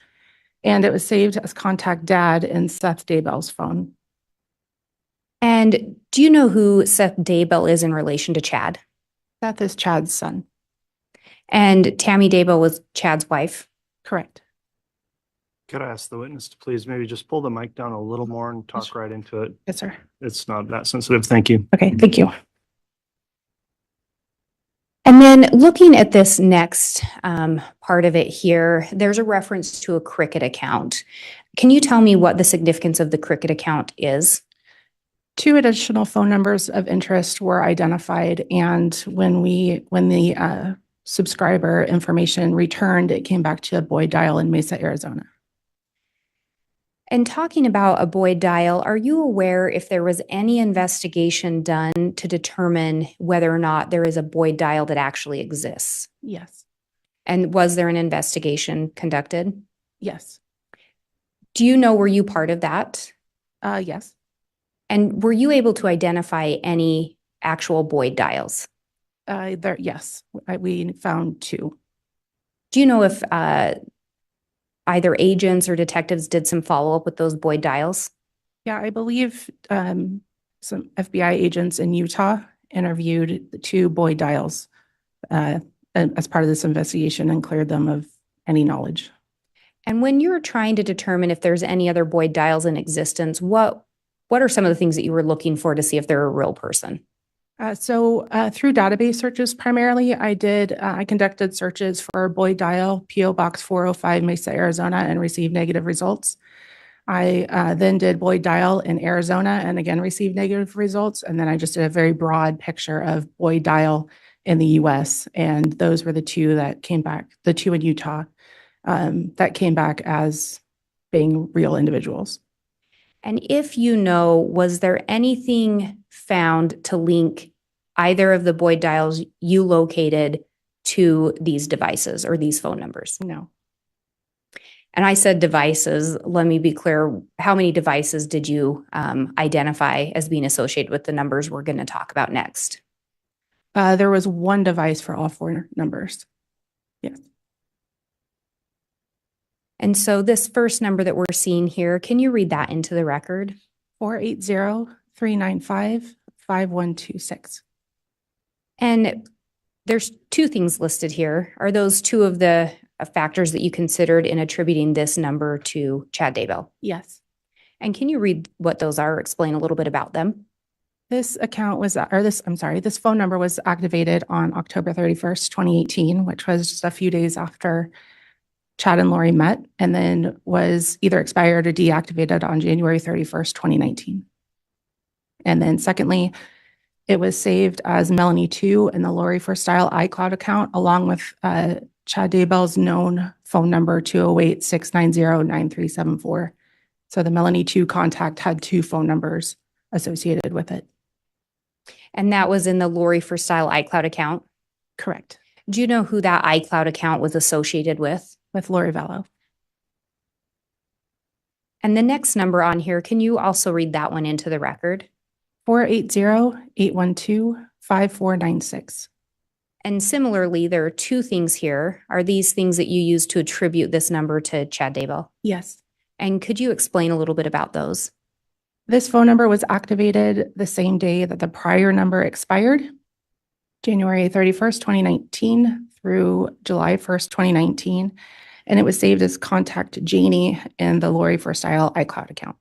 and it was saved as contact Dad in Seth Daybell's phone. And do you know who Seth Daybell is in relation to Chad? Seth is Chad's son. And Tammy Daybell was Chad's wife? Correct. Could I ask the witness to please maybe just pull the mic down a little more and talk right into it? Yes, sir. It's not that sensitive. Thank you. Okay, thank you. And then looking at this next part of it here, there's a reference to a Cricket account. Can you tell me what the significance of the Cricket account is? 2 additional phone numbers of interest were identified, and when the subscriber information returned, it came back to a Boyd dial in Mesa, Arizona. And talking about a Boyd dial, are you aware if there was any investigation done to determine whether or not there is a Boyd dial that actually exists? Yes. And was there an investigation conducted? Yes. Do you know, were you part of that? Yes. And were you able to identify any actual Boyd dials? Yes, we found 2. Do you know if either agents or detectives did some follow-up with those Boyd dials? Yeah, I believe some FBI agents in Utah interviewed the 2 Boyd dials as part of this investigation and cleared them of any knowledge. And when you're trying to determine if there's any other Boyd dials in existence, what are some of the things that you were looking for to see if they're a real person? Through database searches primarily, I conducted searches for Boyd dial, PO Box 405, Mesa, Arizona, and received negative results. I then did Boyd Dial in Arizona and again received negative results. And then I just did a very broad picture of Boyd Dial in the US. And those were the two that came back, the two in Utah, that came back as being real individuals. And if you know, was there anything found to link either of the Boyd dials you located to these devices or these phone numbers? No. And I said devices. Let me be clear. How many devices did you identify as being associated with the numbers we're going to talk about next? There was one device for all four numbers. Yes. And so this first number that we're seeing here, can you read that into the record? 480-395-5126. And there's two things listed here. Are those two of the factors that you considered in attributing this number to Chad Daybell? Yes. And can you read what those are, explain a little bit about them? This phone number was activated on October 31st, 2018, which was just a few days after Chad and Lori met, and then was either expired or deactivated on January 31st, 2019. And then secondly, it was saved as Melanie 2 in the Lori for Style iCloud account, along with Chad Daybell's known phone number 208-690-9374. So the Melanie 2 contact had two phone numbers associated with it. And that was in the Lori for Style iCloud account? Correct. Do you know who that iCloud account was associated with? With Lori Vallow. And the next number on here, can you also read that one into the record? 480-812-5496. And similarly, there are two things here. Are these things that you use to attribute this number to Chad Daybell? Yes. And could you explain a little bit about those? This phone number was activated the same day that the prior number expired, January 31st, 2019 through July 1st, 2019. And it was saved as Contact Janie in the Lori for Style iCloud account.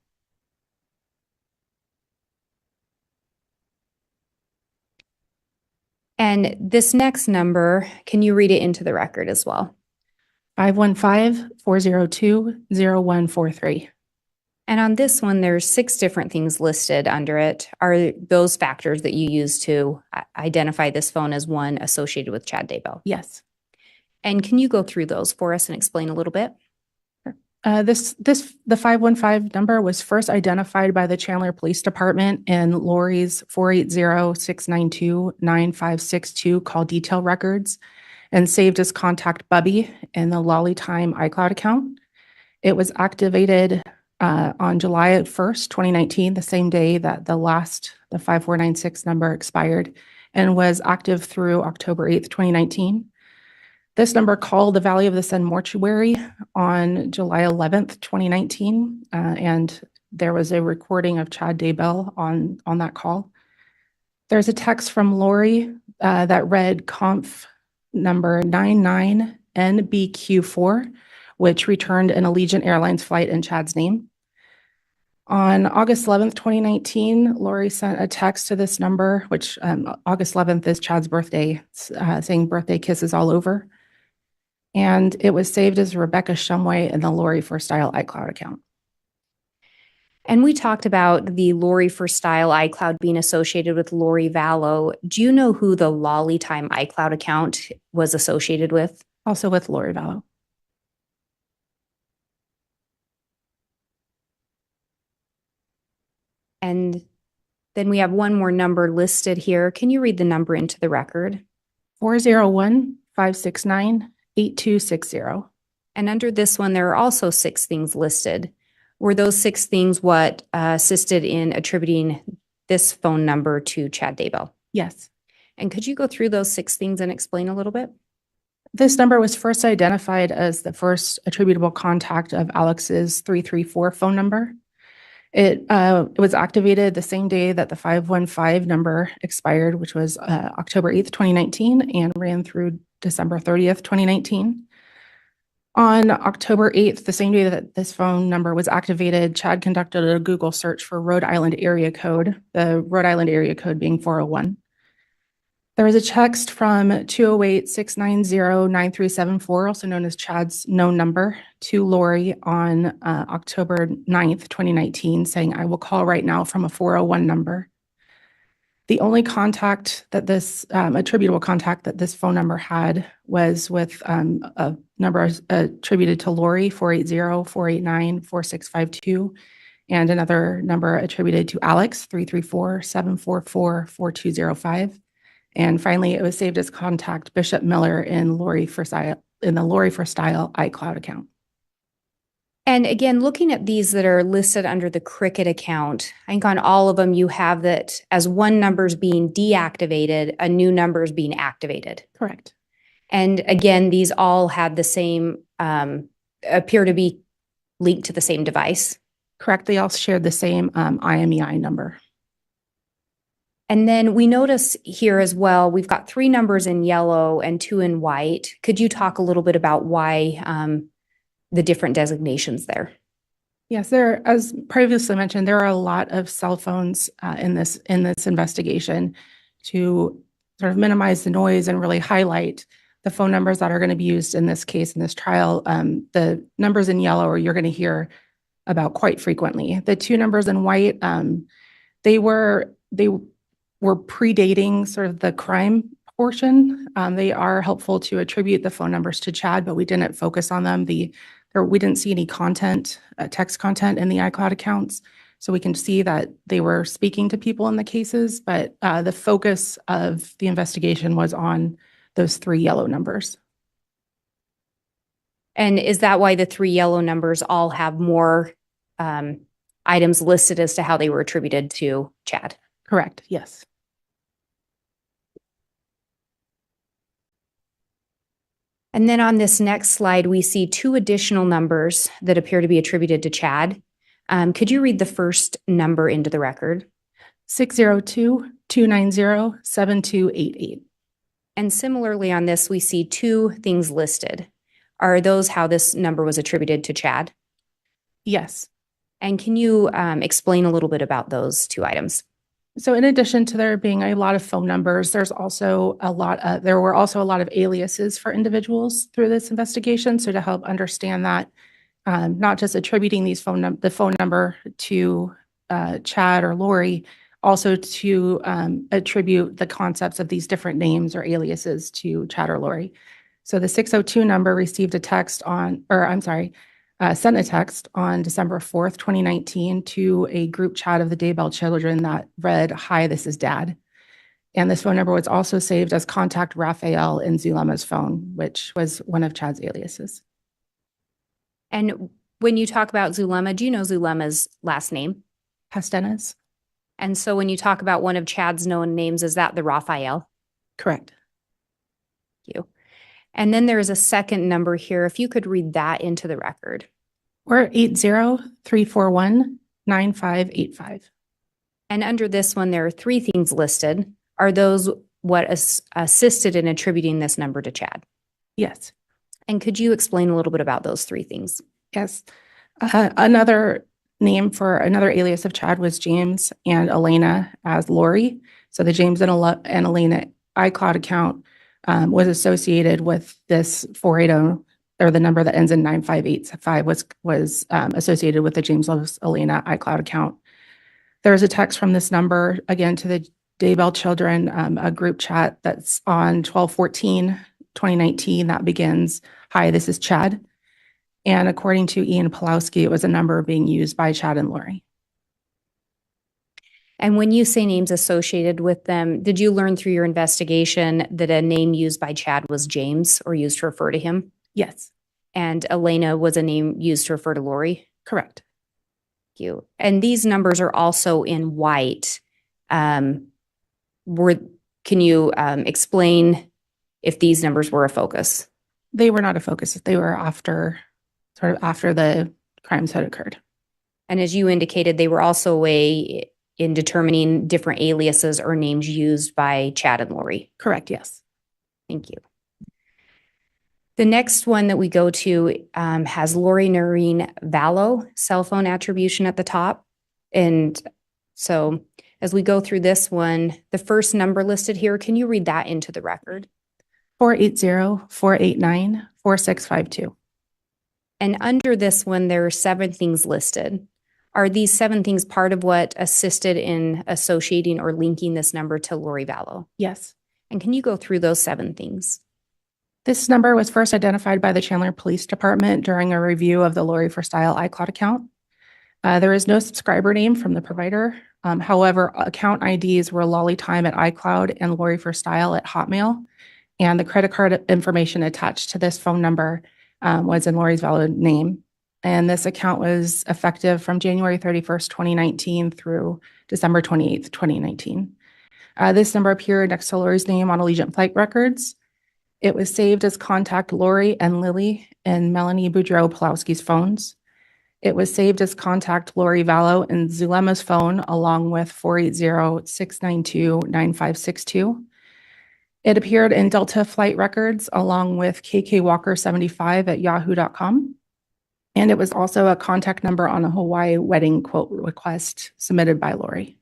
And this next number, can you read it into the record as well? 515-402-0143. And on this one, there's 6 different things listed under it. Are those factors that you use to identify this phone as one associated with Chad Daybell? Yes. And can you go through those for us and explain a little bit? The 515 number was first identified by the Chandler Police Department in Lori's 480-692-9562 call detail records and saved as Contact Bubby in the Lolly Time iCloud account. It was activated on July 1st, 2019, the same day that the 5496 number expired, and was active through October 8th, 2019. This number called the Valley of the Sun Mortuary on July 11th, 2019, and there was a recording of Chad Daybell on that call. There's a text from Lori that read conf number 99NBQ4, which returned an Allegiant Airlines flight in Chad's name. On August 11th, 2019, Lori sent a text to this number, which August 11th is Chad's birthday, saying birthday kisses all over. And it was saved as Rebecca Shumway in the Lori for Style iCloud account. And we talked about the Lori for Style iCloud being associated with Lori Vallow. Do you know who the Lolly Time iCloud account was associated with? Also with Lori Vallow. And then we have one more number listed here. Can you read the number into the record? 401-569-8260. And under this one, there are also 6 things listed. Were those 6 things what assisted in attributing this phone number to Chad Daybell? Yes. And could you go through those 6 things and explain a little bit? This number was first identified as the first attributable contact of Alex's 334 phone number. It was activated the same day that the 515 number expired, which was October 8th, 2019, and ran through December 30th, 2019. On October 8th, the same day that this phone number was activated, Chad conducted a Google search for Rhode Island area code, the Rhode Island area code being 401. There was a text from 208-690-9374, also known as Chad's known number, to Lori on October 9th, 2019, saying, "I will call right now from a 401 number." The only contact that this attributable contact that this phone number had was with a number attributed to Lori, 480-489-4652, and another number attributed to Alex, 334-744-4205. And finally, it was saved as contact Bishop Miller in the Lori for Style iCloud account. And again, looking at these that are listed under the Cricket account, I think on all of them you have that as one number is being deactivated, a new number is being activated. Correct. And again, these all had the same, appear to be linked to the same device. Correct. They all shared the same IMEI number. And then we notice here as well, we've got 3 numbers in yellow and 2 in white. Could you talk a little bit about why the different designations there? Yes, as previously mentioned, there are a lot of cell phones in this investigation to sort of minimize the noise and really highlight the phone numbers that are going to be used in this case, in this trial. The numbers in yellow you're going to hear about quite frequently. The 2 numbers in white, they were predating sort of the crime portion. They are helpful to attribute the phone numbers to Chad, but we didn't focus on them. We didn't see any content, text content in the iCloud accounts. So we can see that they were speaking to people in the cases, but the focus of the investigation was on those 3 yellow numbers. And is that why the 3 yellow numbers all have more items listed as to how they were attributed to Chad? Correct, yes. And then on this next slide, we see 2 additional numbers that appear to be attributed to Chad. Could you read the first number into the record? 602-290-7288. And similarly on this, we see 2 things listed. Are those how this number was attributed to Chad? Yes. And can you explain a little bit about those 2 items? So in addition to there being a lot of phone numbers, there were also a lot of aliases for individuals through this investigation. So to help understand that, not just attributing the phone number to Chad or Lori, also to attribute the concepts of these different names or aliases to Chad or Lori. So the 602 number received a text sent a text on December 4th, 2019 to a group chat of the Daybell children that read, "Hi, this is Dad." And this phone number was also saved as contact Raphael in Zulema's phone, which was one of Chad's aliases. And when you talk about Zulema, do you know Zulema's last name? Pastenas. And so when you talk about one of Chad's known names, is that the Raphael? Correct. Thank you. And then there is a second number here. If you could read that into the record. We're 80-341-9585. And under this one, there are 3 things listed. Are those what assisted in attributing this number to Chad? Yes. And could you explain a little bit about those 3 things? Yes. Another name for another alias of Chad was James and Elena as Lori. So the James and Elena iCloud account was associated with this 480, or the number that ends in 9585 was associated with the James Loves Elena iCloud account. There is a text from this number, again, to the Daybell children, a group chat that's on 12/14/2019 that begins, "Hi, this is Chad." And according to Ian Pulowski, it was a number being used by Chad and Lori. And when you say names associated with them, did you learn through your investigation that a name used by Chad was James or used to refer to him? Yes. And Elena was a name used to refer to Lori? Correct. Thank you. And these numbers are also in white. Can you explain if these numbers were a focus? They were not a focus. They were after the crimes had occurred. And as you indicated, they were also a way in determining different aliases or names used by Chad and Lori. Correct, yes. Thank you. The next one that we go to has Lori Noreen Vallow cell phone attribution at the top. And so As we go through this one, the first number listed here, can you read that into the record? 480-489-4652. And under this one, there are 7 things listed. Are these 7 things part of what assisted in associating or linking this number to Lori Vallow? Yes. And can you go through those 7 things? This number was first identified by the Chandler Police Department during a review of the Lori for Style iCloud account. There is no subscriber name from the provider. However, account IDs were Lolly Time at iCloud and Lori for Style at Hotmail. And the credit card information attached to this phone number was in Lori's Vallow name. And this account was effective from January 31st, 2019 through December 28th, 2019. This number appeared next to Lori's name on Allegiant Flight Records. It was saved as contact Lori and Lily and Melanie Boudreau-Pulowski's phones. It was saved as contact Lori Vallow and Zulema's phone, along with 480-692-9562. It appeared in Delta Flight Records, along with KKWalker75 at yahoo.com. And it was also a contact number on a Hawaii wedding quote request submitted by Lori.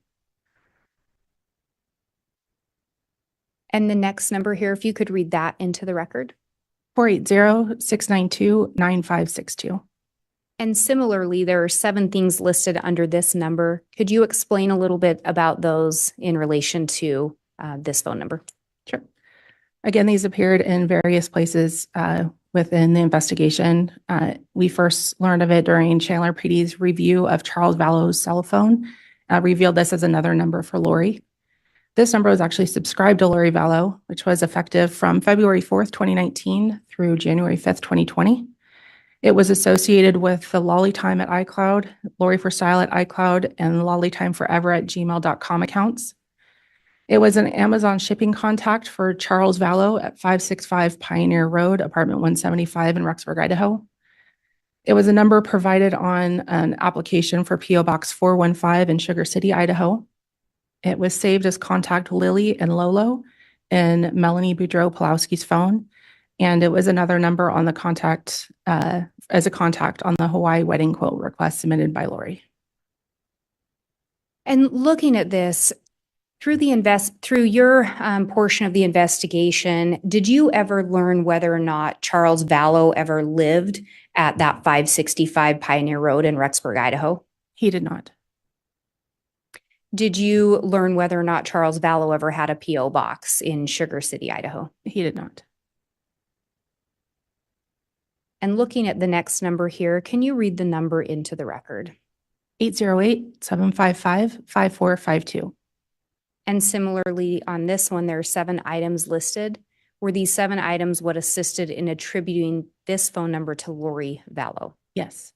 And the next number here, if you could read that into the record. 480-692-9562. And similarly, there are 7 things listed under this number. Could you explain a little bit about those in relation to this phone number? Sure. Again, these appeared in various places within the investigation. We first learned of it during Chandler PD's review of Charles Vallow's cell phone, revealed this as another number for Lori. This number was actually subscribed to Lori Vallow, which was effective from February 4th, 2019 through January 5th, 2020. It was associated with the Lolly Time at iCloud, Lori for Style at iCloud, and Lolly Time Forever at gmail.com accounts. It was an Amazon shipping contact for Charles Vallow at 565 Pioneer Road, apartment 175 in Rexburg, Idaho. It was a number provided on an application for PO Box 415 in Sugar City, Idaho. It was saved as contact Lily and Lolo in Melanie Boudreau-Pulowski's phone. And it was another number on the contact as a contact on the Hawaii wedding quote request submitted by Lori. And looking at this, through your portion of the investigation, did you ever learn whether or not Charles Vallow ever lived at that 565 Pioneer Road in Rexburg, Idaho? He did not. Did you learn whether or not Charles Vallow ever had a PO box in Sugar City, Idaho? He did not. And looking at the next number here, can you read the number into the record? 808-755-5452. And similarly, on this one, there are 7 items listed. Were these 7 items what assisted in attributing this phone number to Lori Vallow? Yes.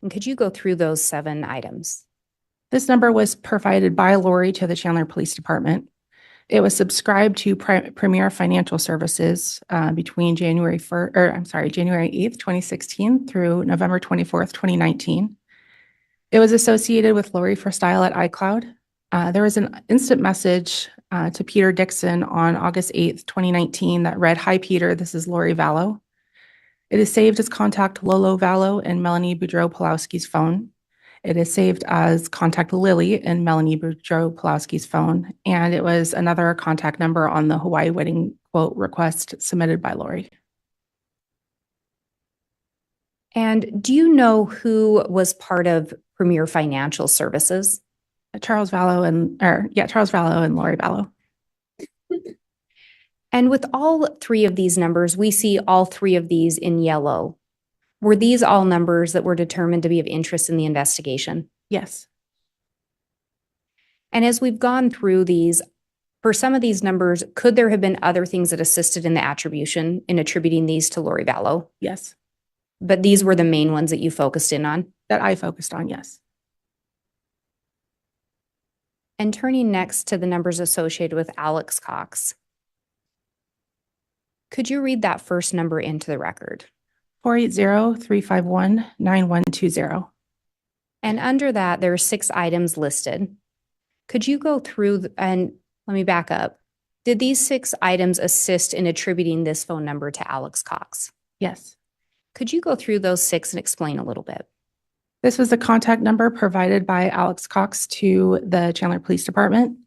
And could you go through those 7 items? This number was provided by Lori to the Chandler Police Department. It was subscribed to Premier Financial Services between January 8th, 2016 through November 24th, 2019. It was associated with Lori for Style at iCloud. There was an instant message to Peter Dixon on August 8th, 2019 that read, "Hi, Peter, this is Lori Vallow." It is saved as contact Lolo Vallow and Melanie Boudreau-Pulowski's phone. It is saved as contact Lily and Melanie Boudreau-Pulowski's phone. And it was another contact number on the Hawaii wedding quote request submitted by Lori. And do you know who was part of Premier Financial Services? Charles Vallow and Lori Vallow. And with all 3 of these numbers, we see all 3 of these in yellow. Were these all numbers that were determined to be of interest in the investigation? Yes. And as we've gone through these, for some of these numbers, could there have been other things that assisted in the attribution in attributing these to Lori Vallow? Yes. But these were the main ones that you focused in on? That I focused on, yes. And turning next to the numbers associated with Alex Cox. Could you read that first number into the record? 480-351-9120. And under that, there are 6 items listed. Could you go through and let me back up. Did these 6 items assist in attributing this phone number to Alex Cox? Yes. Could you go through those 6 and explain a little bit? This was the contact number provided by Alex Cox to the Chandler Police Department.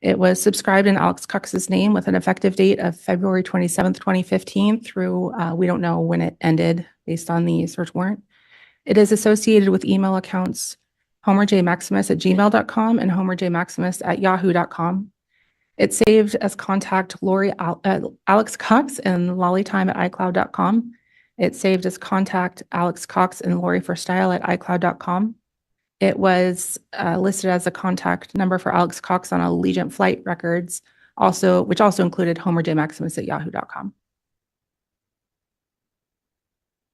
It was subscribed in Alex Cox's name with an effective date of February 27th, 2015 through, we don't know when it ended based on the search warrant. It is associated with email accounts homerjmaximus@gmail.com and homerjmaximus@yahoo.com. It's saved as contact Alex Cox and lollytime@icloud.com. It's saved as contact Alex Cox and Lori for Style at icloud.com. It was listed as a contact number for Alex Cox on Allegiant flight records, which also included homerjmaximus@yahoo.com.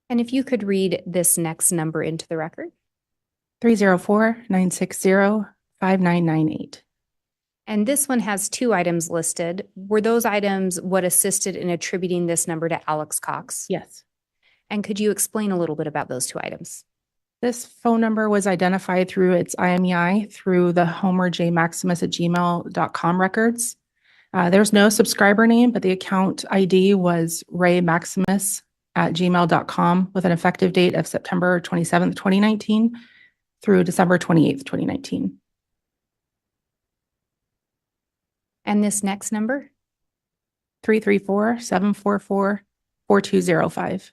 And if you could read this next number into the record. 304-960-5998. And this one has two items listed. Were those items what assisted in attributing this number to Alex Cox? Yes. And could you explain a little bit about those two items? This phone number was identified through its IMEI through the homerjmaximus@gmail.com records. There's no subscriber name, but the account ID was raymaximus@gmail.com with an effective date of September 27th, 2019 through December 28th, 2019. And this next number? 334-744-4205.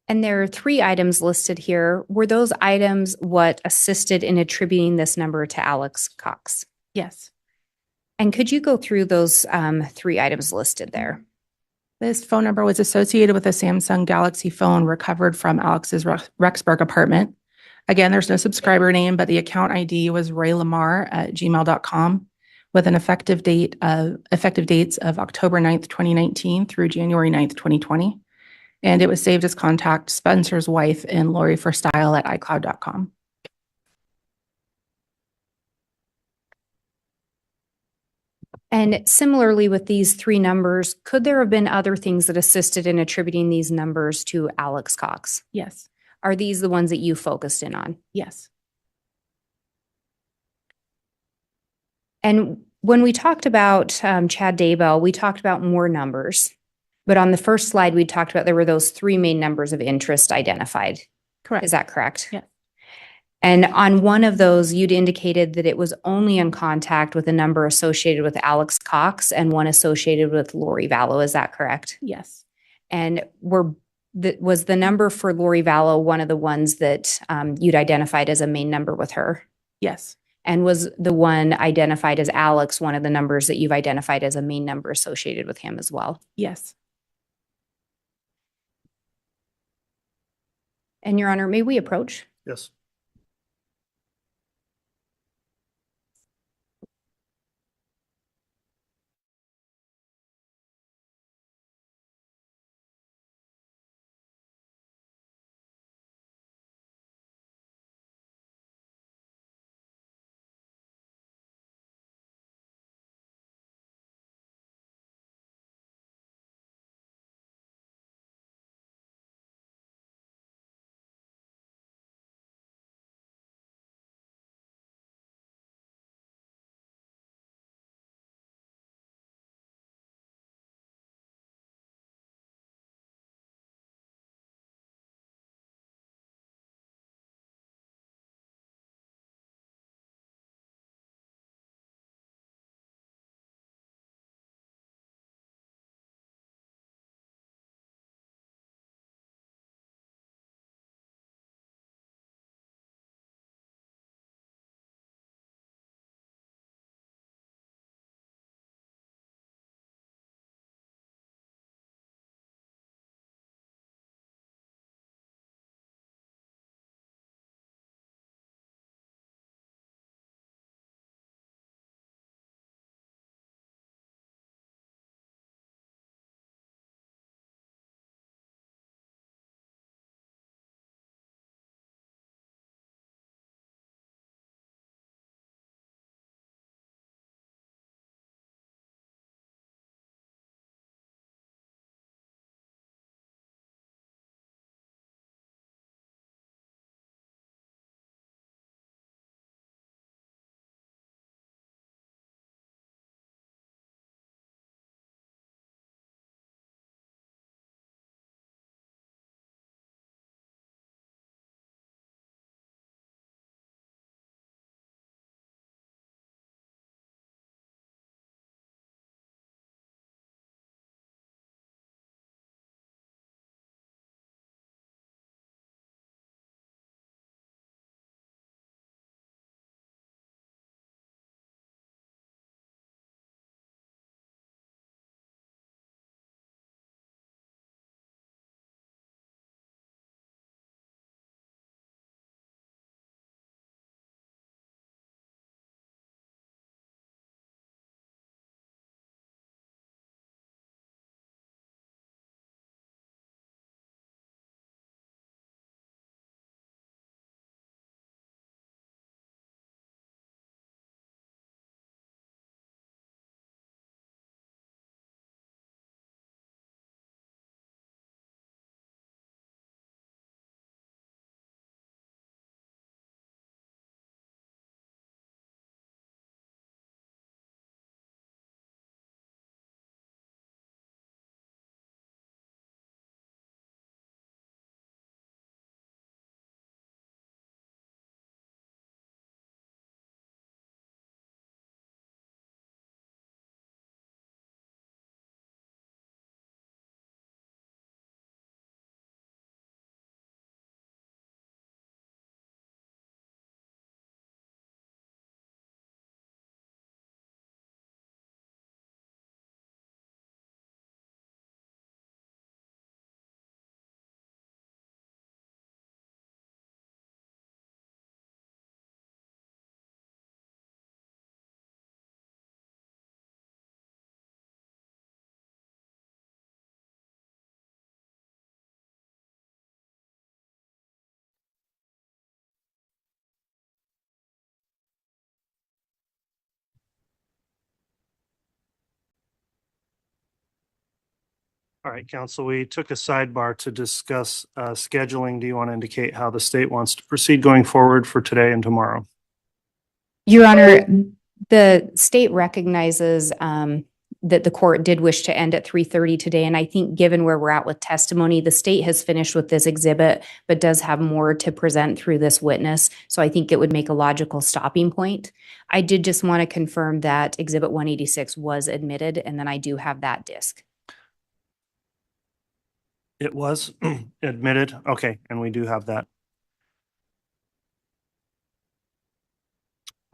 And there are three items listed here. Were those items what assisted in attributing this number to Alex Cox? Yes. And could you go through those three items listed there? This phone number was associated with a Samsung Galaxy phone recovered from Alex's Rexburg apartment. Again, there's no subscriber name, but the account ID was raylamar@gmail.com with an effective dates of October 9th, 2019 through January 9th, 2020. And it was saved as contact Spencer's wife and Lori for Style at iCloud.com. And similarly with these three numbers, could there have been other things that assisted in attributing these numbers to Alex Cox? Yes. Are these the ones that you focused in on? Yes. And when we talked about Chad Daybell, we talked about more numbers. But on the first slide, we talked about there were those three main numbers of interest identified. Correct. Is that correct? Yeah. And on one of those, you'd indicated that it was only in contact with a number associated with Alex Cox and one associated with Lori Vallow. Is that correct? Yes. And was the number for Lori Vallow one of the ones that you'd identified as a main number with her? Yes. And was the one identified as Alex one of the numbers that you've identified as a main number associated with him as well? Yes. And Your Honor, may we approach? Yes. All right, council, we took a sidebar to discuss scheduling. Do you want to indicate how the state wants to proceed going forward for today and tomorrow? Your Honor, the state recognizes that the court did wish to end at 3:30 today. And I think given where we're at with testimony, the state has finished with this exhibit, but does have more to present through this witness. So I think it would make a logical stopping point. I did just want to confirm that Exhibit 186 was admitted, and then I do have that disc. It was admitted. Okay, and we do have that.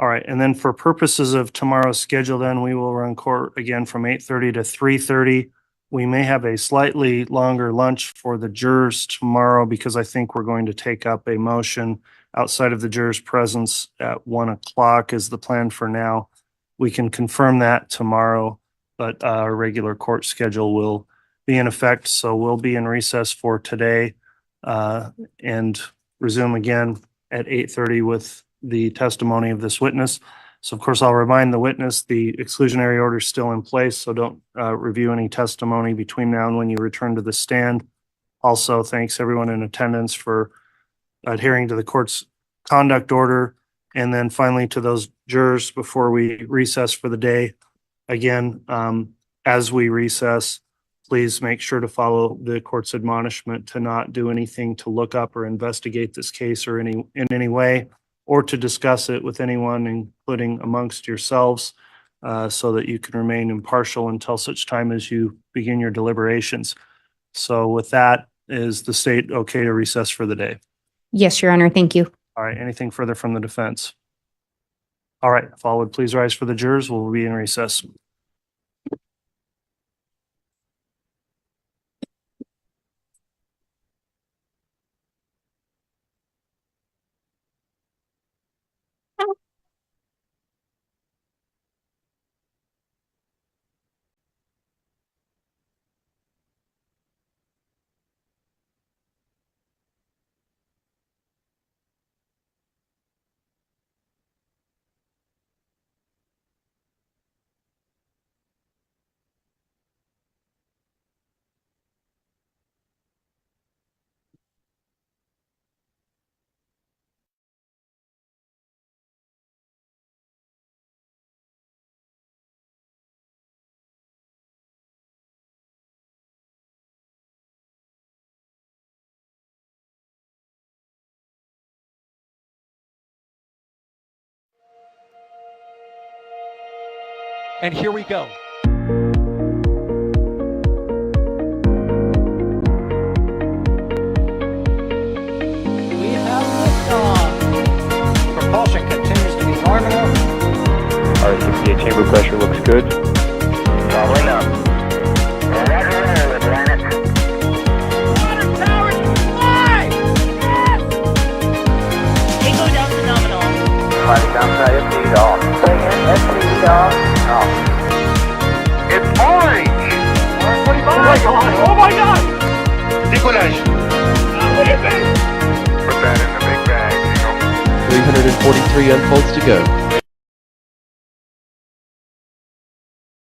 All right, and then for purposes of tomorrow's schedule, then we will run court again from 8:30 to 3:30. We may have a slightly longer lunch for the jurors tomorrow because I think we're going to take up a motion outside of the jurors' presence at 1 o'clock is the plan for now. We can confirm that tomorrow, but our regular court schedule will be in effect. So we'll be in recess for today and resume again at 8:30 with the testimony of this witness. So of course, I'll remind the witness the exclusionary order is still in place, so don't review any testimony between now and when you return to the stand. Also, thanks everyone in attendance for adhering to the court's conduct order. And then finally to those jurors before we recess for the day, again, as we recess, please make sure to follow the court's admonishment to not do anything to look up or investigate this case or in any way, or to discuss it with anyone, including amongst yourselves, so that you can remain impartial until such time as you begin your deliberations. So with that, is the state okay to recess for the day? Yes, Your Honor. Thank you. All right, anything further from the defense? All right, if all would please rise for the jurors, we'll be in recess. And here we go. We have liftoff. Propulsion continues to be normal. R68 chamber pressure looks good. Right up. Water towers fly! Yes! Echo down to nominal. Fighting downside FD off. FD off. It's orange! 125! Oh my god! Oh my god! Decollage! What do you think? Put that in the big bag, 343 unfolds to go.